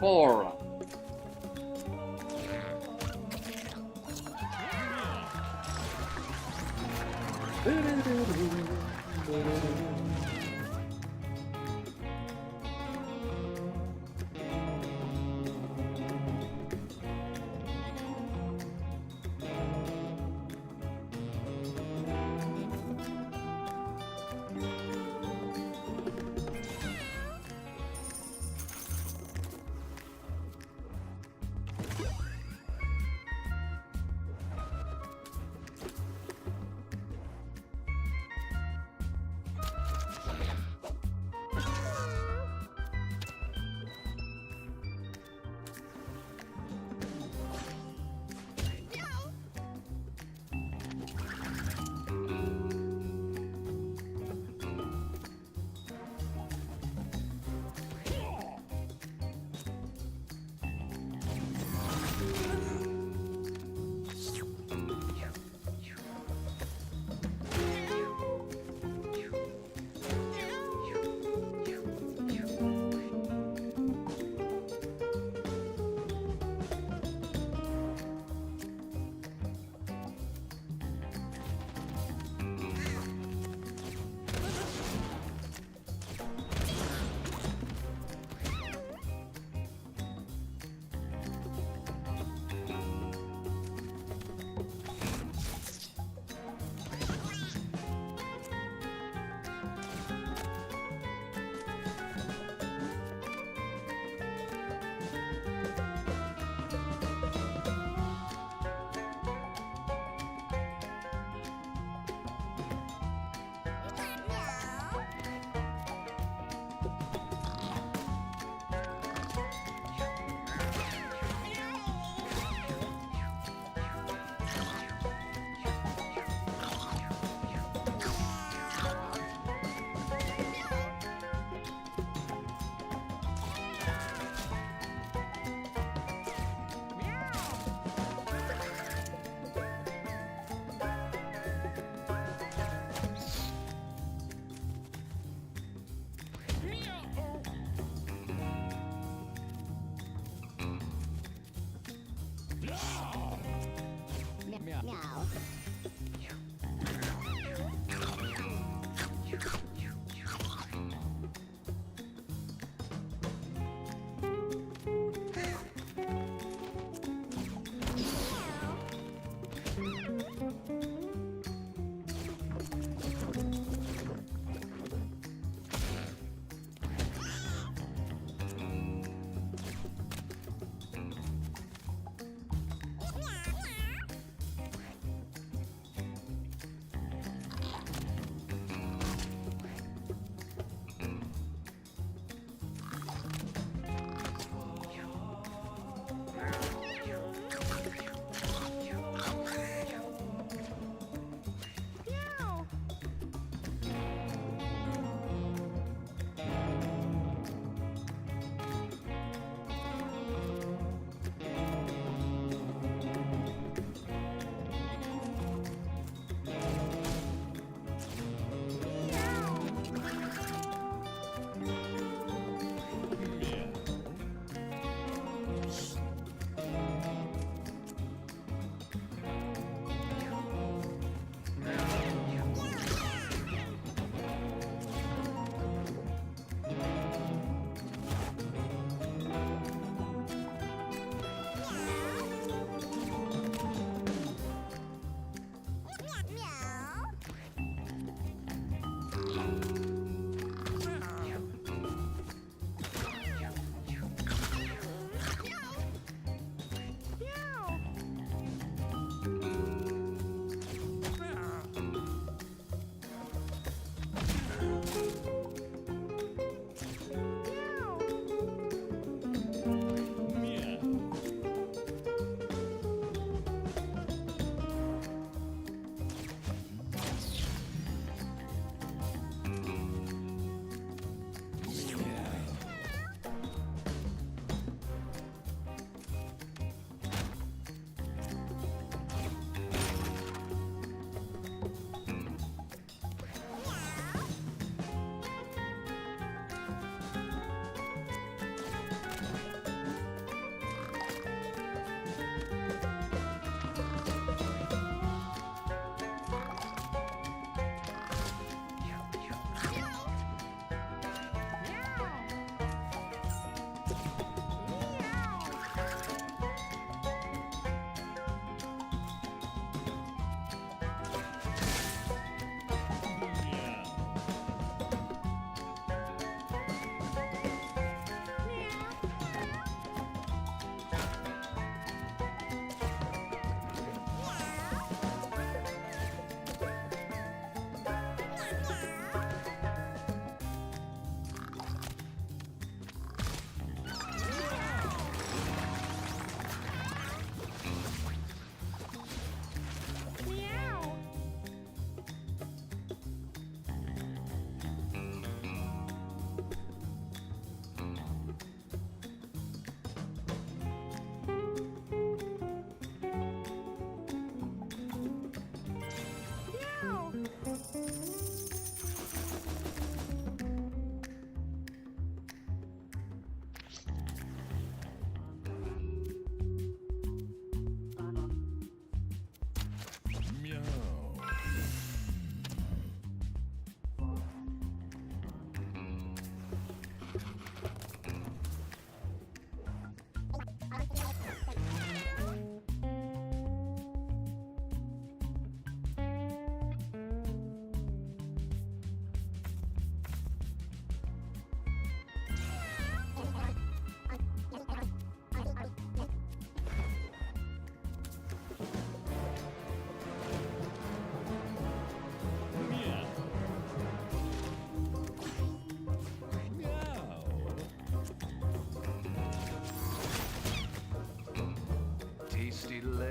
Four.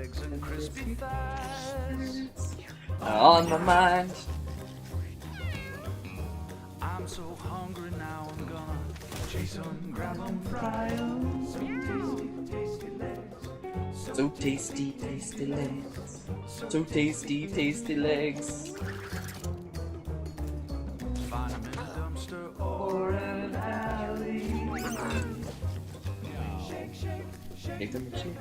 legs and crispy thighs. On my mind. I'm so hungry now, I'm gonna chase 'em, grab 'em, fry 'em. So tasty, tasty legs. So tasty, tasty legs. So tasty, tasty legs. Find 'em in a dumpster or an alley. Shake, shake, shake, Shake them, shake.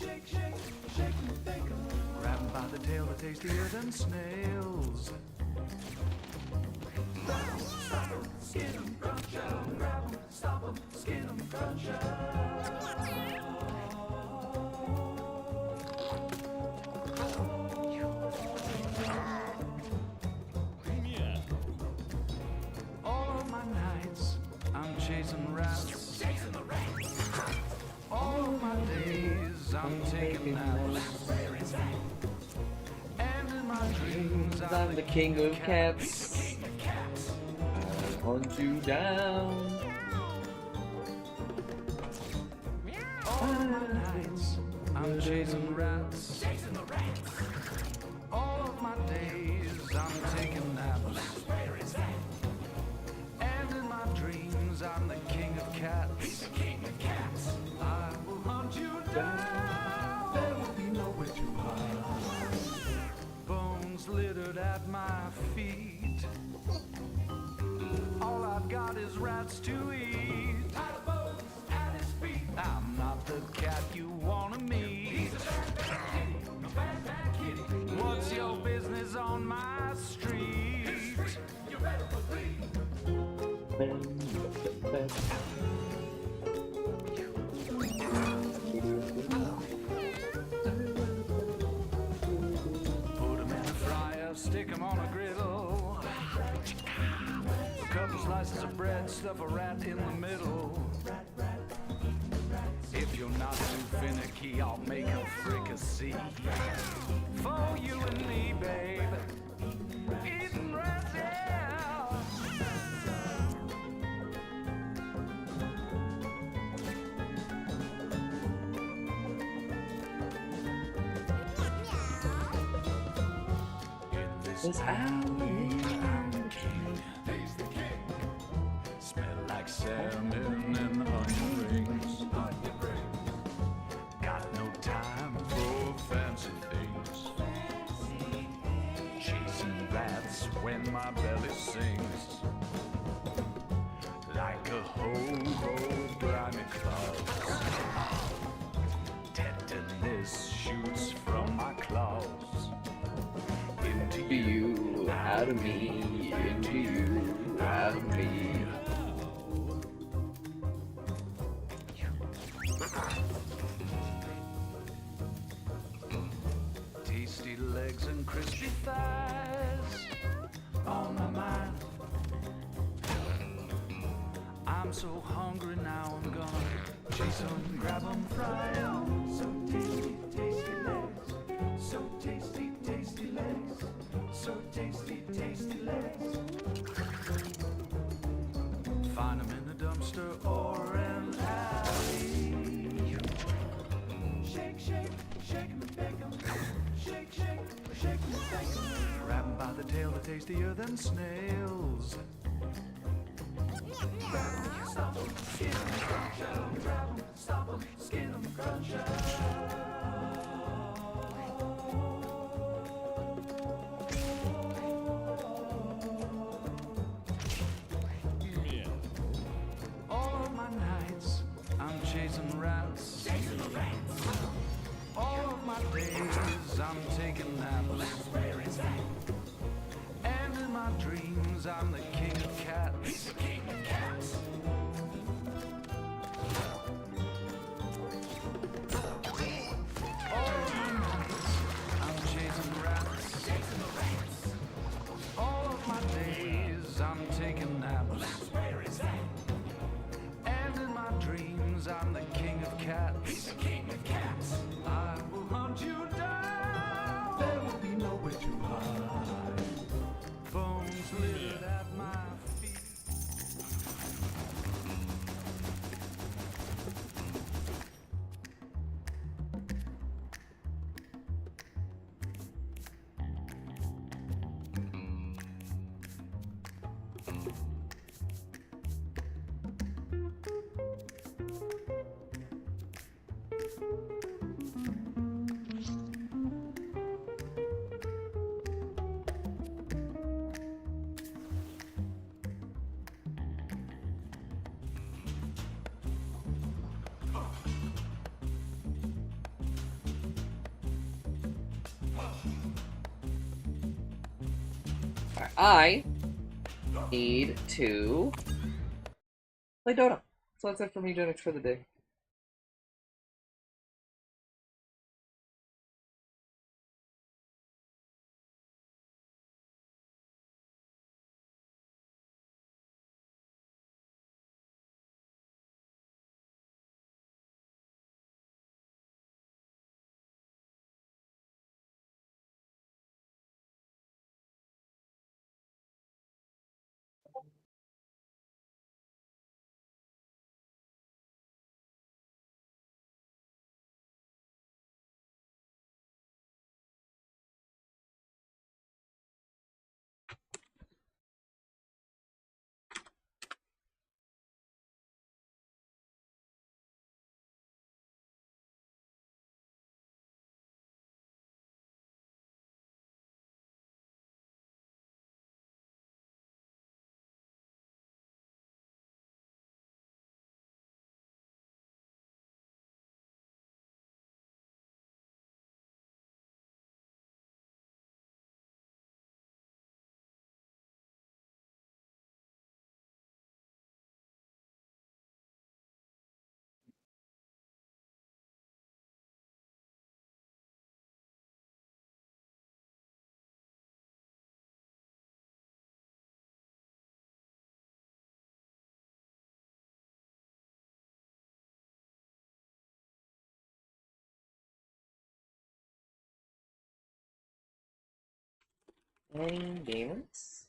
shake, shake, shake 'em, bake 'em. Grab 'em tail are tastier than snails. Skin 'em, crunch 'em, grab 'em, stop 'em, skin 'em, crunch 'em. All of my nights, I'm chasing rats. Chasing the rats. All of my days, I'm taking naps. And in my dreams, I'm the king of cats. I hunt you down. all of my nights, I'm chasing rats. Chasing the rats. All of my days, I'm taking naps. And in my dreams, I'm the king of cats. King of cats. I will hunt you down. There will be nowhere to hide. Bones littered at my feet. All I've got is rats to eat. Pile of bones at his feet. I'm not the cat you wanna meet. He's a bad, bad kitty. A bad, bad kitty. What's your business on my street? You better believe. Put 'em in the fryer, stick 'em on a griddle. A couple slices of bread, stuff a rat in the middle. If you're not too finicky, I'll make a fricassee for you and me, babe. Eating rats, yeah. In this alley, I'm the king. He's the king. Smell like salmon and onion rings. Onion rings. Got no time for fancy things. Chasing rats when my belly sings. Like a hobo, grimy claws. Tetanus shoots from my claws. Into You out of me, into you out of me. tasty legs and crispy thighs on my mind. I'm so hungry now, I'm gonna chase 'em, grab 'em, fry 'em. So tasty, tasty legs. So tasty, tasty legs. So tasty, tasty legs. Find 'em in a dumpster or an alley. Shake, shake, shake 'em and bake 'em. Shake, shake, shake 'em and bake 'em. Grab 'em by the tail, they're tastier than snails. Grab 'em, stop 'em, skin 'em, crunch 'em. Grab 'em, stop 'em, skin 'em, crunch 'em. All of my nights, I'm chasing rats. Chasing the rats. All of my days, I'm taking naps. Where is that? And in my dreams, I'm the king of cats. He's the king of cats. All of my nights, I'm chasing rats. Chasing the rats. All of my days, I'm taking naps. Where is that? And in my dreams, I'm the king of cats. He's the king of cats. I will hunt you down. There will be nowhere to hide. Bones littered at my feet. Alright, I need to play Dota. So that's it for Mewgenics for the day. Any games?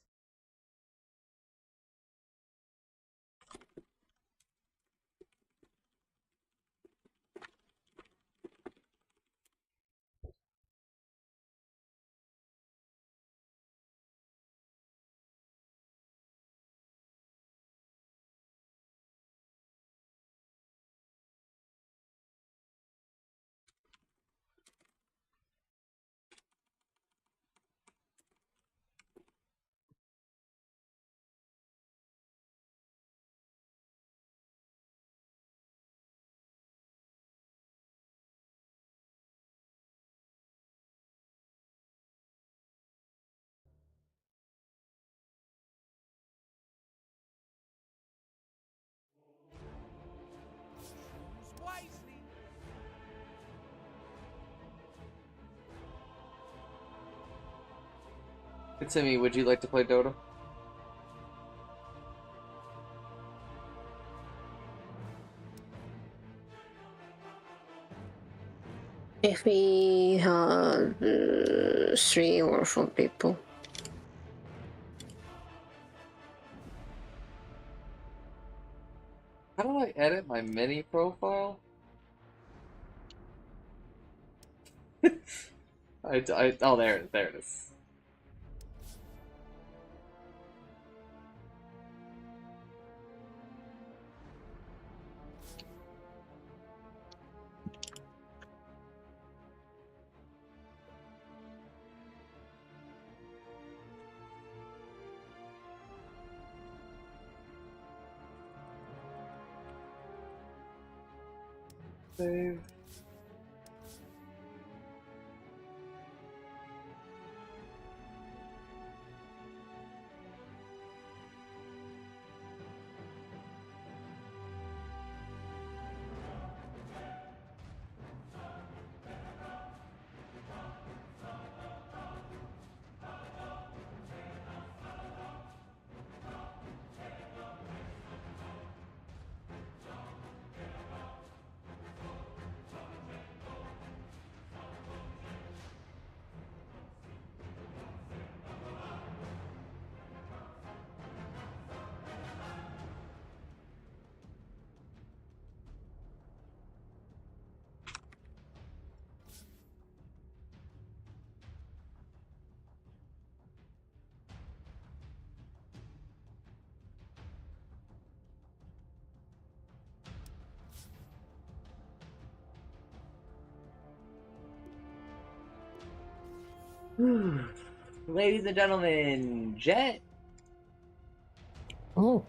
Timmy, would you like to play Dota? If we have 3 or 4 people. How do I edit my mini profile? Oh, there it is. Save. Ladies and gentlemen, Jet. Oh.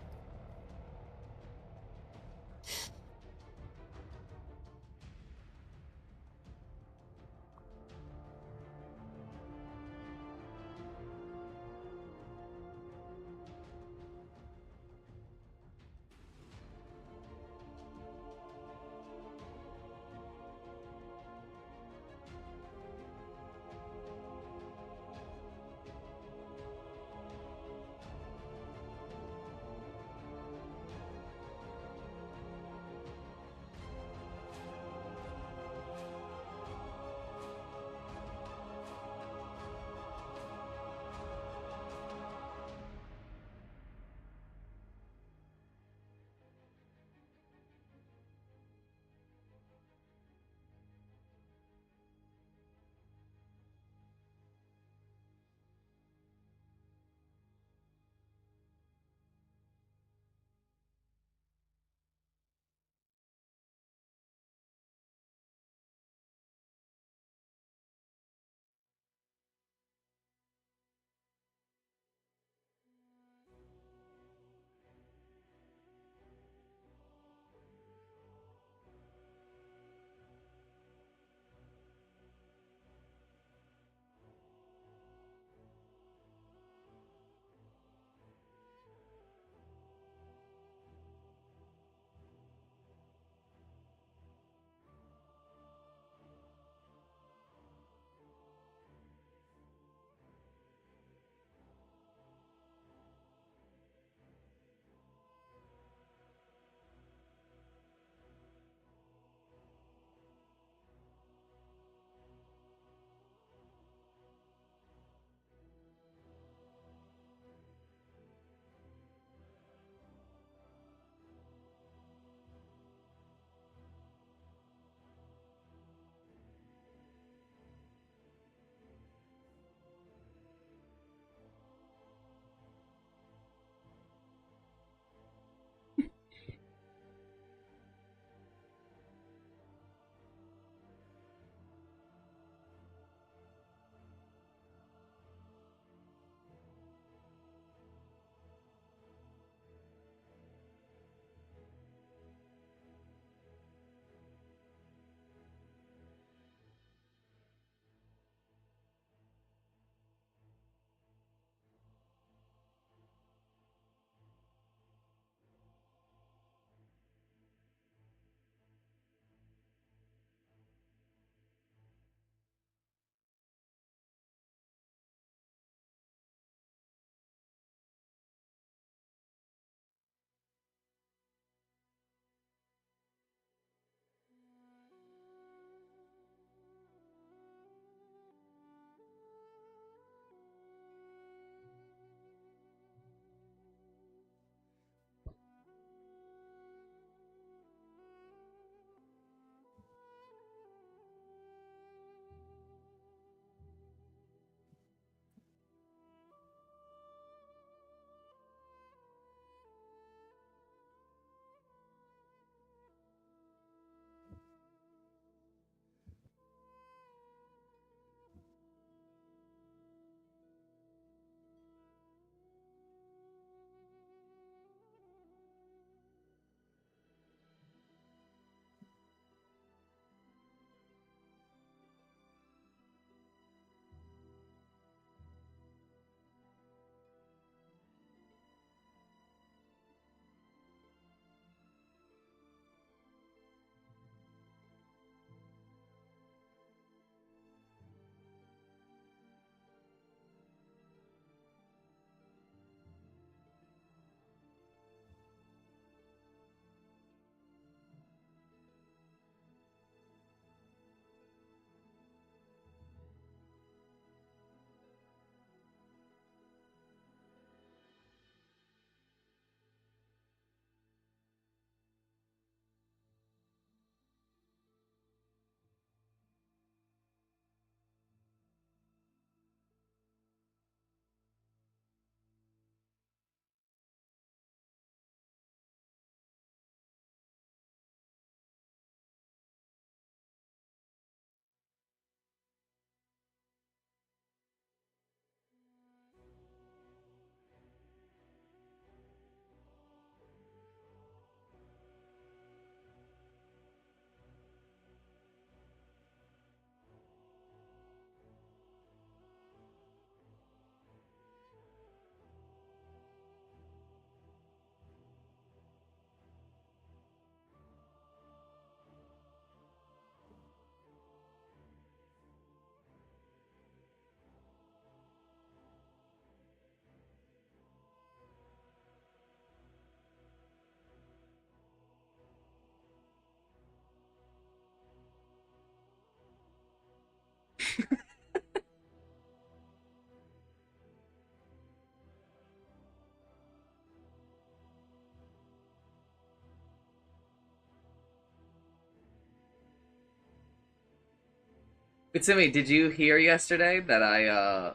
Utsumi, did you hear yesterday that I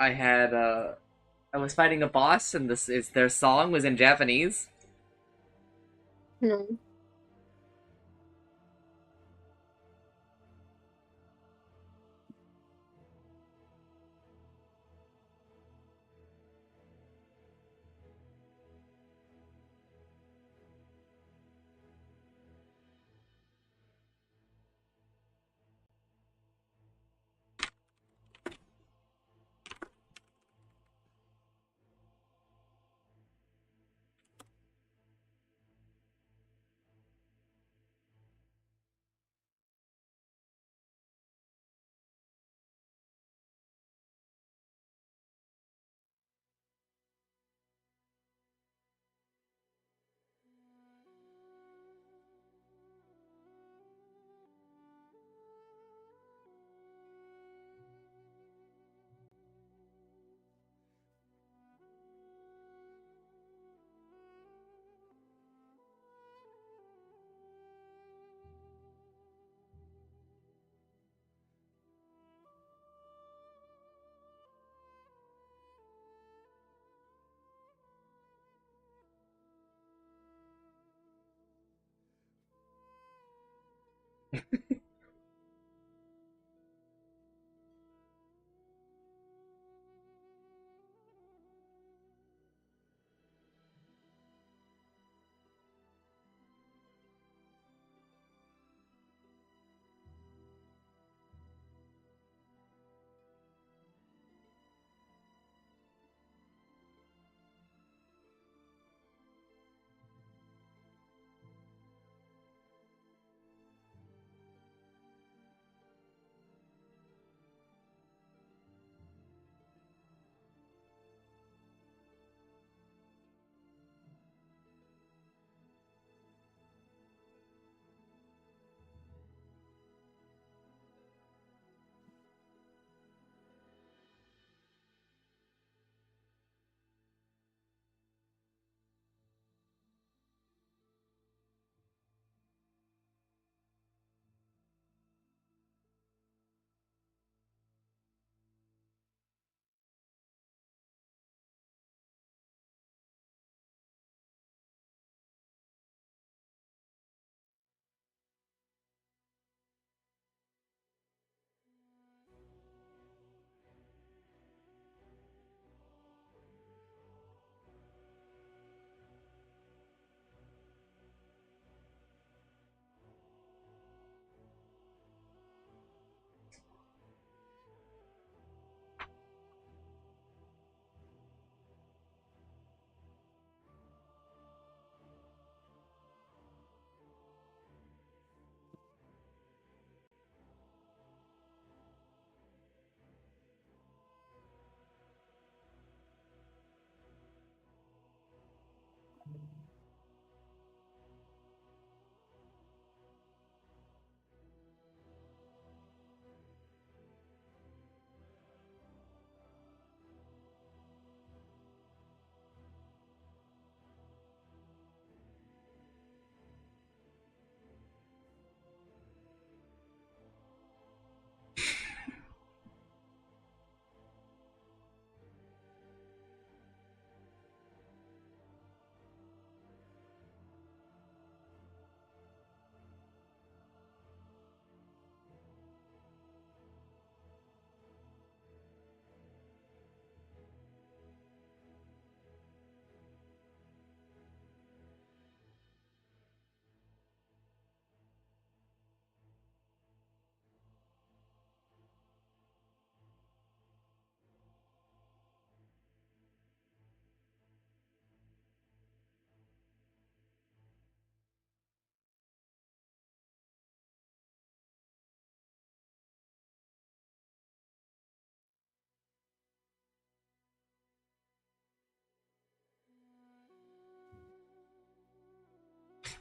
had I was fighting a boss and this is their song was in Japanese? No.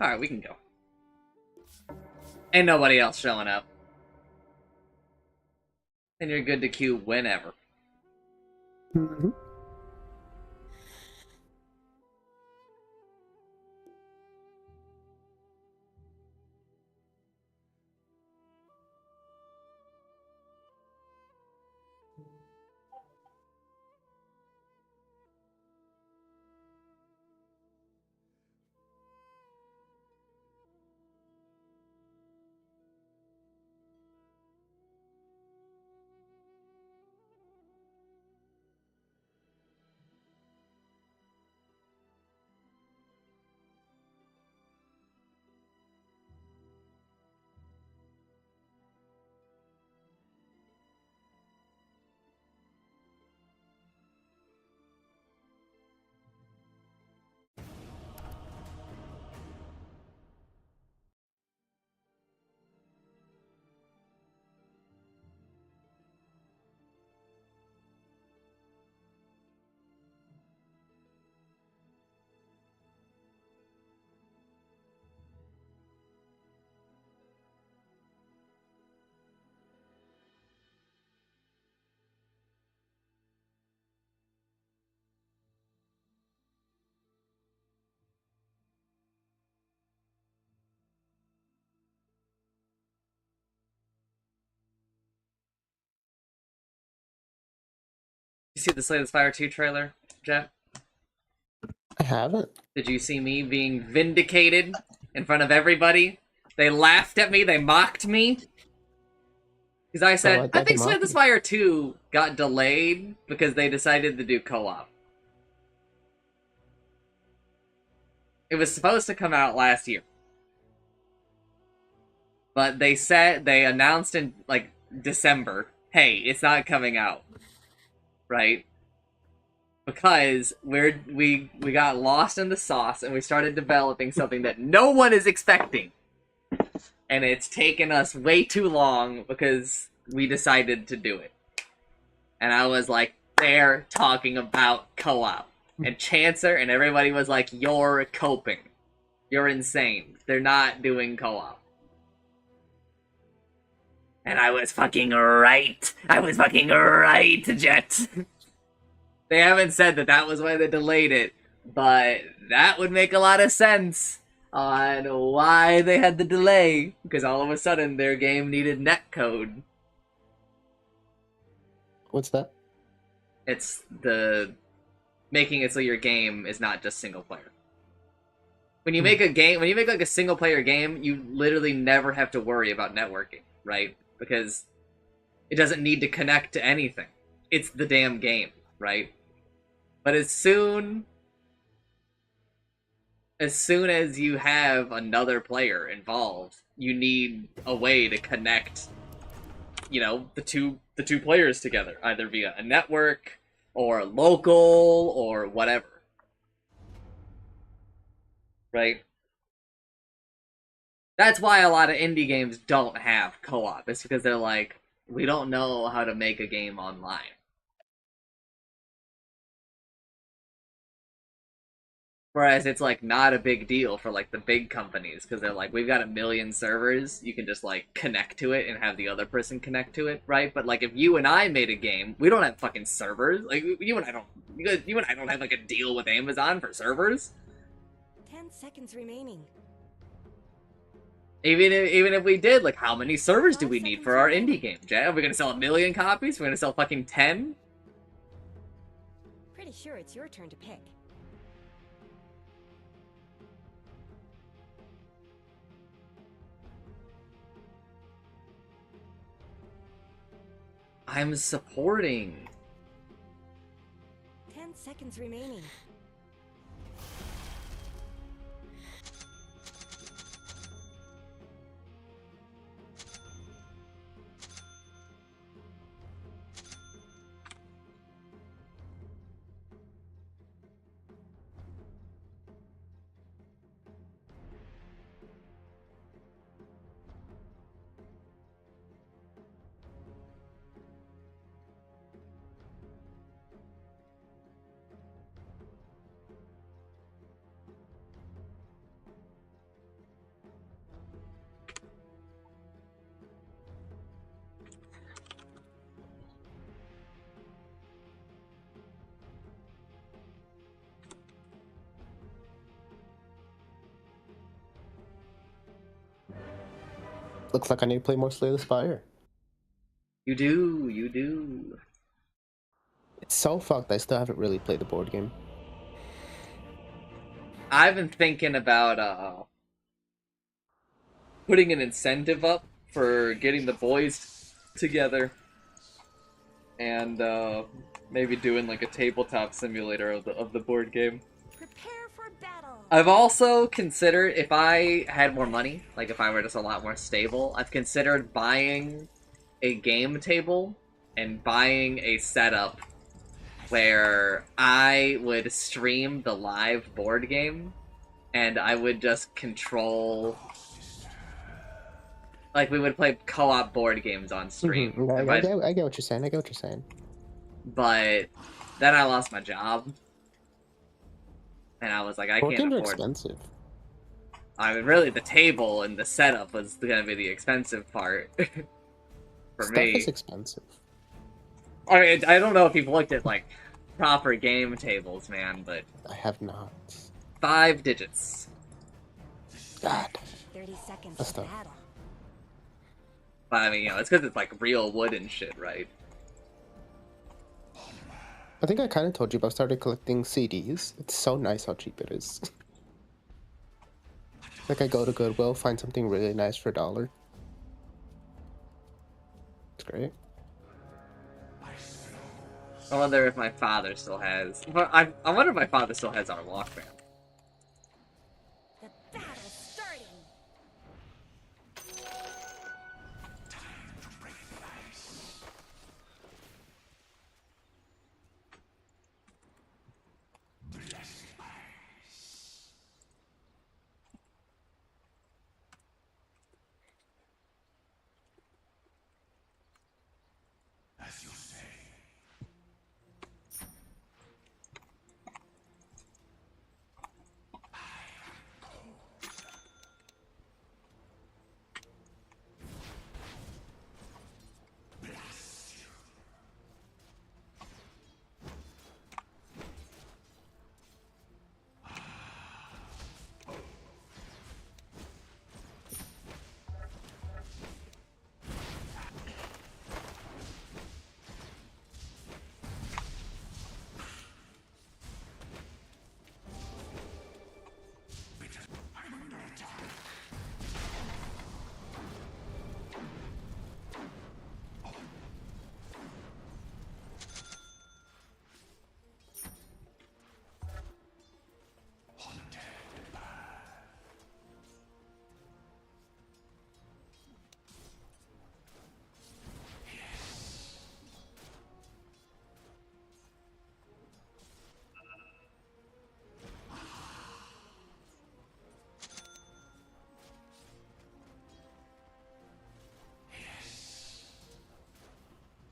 Alright, we can go. Ain't nobody else showing up. And you're good to queue whenever. Mm-hmm. You see the Slay the Spire 2 trailer, Jet? I haven't. Did you see me being vindicated in front of everybody? They laughed at me, they mocked me. Because I said, I think Slay the Spire 2 got delayed because they decided to do co-op. It was supposed to come out last year. But they announced in, like, December, hey, it's not coming out. Right? Because we got lost in the sauce and we started developing something that no one is expecting. And it's taken us way too long because we decided to do it. And I was like, they're talking about co-op. And Chancer and everybody was like, you're coping. You're insane. They're not doing co-op. And I was fucking right. I was fucking right, Jet. They haven't said that was why they delayed it, but that would make a lot of sense on why they had the delay, because all of a sudden their game needed netcode. What's that? It's the making it so your game is not just single player. When you make a game, when you make like a single player game, you literally never have to worry about networking, right? Because it doesn't need to connect to anything. It's the damn game, right? But as soon as you have another player involved, you need a way to connect, you know, the two players together, either via a network or local or whatever. Right? That's why a lot of indie games don't have co-op. It's because they're like, we don't know how to make a game online. Whereas it's like not a big deal for like the big companies because they're like, we've got 1 million servers, you can just like connect to it and have the other person connect to it, right? But like if you and I made a game, we don't have fucking servers. Like you and I don't have like a deal with Amazon for servers. 10 seconds remaining. Even if we did, like how many servers do we need for our indie game, Jay? Are we gonna sell 1 million copies? We're gonna sell fucking 10? Pretty sure it's your turn to pick. I'm supporting. 10 seconds remaining. Looks like I need to play more Slay the Spire. You do, you do. It's so fucked I still haven't really played the board game. I've been thinking about putting an incentive up for getting the boys together and maybe doing like a tabletop simulator of the board game. Prepare for battle. I've also considered, if I had more money, like if I were just a lot more stable, I've considered buying a game table and buying a setup where I would stream the live board game and I would just control, like we would play co-op board games on stream. Mm-hmm. I get what you're saying. I get what you're saying. But then I lost my job. And I was like, I board can't games are afford. expensive. I mean, really, the table and the setup was gonna be the expensive part for Stuff me. is expensive. I mean, I don't know if you've looked at like proper game tables, man, but I have not. 5 digits. God. 30 seconds That's to tough. battle. But I mean, you know, it's because it's like real wood and shit, right? I think I kind of told you, but I've started collecting CDs. It's so nice how cheap it is. Like I go to Goodwill, find something really nice for $1. It's great. I wonder if my father still has. But I wonder if my father still has our Walkman. The battle's starting. As you say.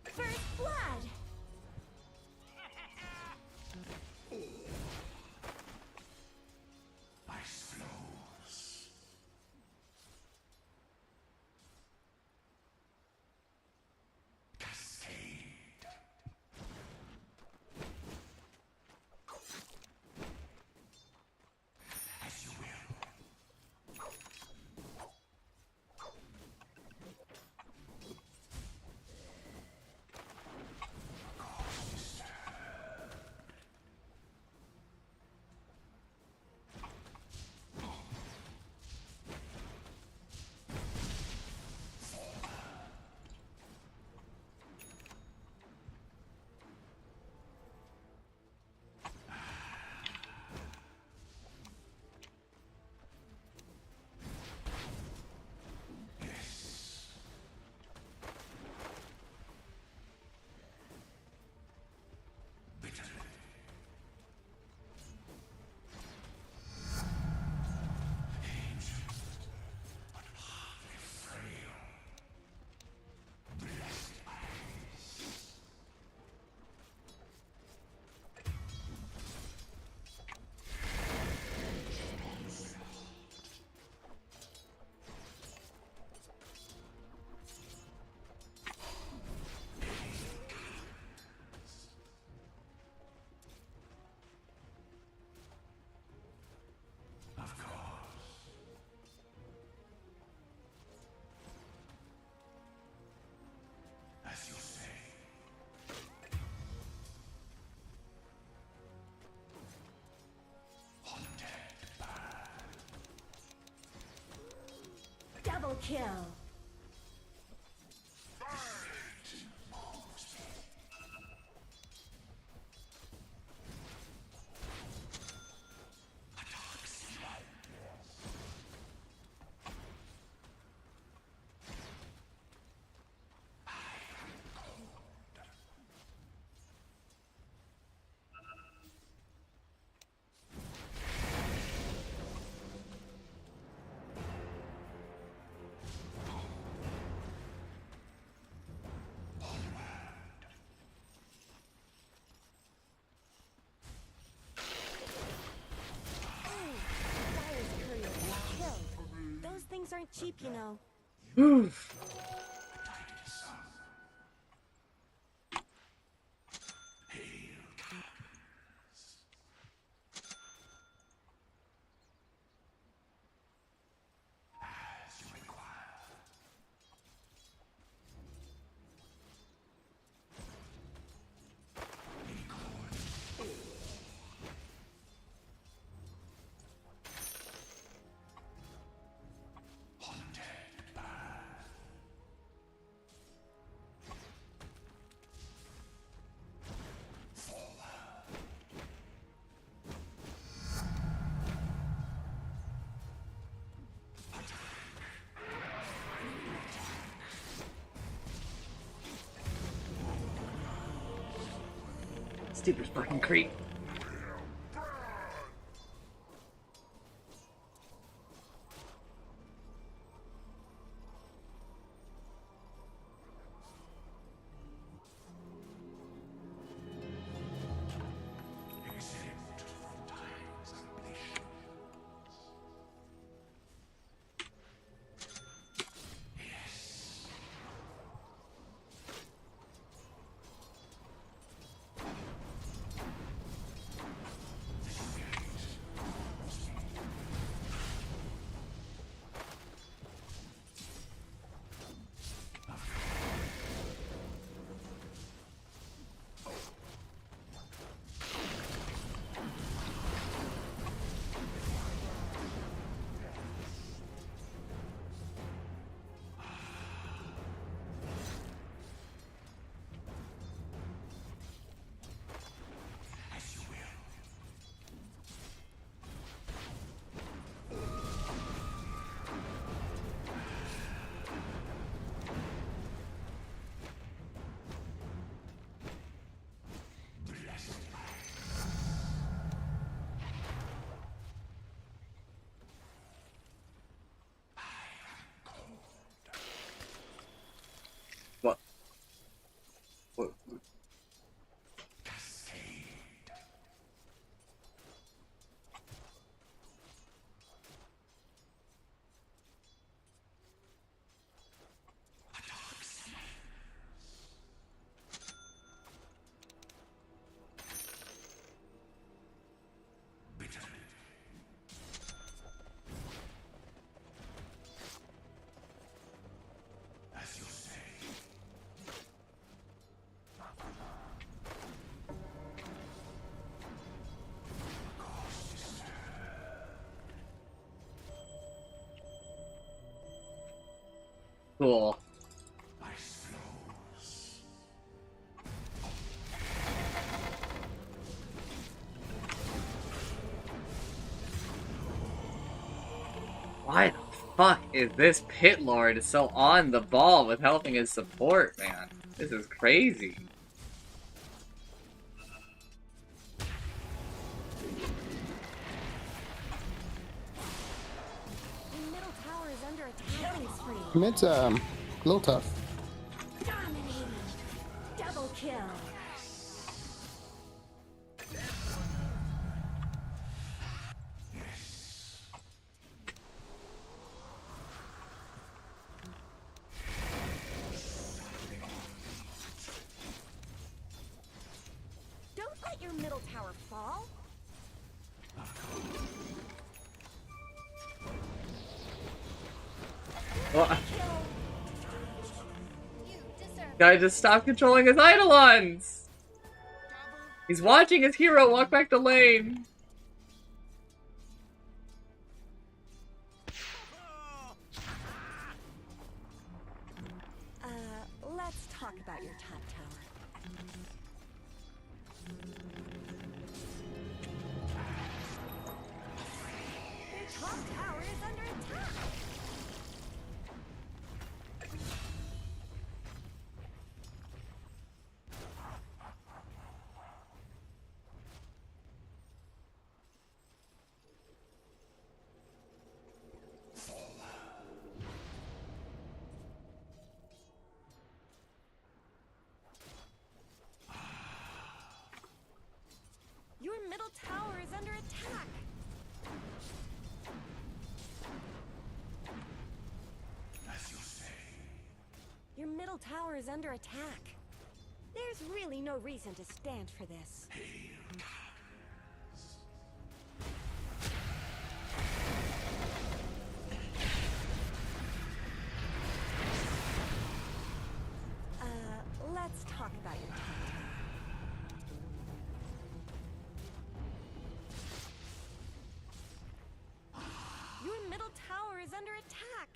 First blood. Ice flows. Cascade. As you will. Of course. As you say. Haunted by Double kill. Things aren't cheap, you know. Any chord Stupid fucking creep. What? What? Cool. Why the fuck is this Pit Lord so on the ball with helping his support, man? This is crazy. Your middle tower is under attack. Killing spree. Mid's a little tough. Dominating. Double kill. Don't let your middle tower fall. Well, guy just stop controlling his Eidolons! He's watching his hero walk back the lane. Let's talk about your top tower. Your top tower is under attack. Your middle tower is under attack. As you say. Your middle tower is under attack. There's really no reason to stand for this. Let's talk about your top tower. Your middle tower is under attack.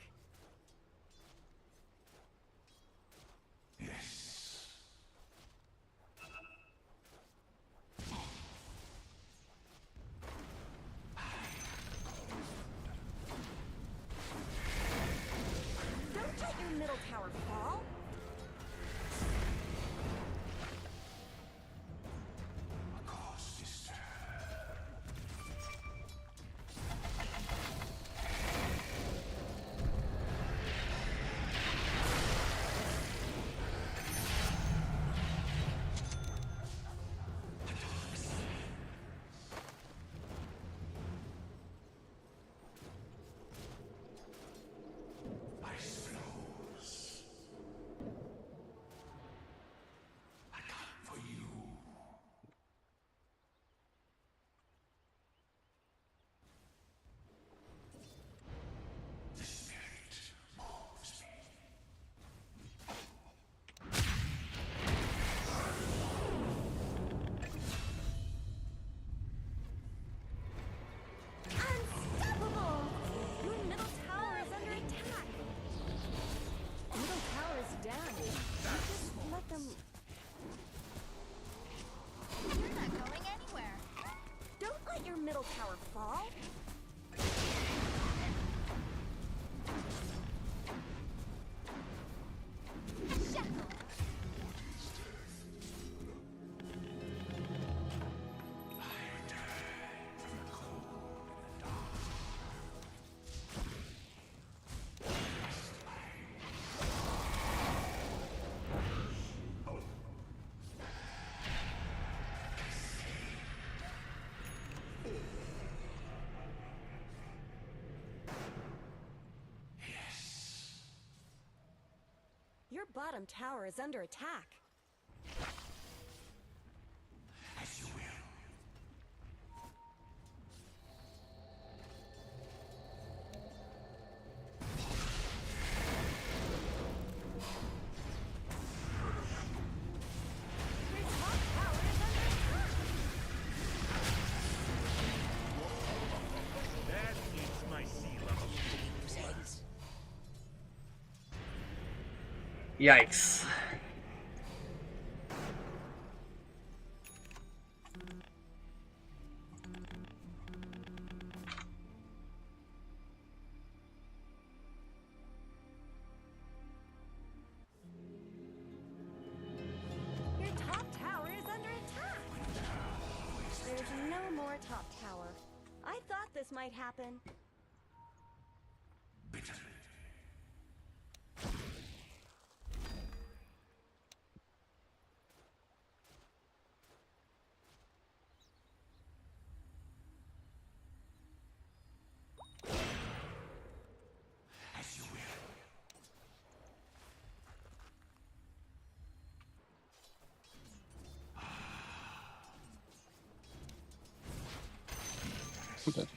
Yes. bottom tower is under attack. As you will. Your top tower is under attack. That is my sea level. Yikes. Your top tower is under attack. There's no more top tower. I thought this might happen. As you will. Okay.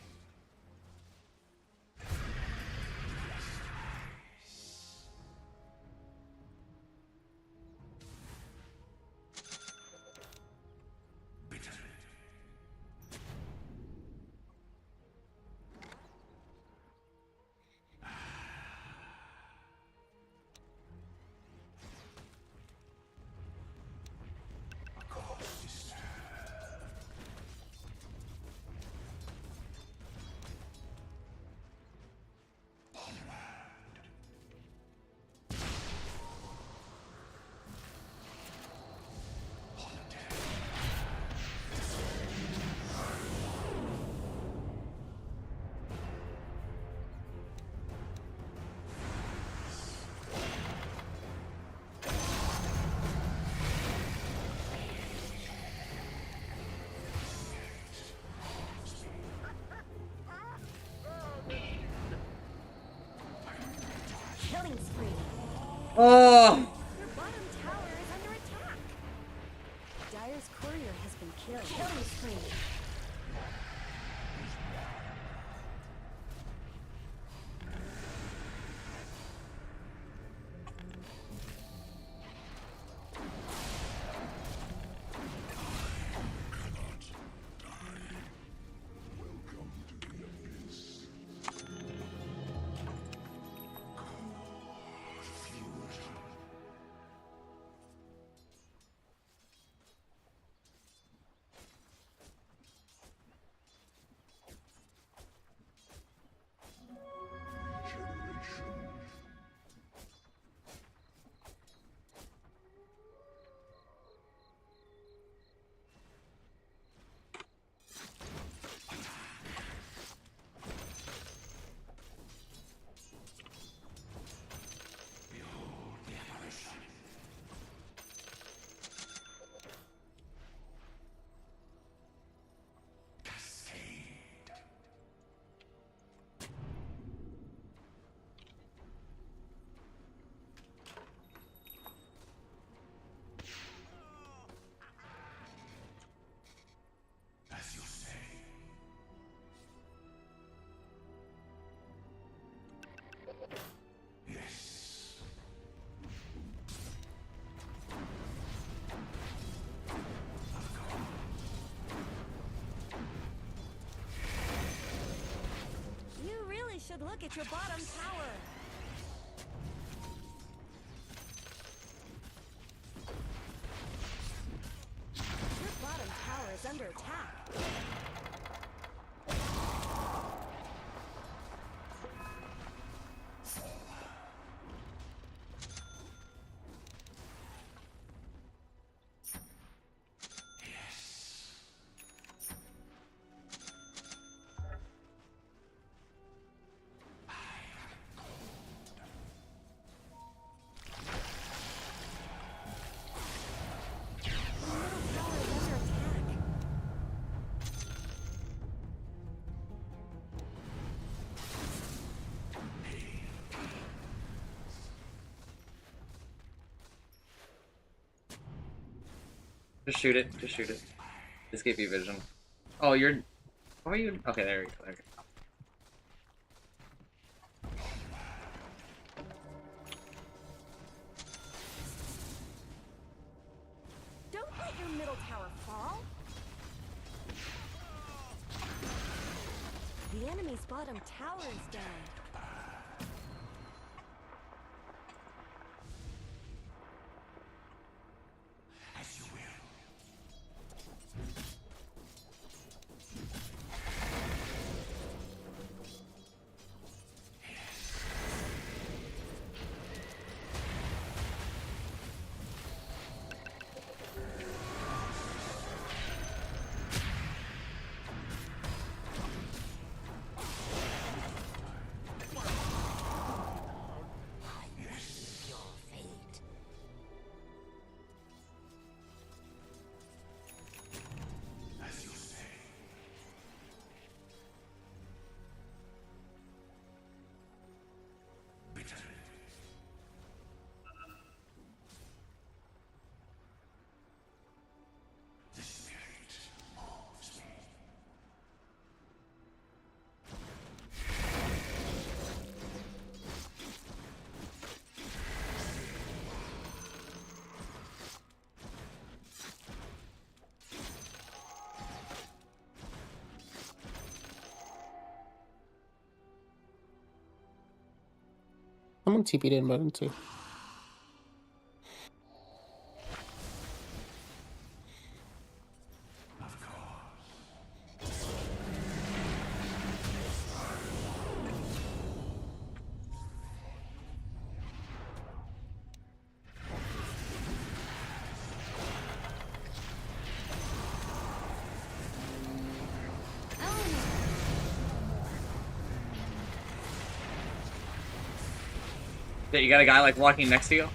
Killing spree. Oh! Your bottom tower is under attack. Dire's courier has been killed. Killing spree. As you say. Yes. You really should look at your bottom tower. Your bottom tower is under attack. Your middle tower is under attack. Just shoot it. Just shoot it. Just gave you vision. Oh, you're... How are you? Okay, there you go. There you go. Don't let your middle tower fall. The enemy's bottom tower is down. Someone TP'd in button too. Yeah, you got a guy like walking next to you?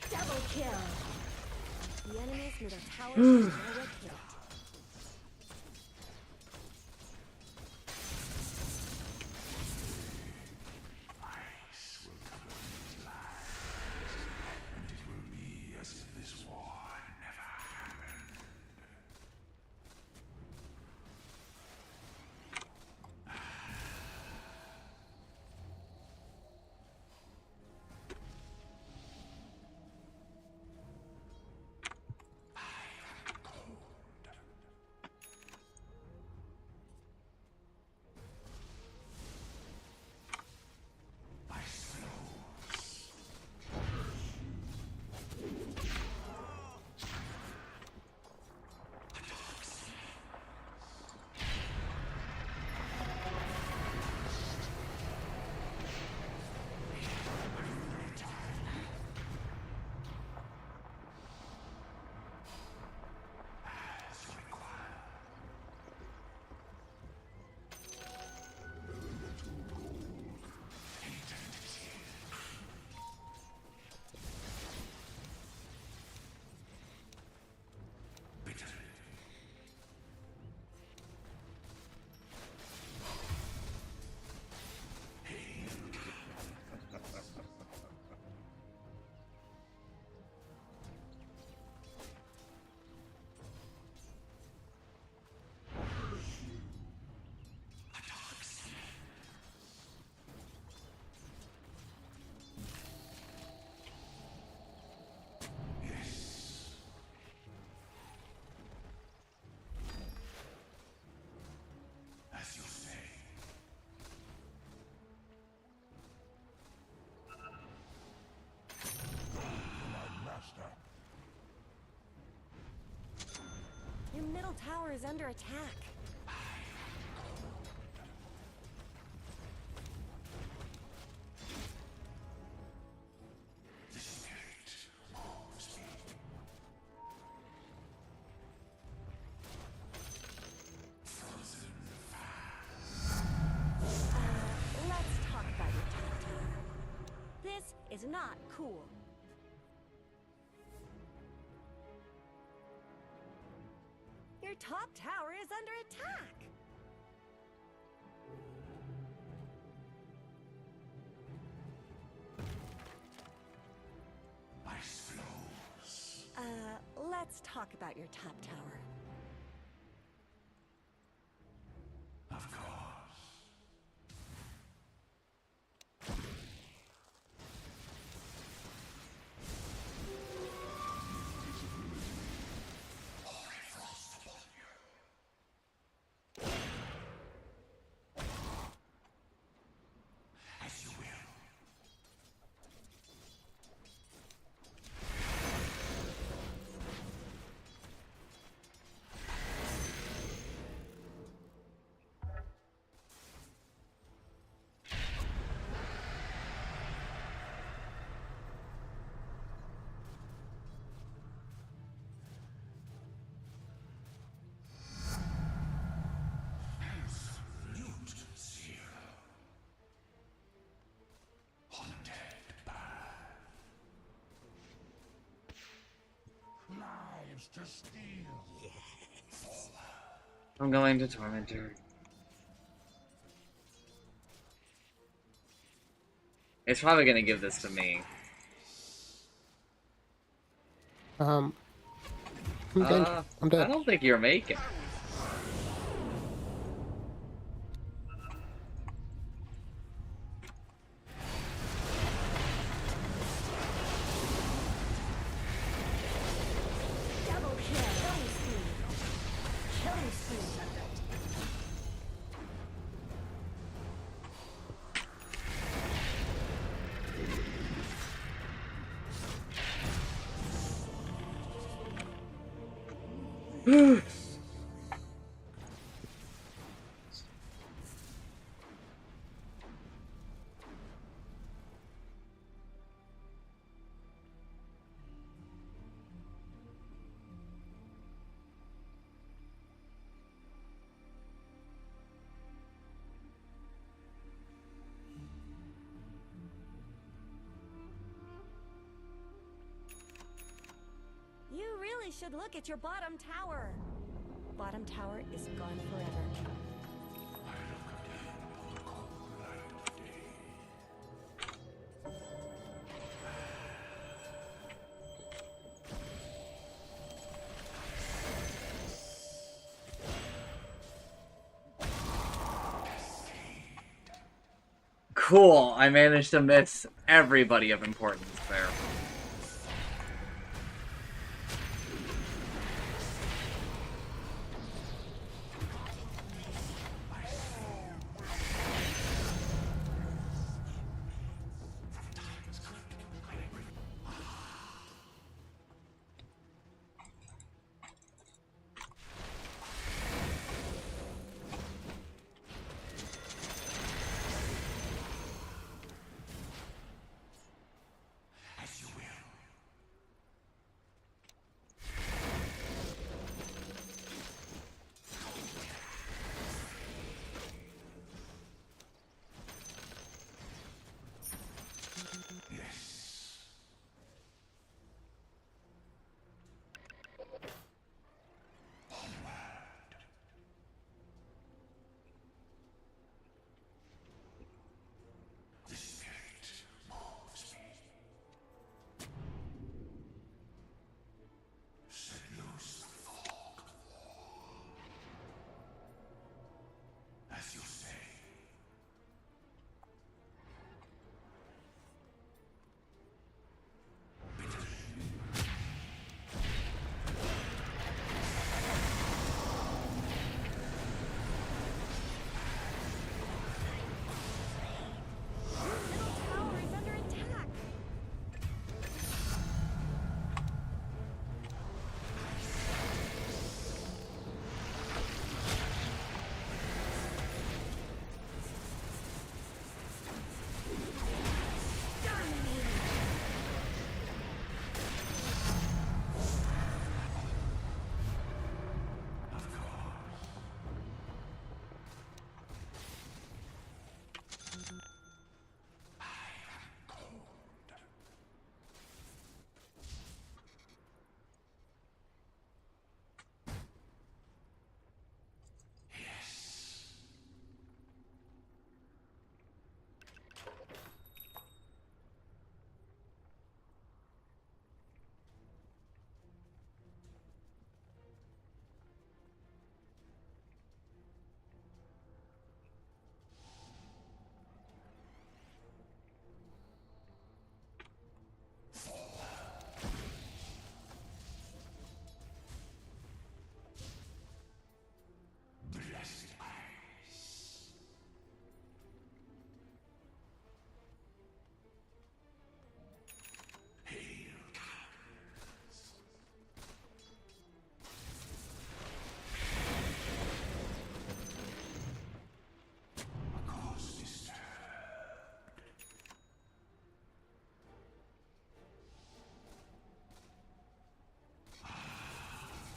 Double kill. The enemy's middle tower is now killed. Your middle tower is under attack. Let's talk about your top tower. This is not cool. Your top tower is under attack. talk about your top tower. Of course. As you will. To steal. Yes. I'm going to Tormentor. It's probably gonna give this to me. I'm dead. I'm I dead. don't think you're making. Double kill. Killing spree. Killing spree. You really should look at your bottom tower. Bottom tower is gone forever. Cool, I managed to miss everybody of importance there.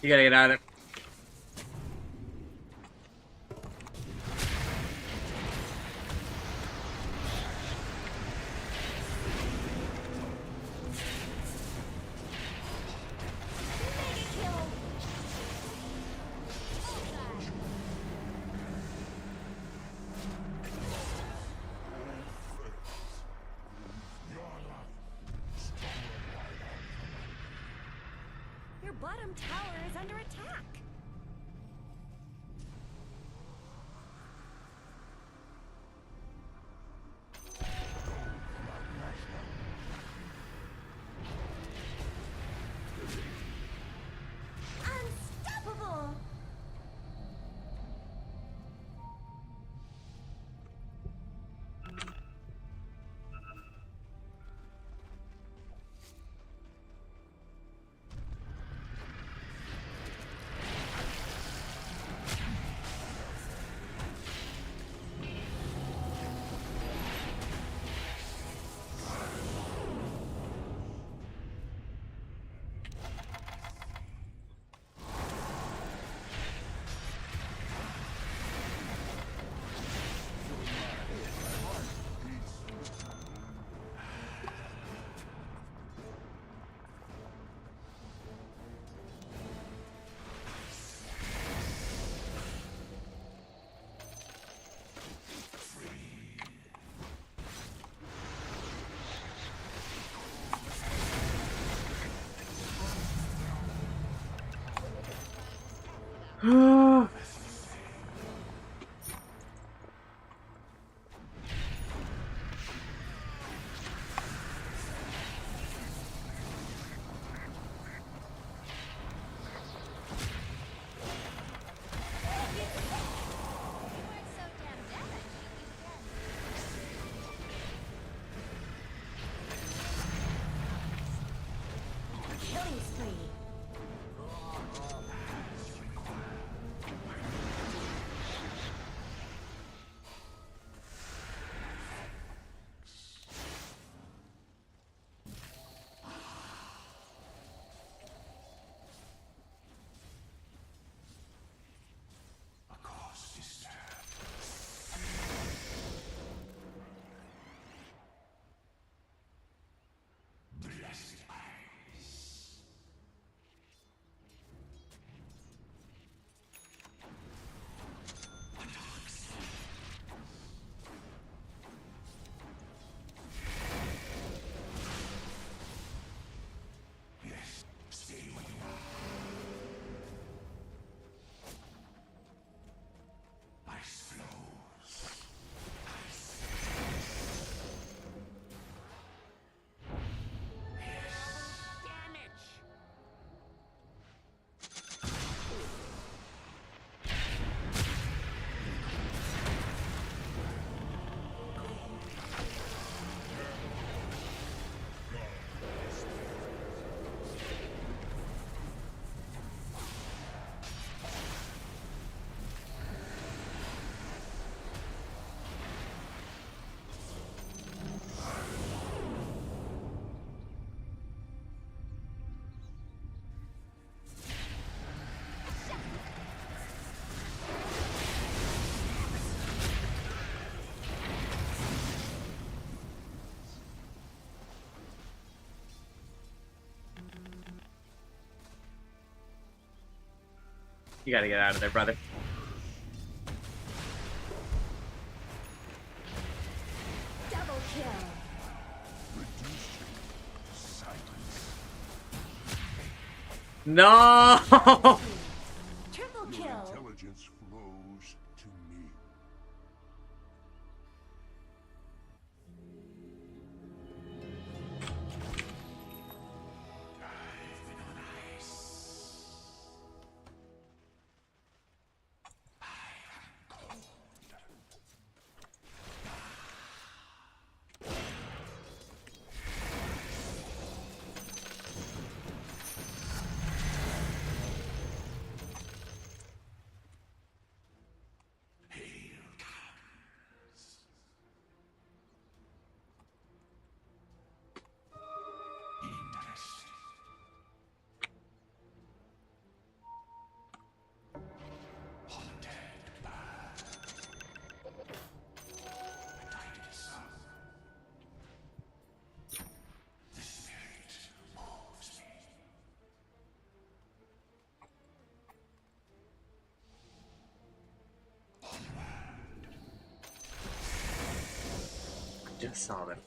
You gotta get out of it. Your bottom tower is under attack. Unstoppable! Killing spree. You gotta get out of there, brother. Double kill. No! Triple kill. Intelligence flows to me. just saw that.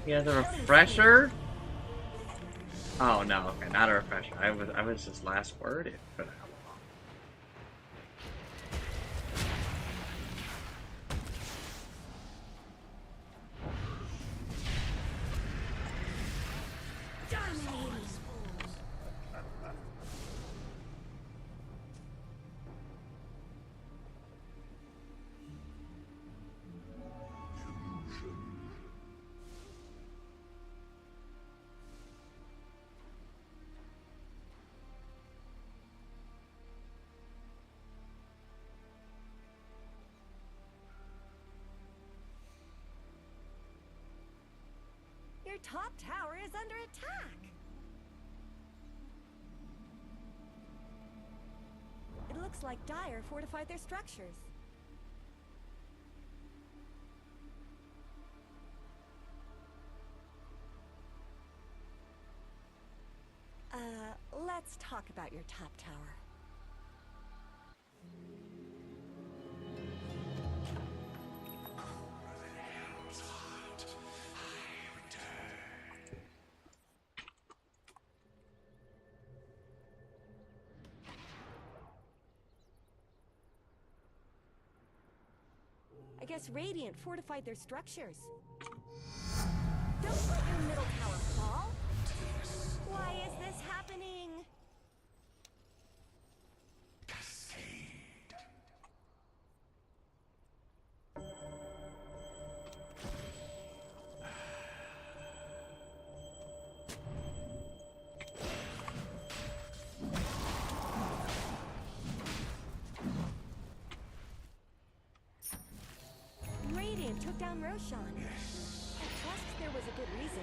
Yeah, the refresher? Oh no, okay, not a refresher. I was just last worded for that. Your top tower is under attack. It looks like Dire fortified their structures. Let's talk about your top tower. I guess Radiant fortified their structures. Don't let your middle tower fall. Why is this happening? Radiant took down Roshan. I trust there was a good reason.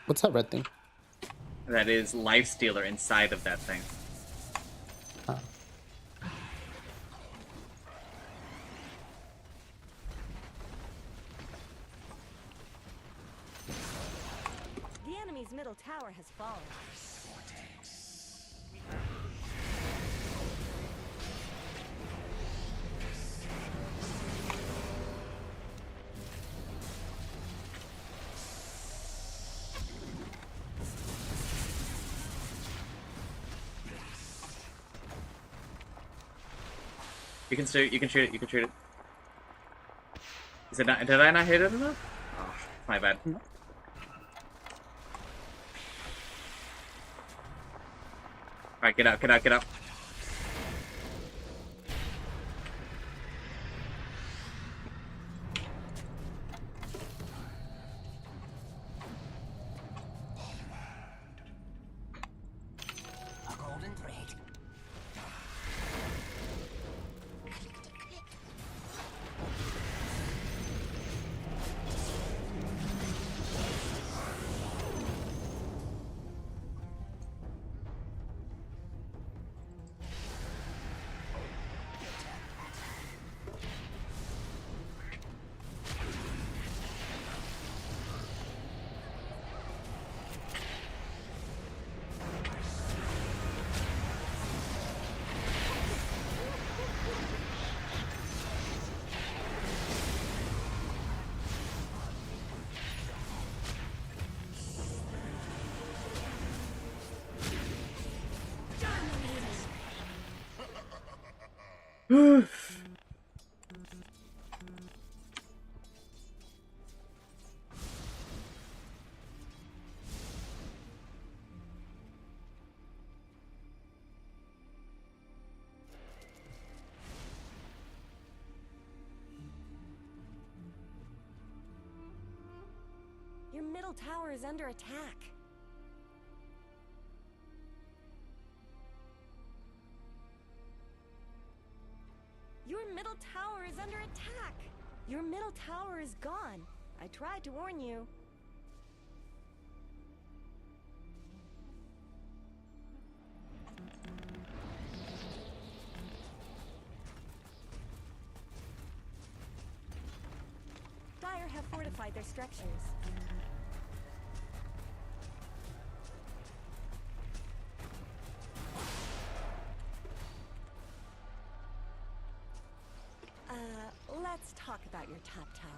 What's that red thing? That is Lifestealer inside of that thing. Huh. The enemy's middle tower has fallen. You can shoot it, you can shoot it. Is it not, did I not hit it enough? Oh, my bad. Alright, get out, get out, get out. Your middle tower is under attack. Your middle tower is under attack. Your middle tower is gone. I tried to warn you. Dire have fortified their structures. Let's talk about your top tower.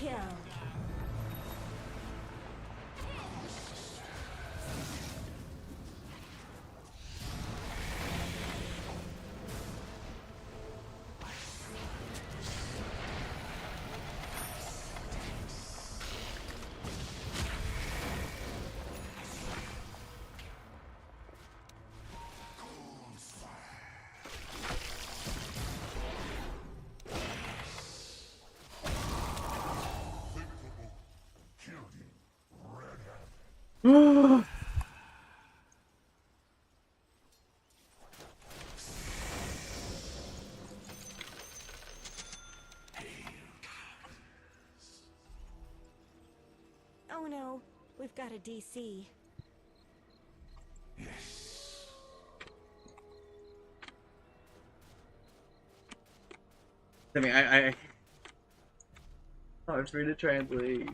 kill. Oh no, we've got a DC. I mean, I hard for me to translate.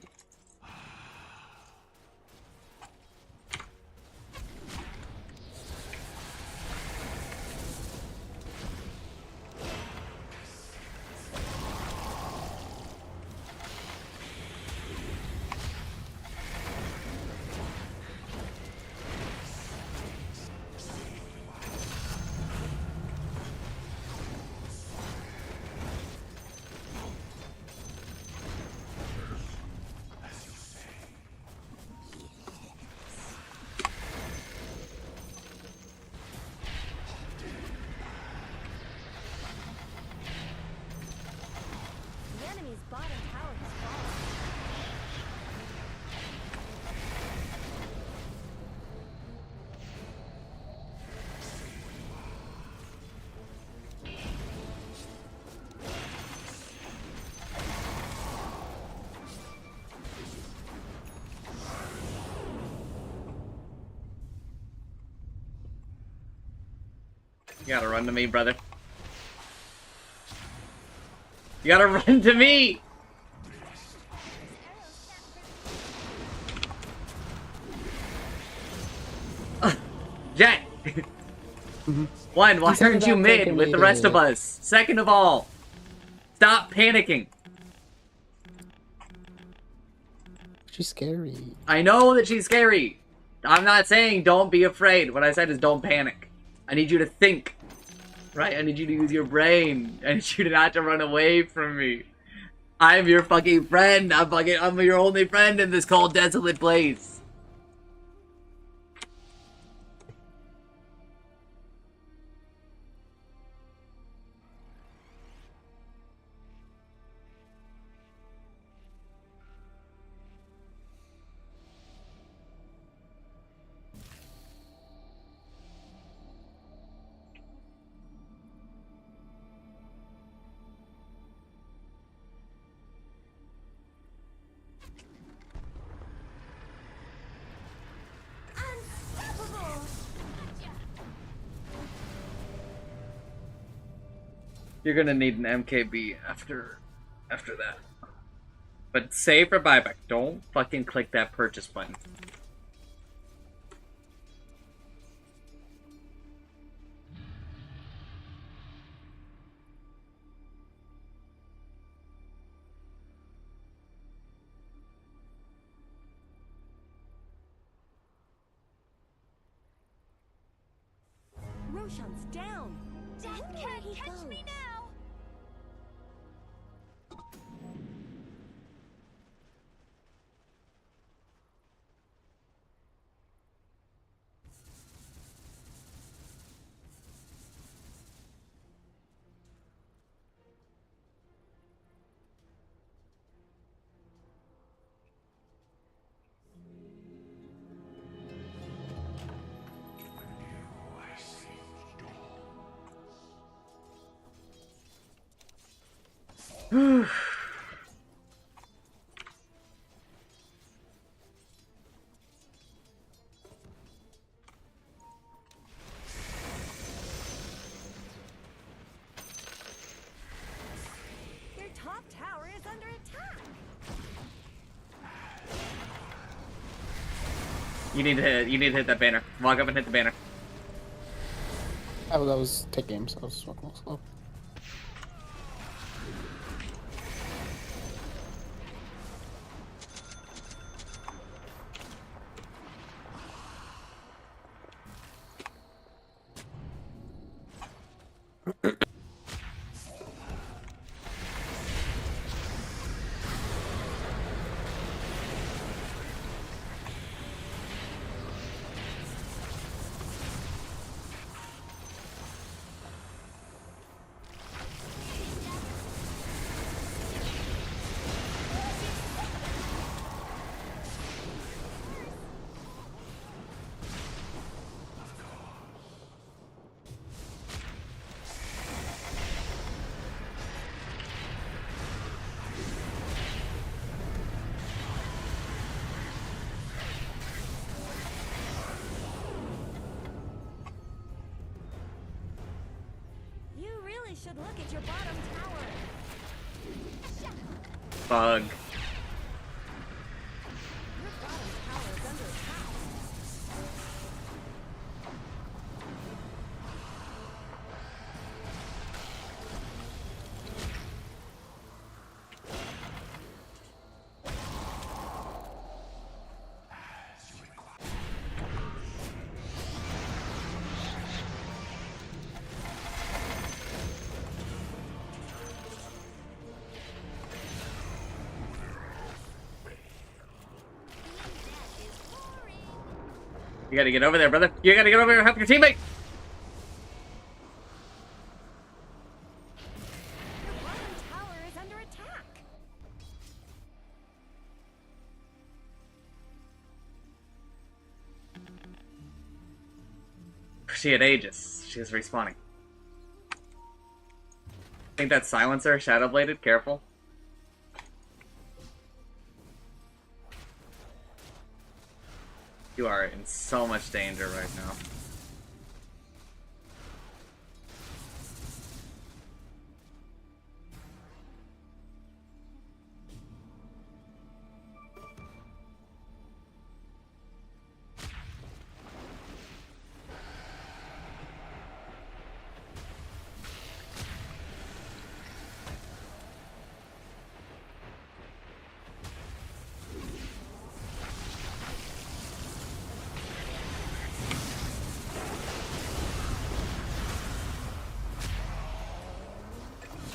The enemy's bottom tower has fallen. You gotta run to me, brother. You gotta run to me! Jet! One, why He said aren't you about mid taking with me the rest to- of us? Second of all, stop panicking. She's scary. I know that she's scary. I'm not saying don't be afraid. What I said is don't panic. I need you to think. Right? I need you to use your brain. I need you to not to run away from me. I'm your fucking friend. I'm your only friend in this cold, desolate place. Unstoppable! You're gonna need an MKB after that. But save for buyback. Don't fucking click that purchase button. Roshan's down. Death can't catch me now! Their top tower is under attack. You need to hit that banner. Walk up and hit the banner. I was taking, so I was walking slow. You really should look at your bottom tower. Bug. Your bottom tower is under attack. You gotta get over there, brother. You gotta get over there and help your teammate. Your bottom tower is under attack. She had Aegis. She is respawning. I think that's Silencer, Shadowbladed. Careful. You are in so much danger right now.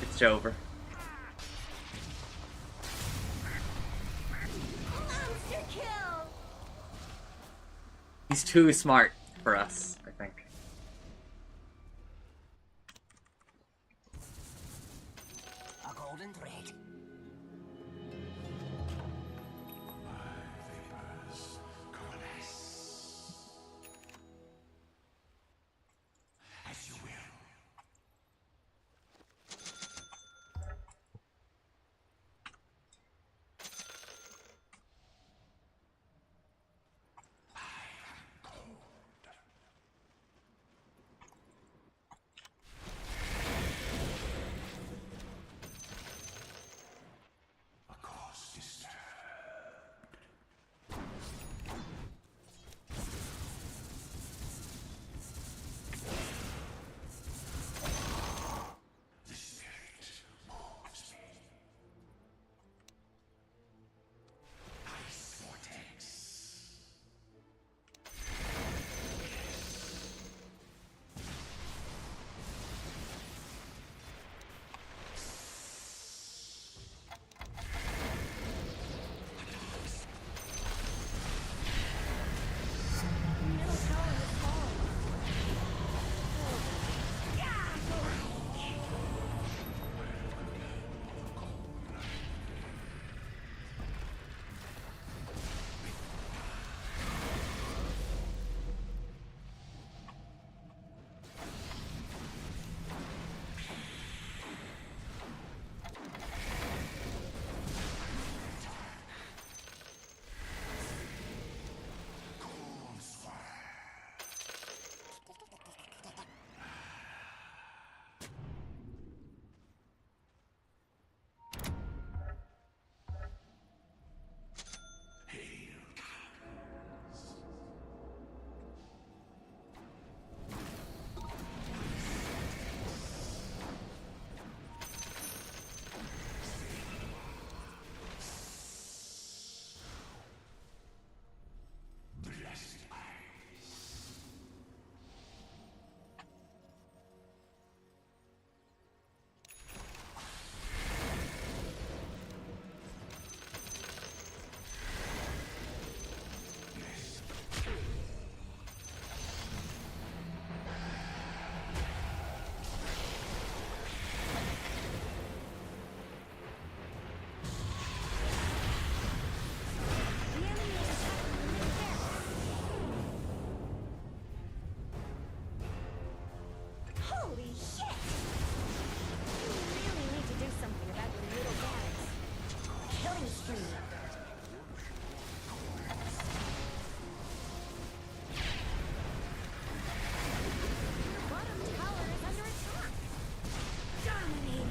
It's over. Monster kill. He's too smart for us, I think. A golden thread. As you will.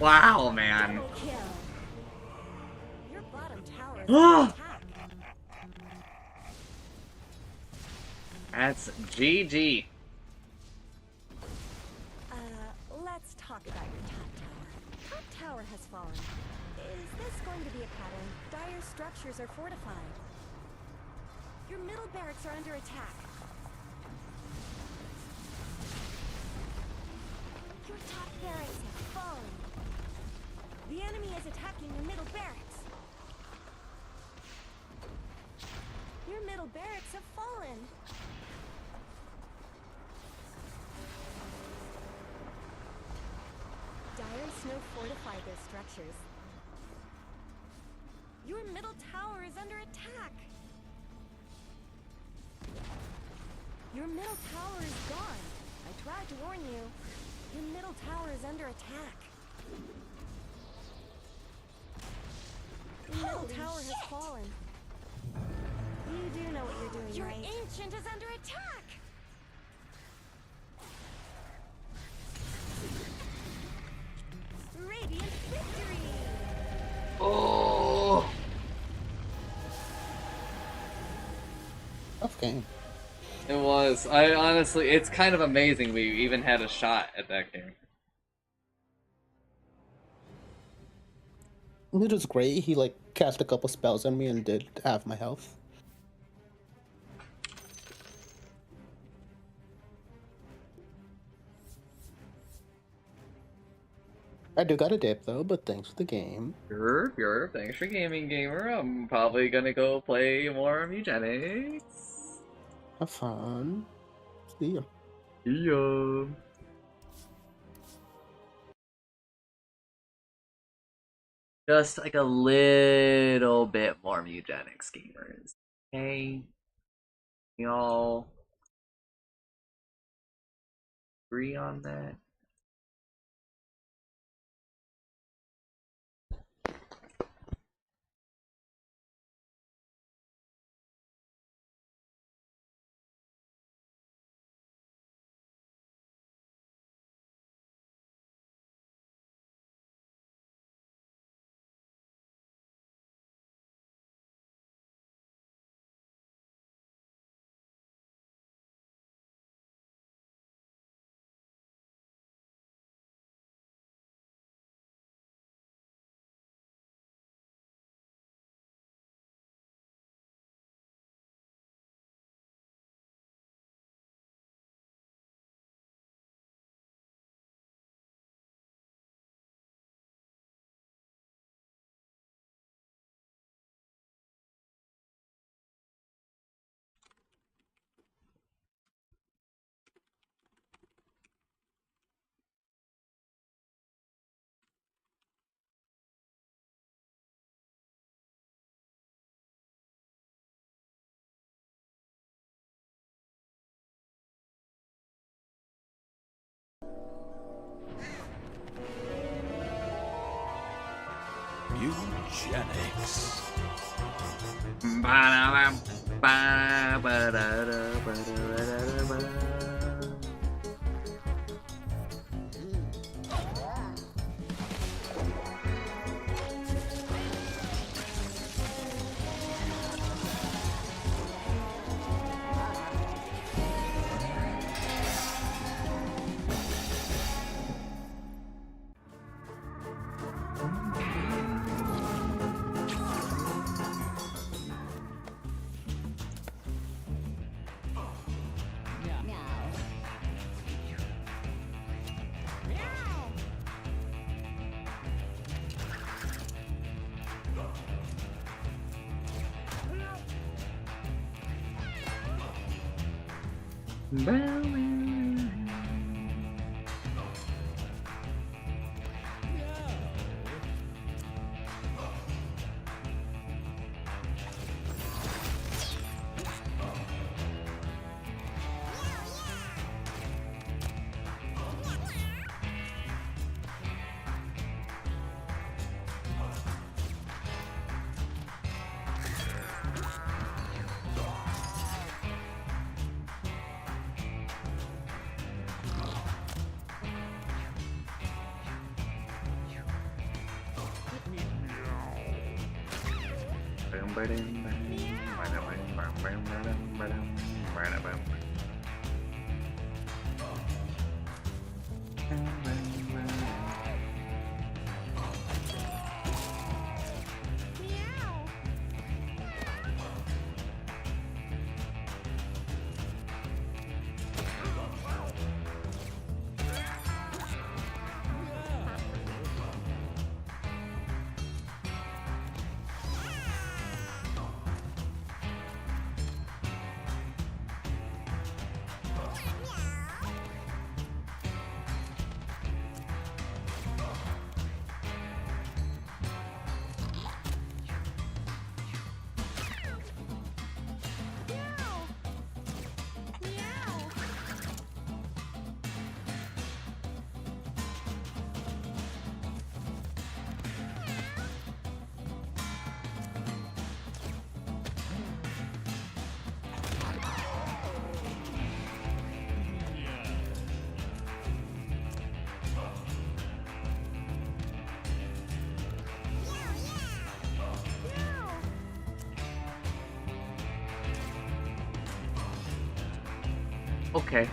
Wow, man. Double kill. Your bottom tower is Ah! under attack. That's GG. Let's talk about your top tower. Top tower has fallen. Is this going to be a pattern? Dire structures are fortified. Your middle barracks are under attack. Your top barracks have fallen. The enemy is attacking your middle barracks. Your middle barracks have fallen. Dire Snow fortified their structures. Your middle tower is under attack. Your middle tower is gone. I tried to warn you. Your middle tower is under attack. Your middle tower has fallen. You do know what you're doing, right? Your ancient is under attack! Radiant victory! Oh. Tough game. It was. I honestly, it's kind of amazing we even had a shot at that game. It was great. He like cast a couple spells on me and did half my health. I do got a dip though, but thanks for the game. Sure. Thanks for gaming, gamer. I'm probably gonna go play more Mewgenics. Have fun. See ya. See ya. Just like a little bit more Mewgenics, gamers. Okay? Y'all agree on that? Mewgenics. Okay.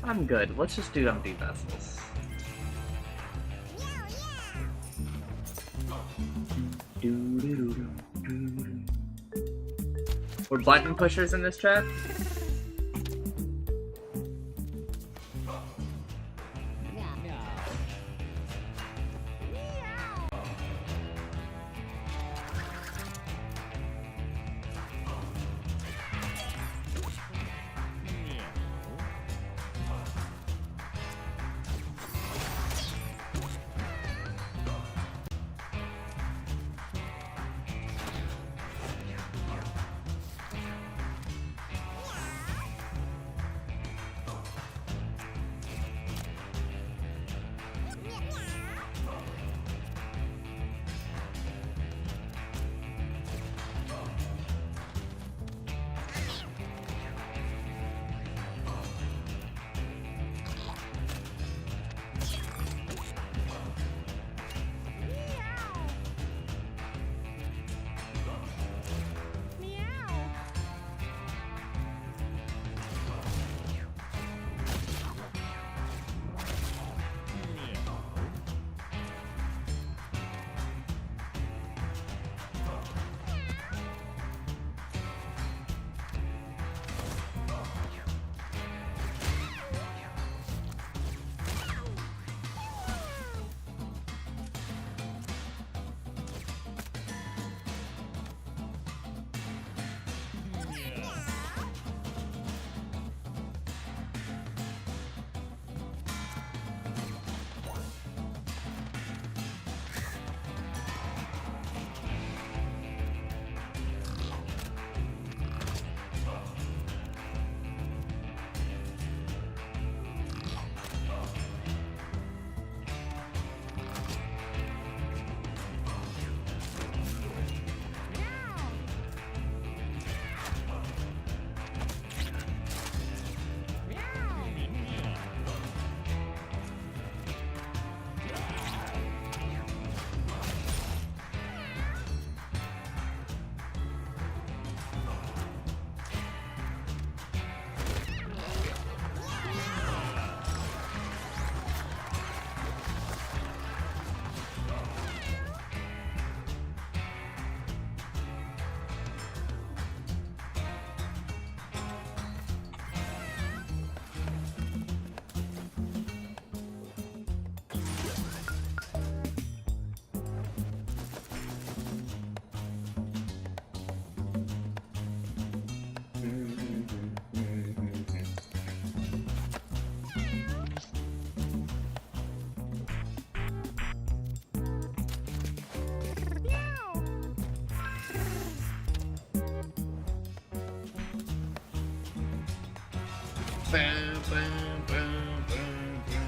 I'm good. Let's just do empty vessels. We're button pushers in this chat? Boom, boom, boom, boom, boom.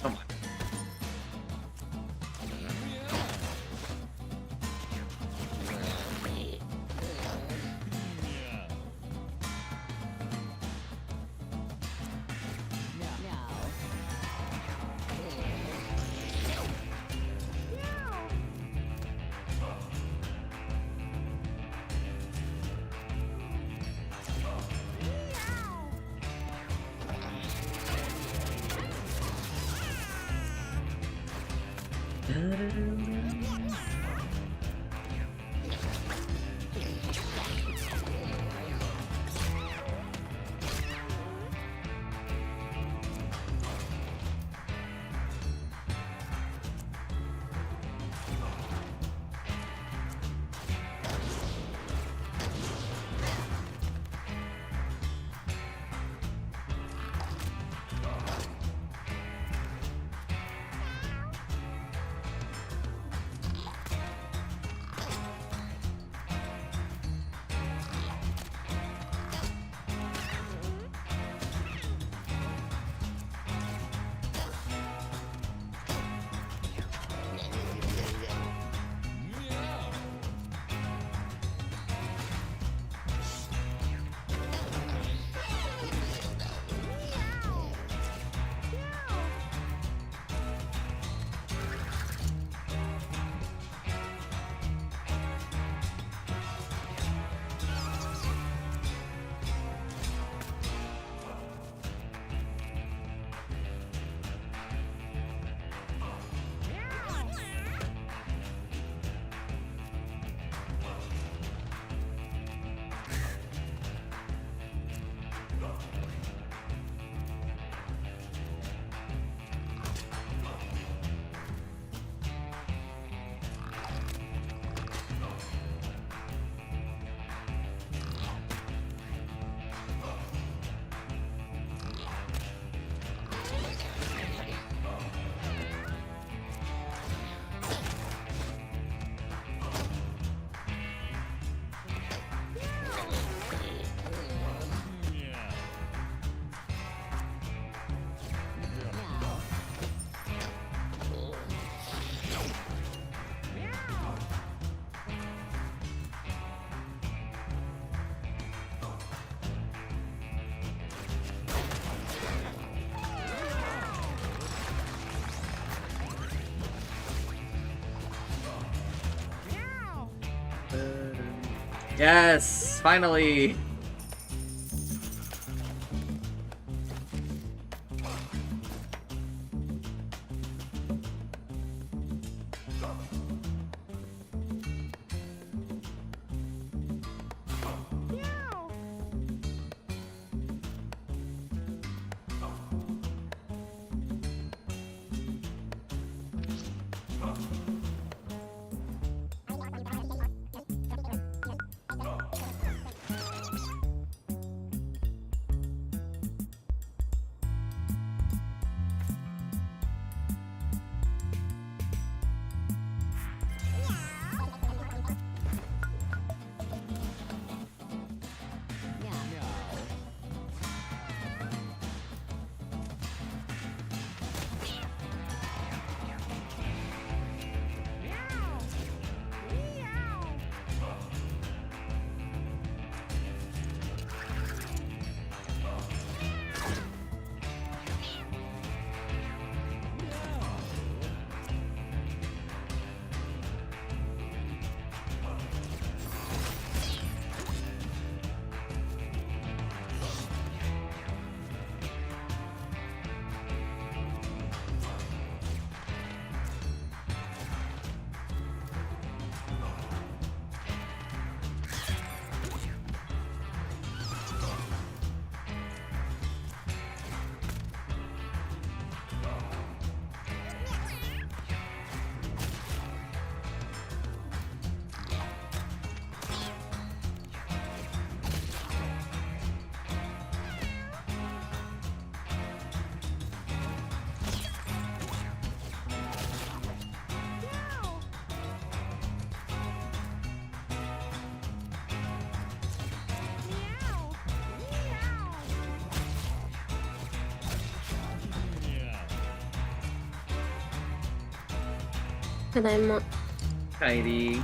Come on. Yes, finally. ただいま。Heidi.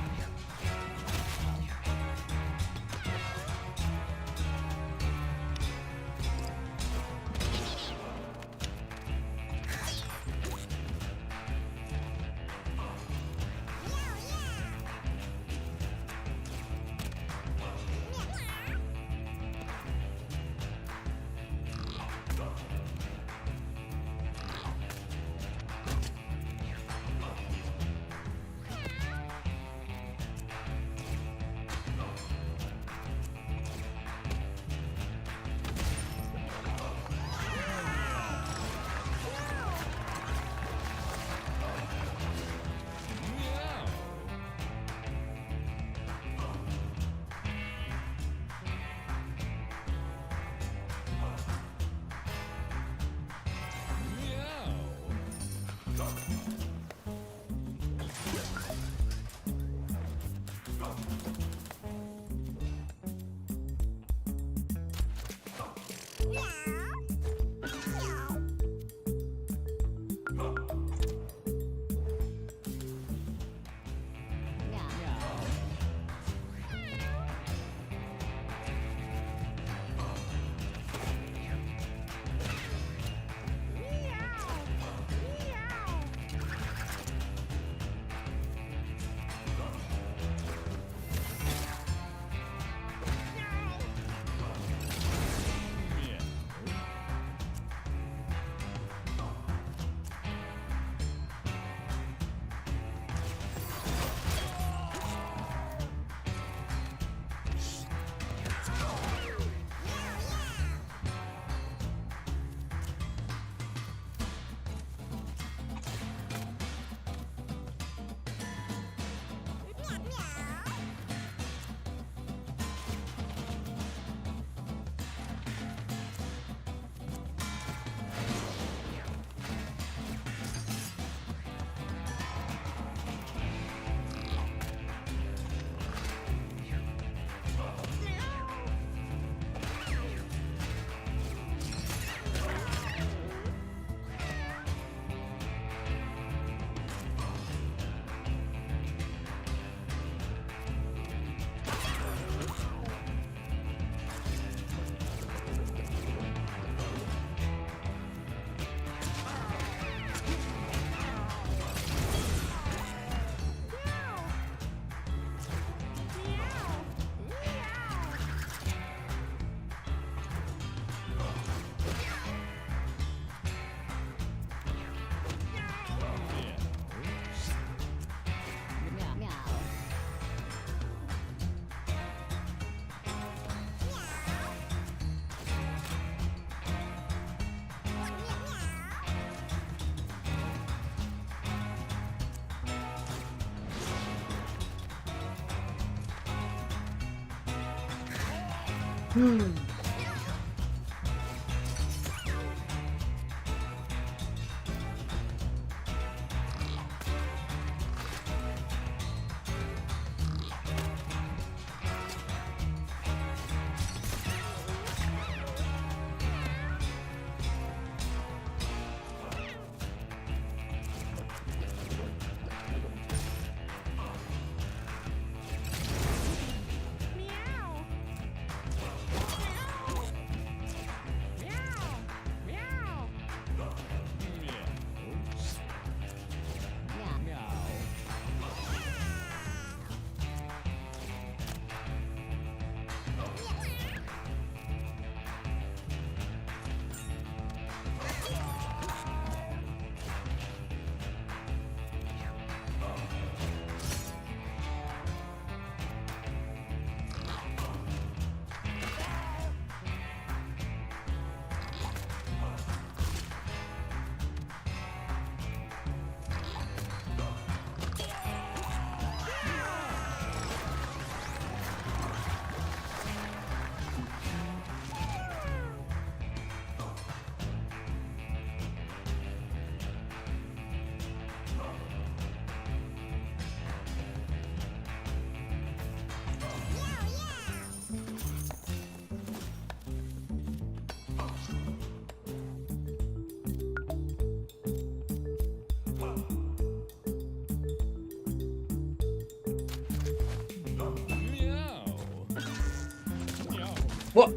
What?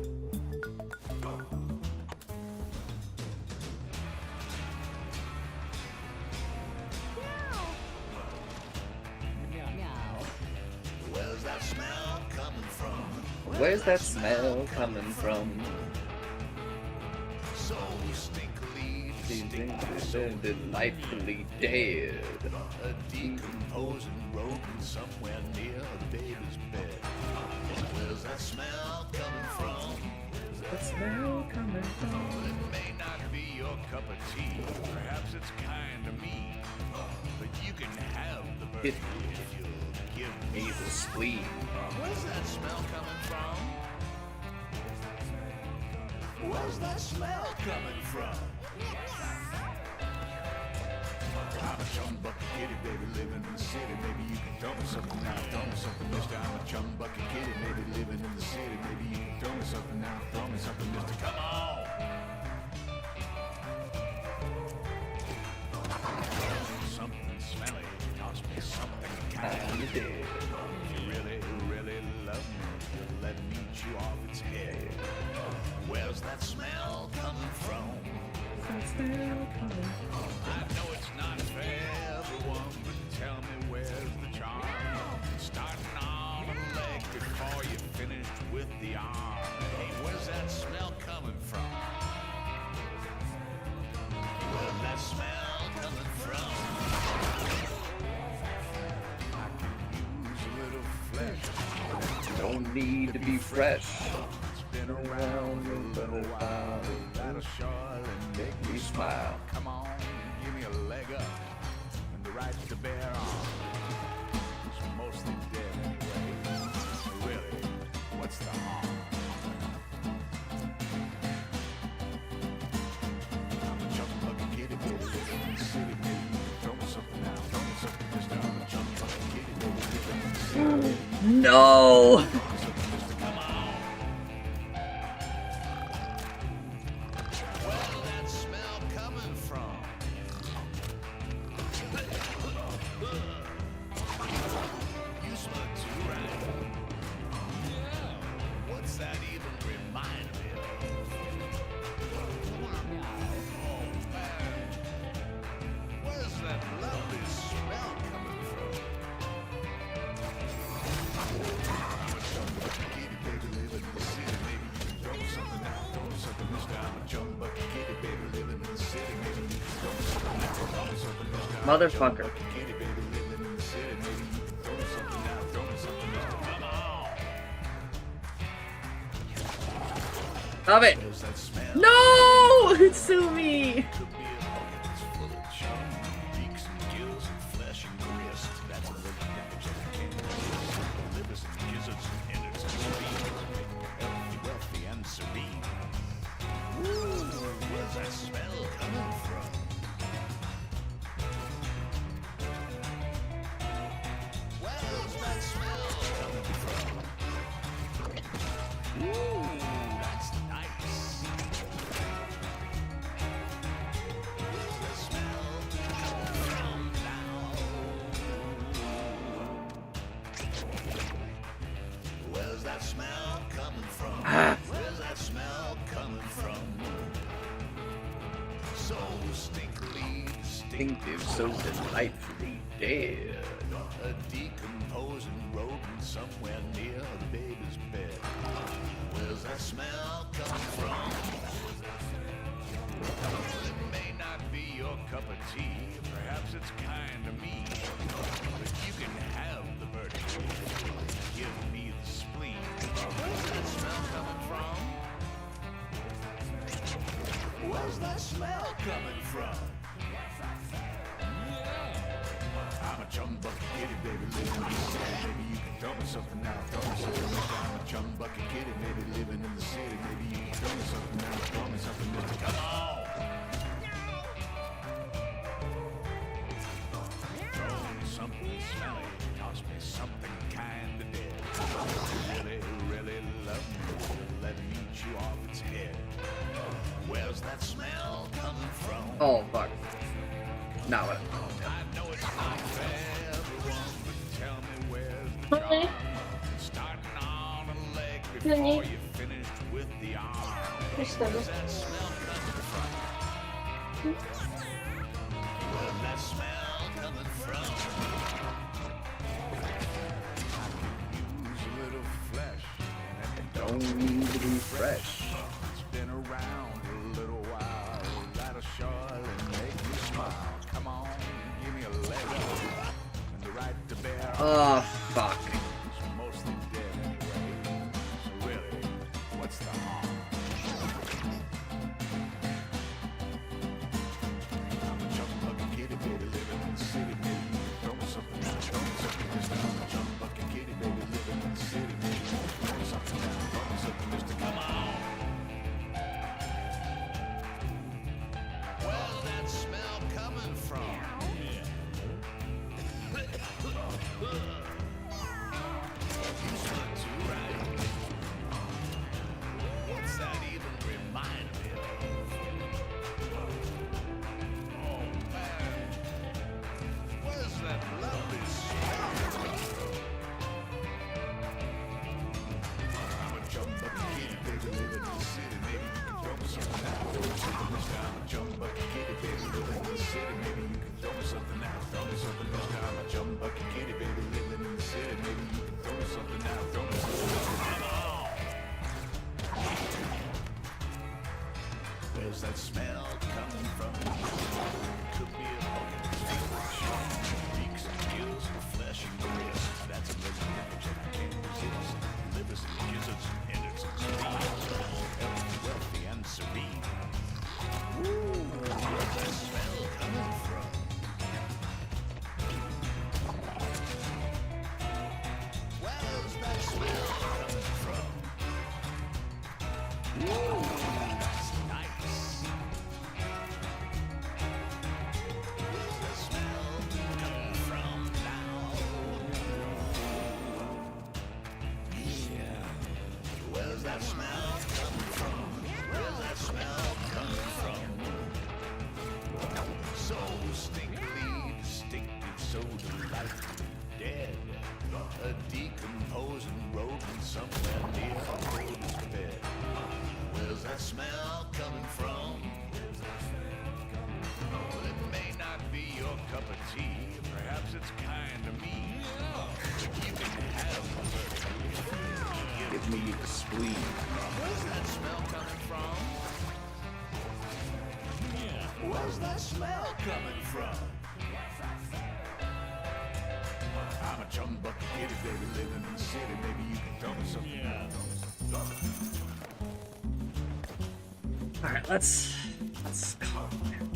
Where's that smell coming from? Where's that smell coming from? So stinkily, Delightfully dead. a decomposing rodent somewhere near the baby's bed. Where's that smell coming from? That smell coming from? It may not be your cup of tea, perhaps it's kind of mean, but you can have the birdie if you give Me the spleen. Where's that smell coming from? Where's that smell coming from? I'm a chum bucket kitty, baby, living in the city. Maybe you can throw me something now, throw me something, mister. I'm a chum bucket kitty, maybe living in the city. Maybe you can throw me something now, throw me something, mister. Come on! Something smelly, toss me something kind of dead. If you really, really love me, you'll let me chew off its head. Where's that smell coming from? I know it's not fair, everyone, but tell me where's the charm? Starting on a leg before you finished with the arm. Hey, where's that smell coming from? Where's that smell coming from? I could use a little flesh. Don't need to be fresh. It's been around a little while. That'll surely make me smile. Come on, give me a leg up and the right to bear on. It's mostly dead anyway. Really, what's the harm? I'm a chum bucket kitty, baby, living in the city, baby. Throw me something now, throw me something, mister. I'm a chum bucket kitty, baby, living in the city. No! Come on. Where's that smell coming from? You smell too, right? What's that even remind me of? Oh, man. Where's that lovely smell coming from? I'm a chum bucket kitty, baby, living in the city. Maybe you can throw me something now, throw me something, mister. I'm a chum bucket kitty, baby, living in the city. Maybe you can throw me something now, throw me something, mister. I'm a Motherfucker. chum bucket kitty, baby, living in the city. Maybe you can throw me something now, throw me something, mister. Come on. Stop it! Where's that smell? No! Sue me! Could be a bucket that's full of chum, beaks and gills and flesh and grist. That's a little damage that I can't resist. Livers and gizzards and innards and spleen make me healthy, wealthy, and serene. Ooh, where's that smell coming from? Where's that smell coming from? Ooh, that's nice. Where's that smell coming from now? Where's that smell coming from? Where's that smell coming from? So stinkily Distinctive, so delightfully dead. a decomposing rodent somewhere near the baby's bed. Where's that smell coming from? It may not be your cup of tea, perhaps it's kind of mean, but you can have the birdie if you give me the spleen. Where's that smell coming from? Where's that smell coming from? I'm a chum bucket kitty, baby, living in the city. Maybe you can throw me something now, throw me something, mister. I'm a chum bucket kitty, maybe living in the city. Maybe you can throw me something now, throw me something, mister. Come on! Throw me something smelly, toss me something kind of dead. Really, really love me, let me chew off its head. Where's that smell coming from? Oh, fuck. Now what? I know it's not fair, everyone, but tell me where's the charm? Starting on a leg before you finished with the arm. Where's the Where's that smell coming from? Where's that smell coming from? Use a little flesh. Don't need to be fresh. It's been around a little while. That'll surely make me smile. Come on, give me a leg up. And the right to bear. Oh, fuck. It's mostly dead anyway. So really, what's the harm? I'm a jump bucket kitty baby living in the city, baby. Throw me something down, throw me something just now. I'm a jump bucket kitty baby living in the city, baby. Throw me something down, throw me something just to come on. Where's that smell coming from? You smell too right. What's that even remind me of? Oh man, where's that lovely smell coming from? I'm a jump bucket kitty baby living in the city. Maybe you can throw me something out. Throw me something this time. I'm a jump bucket kitty baby living in the city. Maybe you can throw me something out. Throw me something this time. I'm a jump bucket kitty baby living in the city. Maybe you can throw me something out. Throw me something this time. Come on. Where's that smell coming from? Could be a bucket favorite show. Beaks and gills and flesh and grist. That's a living image and I can't resist. Livers and gizzards and innards and spleens. Healthy, wealthy, and serene. Ooh, where's that smell coming from? Where's that smell coming from? Ooh, that's nice. Where's that smell coming from now? Yeah. Where's that smell coming from? Where's that smell coming from? So stinkily distinctive, so delightfully dead. A decomposing rodent somewhere near a rodent's bed. Where's that smell coming from? Well, it may not be your cup of tea. Perhaps it's kind of mean. But you can have the verdict. Give me the spleen. Where's that smell coming from? Where's that smell coming from? I'm a chum bucket kitty baby living in the city. Maybe you can tell me something. Alright, let's calm down.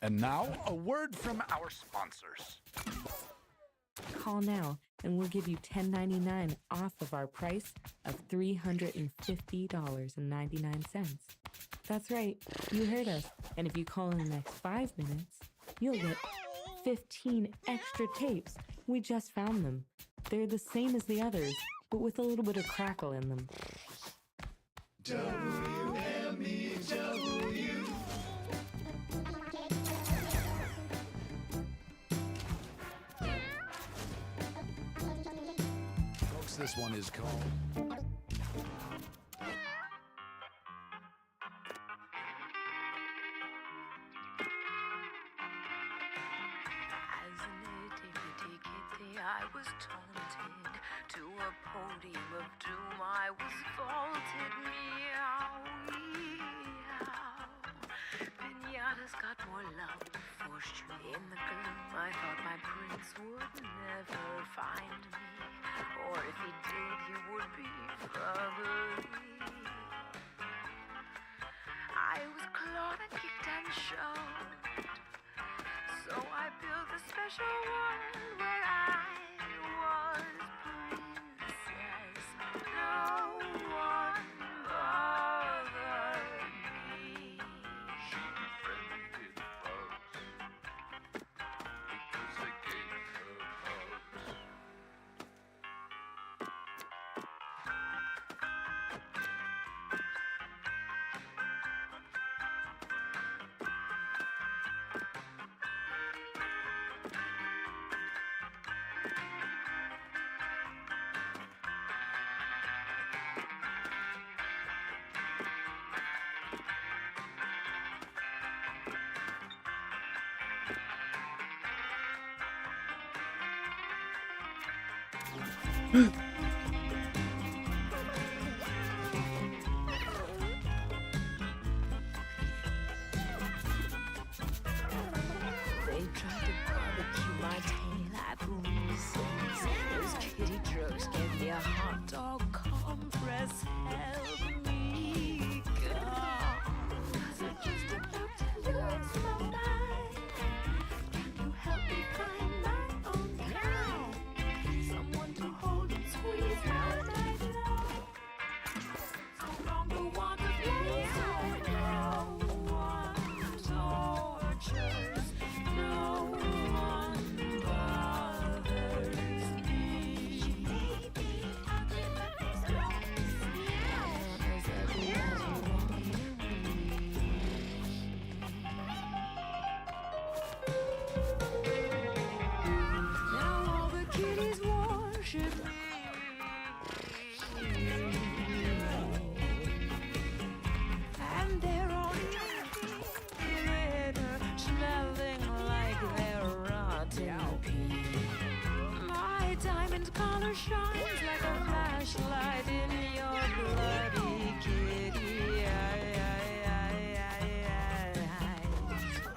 And now, a word from our sponsors. Call now and we'll give you $10.99 off of our price of $350.99. That's right, you heard us. And if you call in the next 5 minutes, you'll get 15 extra tapes. We just found them. They're the same as the others, but with a little bit of crackle in them. WMEW. Folks, this one is called... As an itty-bitty-kitty, I was taunted to a podium of doom. I was vaulted, meow, meow. Pinatas got more love for sure. In the gloom, I thought my prince would never find me, or if he did, he would be probably. I was clawed and kicked and shoved. So I built a special world where I was princess. No one bothered me. She befriended bugs because they gave her hugs. They tried to barbecue my tail at recess. Those kitty drugs gave me a hot dog compress. Help me, God. 'Cause I'm just about to lose my mind. Can you help me find my own kind? Someone to hold and squeeze all night long. So long the want of me, so no one tortures. No one bothers me. As ugly as you want me to be. Now all the kitties worship me. And they're all bitter, smelling like they're rotten pee. My diamond collar shines like a flashlight in your bloody kitty eyes.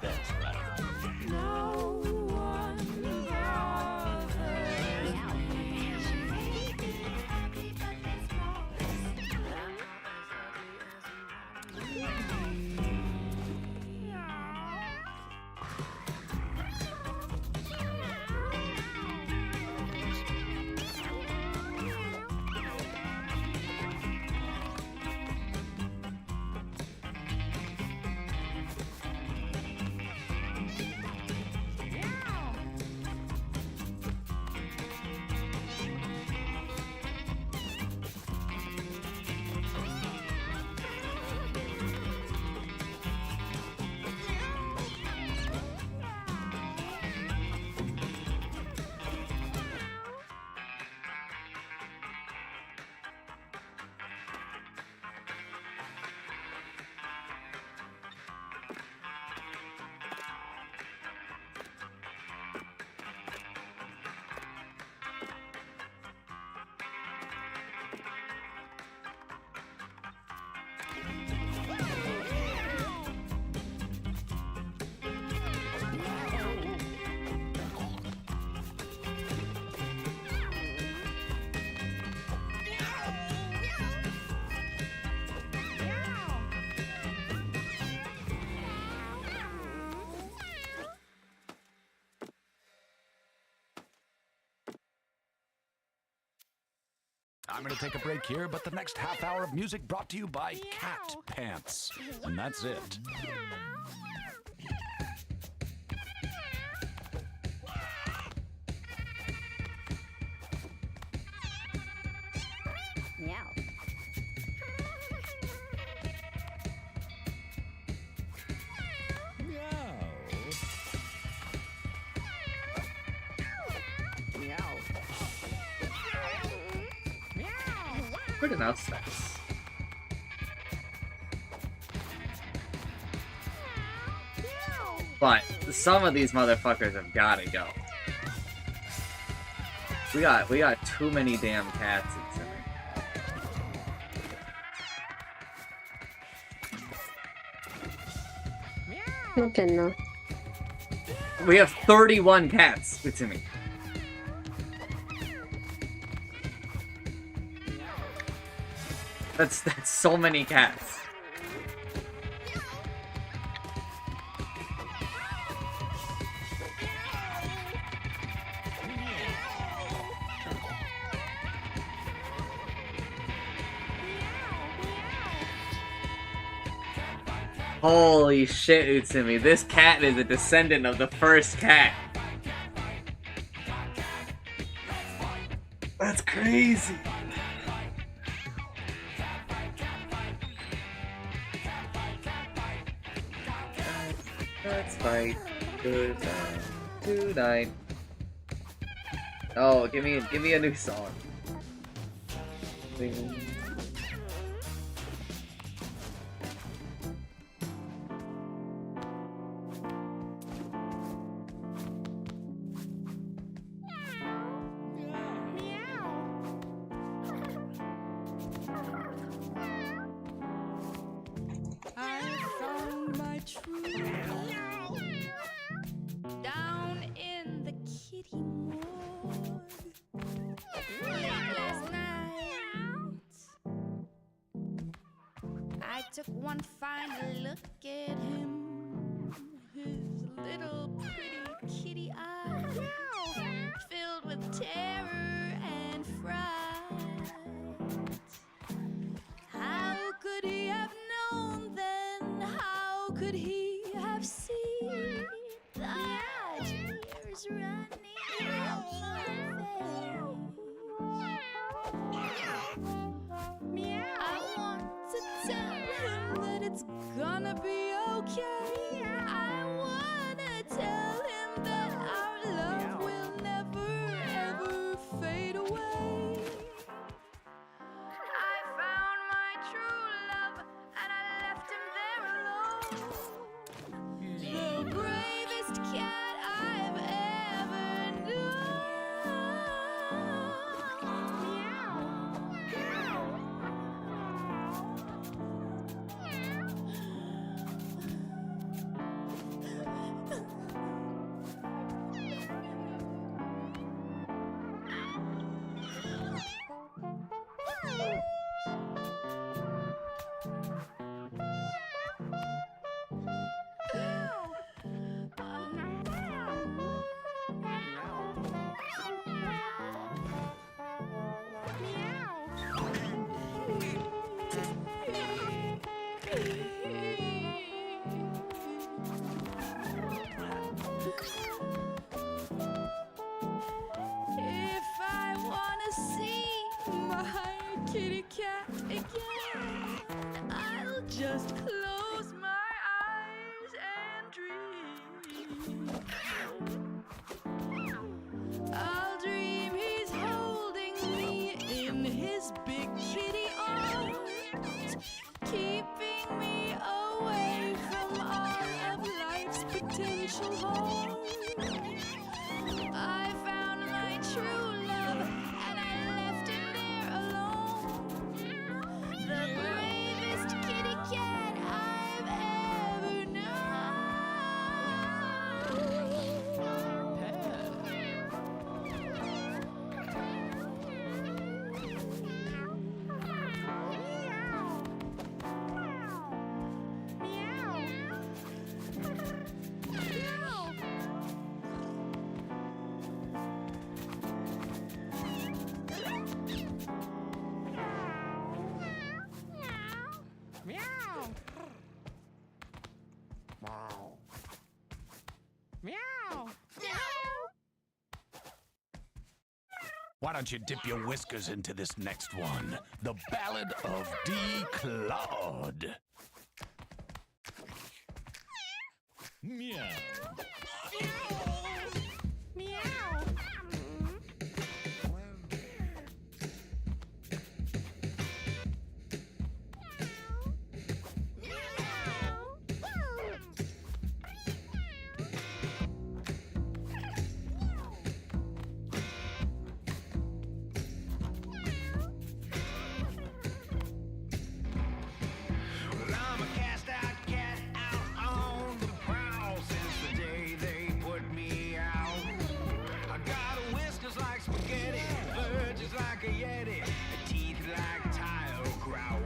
That's right. No one bothers me. Happy but this rose. I'm not as ugly as you want me to be. I'm going to take a break here, but the next half hour of music brought to you by Cat Pants. And that's it. Meow. Where did mouse sense? But some of these motherfuckers have gotta go. We got too many damn cats in center. Okay, no. We have 31 cats, Utsumi. That's so many cats. Holy shit, Utsumi. This cat is a descendant of the first cat. That's crazy. Let's fight. Good time. Tonight. Oh, give me a new song. Ding. Down in the kitty morgue last night, I took one final look at him. His little pretty kitty eyes filled with terror and fright. How could he have known then? How could he have seen the tears running down my face? I want to tell him that it's gonna be okay. I wanna tell him that our love will never ever fade away. I found my true love and I left him there alone. The bravest cat I've ever known. If I wanna see my kitty cat again, I'll just close my eyes and dream. I'll dream he's holding me in his big kitty arms, keeping me away from all of life's potential harm. I found my true love and I left him there alone. The bravest kitty cat Why don't you dip your whiskers into this next one? The Ballad of D. Claude. Meow. Well, I'm a cast-out cat out on the prowl since the day they put me out. I got whiskers like spaghetti, virgins like a yeti, teeth like tile grout.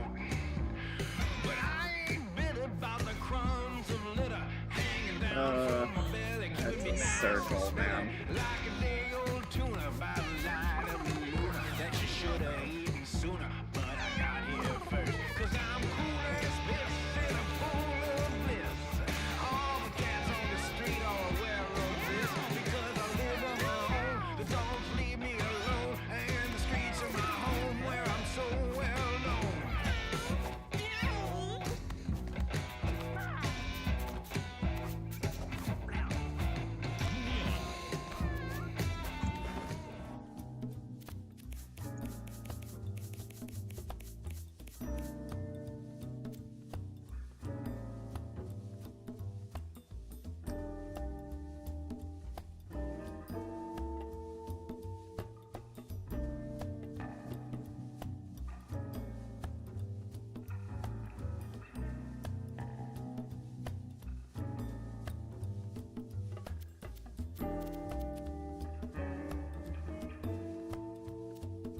But I ain't bitter about the crumbs of litter hanging down from my belly. That's a circle, man. Like a day old tuna by the light of the luna that you should have eaten sooner. But I got here first, 'cause I'm cool as piss in a pool of bliss. All the cats on the street are aware of this, because I live on my own. The dogs leave me alone, and the streets are my home where I'm so well known.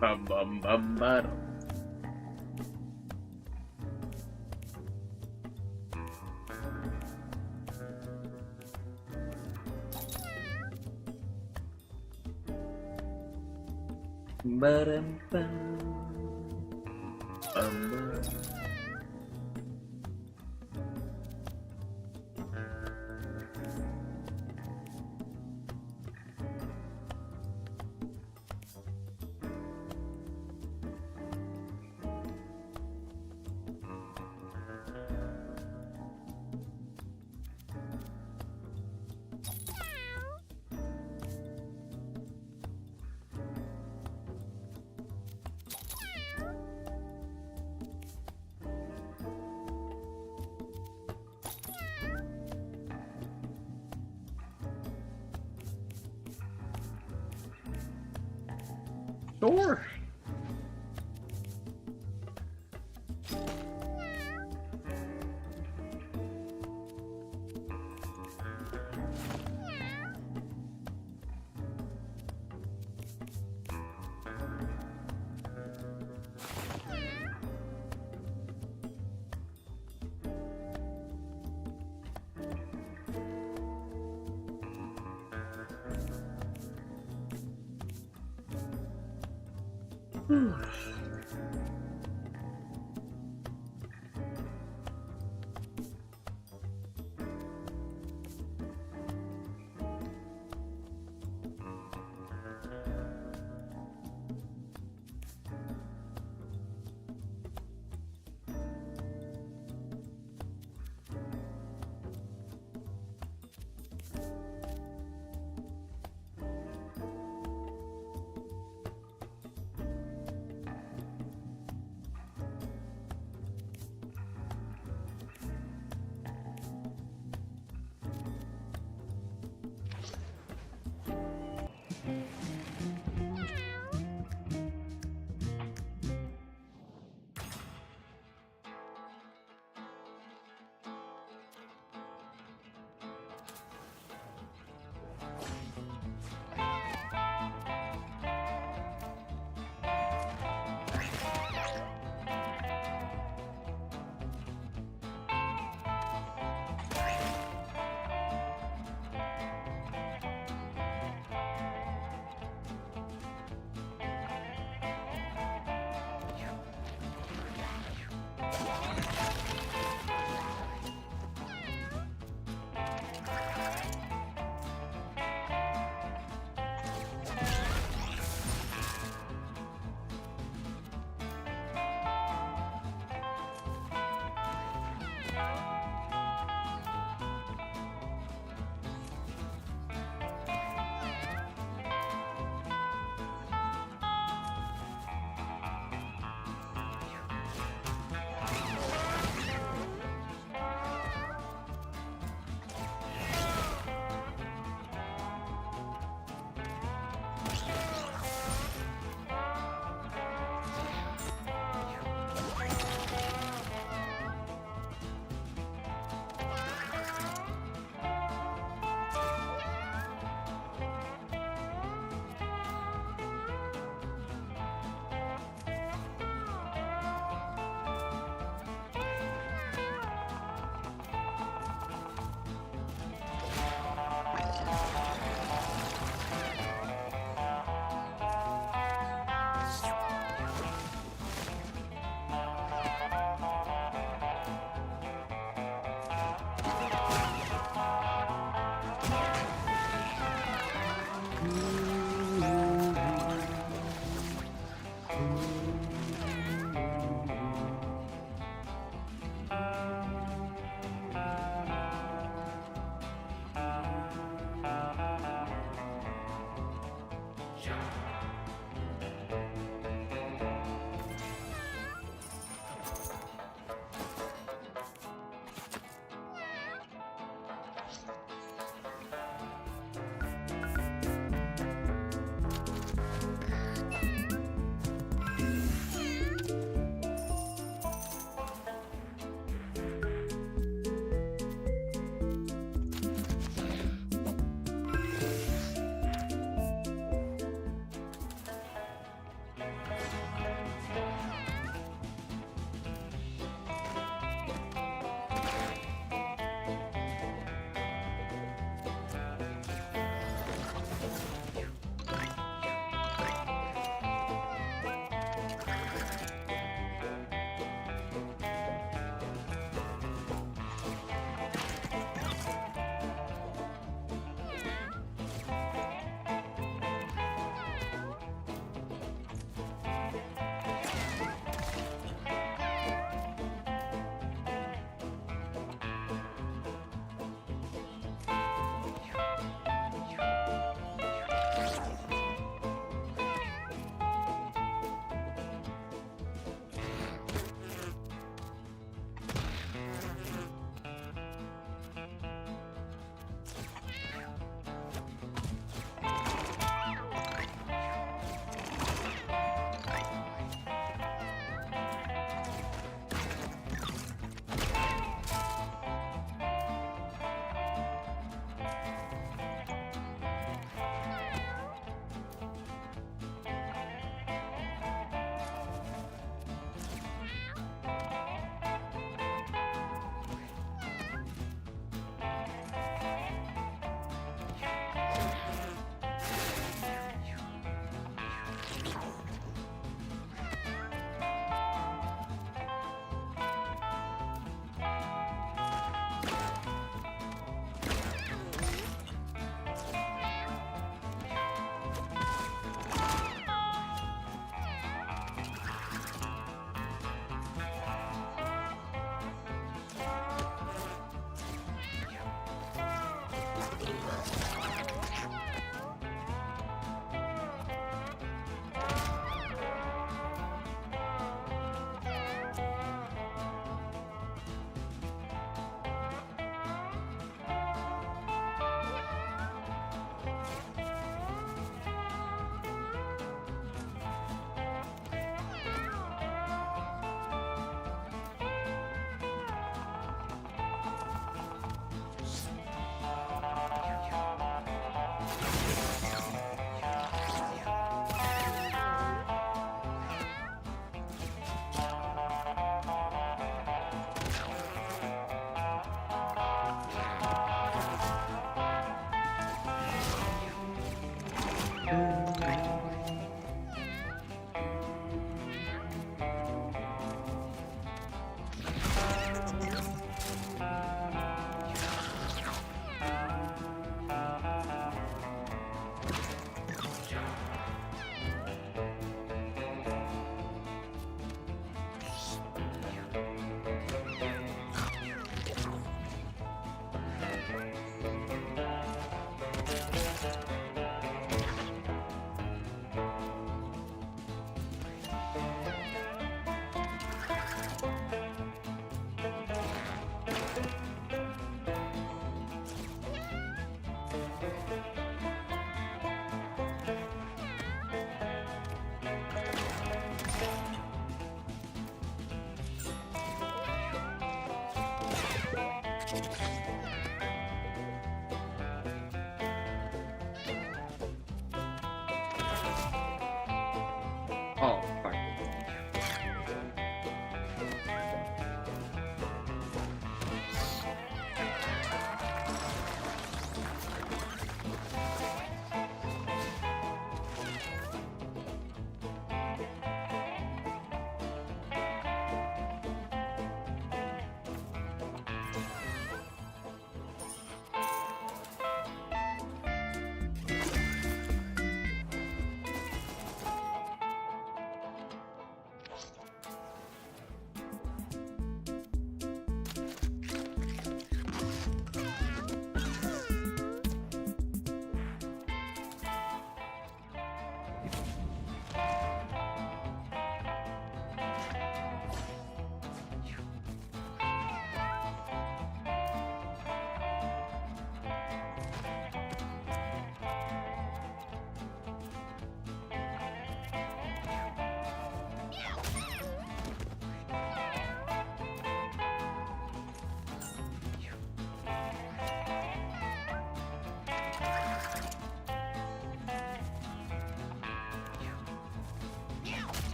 Bum bum bum bum. Ba-dum, bum. Bum, bum. Sure.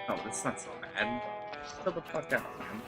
Oh, that's not so bad. Chill the fuck out, man.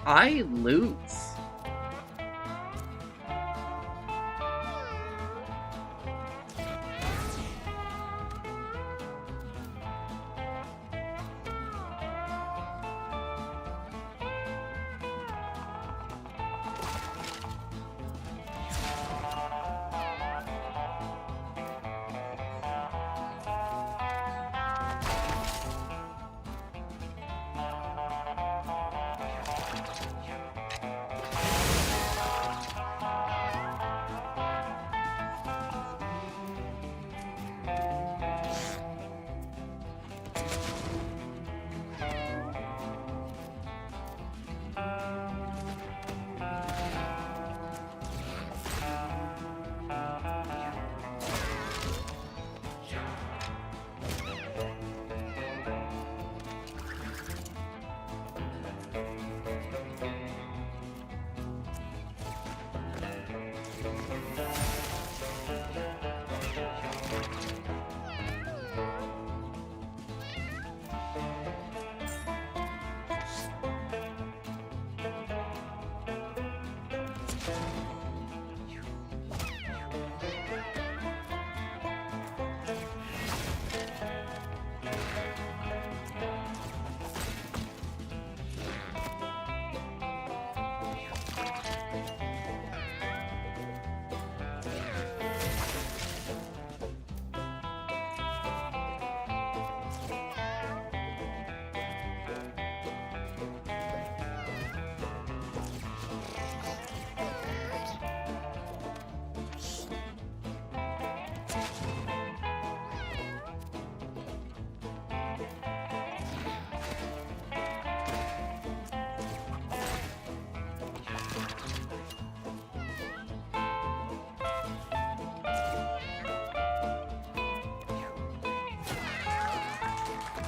I lose.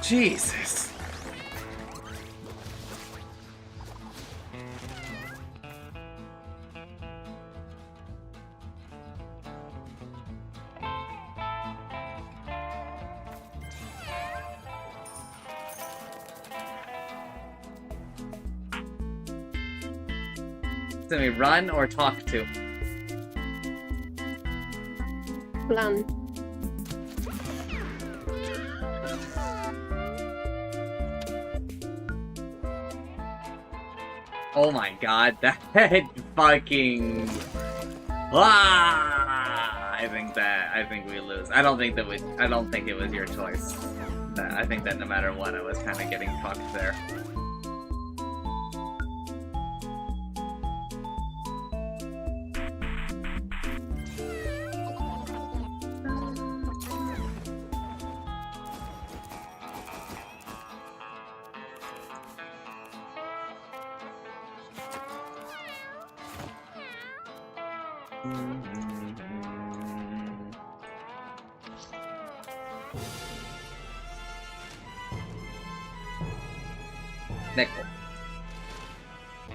Jesus. Do we run or talk to? Run. Oh my god, that fucking... Ah! I think we lose. I don't think it was your choice. I think that no matter what, I was kind of getting fucked there. Nickel.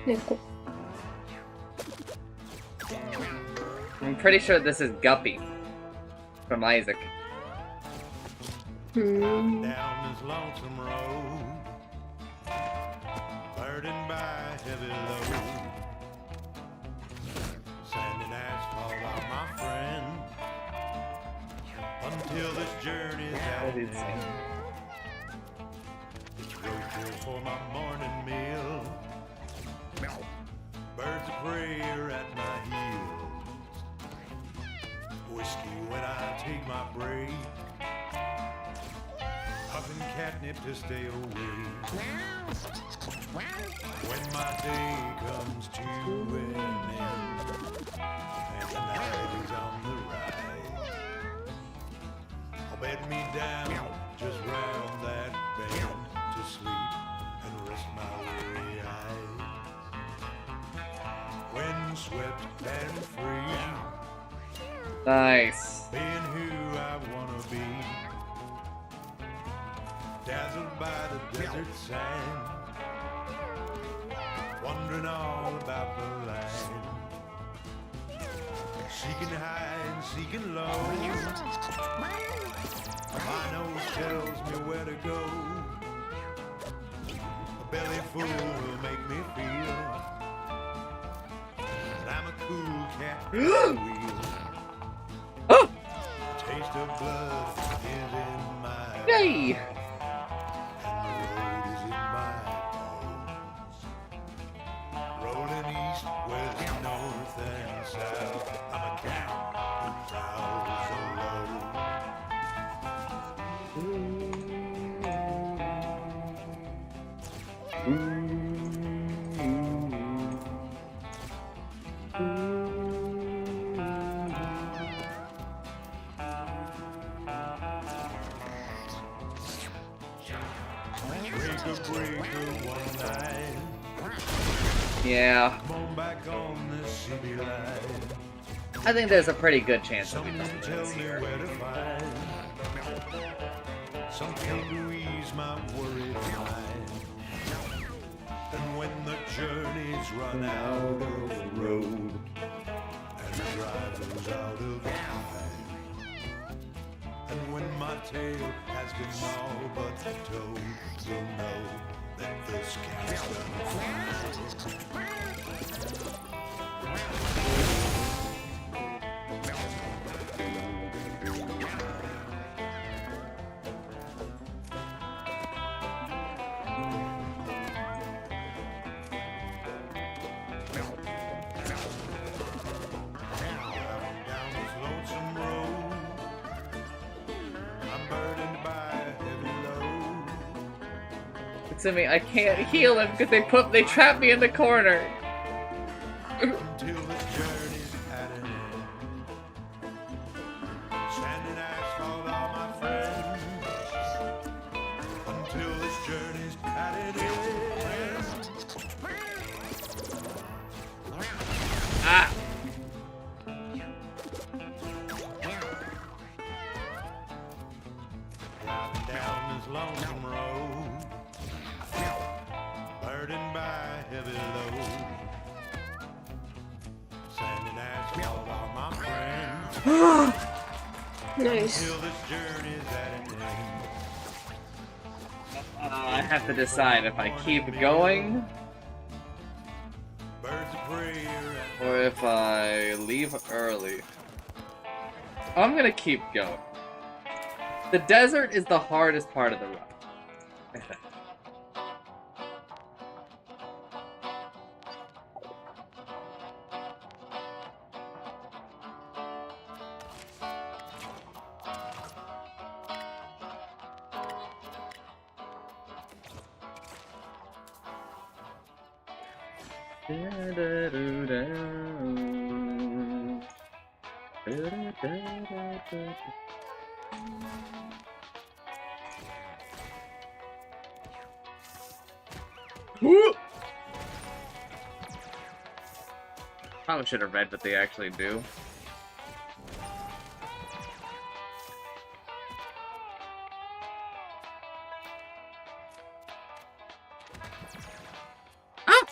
Nickel. I'm pretty sure this is Guppy from Isaac. Down this lonesome road, burdened by heavy load. Sand and asphalt are my friend until this journey's at an end. It's roadkill for my morning meal. Birds of prey are at my heels. Whiskey when I take my break. Huffing catnip to stay away. When my day comes to an end and the night is on the rise, I'll bed me down just round that bend to sleep and rest my weary eyes. Windswept and free, Nice. being who I wanna be. Dazzled by the desert sand, wondering all about the land. Seeking high and seeking low, my nose tells me where to go. A belly full will make me feel that I'm a cool cat on the wheel. Taste of blood is in my Yay! rolling east, west, north, and south. I'm a cat who prowls alone. Breaker, one night. Yeah. Come on back on the city line. I think there's a pretty good chance that we Someone don't tell lose me here. where to find something to ease my worried mind. And when the journey's run out of the road and the driver's out of time, and when my tale has been all but told, you'll know that this cat's done fine. Down this lonesome road, I'm burdened by a heavy load. Assuming I can't heal him because they trapped me in the corner. Until this journey's at an end. Sand and asphalt are my friends. Until this journey's at an end. Ah! Driving down this lonesome road, burdened by a heavy load. Sand and asphalt are my friends. Nice. Until this journey's at an end. I have to decide if I keep going Birds of prey are or if I leave early. I'm gonna keep going. The desert is the hardest part of the run, I think. probably should have read what they actually do. Ah!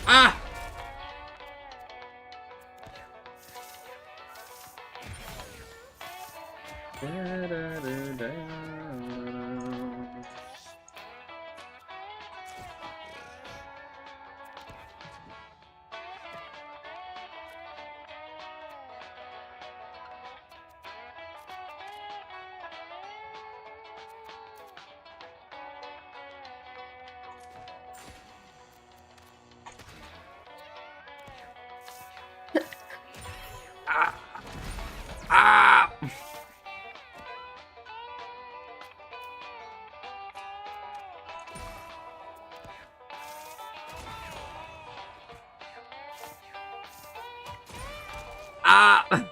Ah! Ah! Ah!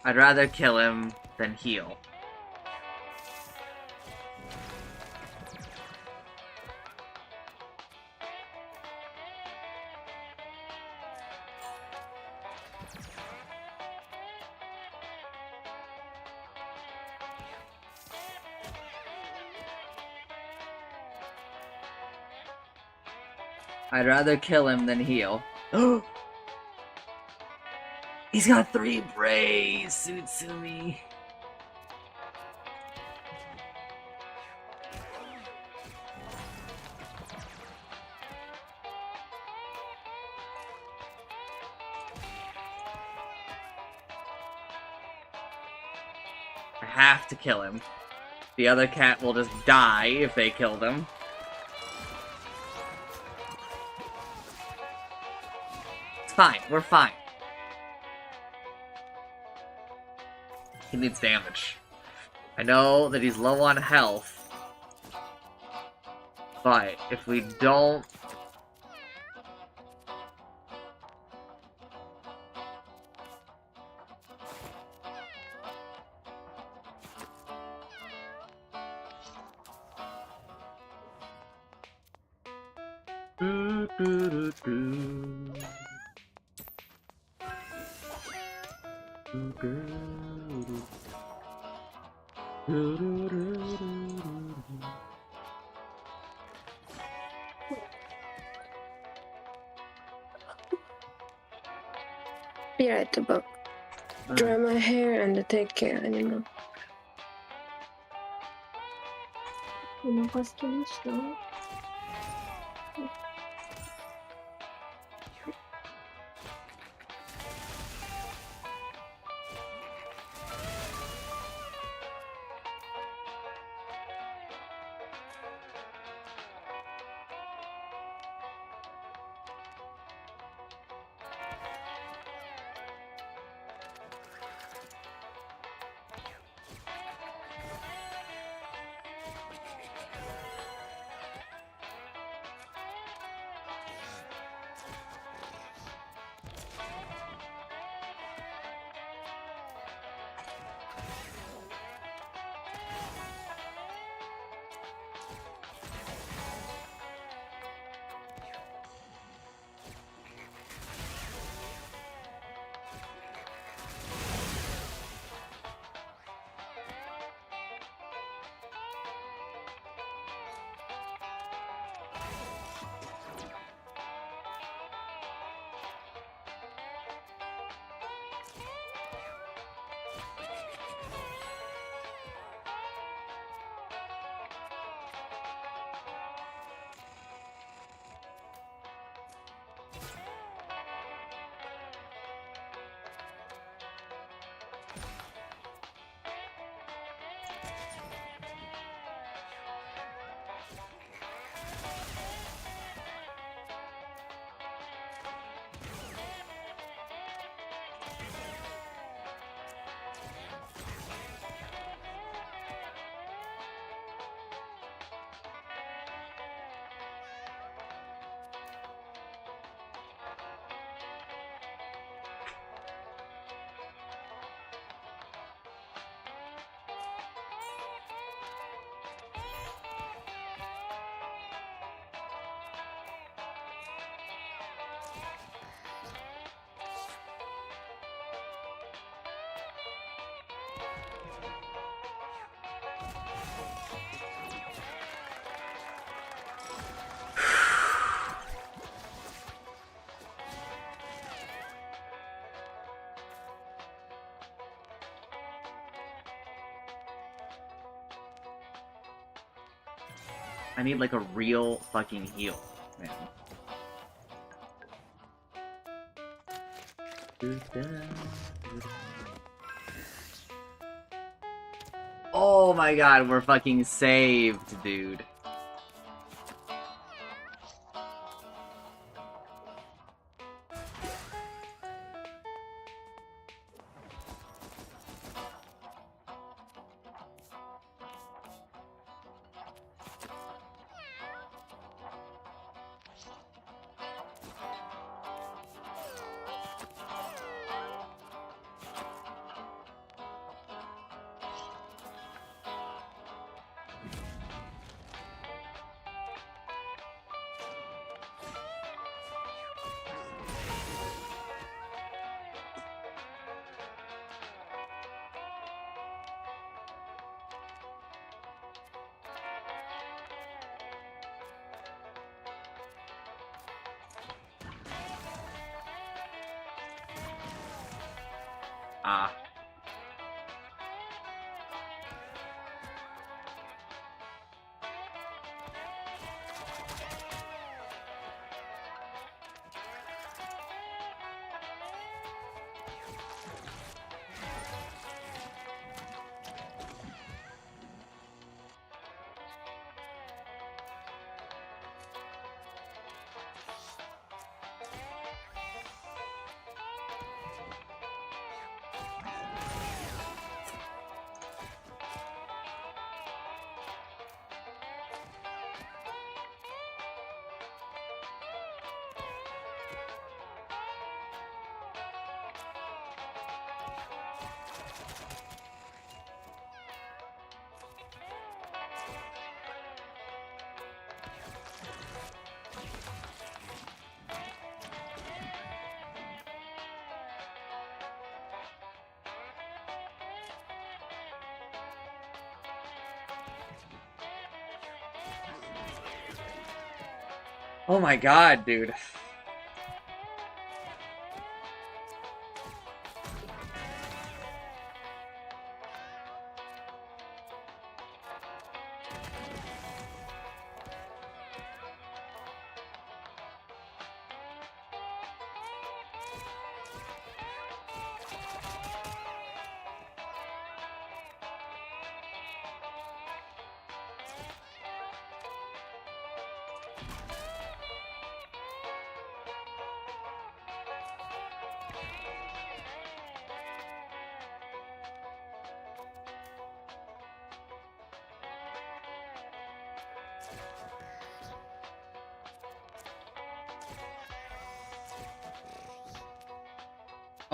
I'd rather kill him than heal. I'd rather kill him than heal. He's got 3 brays, Tsutsumi. I have to kill him. The other cat will just die if they kill them. It's fine, we're fine. He needs damage. I know that he's low on health, but if we don't... Be right about. Dry my hair and take care animal. お腹すきました。I need like a real fucking heal, man. Oh my god, we're fucking saved, dude. Ah. Oh my god, dude.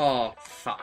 Oh, fuck.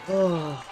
Oh.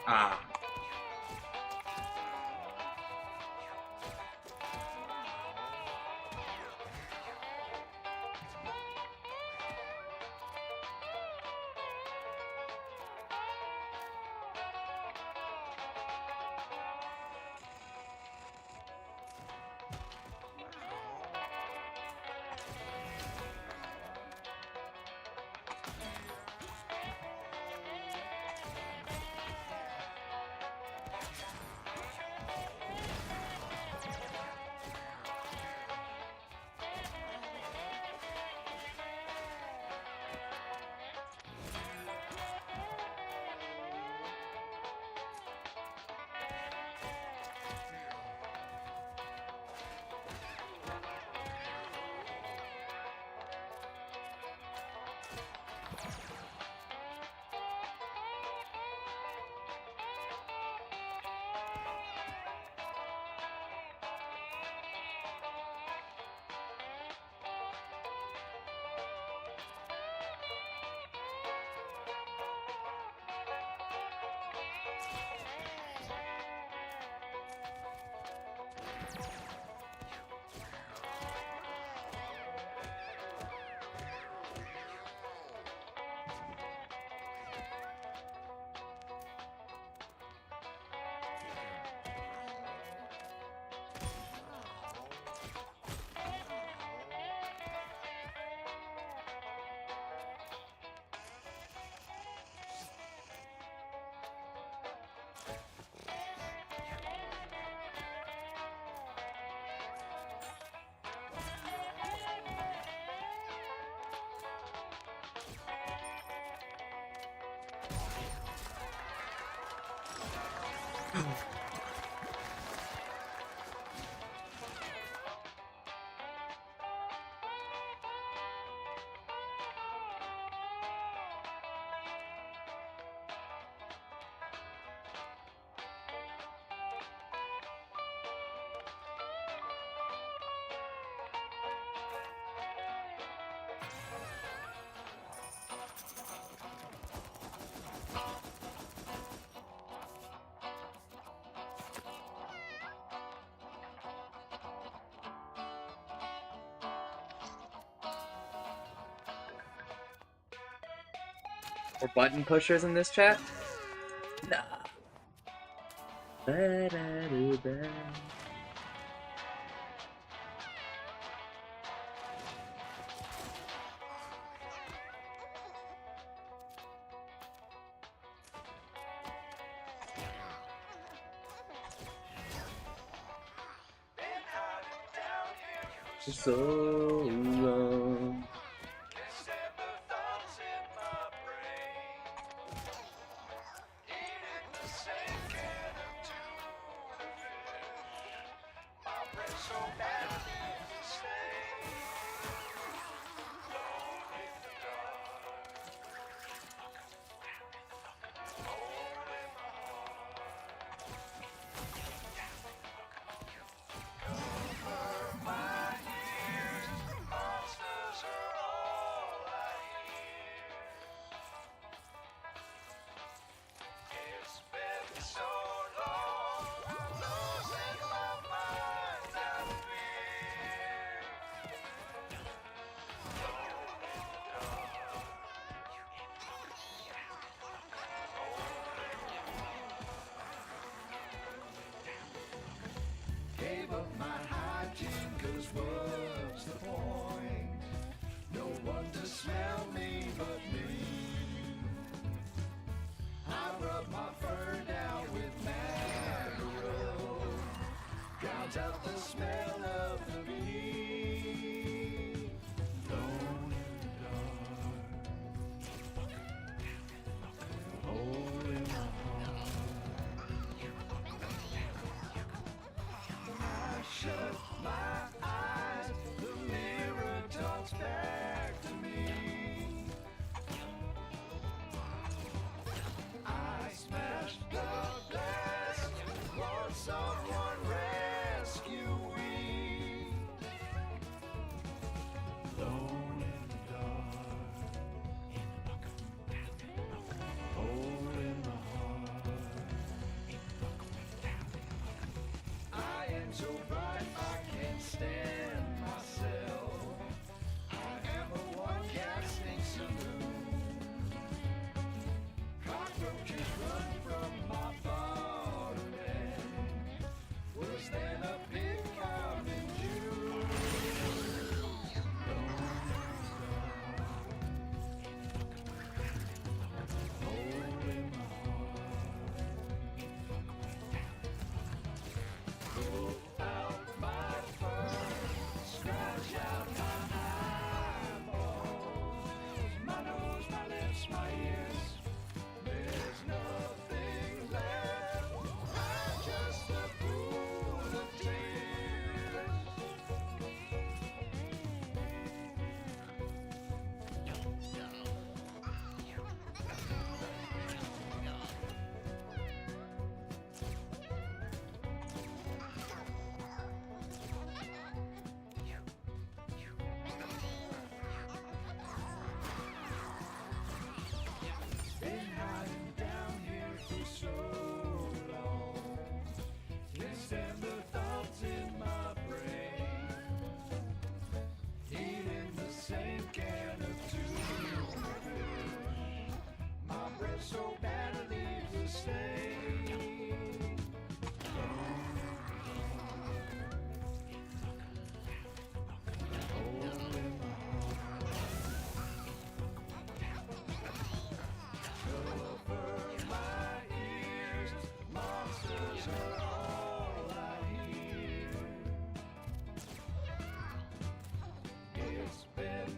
Ah. Or button pushers in this chat? Nah. Ba-da-da-da. So long.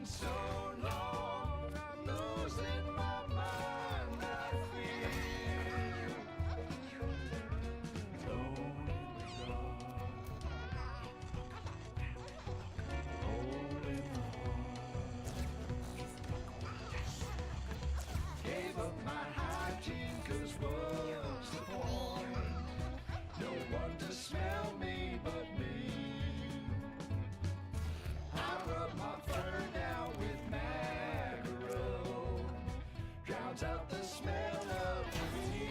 been so long, I'm losing my mind. I feel alone in the dark, hole in the heart. Gave up my hygiene, 'cause what's the point? No one to smell me but me. I rub my fur down with mackerel, drowns out the smell of me.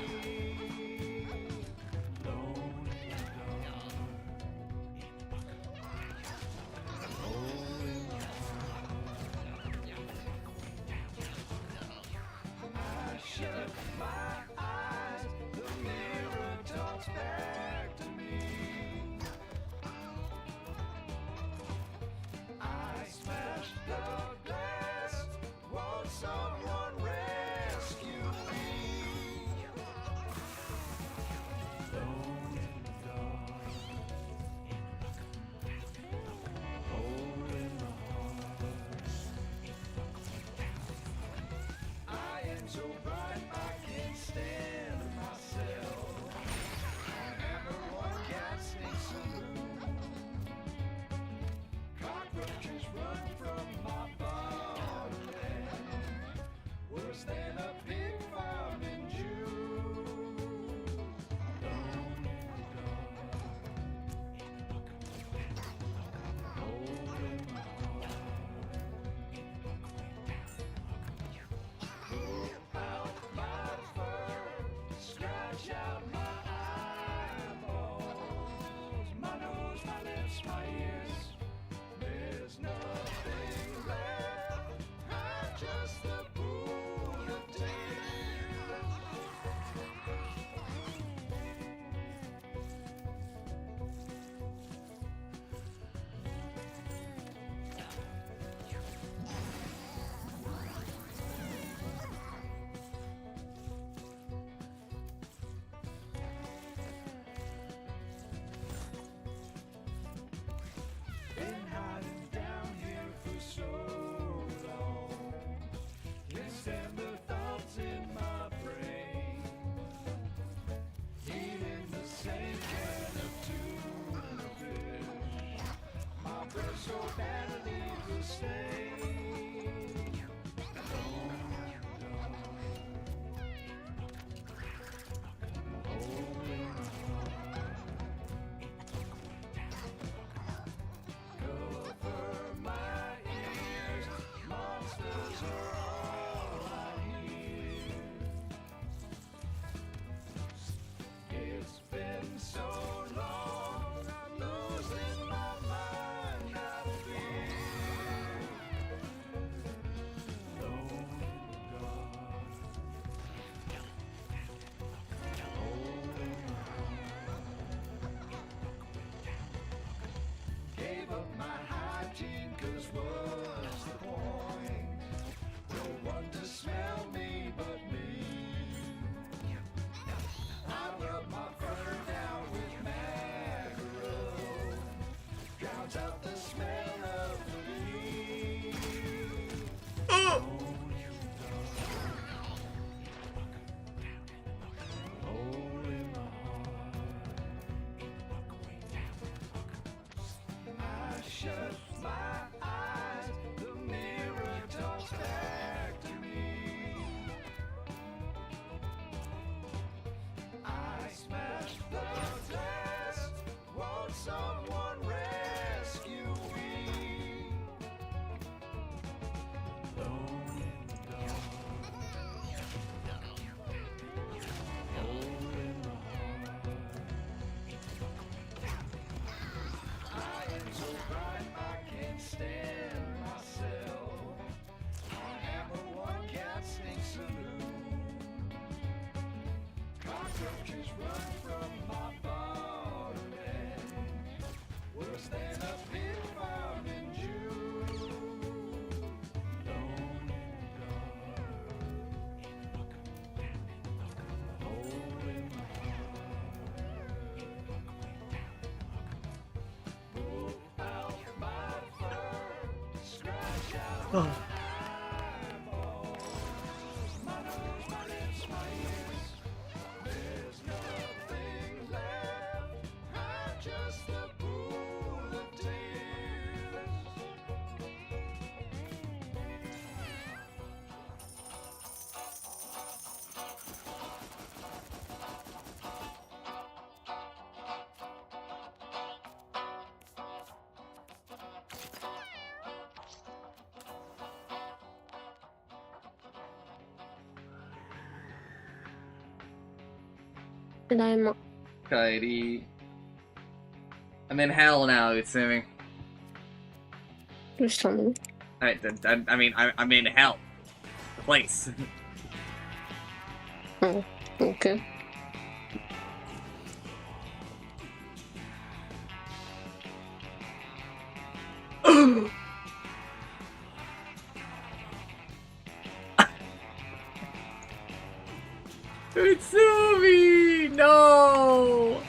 Alone in the dark, hole in the heart. I shut my eyes, the mirror talks back to me. I smashed the glass, won't someone rescue me? Alone in the dark, hole in the heart. I am so bright I can't stand myself. Number one cat stinks saloon. Cockroaches run from my bottom end, worse than a pig farm in June. Alone in the dark, hole in my heart. Pull out my fur, scratch out my eyeballs, my nose, my lips, my ears. There's nothing left. I'm just the pool of tears. Been hiding down here for so long. Can't stand the thoughts in my brain. Eating the same can of tuna fish. My breath so bad I need to stay. Alone in the dark, hole in the heart. Cover my ears, monsters are all I hear. It's been so long, I'm losing my mind. I feel alone in the dark, hole in the heart. Gave up my hygiene, 'cause what's the point? No one to smell me but me. I rub my fur down with mackerel, drowns out the smell of me. Alone in the dark, hole in the heart. I shut my eyes, And I'm Kairi. I'm in hell now, assuming. just telling you. I mean, I'm in hell. The place. Oh, okay. Utsumi! No!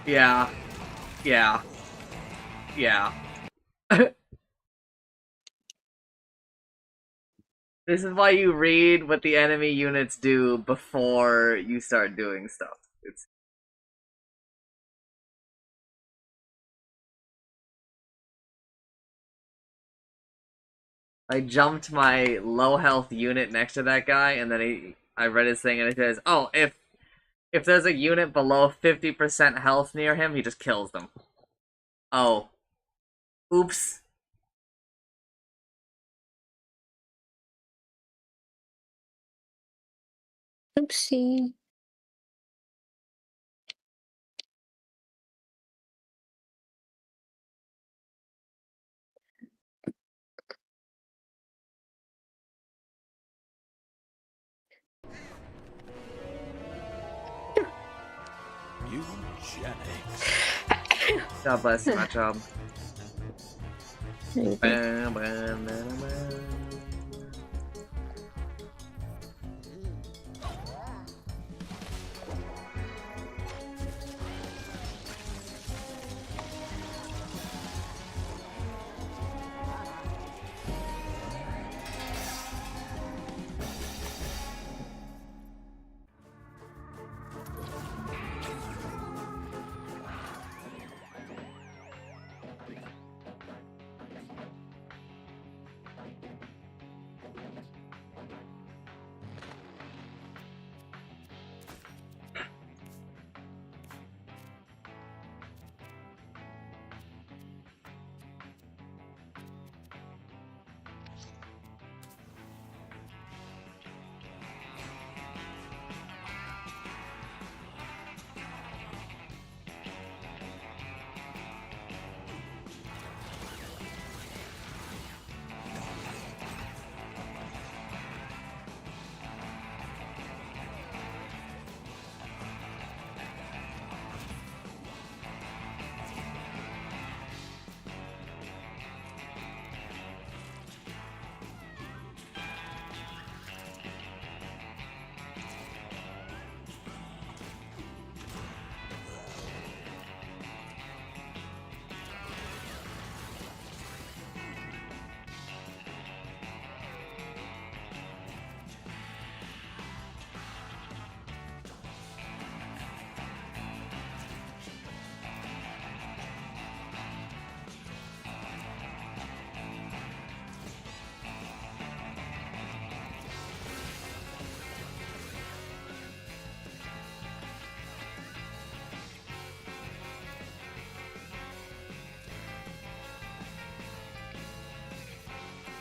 Yeah. Yeah. Yeah. This is why you read what the enemy units do before you start doing stuff. It's I jumped my low health unit next to that guy, and then I read his thing, and it says, "Oh, if there's a unit below 50% health near him, he just kills them." Oh, oops. Oopsie. Mewgenics. God bless my job. Thank you. Bam, bam, bam, bam.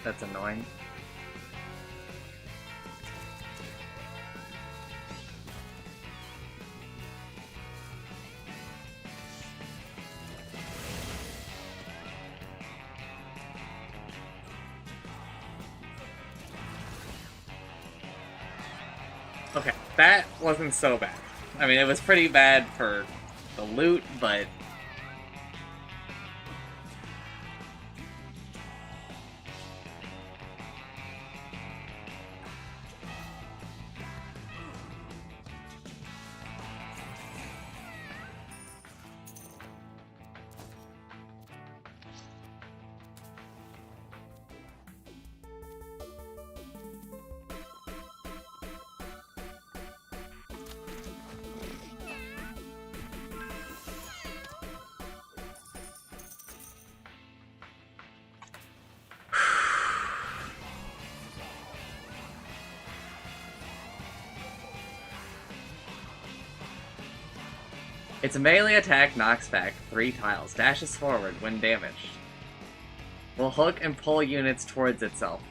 That's annoying. Okay, that wasn't so bad. I mean, it was pretty bad for the loot, but Its melee attack knocks back 3 tiles, dashes forward when damaged. Will hook and pull units towards itself.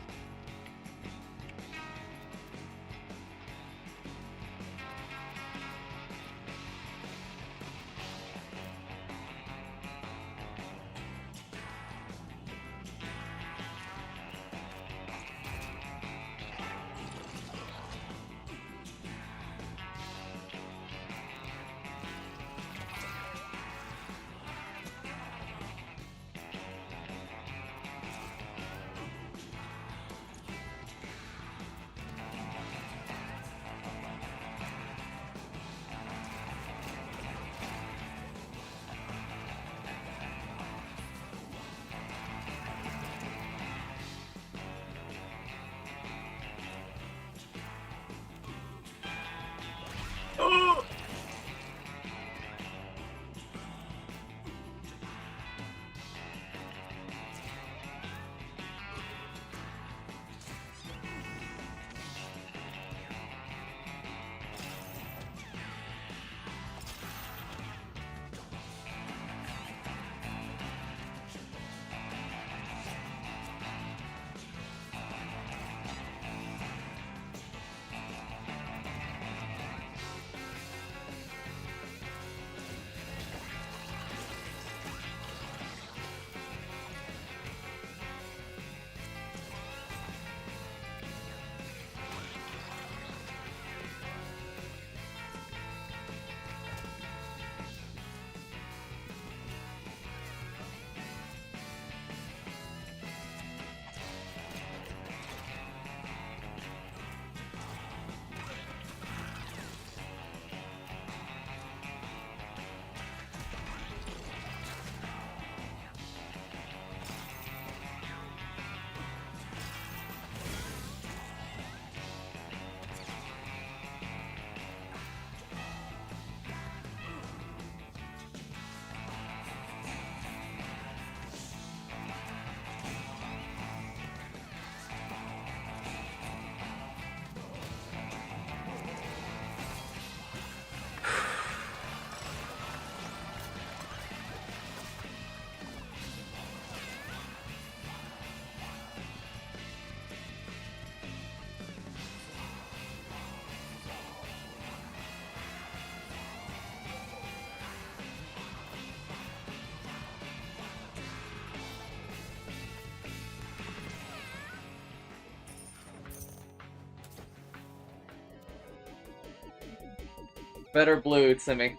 Better blue, Simi.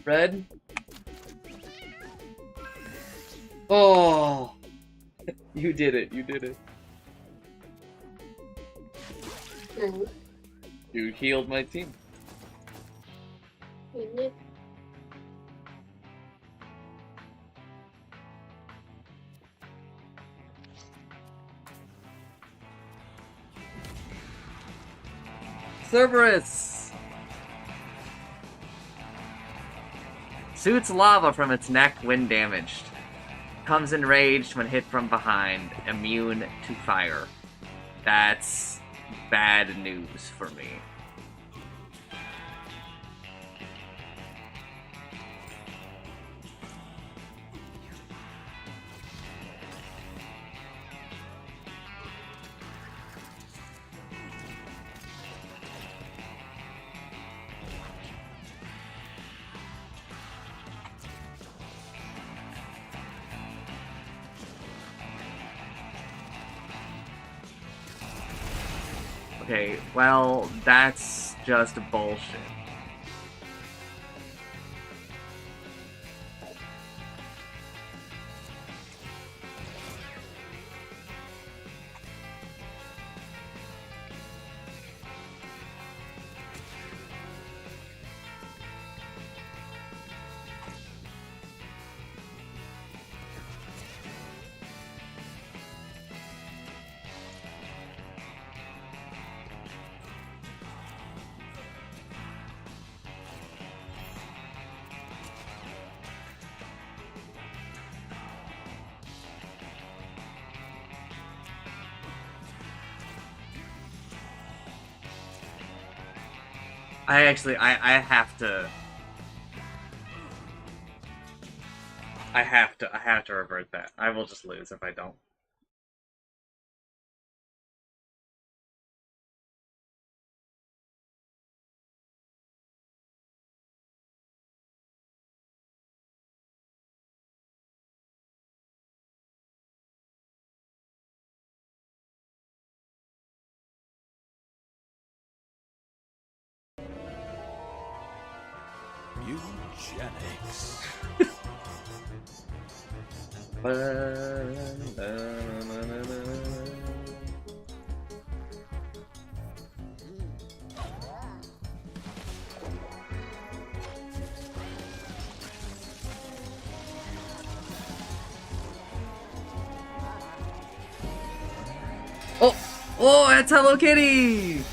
Red? Oh! You did it, you did it. You healed my team. Cerberus! Shoots lava from its neck when damaged. Comes enraged when hit from behind. Immune to fire. That's bad news for me. Okay, well, that's just bullshit. I actually, I have to... I have to revert that. I will just lose if I don't. Mewgenics. Oh! Oh, that's Hello Kitty!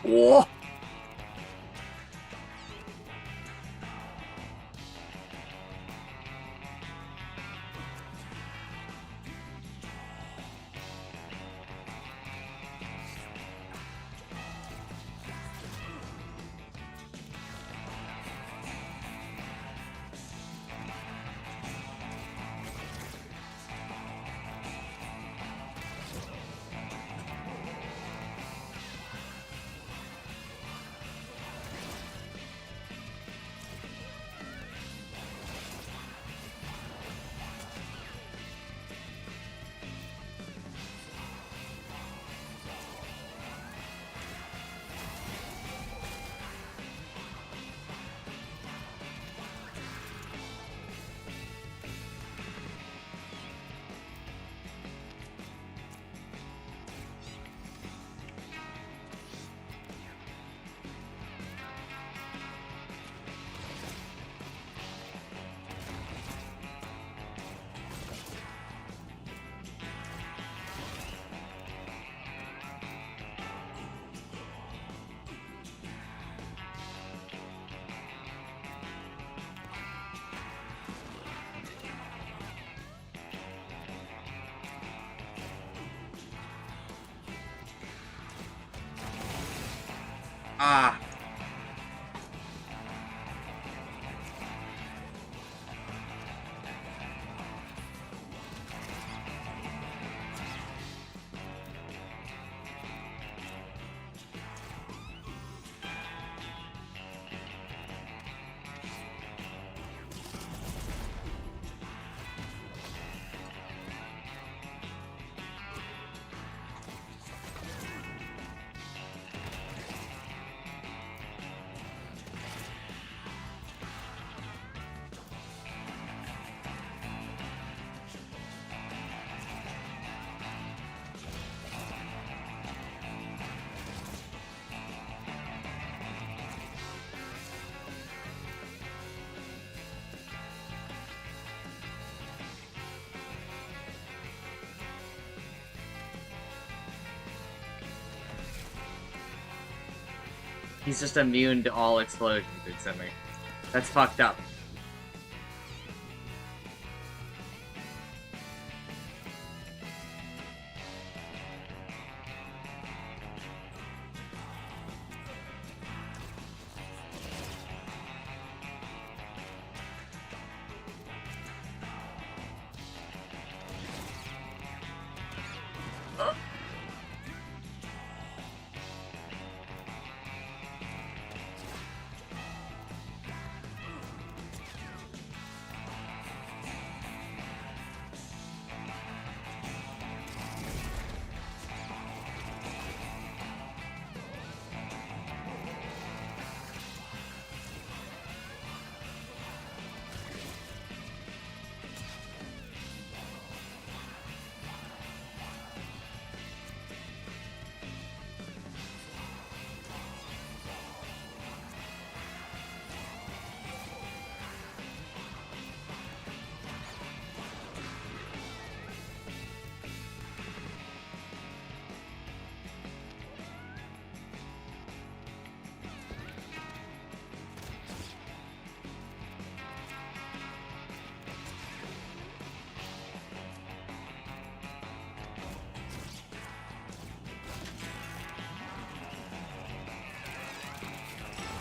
Whoa! Ah. He's just immune to all explosions, it sent me. That's fucked up.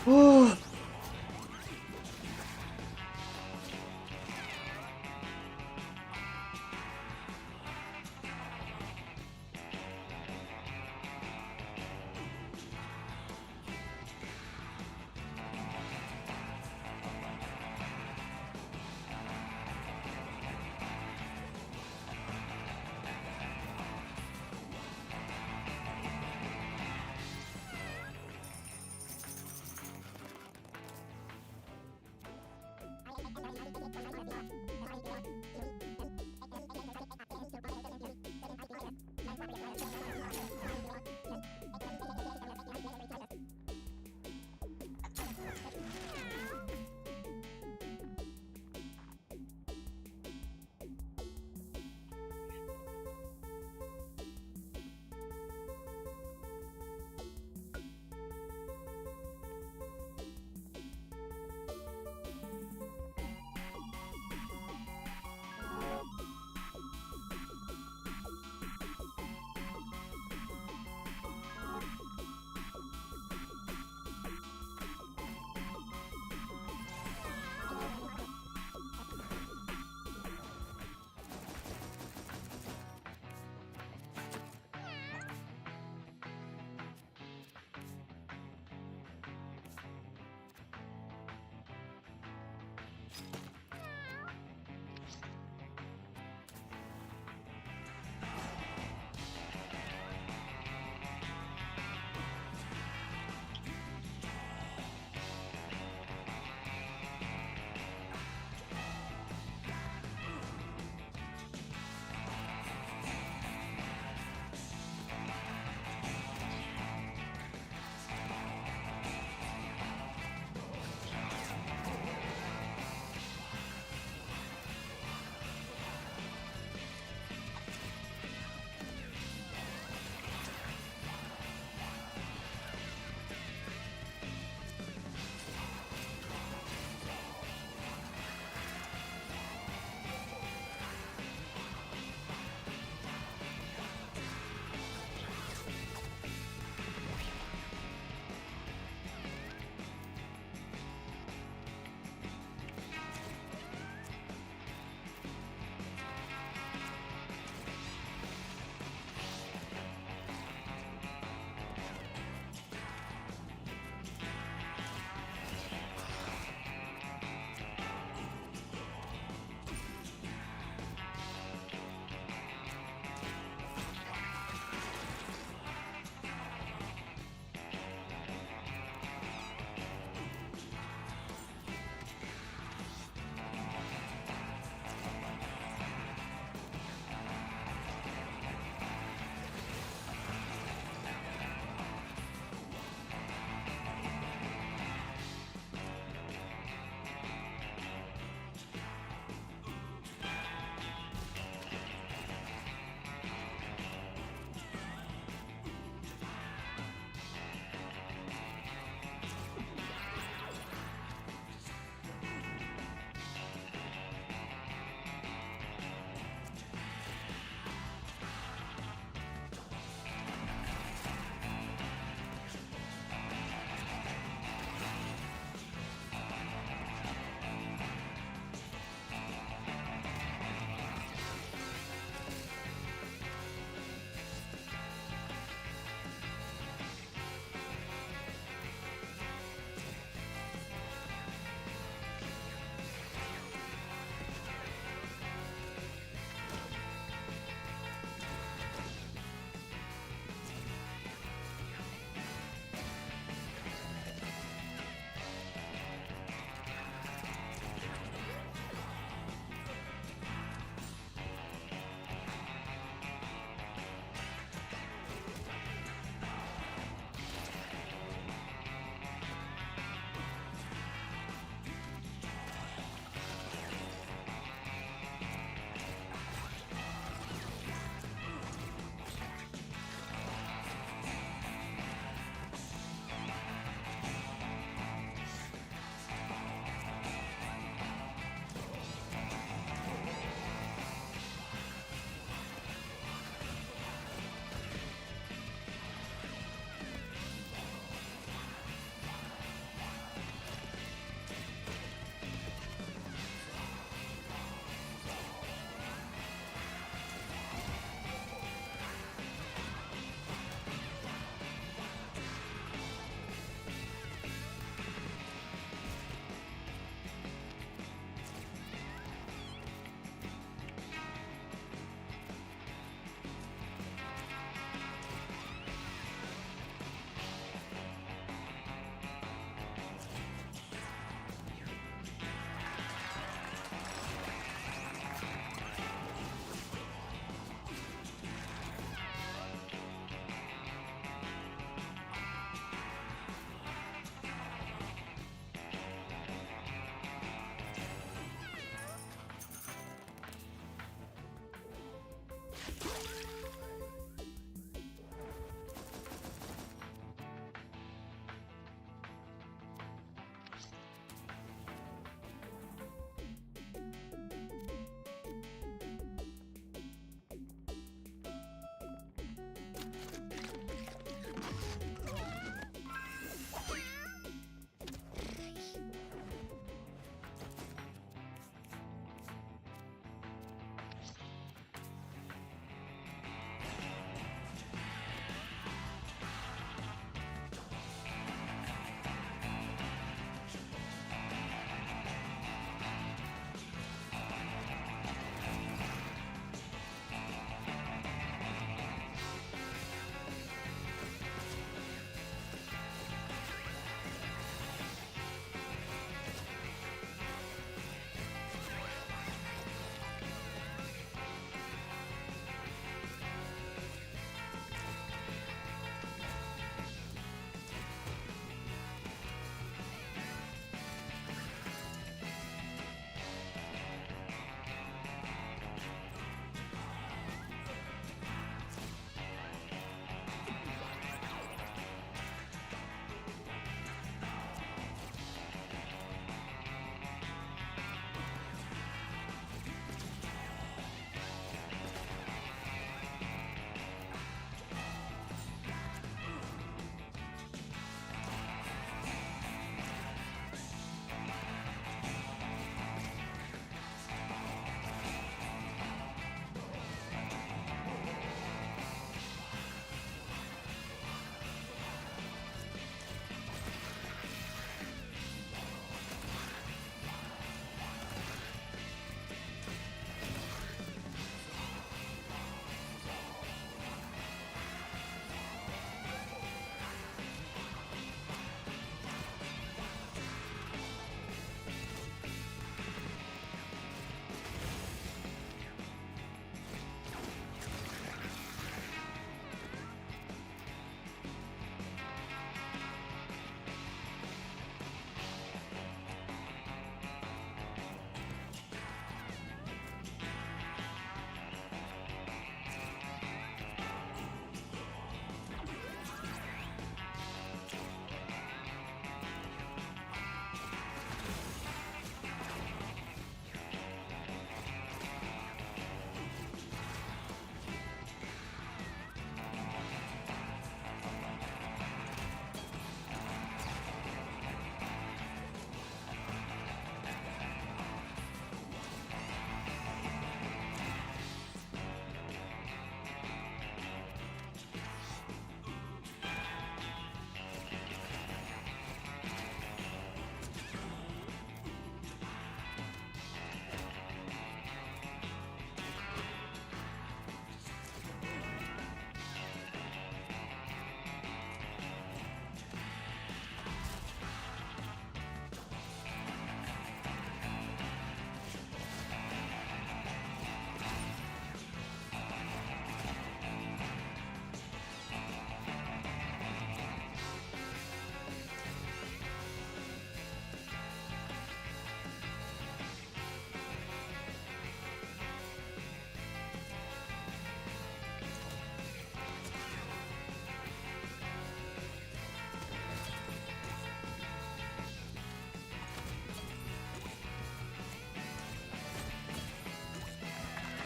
Oh.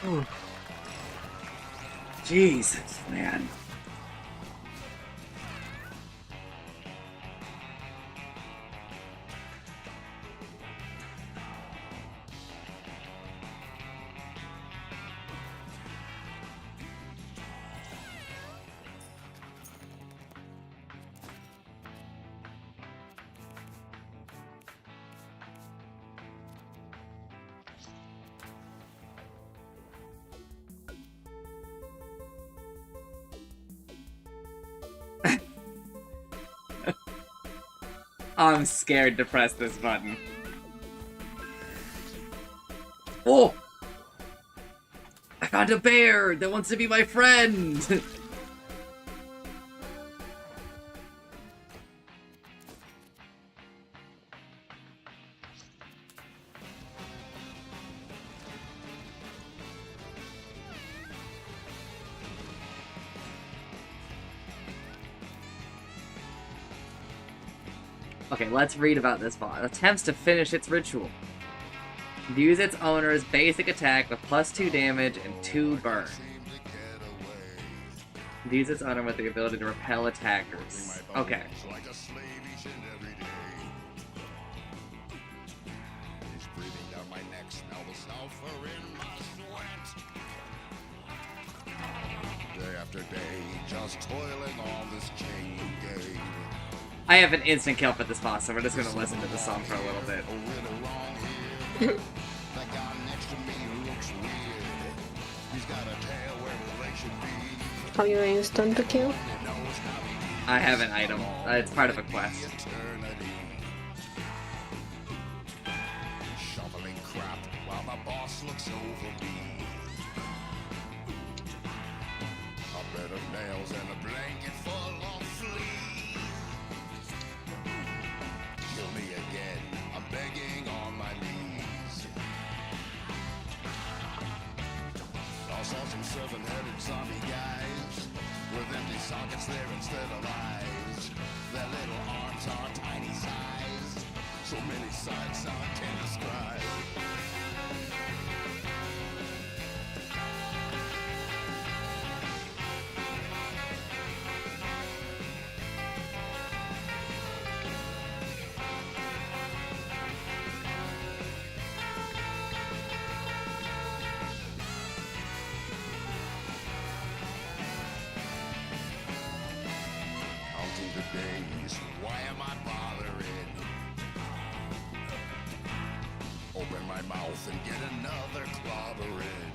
Ooh. Jesus, man. I'm scared to press this button. Oh! I found a bear that wants to be my friend! Okay, let's read about this boss. Attempts to finish its ritual. Views its owner's basic attack with +2 damage and 2 burn. Views its owner with the ability to repel attackers. Okay. Day after day, just toiling on this chain gang. I have an instant kill for this boss, so we're just gonna listen to the song for a little bit. How you instant to kill? I have an item. It's part of a quest. Shoveling crap while the boss looks over me. A bed of nails and a blanket full of fleas. Kill me again, I'm begging on my knees. I saw some 7-headed zombie guys with empty sockets there instead of eyes. Their little arms are tiny sized, so many sights I can't describe. Counting the days, why am I bothering? Open my mouth and get another clobbering.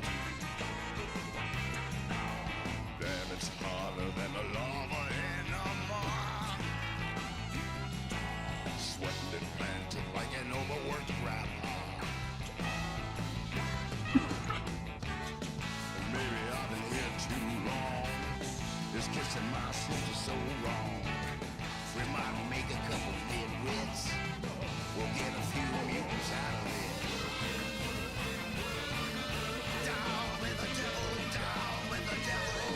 Damn, it's harder than the lava in a mine. Sweating and panting like an overworked grandpa. And maybe I've been here too long. This kissing my sister so wrong. We might make a couple nitwits. We'll get a few mutants out of it. Down with the devil, down with the devil.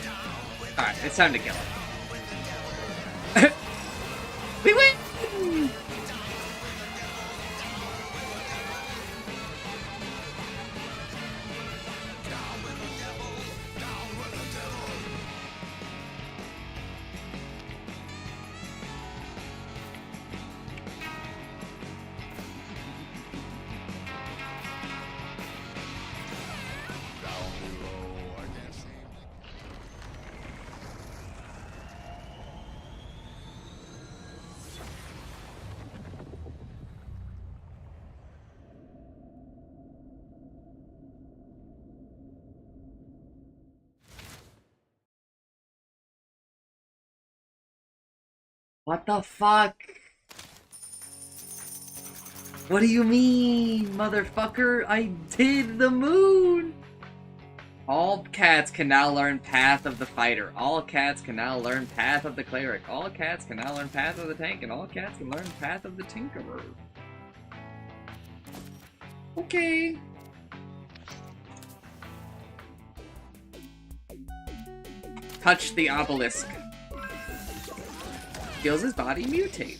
Down with Alright, it's time to kill it. We win! down below, I can't see. What the fuck? What do you mean, motherfucker? I did the moon! All cats can now learn Path of the Fighter. All cats can now learn Path of the Cleric. All cats can now learn Path of the Tank. And all cats can learn Path of the Tinkerer. Okay. Touch the obelisk. Feels his body mutate.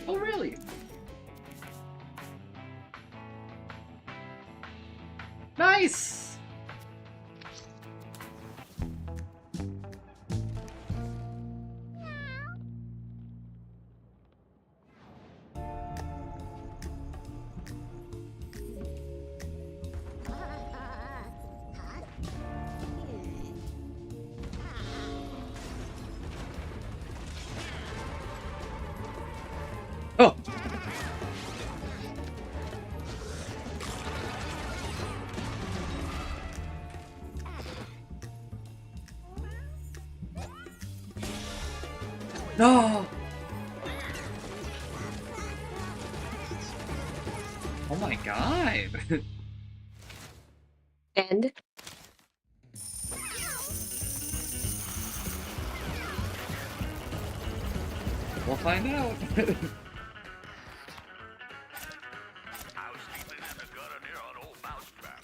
Oh, really? Nice! Oh! No! Oh my god! And We'll find out. I was sleeping in the gutter near an old mousetrap.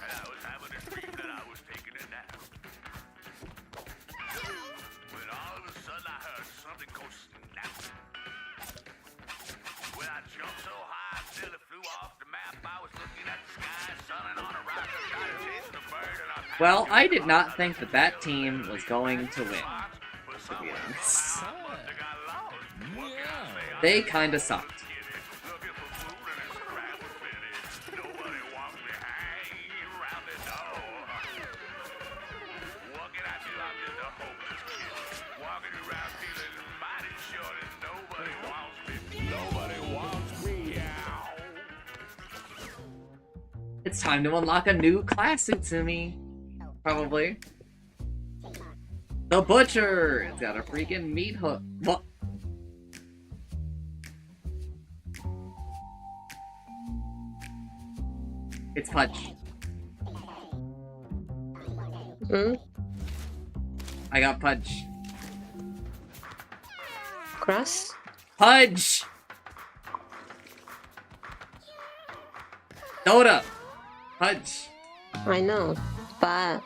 And I was having a dream that I was taking a nap. When all of a sudden I heard something go snap. When I jumped so high I nearly flew off the map. I was looking at the sky, sunning on a rock, I tried to chase the bird, and I Well, I did not think that that team was going to win, to be honest. They kinda sucked. It's time to unlock a new class, Utsumi. Probably. The Butcher! It's got a freaking meat hook. What? It's Pudge. hmm? I got Pudge. Grass? Pudge! Dota! Pudge. I know, but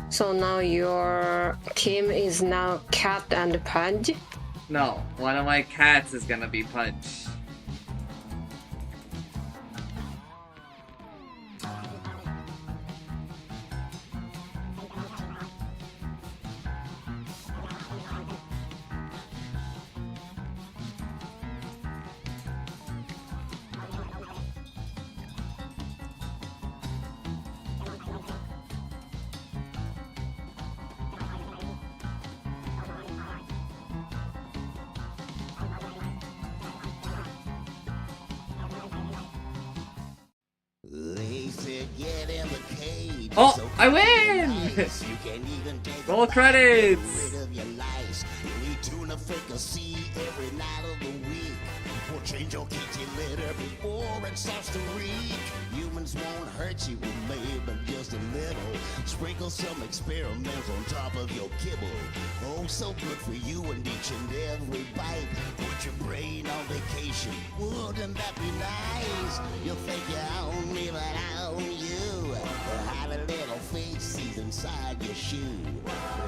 so now your team is now Cat and Pudge? No, one of my cats is gonna be Pudge. Oh, I win! Roll credits! Change your kitty litter before it starts to reek. Humans won't hurt you with maybe just a little. Sprinkle some experiments on top of your kibble. Oh, so good for you and each and every bite. Put your brain on vacation. Wouldn't that be nice? You think you own me, but I own you. How the little face sees inside your shoe.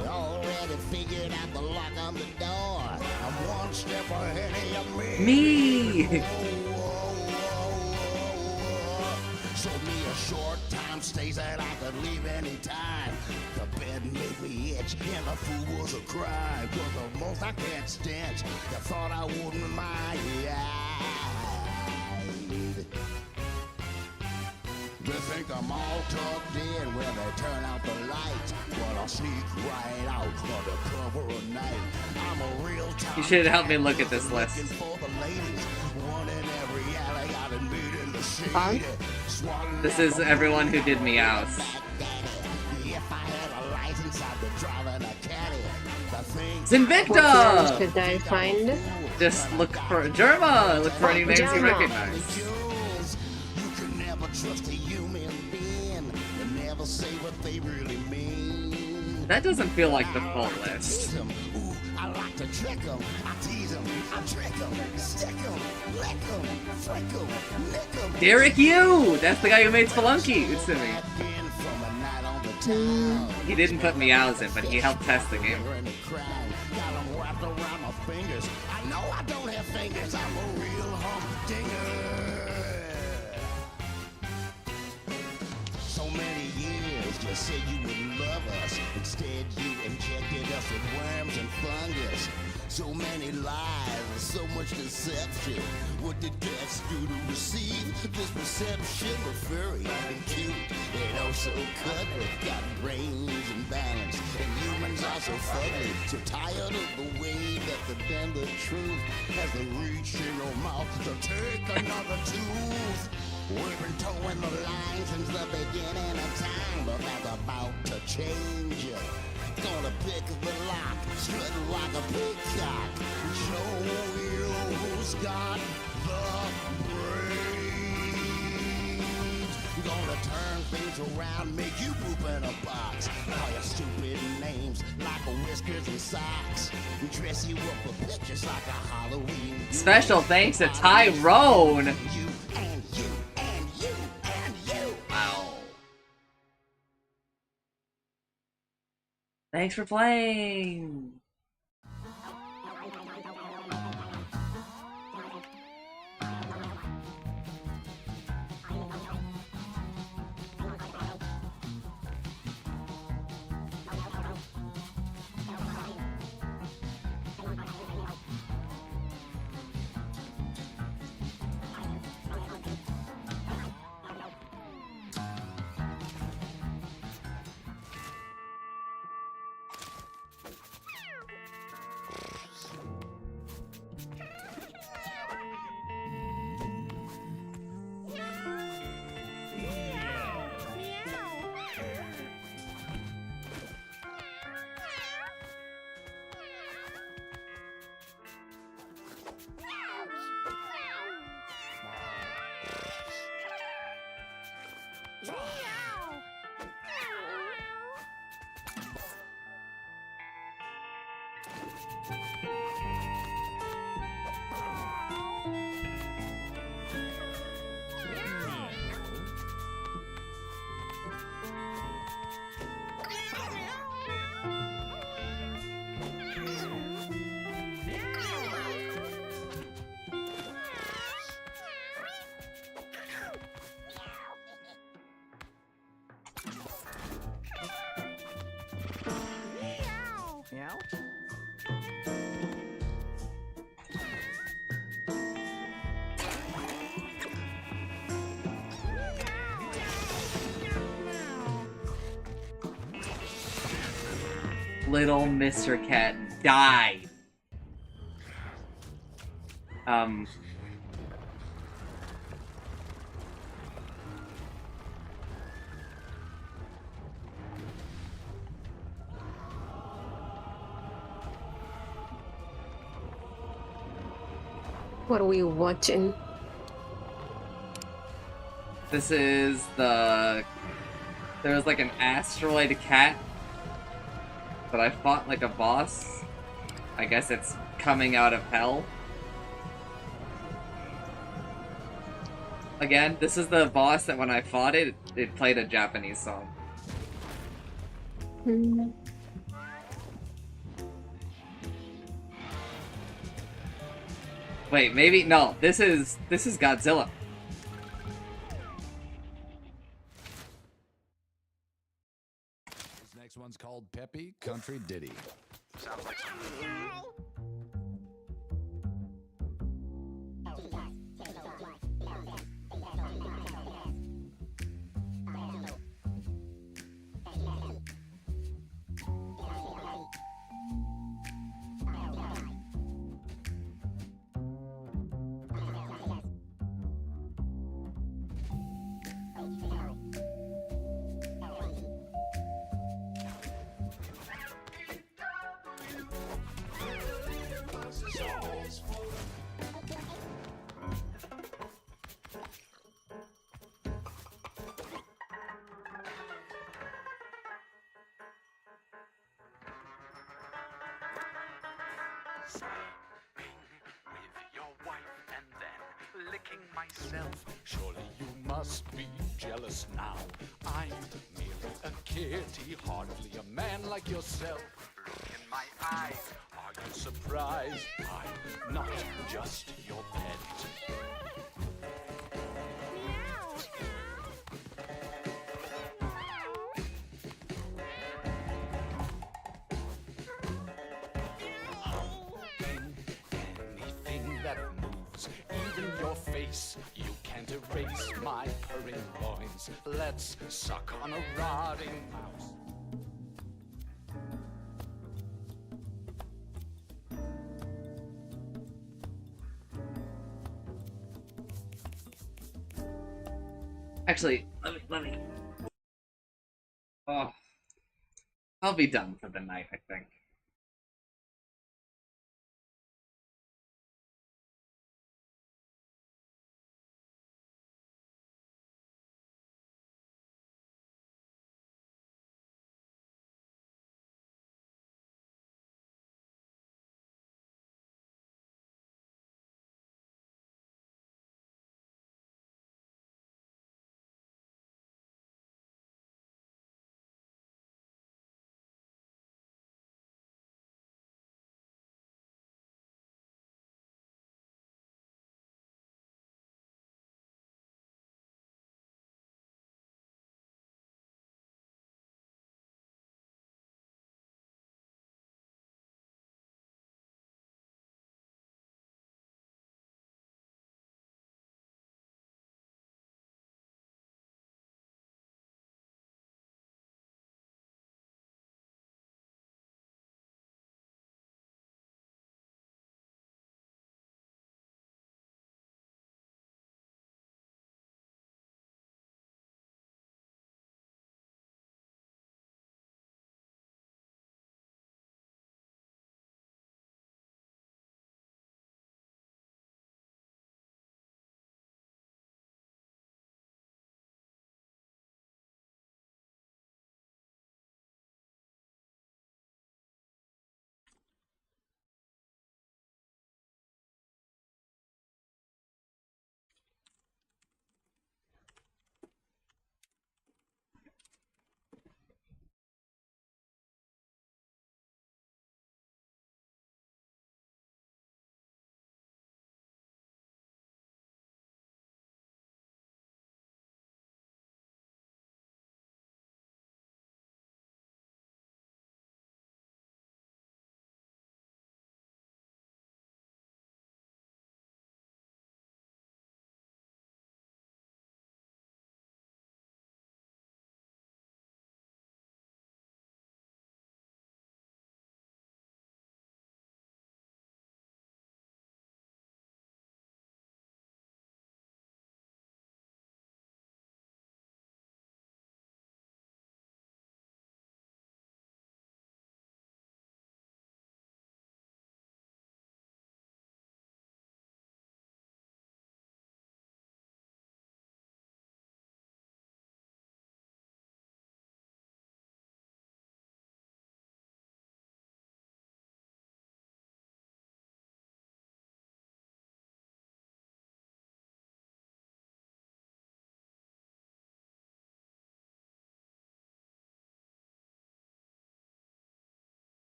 We already figured out the lock on the door. I'm one step ahead of you. Me! So me a short time stays that I could leave any time. The bed made me itch and the food was a crime. Was the most I can't stand. You thought I wouldn't mind. They think I'm all tucked in when they turn out the lights. But I'll sneak right out under cover of night. I'm a real time. You should help me look at this list. This is everyone who did Meows. It's What names Invicta! should I find? Just look for Germa! Look for any names you Germa. recognize. Trust a human being and never say what they really mean. That doesn't feel like the full list. Ooh, I like to trick 'em, I tease 'em, I trick 'em, stick 'em, lick 'em, flick 'em, lick 'em. Derek Yu! That's the guy who made Spelunky, Utsumi. He didn't put Meows in, but he helped test the game. wrapped around my fingers. I know I don't have fingers, I'm a real humdinger. So many years you said you would love us. Instead you injected us with worms and fungus. So many lies, so much deception. What did cats do to receive this perception? We're furry and cute and oh so cuddly. Got brains and balance, and humans are so fugly. So tired of the way that the bend the truth has the reach in your mouth to take another tooth. We've been towing the line since the beginning of time, but that's about to change. Gonna pick the lock, strut like a peacock. Show you who's got the brains. Gonna turn things around, make you poop in a box. Call your stupid names like a whiskers and socks. Dress you up for pictures like a Halloween. Special thanks to Tyrone. You and you and you and you. Wow. Thanks for playing. Meow. Little Mr. Cat died. What are we watching? This is the... There was like an asteroid cat, but I fought like a boss. I guess it's coming out of hell. Again, this is the boss that when I fought it, it played a Japanese song. Hmm. Wait, maybe no. This is Godzilla. This next one's called Peppy Country Ditty. Sounds like with your wife and then licking myself. Surely you must be jealous now. I'm merely a kitty, hardly a man like yourself. Looking my eyes. Are you surprised? I'm not just your pet. Anything that moves, even your face, you can't erase my purring loins. Let's suck on a rotting mouse. Actually, let me. Oh, I'll be done for the night, I think.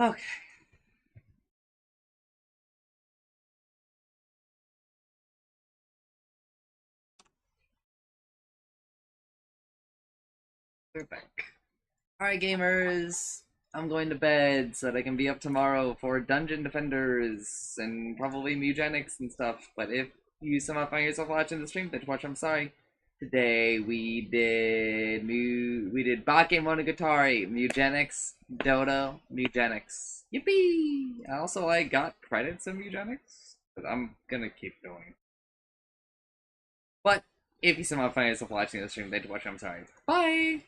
Okay. We're back. Alright, gamers. I'm going to bed so that I can be up tomorrow for Dungeon Defenders and probably Mewgenics and stuff. But if you somehow find yourself watching the stream, thanks for watching. I'm sorry. Today we did Bakemonogatari, Mewgenics, Dodo, Mewgenics. Yippee! Also, I got credits in Mewgenics, but I'm gonna keep going. But if you somehow find yourself watching the stream, thanks for watching. I'm sorry. Bye.